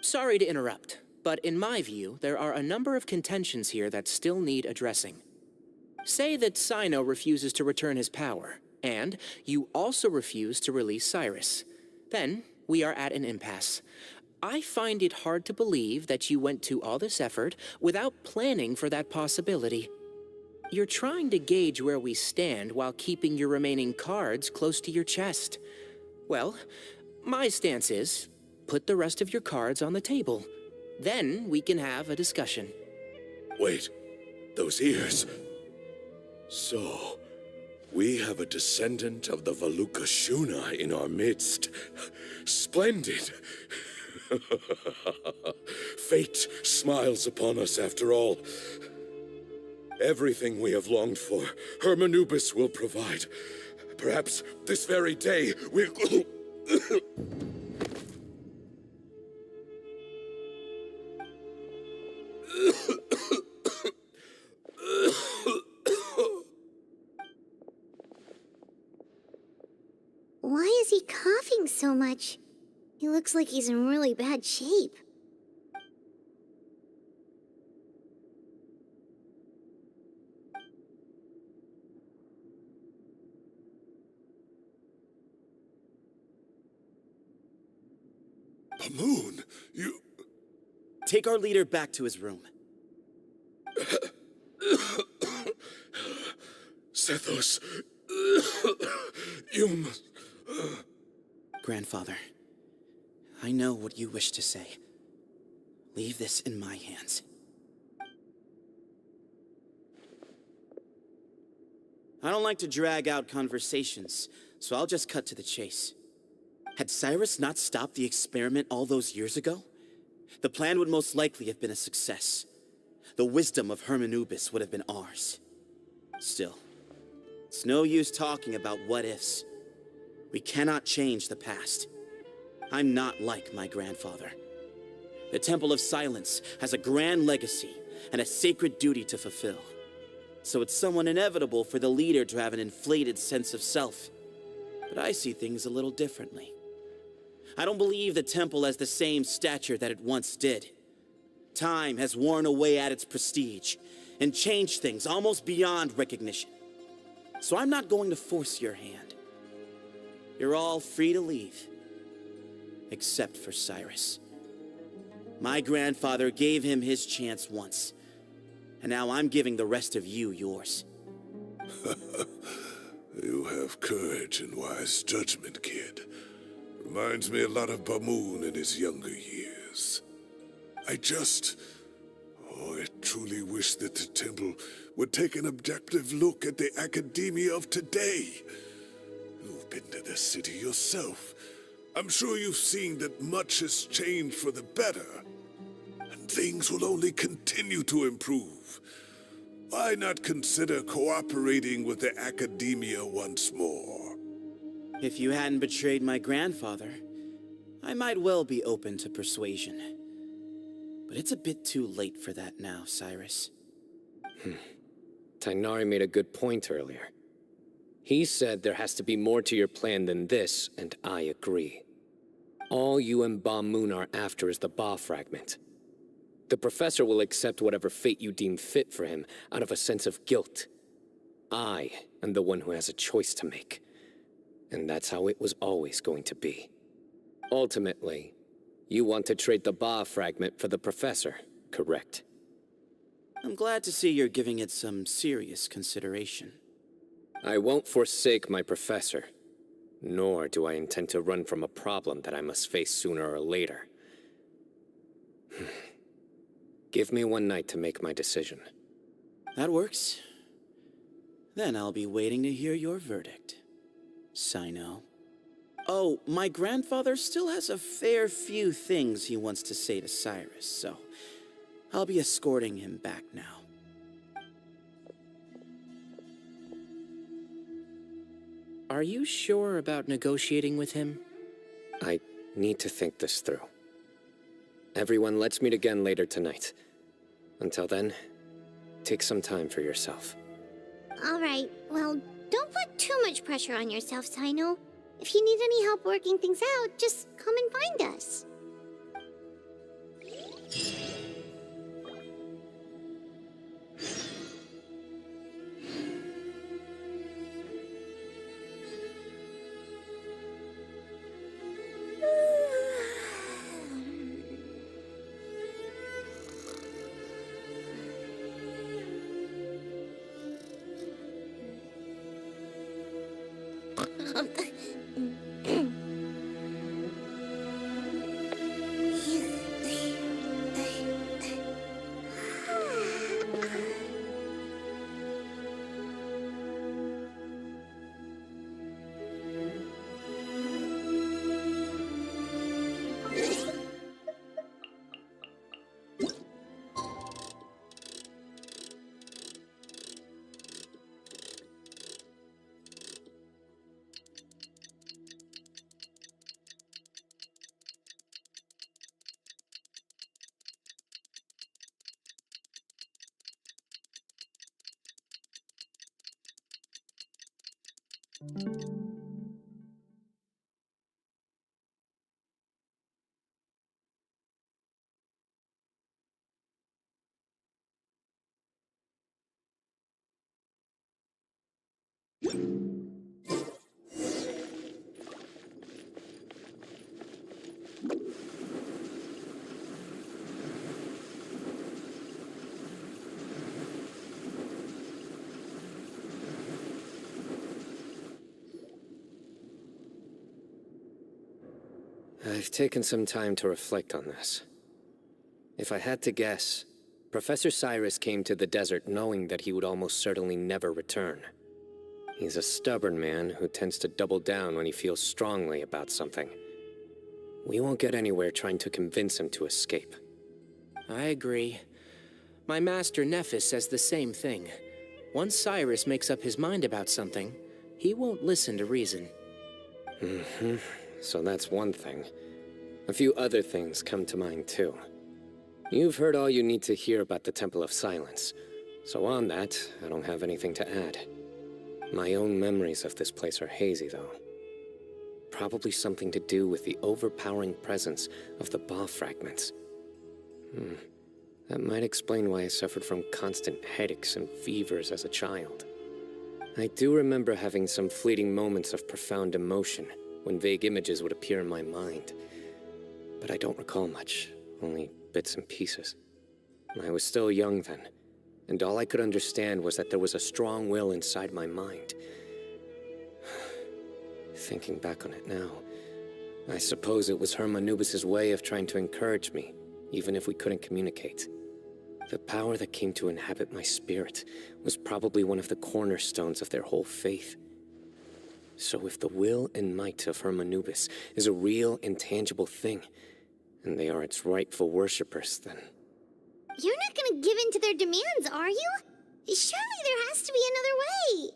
Sorry to interrupt, but in my view, there are a number of contentions here that still need addressing. Say that Sino refuses to return his power, and you also refuse to release Cyrus. Then, we are at an impasse. I find it hard to believe that you went to all this effort without planning for that possibility. You're trying to gauge where we stand while keeping your remaining cards close to your chest. Well, my stance is, put the rest of your cards on the table. Then we can have a discussion. Wait, those ears. So, we have a descendant of the Valuka Shuna in our midst. Splendid. Fate smiles upon us after all. Everything we have longed for, Hermanubis will provide. Perhaps this very day we'll... Why is he coughing so much? He looks like he's in really bad shape. Pamoon, you... Take our leader back to his room. Sethos, you must... Grandfather, I know what you wish to say. Leave this in my hands. I don't like to drag out conversations, so I'll just cut to the chase. Had Cyrus not stopped the experiment all those years ago, the plan would most likely have been a success. The wisdom of Hermanubis would have been ours. Still, it's no use talking about what-ifs. We cannot change the past. I'm not like my grandfather. The Temple of Silence has a grand legacy and a sacred duty to fulfill. So it's somewhat inevitable for the leader to have an inflated sense of self. But I see things a little differently. I don't believe the temple has the same stature that it once did. Time has worn away at its prestige and changed things almost beyond recognition. So I'm not going to force your hand. You're all free to leave. Except for Cyrus. My grandfather gave him his chance once. And now I'm giving the rest of you yours. You have courage and wise judgment, kid. Reminds me a lot of Bamoon in his younger years. I truly wish that the temple would take an objective look at the academia of today. You've been to the city yourself. I'm sure you've seen that much has changed for the better. And things will only continue to improve. Why not consider cooperating with the academia once more? If you hadn't betrayed my grandfather, I might well be open to persuasion. But it's a bit too late for that now, Cyrus. Tainari made a good point earlier. He said there has to be more to your plan than this, and I agree. All you and Ba Moon are after is the Ba fragment. The professor will accept whatever fate you deem fit for him out of a sense of guilt. I am the one who has a choice to make. And that's how it was always going to be. Ultimately, you want to trade the Ba fragment for the professor, correct? I'm glad to see you're giving it some serious consideration. I won't forsake my professor, nor do I intend to run from a problem that I must face sooner or later. Give me one night to make my decision. That works. Then I'll be waiting to hear your verdict, Sino. Oh, my grandfather still has a fair few things he wants to say to Cyrus, so I'll be escorting him back now. Are you sure about negotiating with him? I need to think this through. Everyone, let's meet again later tonight. Until then, take some time for yourself. All right, well, don't put too much pressure on yourself, Sino. If you need any help working things out, just come and find us. I've taken some time to reflect on this. If I had to guess, Professor Cyrus came to the desert knowing that he would almost certainly never return. He's a stubborn man who tends to double down when he feels strongly about something. We won't get anywhere trying to convince him to escape. I agree. My master Nephis says the same thing. Once Cyrus makes up his mind about something, he won't listen to reason. So that's one thing. A few other things come to mind too. You've heard all you need to hear about the Temple of Silence, so on that, I don't have anything to add. My own memories of this place are hazy, though. Probably something to do with the overpowering presence of the Ba fragments. That might explain why I suffered from constant headaches and fevers as a child. I do remember having some fleeting moments of profound emotion when vague images would appear in my mind. But I don't recall much, only bits and pieces. I was still young then, and all I could understand was that there was a strong will inside my mind. Thinking back on it now, I suppose it was Hermanubis' way of trying to encourage me, even if we couldn't communicate. The power that came to inhabit my spirit was probably one of the cornerstones of their whole faith. So if the will and might of Hermanubis is a real, intangible thing, and they are its rightful worshippers, then... You're not gonna give in to their demands, are you? Surely there has to be another way!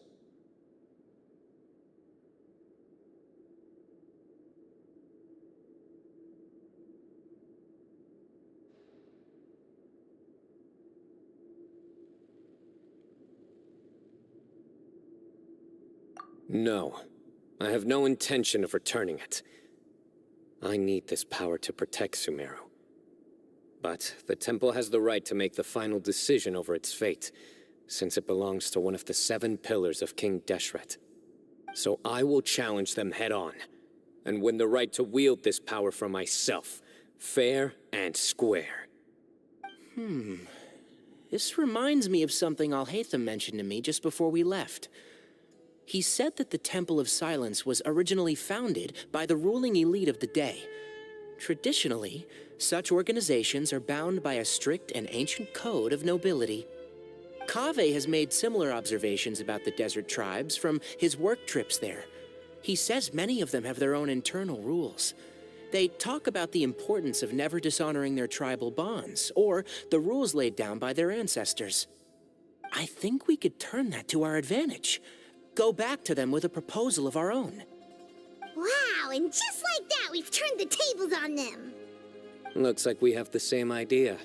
No. I have no intention of returning it. I need this power to protect Sumeru. But the temple has the right to make the final decision over its fate, since it belongs to one of the 7 pillars of King Deshret. So I will challenge them head-on, and win the right to wield this power for myself, fair and square. This reminds me of something Alhaitham mentioned to me just before we left. He said that the Temple of Silence was originally founded by the ruling elite of the day. Traditionally, such organizations are bound by a strict and ancient code of nobility. Kaveh has made similar observations about the desert tribes from his work trips there. He says many of them have their own internal rules. They talk about the importance of never dishonoring their tribal bonds, or the rules laid down by their ancestors. I think we could turn that to our advantage. Go back to them with a proposal of our own. Wow, and just like that, we've turned the tables on them. Looks like we have the same idea.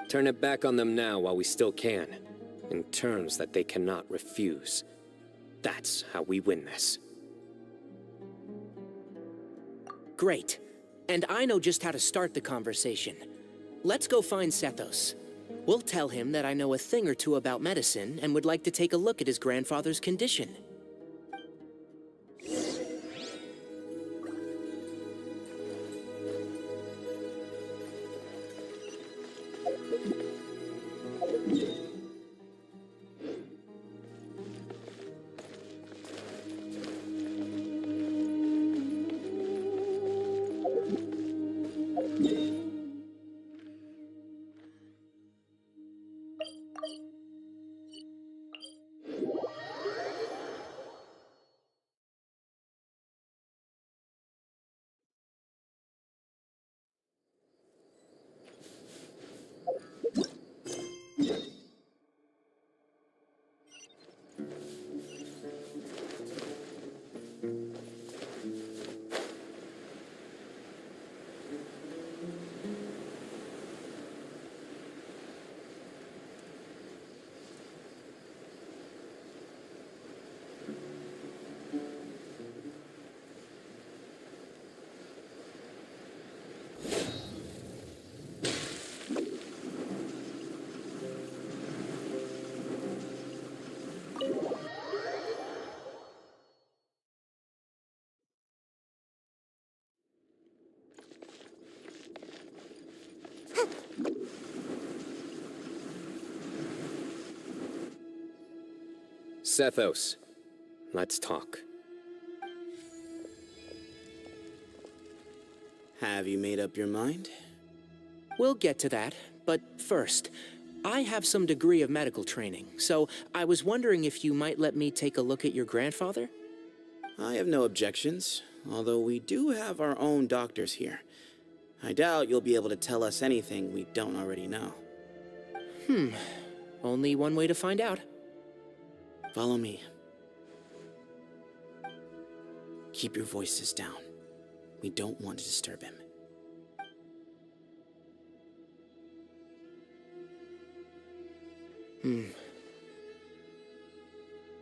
Turn it back on them now while we still can, in terms that they cannot refuse. That's how we win this. Great. And I know just how to start the conversation. Let's go find Sethos. We'll tell him that I know a thing or two about medicine and would like to take a look at his grandfather's condition. Sethos, let's talk. Have you made up your mind? We'll get to that, but first, I have some degree of medical training, so I was wondering if you might let me take a look at your grandfather? I have no objections, although we do have our own doctors here. I doubt you'll be able to tell us anything we don't already know. Only one way to find out. Follow me. Keep your voices down. We don't want to disturb him.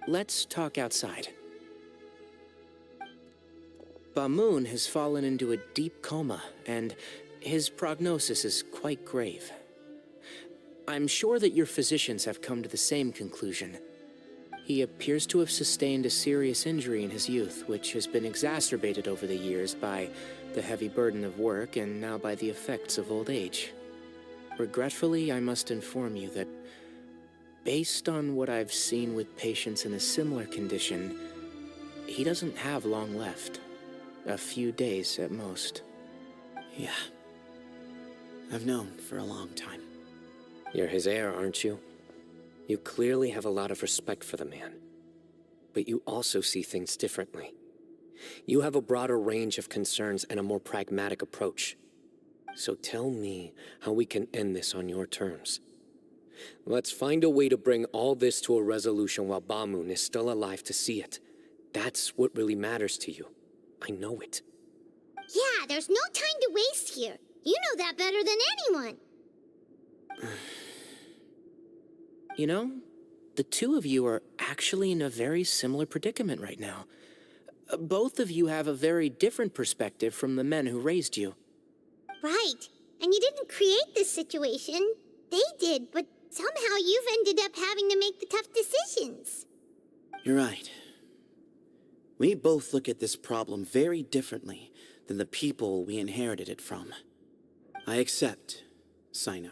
Let's talk outside. Bamoon has fallen into a deep coma, and his prognosis is quite grave. I'm sure that your physicians have come to the same conclusion. He appears to have sustained a serious injury in his youth, which has been exacerbated over the years by the heavy burden of work and now by the effects of old age. Regretfully, I must inform you that, based on what I've seen with patients in a similar condition, he doesn't have long left. A few days at most. Yeah. I've known for a long time. You're his heir, aren't you? You clearly have a lot of respect for the man. But you also see things differently. You have a broader range of concerns and a more pragmatic approach. So tell me how we can end this on your terms. Let's find a way to bring all this to a resolution while Bamoon is still alive to see it. That's what really matters to you. I know it. Yeah, there's no time to waste here. You know that better than anyone. You know, the two of you are actually in a very similar predicament right now. Both of you have a very different perspective from the men who raised you. Right. And you didn't create this situation. They did, but somehow you've ended up having to make the tough decisions. You're right. We both look at this problem very differently than the people we inherited it from. I accept, Sino.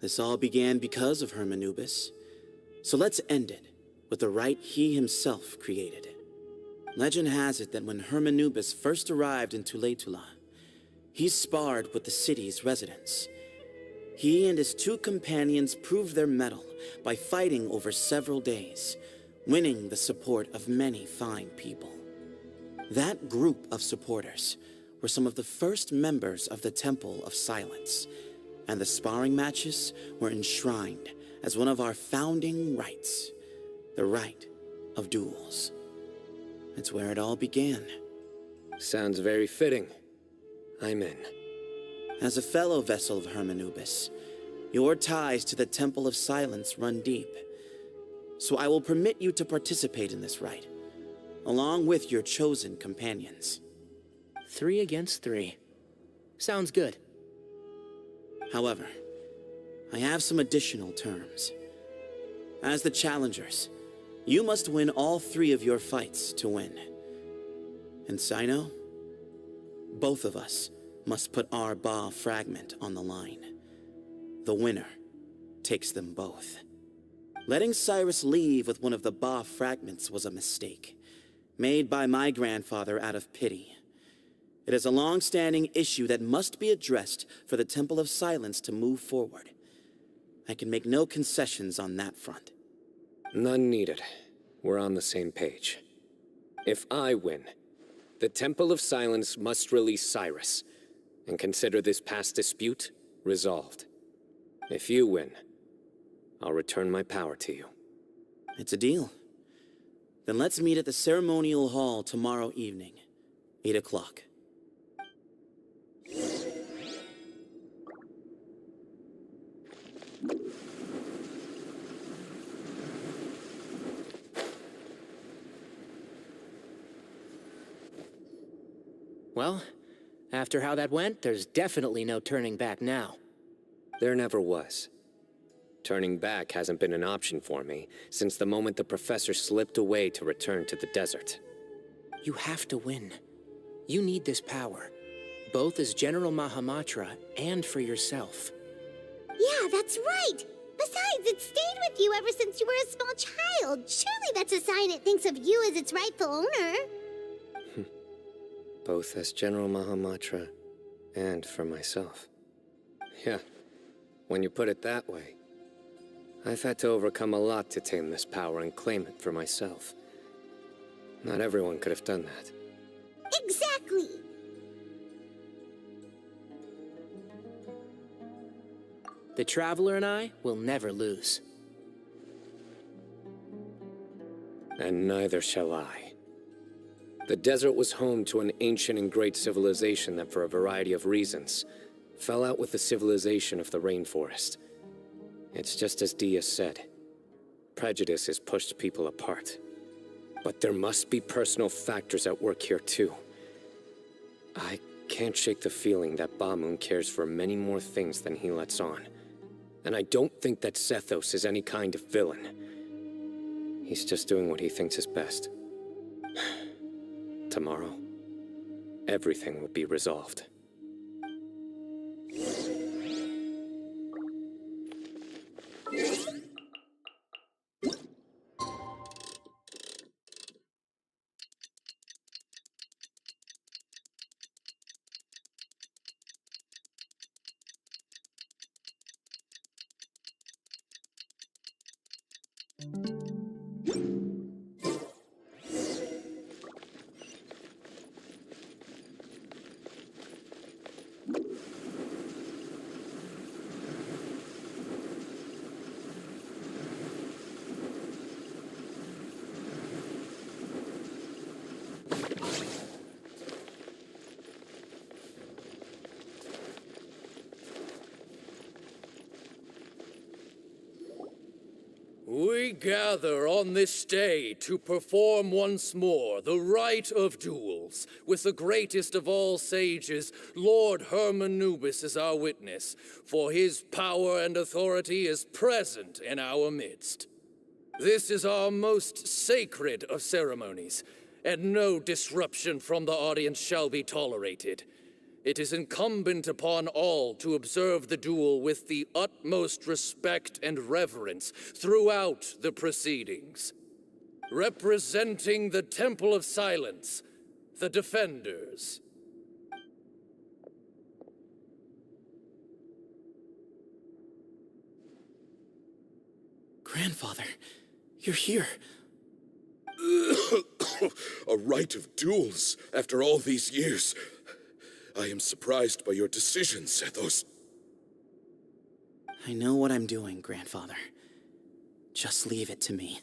This all began because of Hermanubis, so let's end it with the rite he himself created. Legend has it that when Hermanubis first arrived in Tuletula, he sparred with the city's residents. He and his two companions proved their mettle by fighting over several days, winning the support of many fine people. That group of supporters were some of the first members of the Temple of Silence, and the sparring matches were enshrined as one of our founding rights, the right of duels. It's where it all began. Sounds very fitting. I'm in. As a fellow vessel of Hermanubis, your ties to the Temple of Silence run deep. So I will permit you to participate in this rite, along with your chosen companions. 3 against 3. Sounds good. However, I have some additional terms. As the challengers, you must win all 3 of your fights to win. And Sino, both of us must put our Ba fragment on the line. The winner takes them both. Letting Cyrus leave with one of the Ba fragments was a mistake, made by my grandfather out of pity. It is a long-standing issue that must be addressed for the Temple of Silence to move forward. I can make no concessions on that front. None needed. We're on the same page. If I win, the Temple of Silence must release Cyrus, and consider this past dispute resolved. If you win, I'll return my power to you. It's a deal. Then let's meet at the ceremonial hall tomorrow evening, 8 o'clock. Well, after how that went, there's definitely no turning back now. There never was. Turning back hasn't been an option for me since the moment the professor slipped away to return to the desert. You have to win. You need this power, both as General Mahamatra and for yourself. Yeah, that's right! Besides, it stayed with you ever since you were a small child. Surely that's a sign it thinks of you as its rightful owner. Both as General Mahamatra and for myself. Yeah, when you put it that way. I've had to overcome a lot to tame this power and claim it for myself. Not everyone could have done that. Exactly! The Traveler and I will never lose. And neither shall I. The desert was home to an ancient and great civilization that, for a variety of reasons, fell out with the civilization of the rainforest. It's just as Dia said. Prejudice has pushed people apart. But there must be personal factors at work here too. I can't shake the feeling that Bamun cares for many more things than he lets on. And I don't think that Sethos is any kind of villain. He's just doing what he thinks is best. Tomorrow, everything will be resolved. We gather on this day to perform once more the rite of duels, with the greatest of all sages, Lord Hermanubis, as our witness, for his power and authority is present in our midst. This is our most sacred of ceremonies, and no disruption from the audience shall be tolerated. It is incumbent upon all to observe the duel with the utmost respect and reverence throughout the proceedings. Representing the Temple of Silence, the Defenders. Grandfather, you're here. A rite of duels after all these years. I am surprised by your decision, Sethos. I know what I'm doing, Grandfather. Just leave it to me.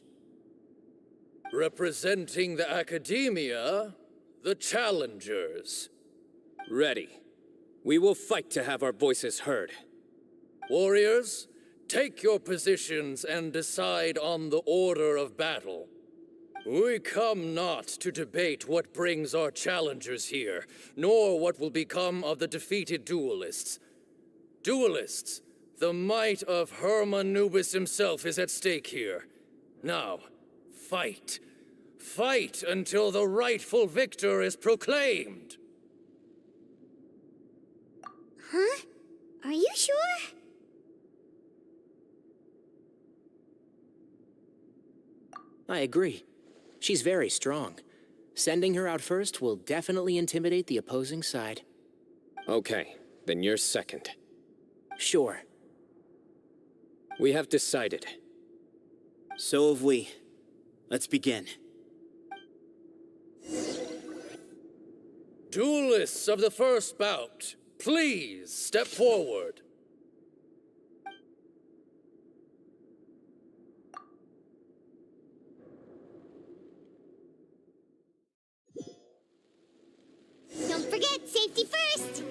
Representing the Academia, the challengers. Ready. We will fight to have our voices heard. Warriors, take your positions and decide on the order of battle. We come not to debate what brings our challengers here, nor what will become of the defeated duelists. Duelists, the might of Hermanubis himself is at stake here. Now, fight. Fight until the rightful victor is proclaimed. Huh? Are you sure? I agree. She's very strong. Sending her out first will definitely intimidate the opposing side. Okay, then you're second. Sure. We have decided. So have we. Let's begin. Duelists of the first bout, please step forward. Don't forget, safety first!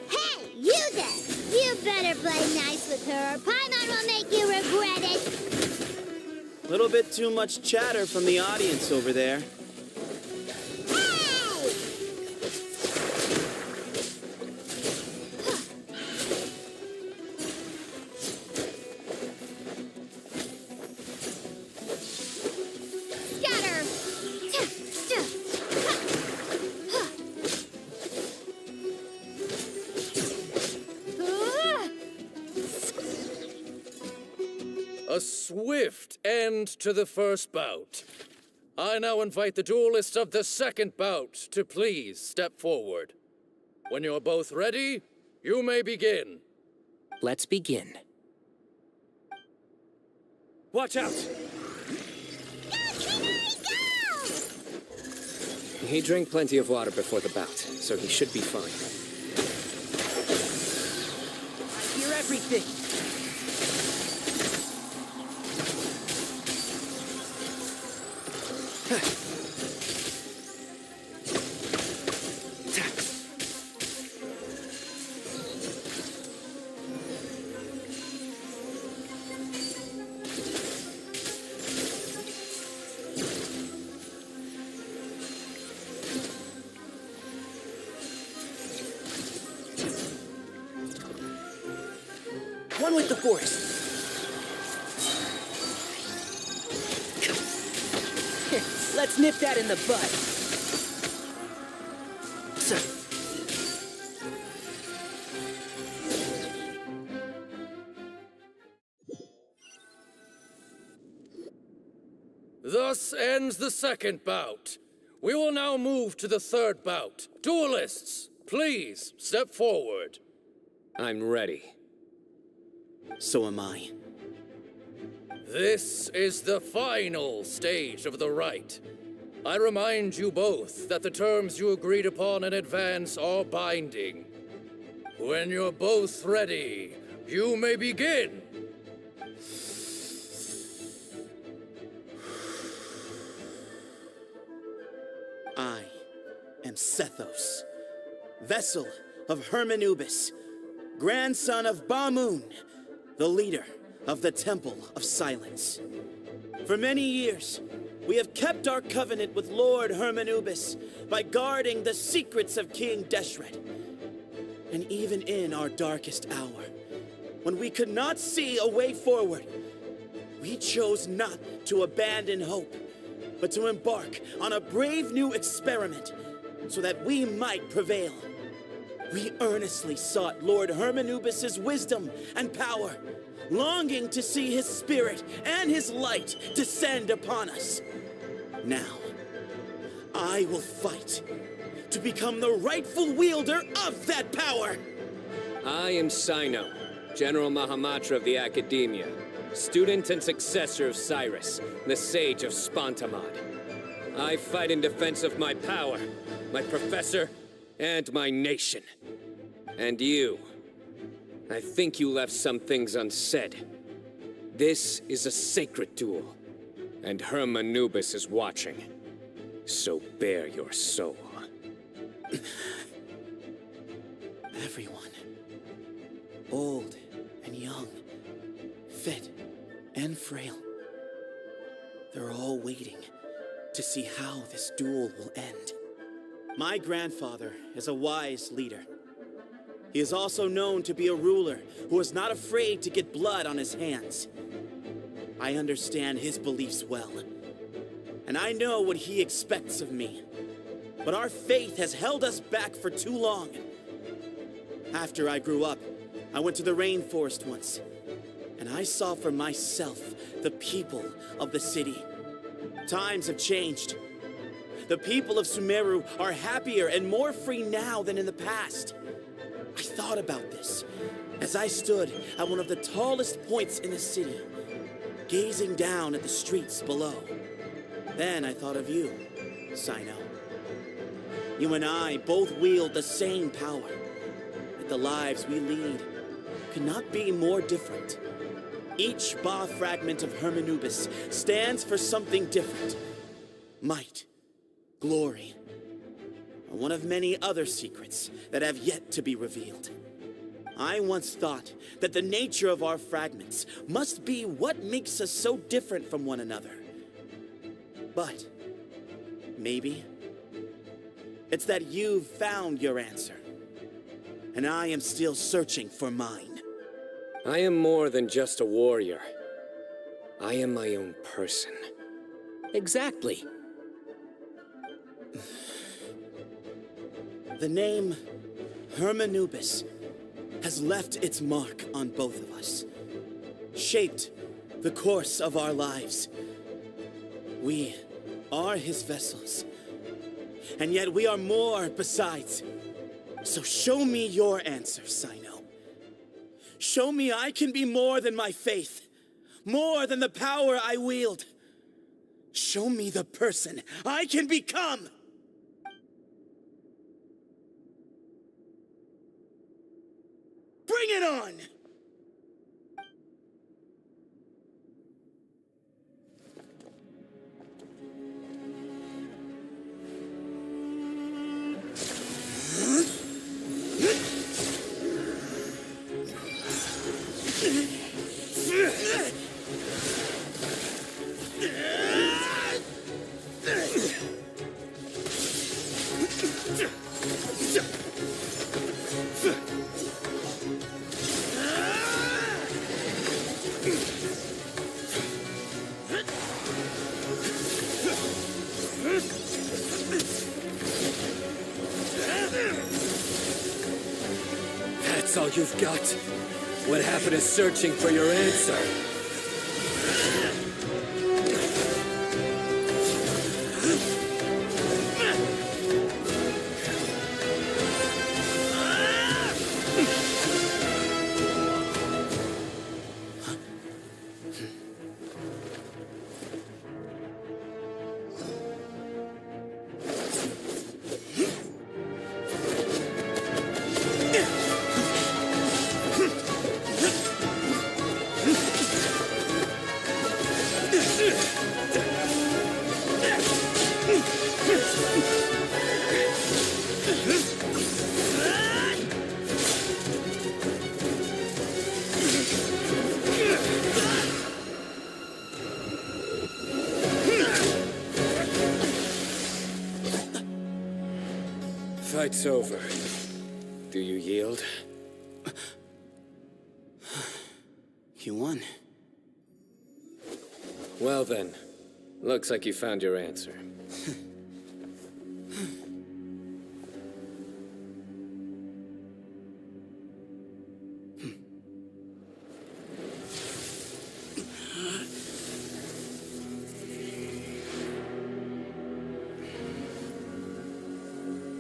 Hey, you there! You better play nice with her, or Paimon will make you regret it! Little bit too much chatter from the audience over there. A swift end to the first bout. I now invite the duelists of the second bout to please step forward. When you're both ready, you may begin. Let's begin. Watch out! He drank plenty of water before the bout, so he should be fine. I hear everything. One with the force. Let's nip that in the bud. Thus ends the second bout. We will now move to the third bout. Duelists, please step forward. I'm ready. So am I. This is the final stage of the rite. I remind you both that the terms you agreed upon in advance are binding. When you're both ready, you may begin. I am Sethos, vessel of Hermanubis, grandson of Bamun, the leader of the Temple of Silence. For many years, we have kept our covenant with Lord Hermanubis by guarding the secrets of King Deshret. And even in our darkest hour, when we could not see a way forward, we chose not to abandon hope, but to embark on a brave new experiment so that we might prevail. We earnestly sought Lord Hermanubis' wisdom and power, longing to see his spirit and his light descend upon us. Now, I will fight to become the rightful wielder of that power. I am Sino, General Mahamatra of the Academia. student and successor of Cyrus, the Sage of Spontamod. I fight in defense of my power, my professor, and my nation. And you, I think you left some things unsaid. This is a sacred duel, and Hermanubis is watching. So bare your soul. Everyone, old and young, fit and frail, they're all waiting to see how this duel will end. My grandfather is a wise leader. He is also known to be a ruler who is not afraid to get blood on his hands. I understand his beliefs well, and I know what he expects of me. But our faith has held us back for too long. After I grew up, I went to the rainforest once, and I saw for myself the people of the city. Times have changed. The people of Sumeru are happier and more free now than in the past. I thought about this as I stood at one of the tallest points in the city, gazing down at the streets below. Then I thought of you, Sino. You and I both wield the same power, yet the lives we lead could not be more different. Each Ba fragment of Hermanubis stands for something different. Might, glory, and one of many other secrets that have yet to be revealed. I once thought that the nature of our fragments must be what makes us so different from one another. But maybe it's that you've found your answer, and I am still searching for mine. I am more than just a warrior. I am my own person. Exactly. The name Hermanubis has left its mark on both of us, shaped the course of our lives. We are his vessels, and yet we are more besides. So show me your answer, Sino. Show me I can be more than my faith, more than the power I wield. Show me the person I can become! Bring it on! That's all you've got? What happened to searching for your answer? Fight's over. Do you yield? You won. Well then, looks like you found your answer.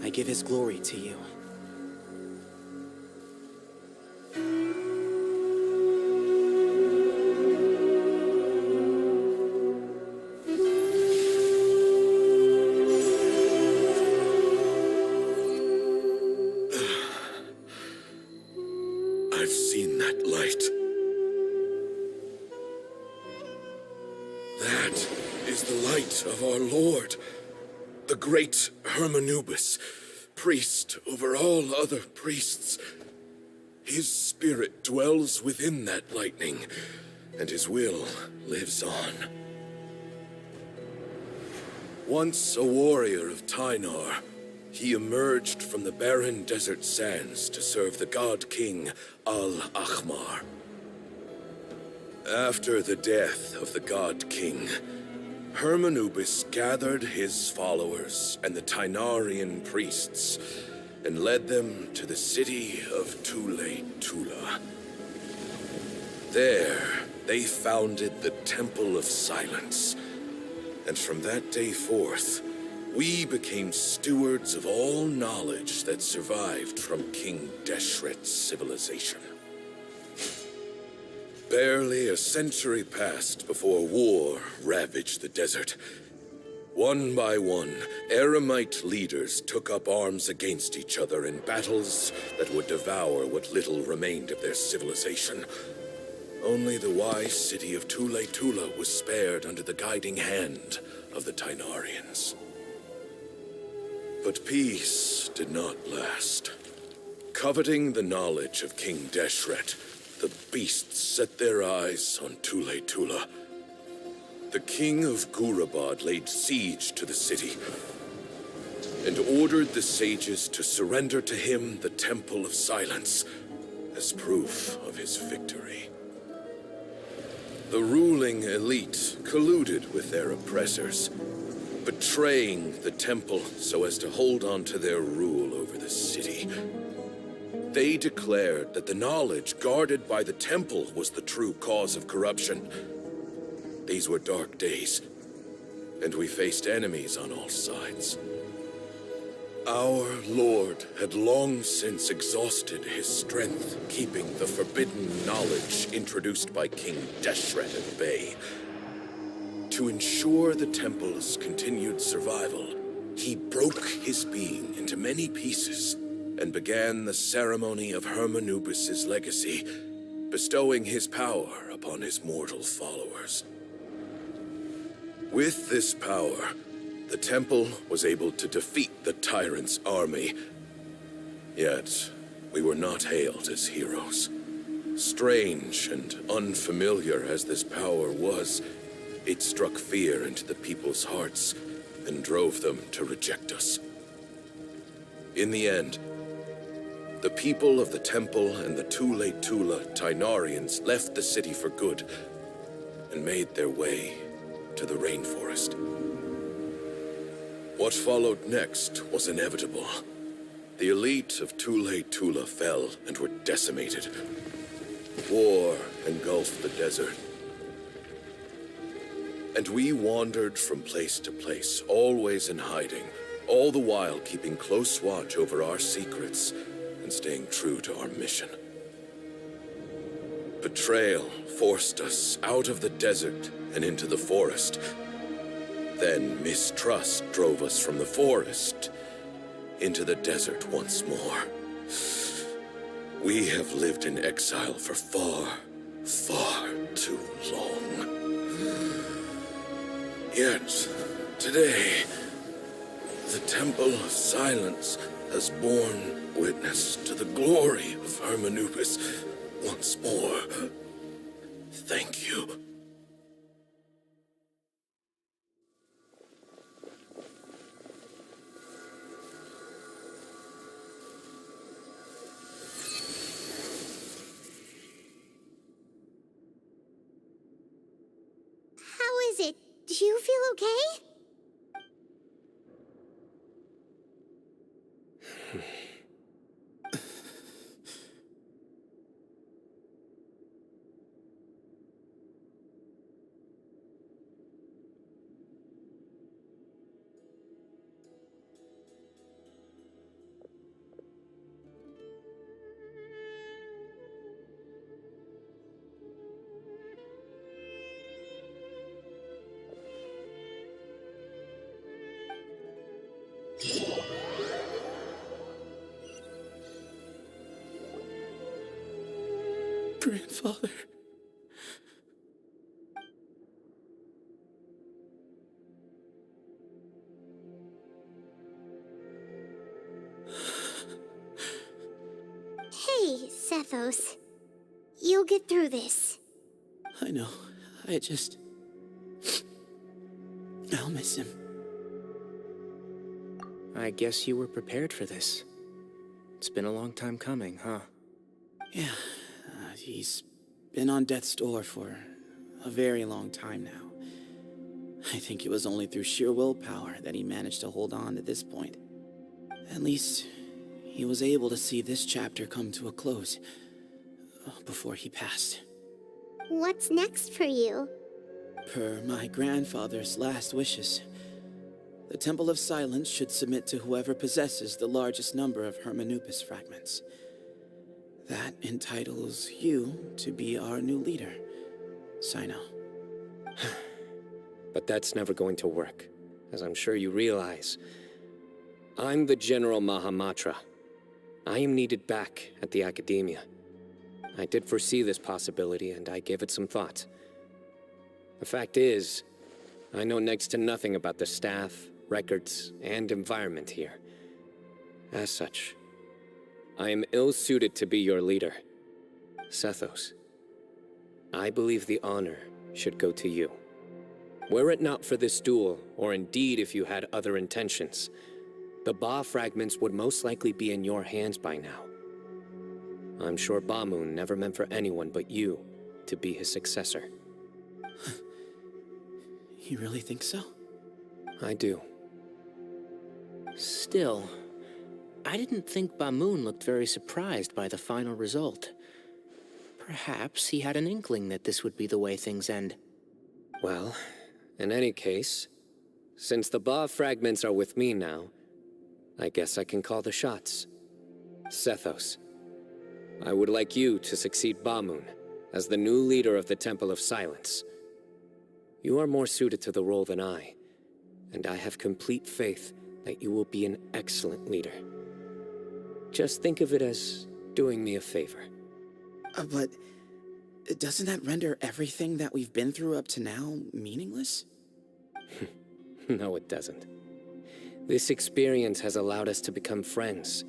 I give his glory to you. I've seen that light. That is the light of our Lord, the great Hermanubis, priest over all other priests. His spirit dwells within that lightning, and his will lives on. Once a warrior of Tynar, he emerged from the barren desert sands to serve the god king Al-Ahmar. After the death of the god king, Hermanubis gathered his followers and the Tynarian priests and led them to the city of Tule-Tula. There, they founded the Temple of Silence, and from that day forth, we became stewards of all knowledge that survived from King Deshret's civilization. Barely a century passed before war ravaged the desert. One by one, Eremite leaders took up arms against each other in battles that would devour what little remained of their civilization. Only the wise city of Tule-Tula was spared under the guiding hand of the Tynarians. But peace did not last. Coveting the knowledge of King Deshret, the beasts set their eyes on Tule-Tula. The king of Gurabad laid siege to the city and ordered the sages to surrender to him the Temple of Silence as proof of his victory. The ruling elite colluded with their oppressors, betraying the temple so as to hold on to their rule over the city. They declared that the knowledge guarded by the temple was the true cause of corruption. These were dark days, and we faced enemies on all sides. Our Lord had long since exhausted his strength, keeping the forbidden knowledge introduced by King Deshret at bay. To ensure the temple's continued survival, he broke his being into many pieces and began the ceremony of Hermanubis' legacy, bestowing his power upon his mortal followers. With this power, the temple was able to defeat the tyrant's army. Yet, we were not hailed as heroes. Strange and unfamiliar as this power was, it struck fear into the people's hearts and drove them to reject us. In the end, the people of the temple and the Tule-Tula Tynarians left the city for good and made their way to the rainforest. What followed next was inevitable. The elite of Tule-Tula fell and were decimated. War engulfed the desert. And we wandered from place to place, always in hiding, all the while keeping close watch over our secrets and staying true to our mission. Betrayal forced us out of the desert and into the forest. Then mistrust drove us from the forest into the desert once more. We have lived in exile for far, far too long. Yet, today, the Temple of Silence has borne witness to the glory of Hermanubis once more. Thank you. How is it? Do you feel okay? grandfather. Hey, Sethos. You'll get through this. I know. I'll miss him. I guess you were prepared for this. It's been a long time coming, huh? Yeah, he's been on death's door for a very long time now. I think it was only through sheer willpower that he managed to hold on to this point. At least, he was able to see this chapter come to a close before he passed. What's next for you? Per my grandfather's last wishes, the Temple of Silence should submit to whoever possesses the largest number of Hermanupis fragments. That entitles you to be our new leader, Sino. But that's never going to work, as I'm sure you realize. I'm the General Mahamatra. I am needed back at the Academia. I did foresee this possibility, and I gave it some thought. The fact is, I know next to nothing about the staff, records, and environment here. As such, I am ill-suited to be your leader. Sethos, I believe the honor should go to you. Were it not for this duel, or indeed if you had other intentions, the Ba fragments would most likely be in your hands by now. I'm sure Bamoon never meant for anyone but you to be his successor. You really think so? I do. Still, I didn't think Bamoon looked very surprised by the final result. Perhaps he had an inkling that this would be the way things end. Well, in any case, since the Ba fragments are with me now, I guess I can call the shots. Sethos, I would like you to succeed Bamoon as the new leader of the Temple of Silence. You are more suited to the role than I, and I have complete faith that you will be an excellent leader. Just think of it as doing me a favor. But doesn't that render everything that we've been through up to now meaningless? No, it doesn't. This experience has allowed us to become friends,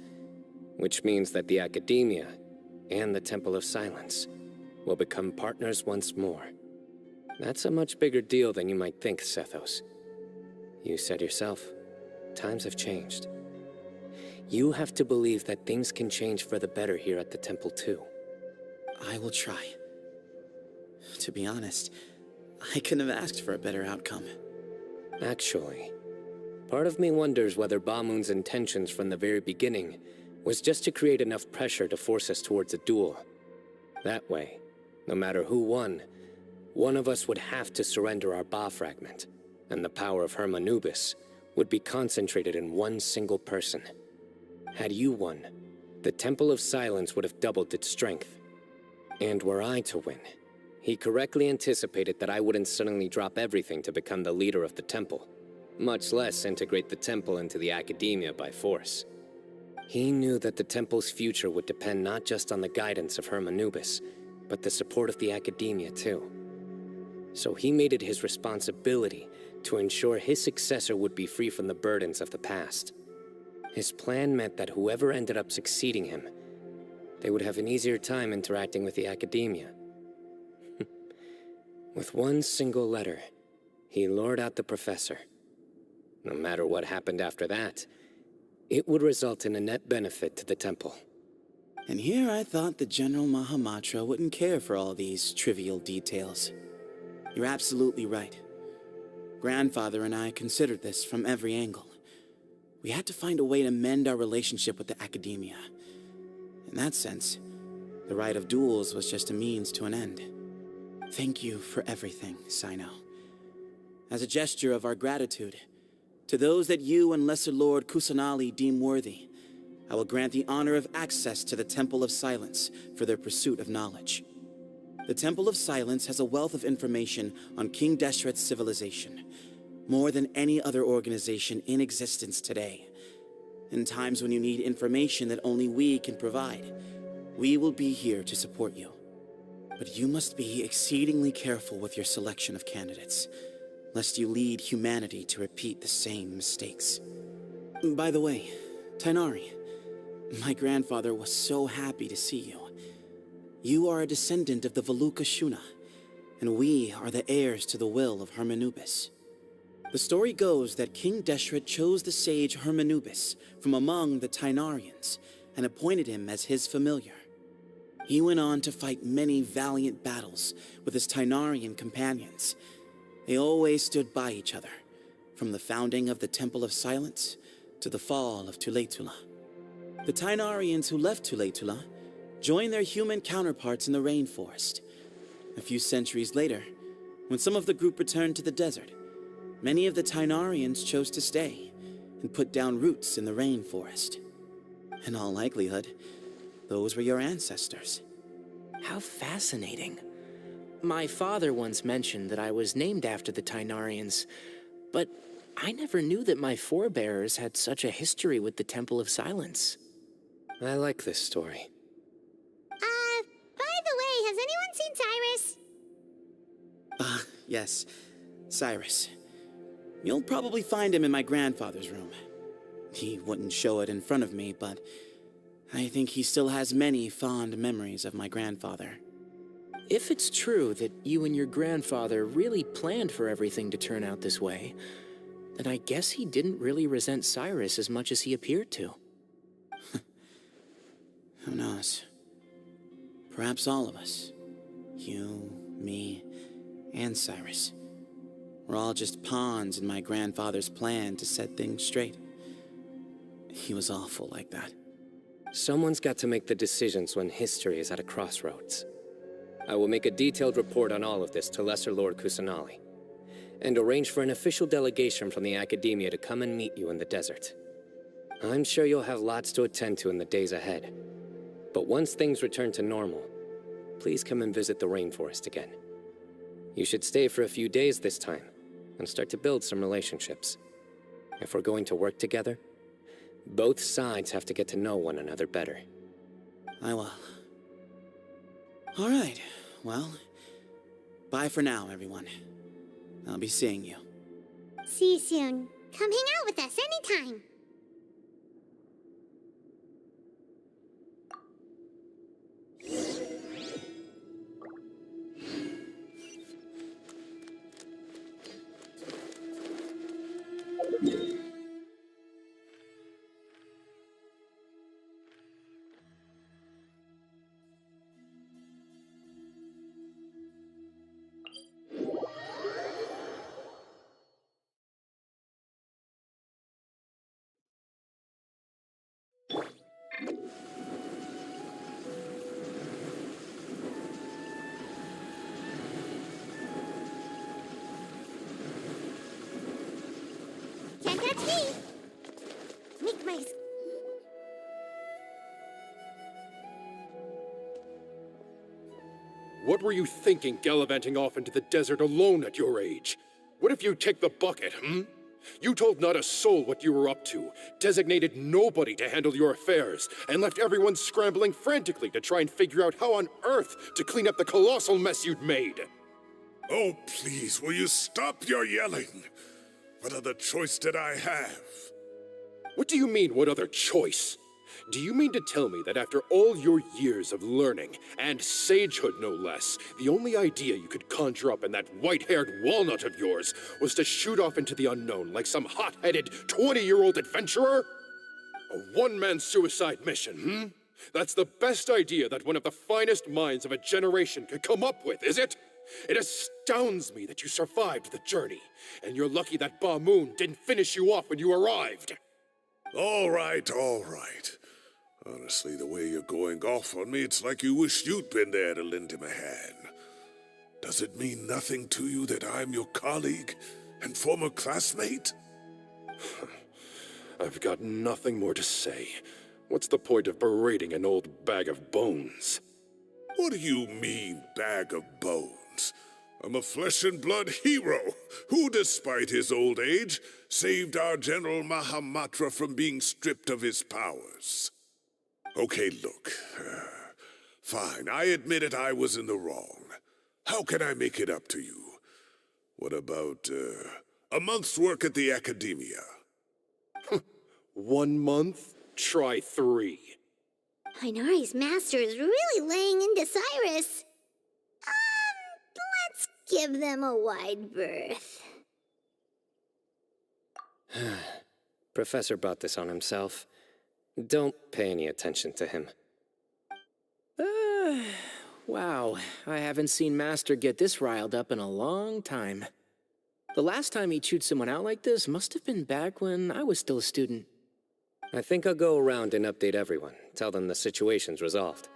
which means that the Academia and the Temple of Silence will become partners once more. That's a much bigger deal than you might think, Sethos. You said yourself, times have changed. You have to believe that things can change for the better here at the Temple too. I will try. To be honest, I couldn't have asked for a better outcome. Actually, part of me wonders whether Bamoon's intentions from the very beginning was just to create enough pressure to force us towards a duel. That way, no matter who won, one of us would have to surrender our Ba fragment, and the power of Hermanubis would be concentrated in one single person. Had you won, the Temple of Silence would have doubled its strength. And were I to win, he correctly anticipated that I wouldn't suddenly drop everything to become the leader of the temple, much less integrate the temple into the Academia by force. He knew that the temple's future would depend not just on the guidance of Hermanubis, but the support of the Academia too. So he made it his responsibility to ensure his successor would be free from the burdens of the past. His plan meant that whoever ended up succeeding him, they would have an easier time interacting with the Academia. With one single letter, he lured out the professor. No matter what happened after that, it would result in a net benefit to the temple. And here I thought the General Mahamatra wouldn't care for all these trivial details. You're absolutely right. Grandfather and I considered this from every angle. We had to find a way to mend our relationship with the Academia. In that sense, the right of duels was just a means to an end. Thank you for everything, Sino. As a gesture of our gratitude, to those that you and Lesser Lord Kusanali deem worthy, I will grant the honor of access to the Temple of Silence for their pursuit of knowledge. The Temple of Silence has a wealth of information on King Deshret's civilization, more than any other organization in existence today. In times when you need information that only we can provide, we will be here to support you. But you must be exceedingly careful with your selection of candidates, lest you lead humanity to repeat the same mistakes. By the way, Tainari, my grandfather was so happy to see you. You are a descendant of the Veluca Shuna, and we are the heirs to the will of Hermanubis. The story goes that King Deshret chose the sage Hermanubis from among the Tainarians and appointed him as his familiar. He went on to fight many valiant battles with his Tainarian companions. They always stood by each other, from the founding of the Temple of Silence to the fall of Tuletula. The Tainarians who left Tuletula joined their human counterparts in the rainforest. A few centuries later, when some of the group returned to the desert, many of the Tainarians chose to stay and put down roots in the rainforest. In all likelihood, those were your ancestors. How fascinating. My father once mentioned that I was named after the Tainarians, but I never knew that my forebears had such a history with the Temple of Silence. I like this story. By the way, has anyone seen Cyrus? Yes, Cyrus. You'll probably find him in my grandfather's room. He wouldn't show it in front of me, but I think he still has many fond memories of my grandfather. If it's true that you and your grandfather really planned for everything to turn out this way, then I guess he didn't really resent Cyrus as much as he appeared to. Who knows? Perhaps all of us, you, me, and Cyrus, we're all just pawns in my grandfather's plan to set things straight. He was awful like that. Someone's got to make the decisions when history is at a crossroads. I will make a detailed report on all of this to Lesser Lord Kusanali, and arrange for an official delegation from the Academia to come and meet you in the desert. I'm sure you'll have lots to attend to in the days ahead. But once things return to normal, please come and visit the rainforest again. You should stay for a few days this time, and start to build some relationships. If we're going to work together, both sides have to get to know one another better. I will. All right, well, bye for now, everyone. I'll be seeing you. See you soon. Come hang out with us anytime. Can't touch me! Make my... What were you thinking gallivanting off into the desert alone at your age? What if you take the bucket, You told not a soul what you were up to, designated nobody to handle your affairs, and left everyone scrambling frantically to try and figure out how on earth to clean up the colossal mess you'd made. Oh, please, will you stop your yelling? What other choice did I have? What do you mean, what other choice? Do you mean to tell me that after all your years of learning, and sagehood no less, the only idea you could conjure up in that white-haired walnut of yours was to shoot off into the unknown like some hot-headed 20-year-old adventurer? A one-man suicide mission, That's the best idea that one of the finest minds of a generation could come up with, is it? It astounds me that you survived the journey, and you're lucky that Ba Moon didn't finish you off when you arrived. All right, all right. Honestly, the way you're going off on me, it's like you wish you'd been there to lend him a hand. Does it mean nothing to you that I'm your colleague and former classmate? I've got nothing more to say. What's the point of berating an old bag of bones? What do you mean, bag of bones? I'm a flesh-and-blood hero who, despite his old age, saved our General Mahamatra from being stripped of his powers. Okay, look. Fine, I admit it, I was in the wrong. How can I make it up to you? What about, a month's work at the Academia? 1 month? Try 3. Inari's master is really laying into Cyrus. Let's give them a wide berth. Professor brought this on himself. Don't pay any attention to him. Wow, I haven't seen Master get this riled up in a long time. The last time he chewed someone out like this must have been back when I was still a student. I think I'll go around and update everyone, tell them the situation's resolved.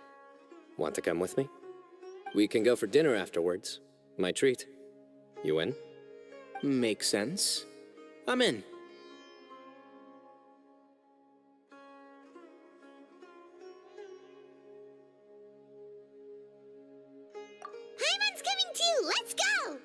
Want to come with me? We can go for dinner afterwards. My treat. You in? Makes sense. I'm in. Hyman's coming too! Let's go!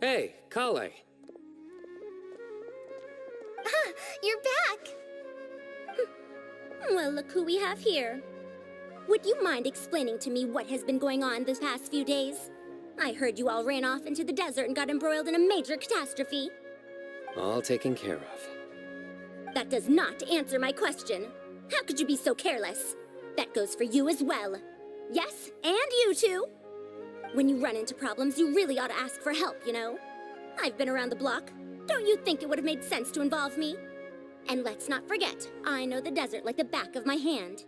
Hey, Kale. You're back! Well, look who we have here. Would you mind explaining to me what has been going on this past few days? I heard you all ran off into the desert and got embroiled in a major catastrophe. All taken care of. That does not answer my question. How could you be so careless? That goes for you as well. Yes, and you too. When you run into problems, you really ought to ask for help, you know? I've been around the block. Don't you think it would have made sense to involve me? And let's not forget, I know the desert like the back of my hand.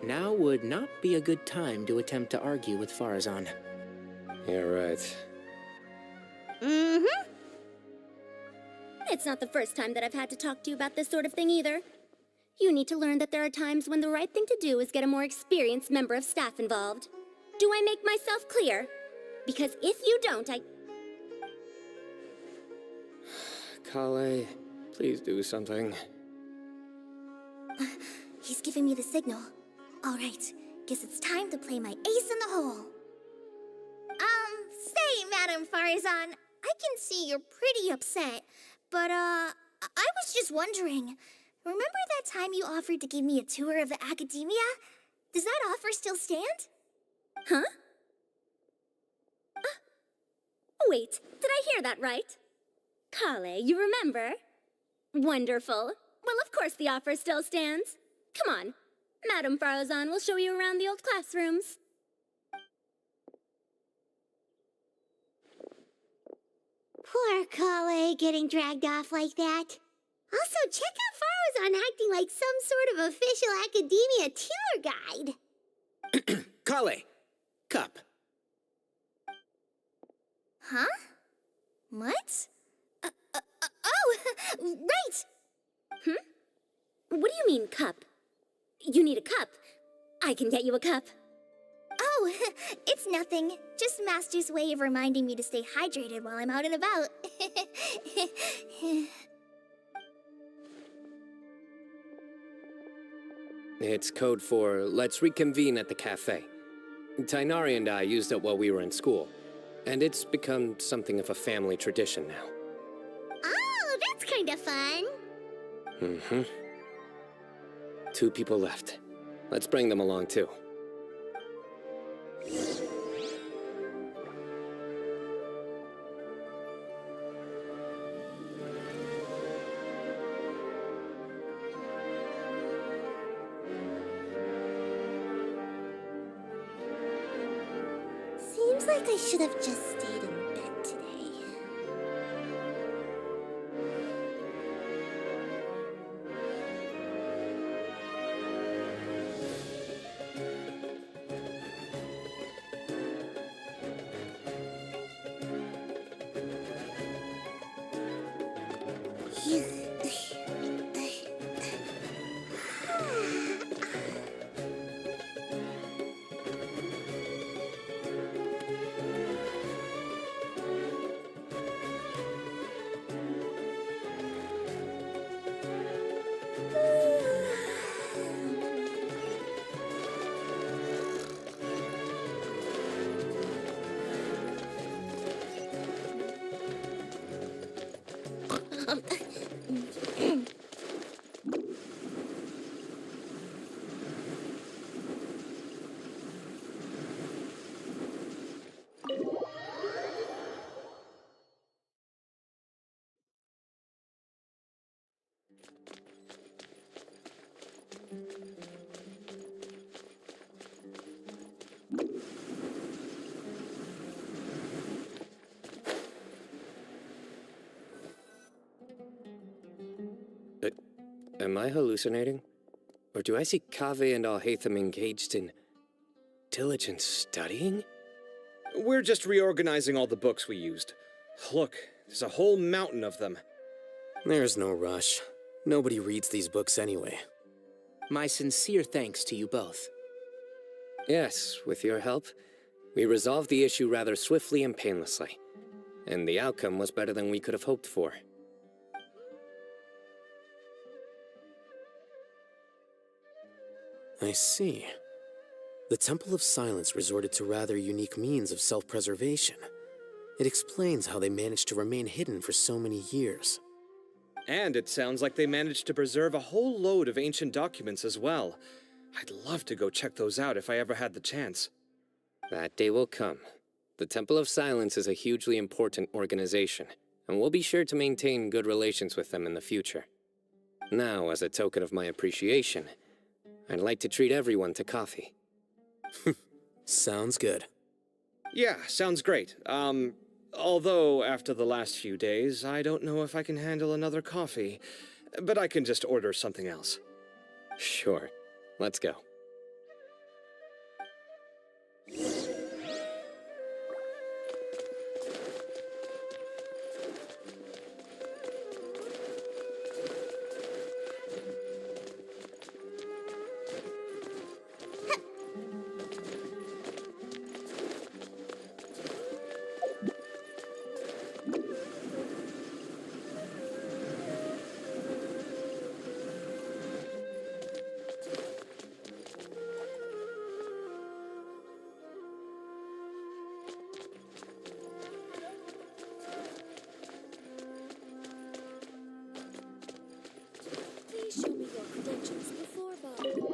Now would not be a good time to attempt to argue with Farazan. You're right. Mm-hmm. It's not the first time that I've had to talk to you about this sort of thing either. You need to learn that there are times when the right thing to do is get a more experienced member of staff involved. Do I make myself clear? Because if you don't, Kale, please do something. He's giving me the signal. All right, guess it's time to play my ace in the hole. Say, Madam Farazan, I can see you're pretty upset, but, I was just wondering, remember that time you offered to give me a tour of the Academia? Does that offer still stand? Huh? Wait, did I hear that right? Kale, you remember? Wonderful. Well, of course the offer still stands. Come on. Madam Farazan will show you around the old classrooms. Poor Kale getting dragged off like that. Also, check out Farazan acting like some sort of official Academia tour guide. Kale! Cup. Huh? What? Oh, right! What do you mean, cup? You need a cup. I can get you a cup. Oh, it's nothing. Just Master's way of reminding me to stay hydrated while I'm out and about. It's code for let's reconvene at the cafe. Tainari and I used it while we were in school, and it's become something of a family tradition now. Oh, that's kind of fun. Mm-hmm. 2 people left. Let's bring them along, too. Seems like I should have just stayed in bed today. Am I hallucinating? Or do I see Kaveh and Alhaitham engaged in diligent studying? We're just reorganizing all the books we used. Look, there's a whole mountain of them. There's no rush. Nobody reads these books anyway. My sincere thanks to you both. Yes, with your help, we resolved the issue rather swiftly and painlessly. And the outcome was better than we could have hoped for. I see. The Temple of Silence resorted to rather unique means of self-preservation. It explains how they managed to remain hidden for so many years. And it sounds like they managed to preserve a whole load of ancient documents as well. I'd love to go check those out if I ever had the chance. That day will come. The Temple of Silence is a hugely important organization, and we'll be sure to maintain good relations with them in the future. Now, as a token of my appreciation, I'd like to treat everyone to coffee. Sounds good. Yeah, sounds great. Although after the last few days, I don't know if I can handle another coffee. But I can just order something else. Sure. Let's go. Please show me your credentials before buying.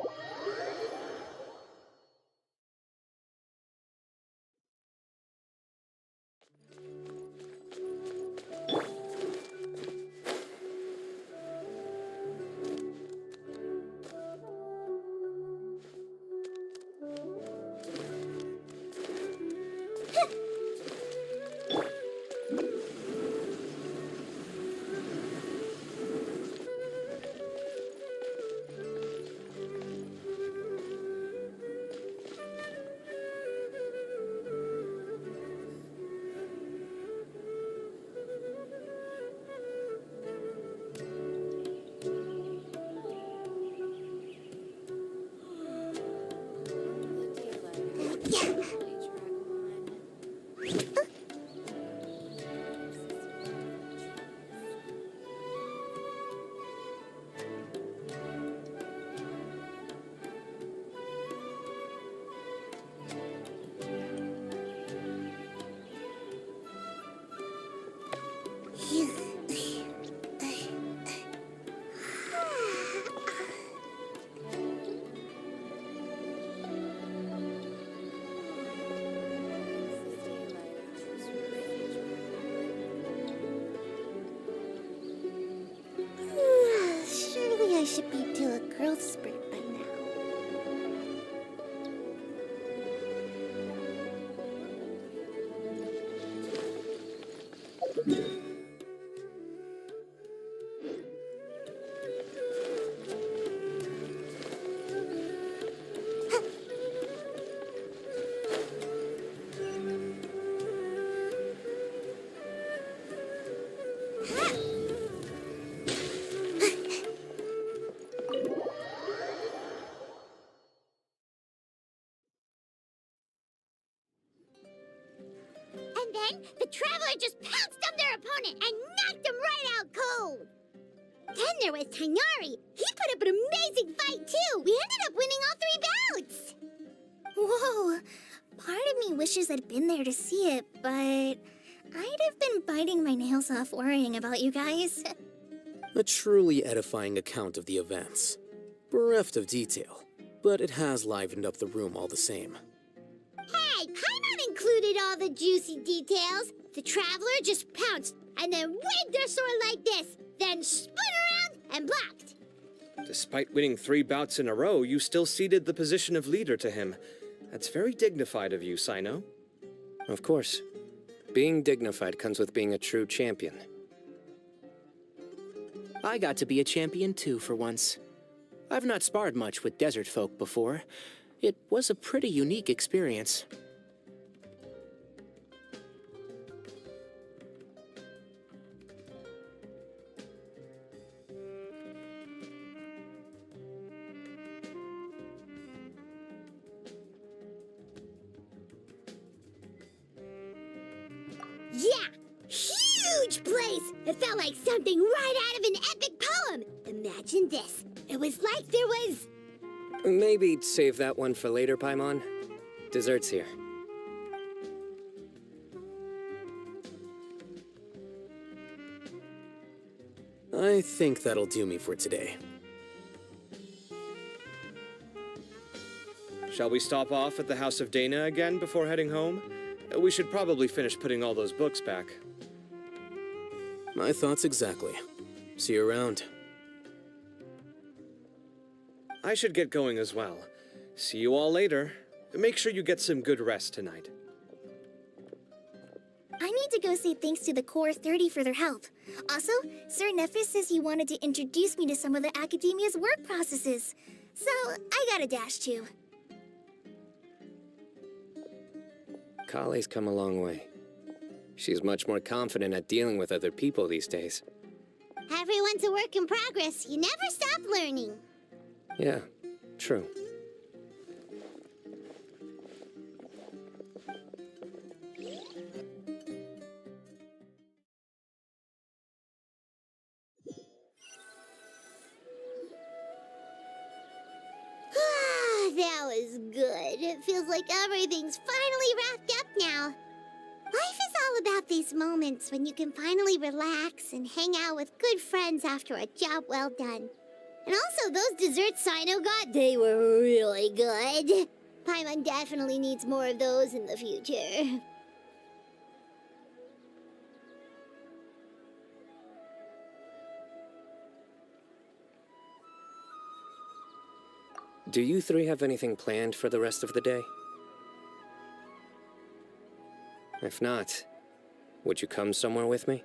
Surely I should be due a growth spurt by now. And then the Traveler just pounced on their opponent and knocked him right out cold. Then there was Tainari. He put up an amazing fight too. We ended up winning all 3 bouts. Whoa! Part of me wishes I'd been there to see it, but I'd have been biting my nails off worrying about you guys. A truly edifying account of the events. Bereft of detail, but it has livened up the room all the same. Hey, Paimon included all the juicy details. The Traveler just pounced and then waved their sword like this, then spun around and blocked. Despite winning 3 bouts in a row, you still ceded the position of leader to him. That's very dignified of you, Sino. Of course. Being dignified comes with being a true champion. I got to be a champion too for once. I've not sparred much with desert folk before. It was a pretty unique experience. Yeah! Huge place! It felt like something right out of an epic poem! Imagine this. It was like there was... Maybe save that one for later, Paimon. Dessert's here. I think that'll do me for today. Shall we stop off at the House of Dana again before heading home? We should probably finish putting all those books back. My thoughts exactly. See you around. I should get going as well. See you all later. Make sure you get some good rest tonight. I need to go say thanks to the Core 30 for their help. Also, Sir Nephis says he wanted to introduce me to some of the Academia's work processes. So, I gotta dash too. Kale's come a long way. She's much more confident at dealing with other people these days. Everyone's a work in progress. You never stop learning. Yeah, true. That was good. It feels like everything's finally wrapped up now. Life is all about these moments when you can finally relax and hang out with good friends after a job well done. And also, those desserts Sino got, they were really good. Paimon definitely needs more of those in the future. Do you three have anything planned for the rest of the day? If not, would you come somewhere with me?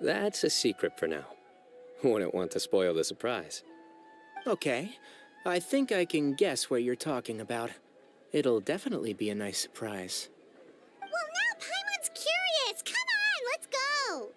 That's a secret for now. Wouldn't want to spoil the surprise. Okay, I think I can guess what you're talking about. It'll definitely be a nice surprise. Well, now Paimon's curious. Come on, let's go.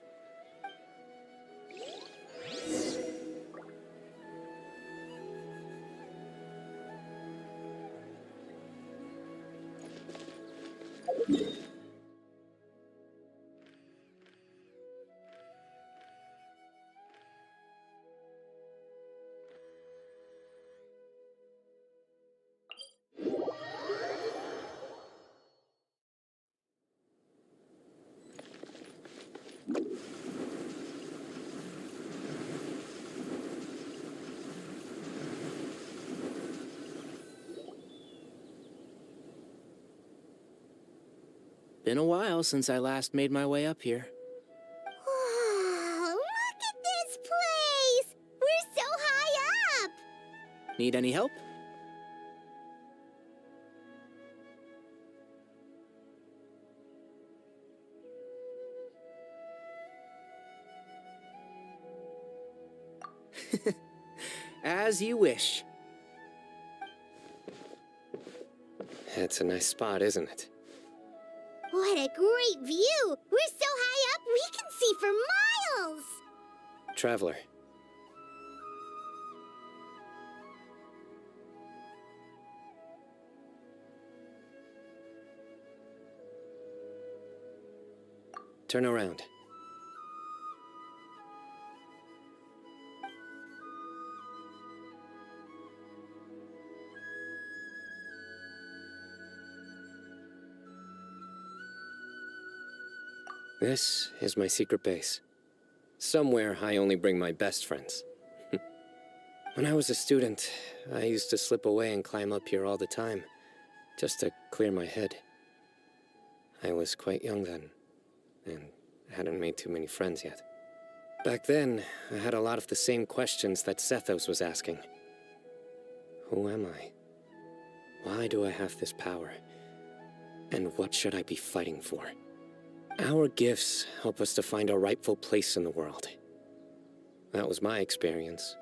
Been a while since I last made my way up here. Wow, look at this place! We're so high up! Need any help? As you wish. It's a nice spot, isn't it? What a great view! We're so high up, we can see for miles! Traveler. Turn around. This is my secret base. Somewhere I only bring my best friends. When I was a student, I used to slip away and climb up here all the time. just to clear my head. I was quite young then, and hadn't made too many friends yet. Back then, I had a lot of the same questions that Sethos was asking. Who am I? Why do I have this power? And what should I be fighting for? Our gifts help us to find our rightful place in the world. That was my experience.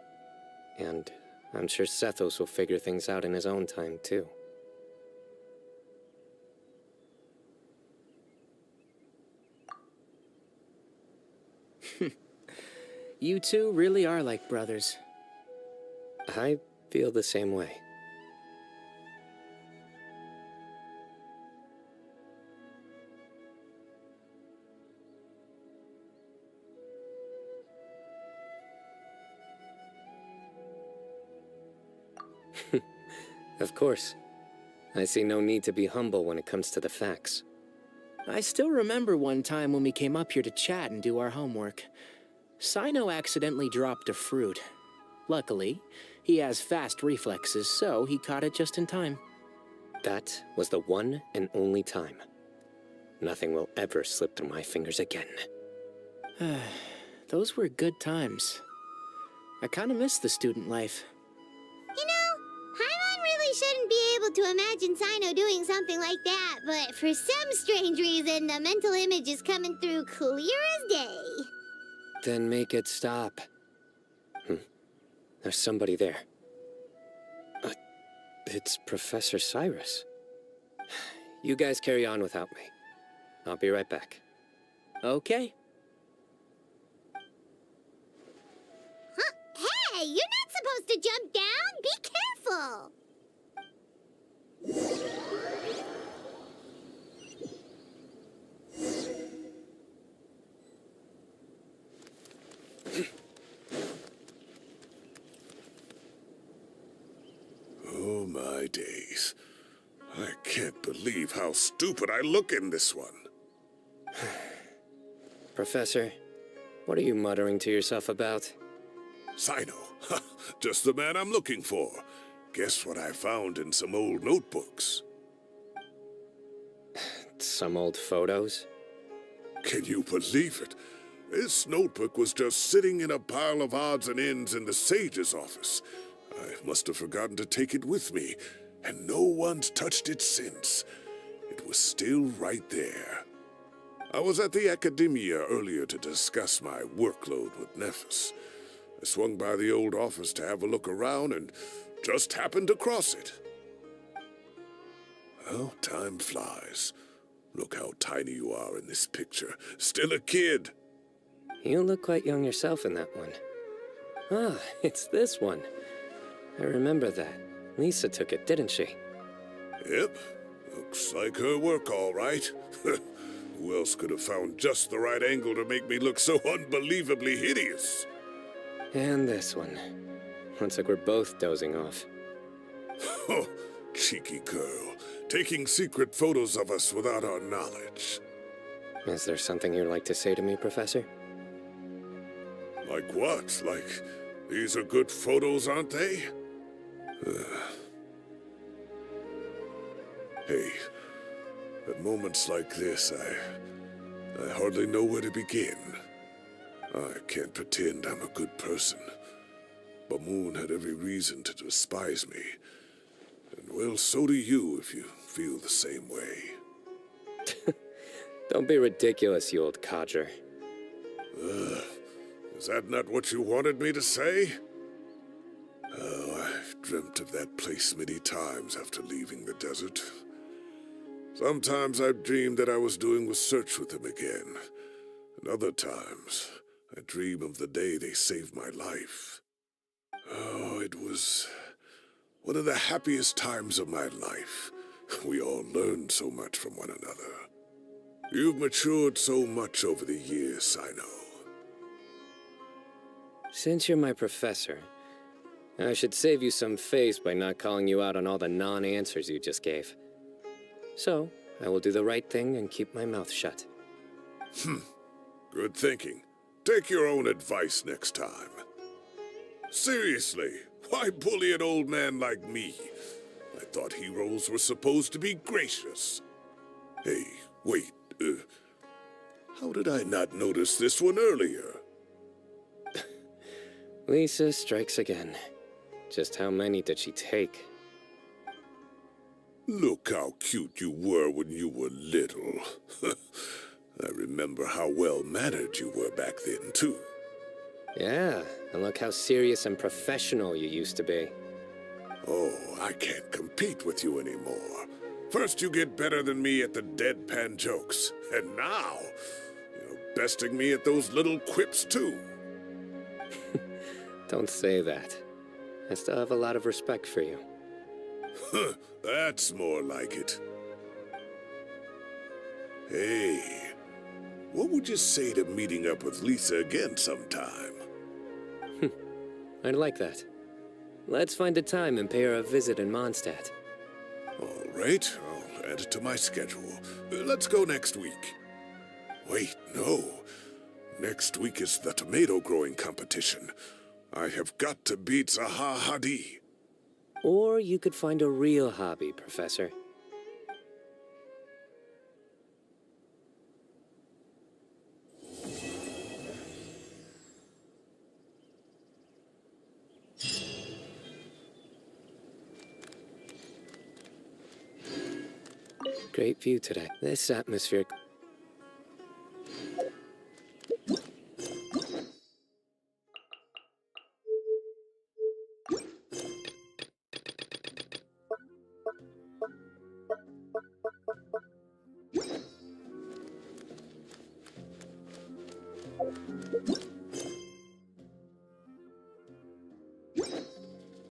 And I'm sure Sethos will figure things out in his own time, too. You two really are like brothers. I feel the same way. Of course. I see no need to be humble when it comes to the facts. I still remember one time when we came up here to chat and do our homework. Sino accidentally dropped a fruit. Luckily, he has fast reflexes, so he caught it just in time. That was the one and only time. Nothing will ever slip through my fingers again. Those were good times. I kinda miss the student life. You know, Paimon really shouldn't be able to imagine Sino doing something like that, but for some strange reason, the mental image is coming through clear as day. Then make it stop. There's somebody there. It's Professor Cyrus. You guys carry on without me. I'll be right back. Okay. Huh? Hey, you're not supposed to jump down! Be careful! Oh, my days. I can't believe how stupid I look in this one. Professor, what are you muttering to yourself about? Sino. Just the man I'm looking for. Guess what I found in some old notebooks? Some old photos? Can you believe it? This notebook was just sitting in a pile of odds and ends in the sage's office. I must have forgotten to take it with me, and no one's touched it since. It was still right there. I was at the Academia earlier to discuss my workload with Nephis. I swung by the old office to have a look around and just happened across it. Well, time flies. Look how tiny you are in this picture. Still a kid. You look quite young yourself in that one. Ah, it's this one. I remember that. Lisa took it, didn't she? Yep. Looks like her work, all right. Who else could have found just the right angle to make me look so unbelievably hideous? And this one. Looks like we're both dozing off. Oh, cheeky girl. Taking secret photos of us without our knowledge. Is there something you'd like to say to me, Professor? Like what? Like, these are good photos, aren't they? Hey, at moments like this, I hardly know where to begin. I can't pretend I'm a good person. Bamoon had every reason to despise me. And well, so do you if you feel the same way. Don't be ridiculous, you old codger. Is that not what you wanted me to say? Oh, I've dreamt of that place many times after leaving the desert. Sometimes I've dreamed that I was doing a search with them again. And other times, I dream of the day they saved my life. Oh, it was one of the happiest times of my life. We all learned so much from one another. You've matured so much over the years, I know. Since you're my professor, I should save you some face by not calling you out on all the non-answers you just gave. So, I will do the right thing and keep my mouth shut. Good thinking. Take your own advice next time. Seriously, why bully an old man like me? I thought heroes were supposed to be gracious. Hey, wait, how did I not notice this one earlier? Lisa strikes again. Just how many did she take? Look how cute you were when you were little. I remember how well-mannered you were back then, too. Yeah, and look how serious and professional you used to be. Oh, I can't compete with you anymore. First you get better than me at the deadpan jokes, and now you're besting me at those little quips, too. Don't say that. I still have a lot of respect for you. That's more like it. Hey, what would you say to meeting up with Lisa again sometime? I'd like that. Let's find a time and pay her a visit in Mondstadt. All right, I'll add it to my schedule. Let's go next week. Wait, no. Next week is the tomato growing competition. I have got to beat Zaha Hadid. Or you could find a real hobby, Professor. Great view today. This atmosphere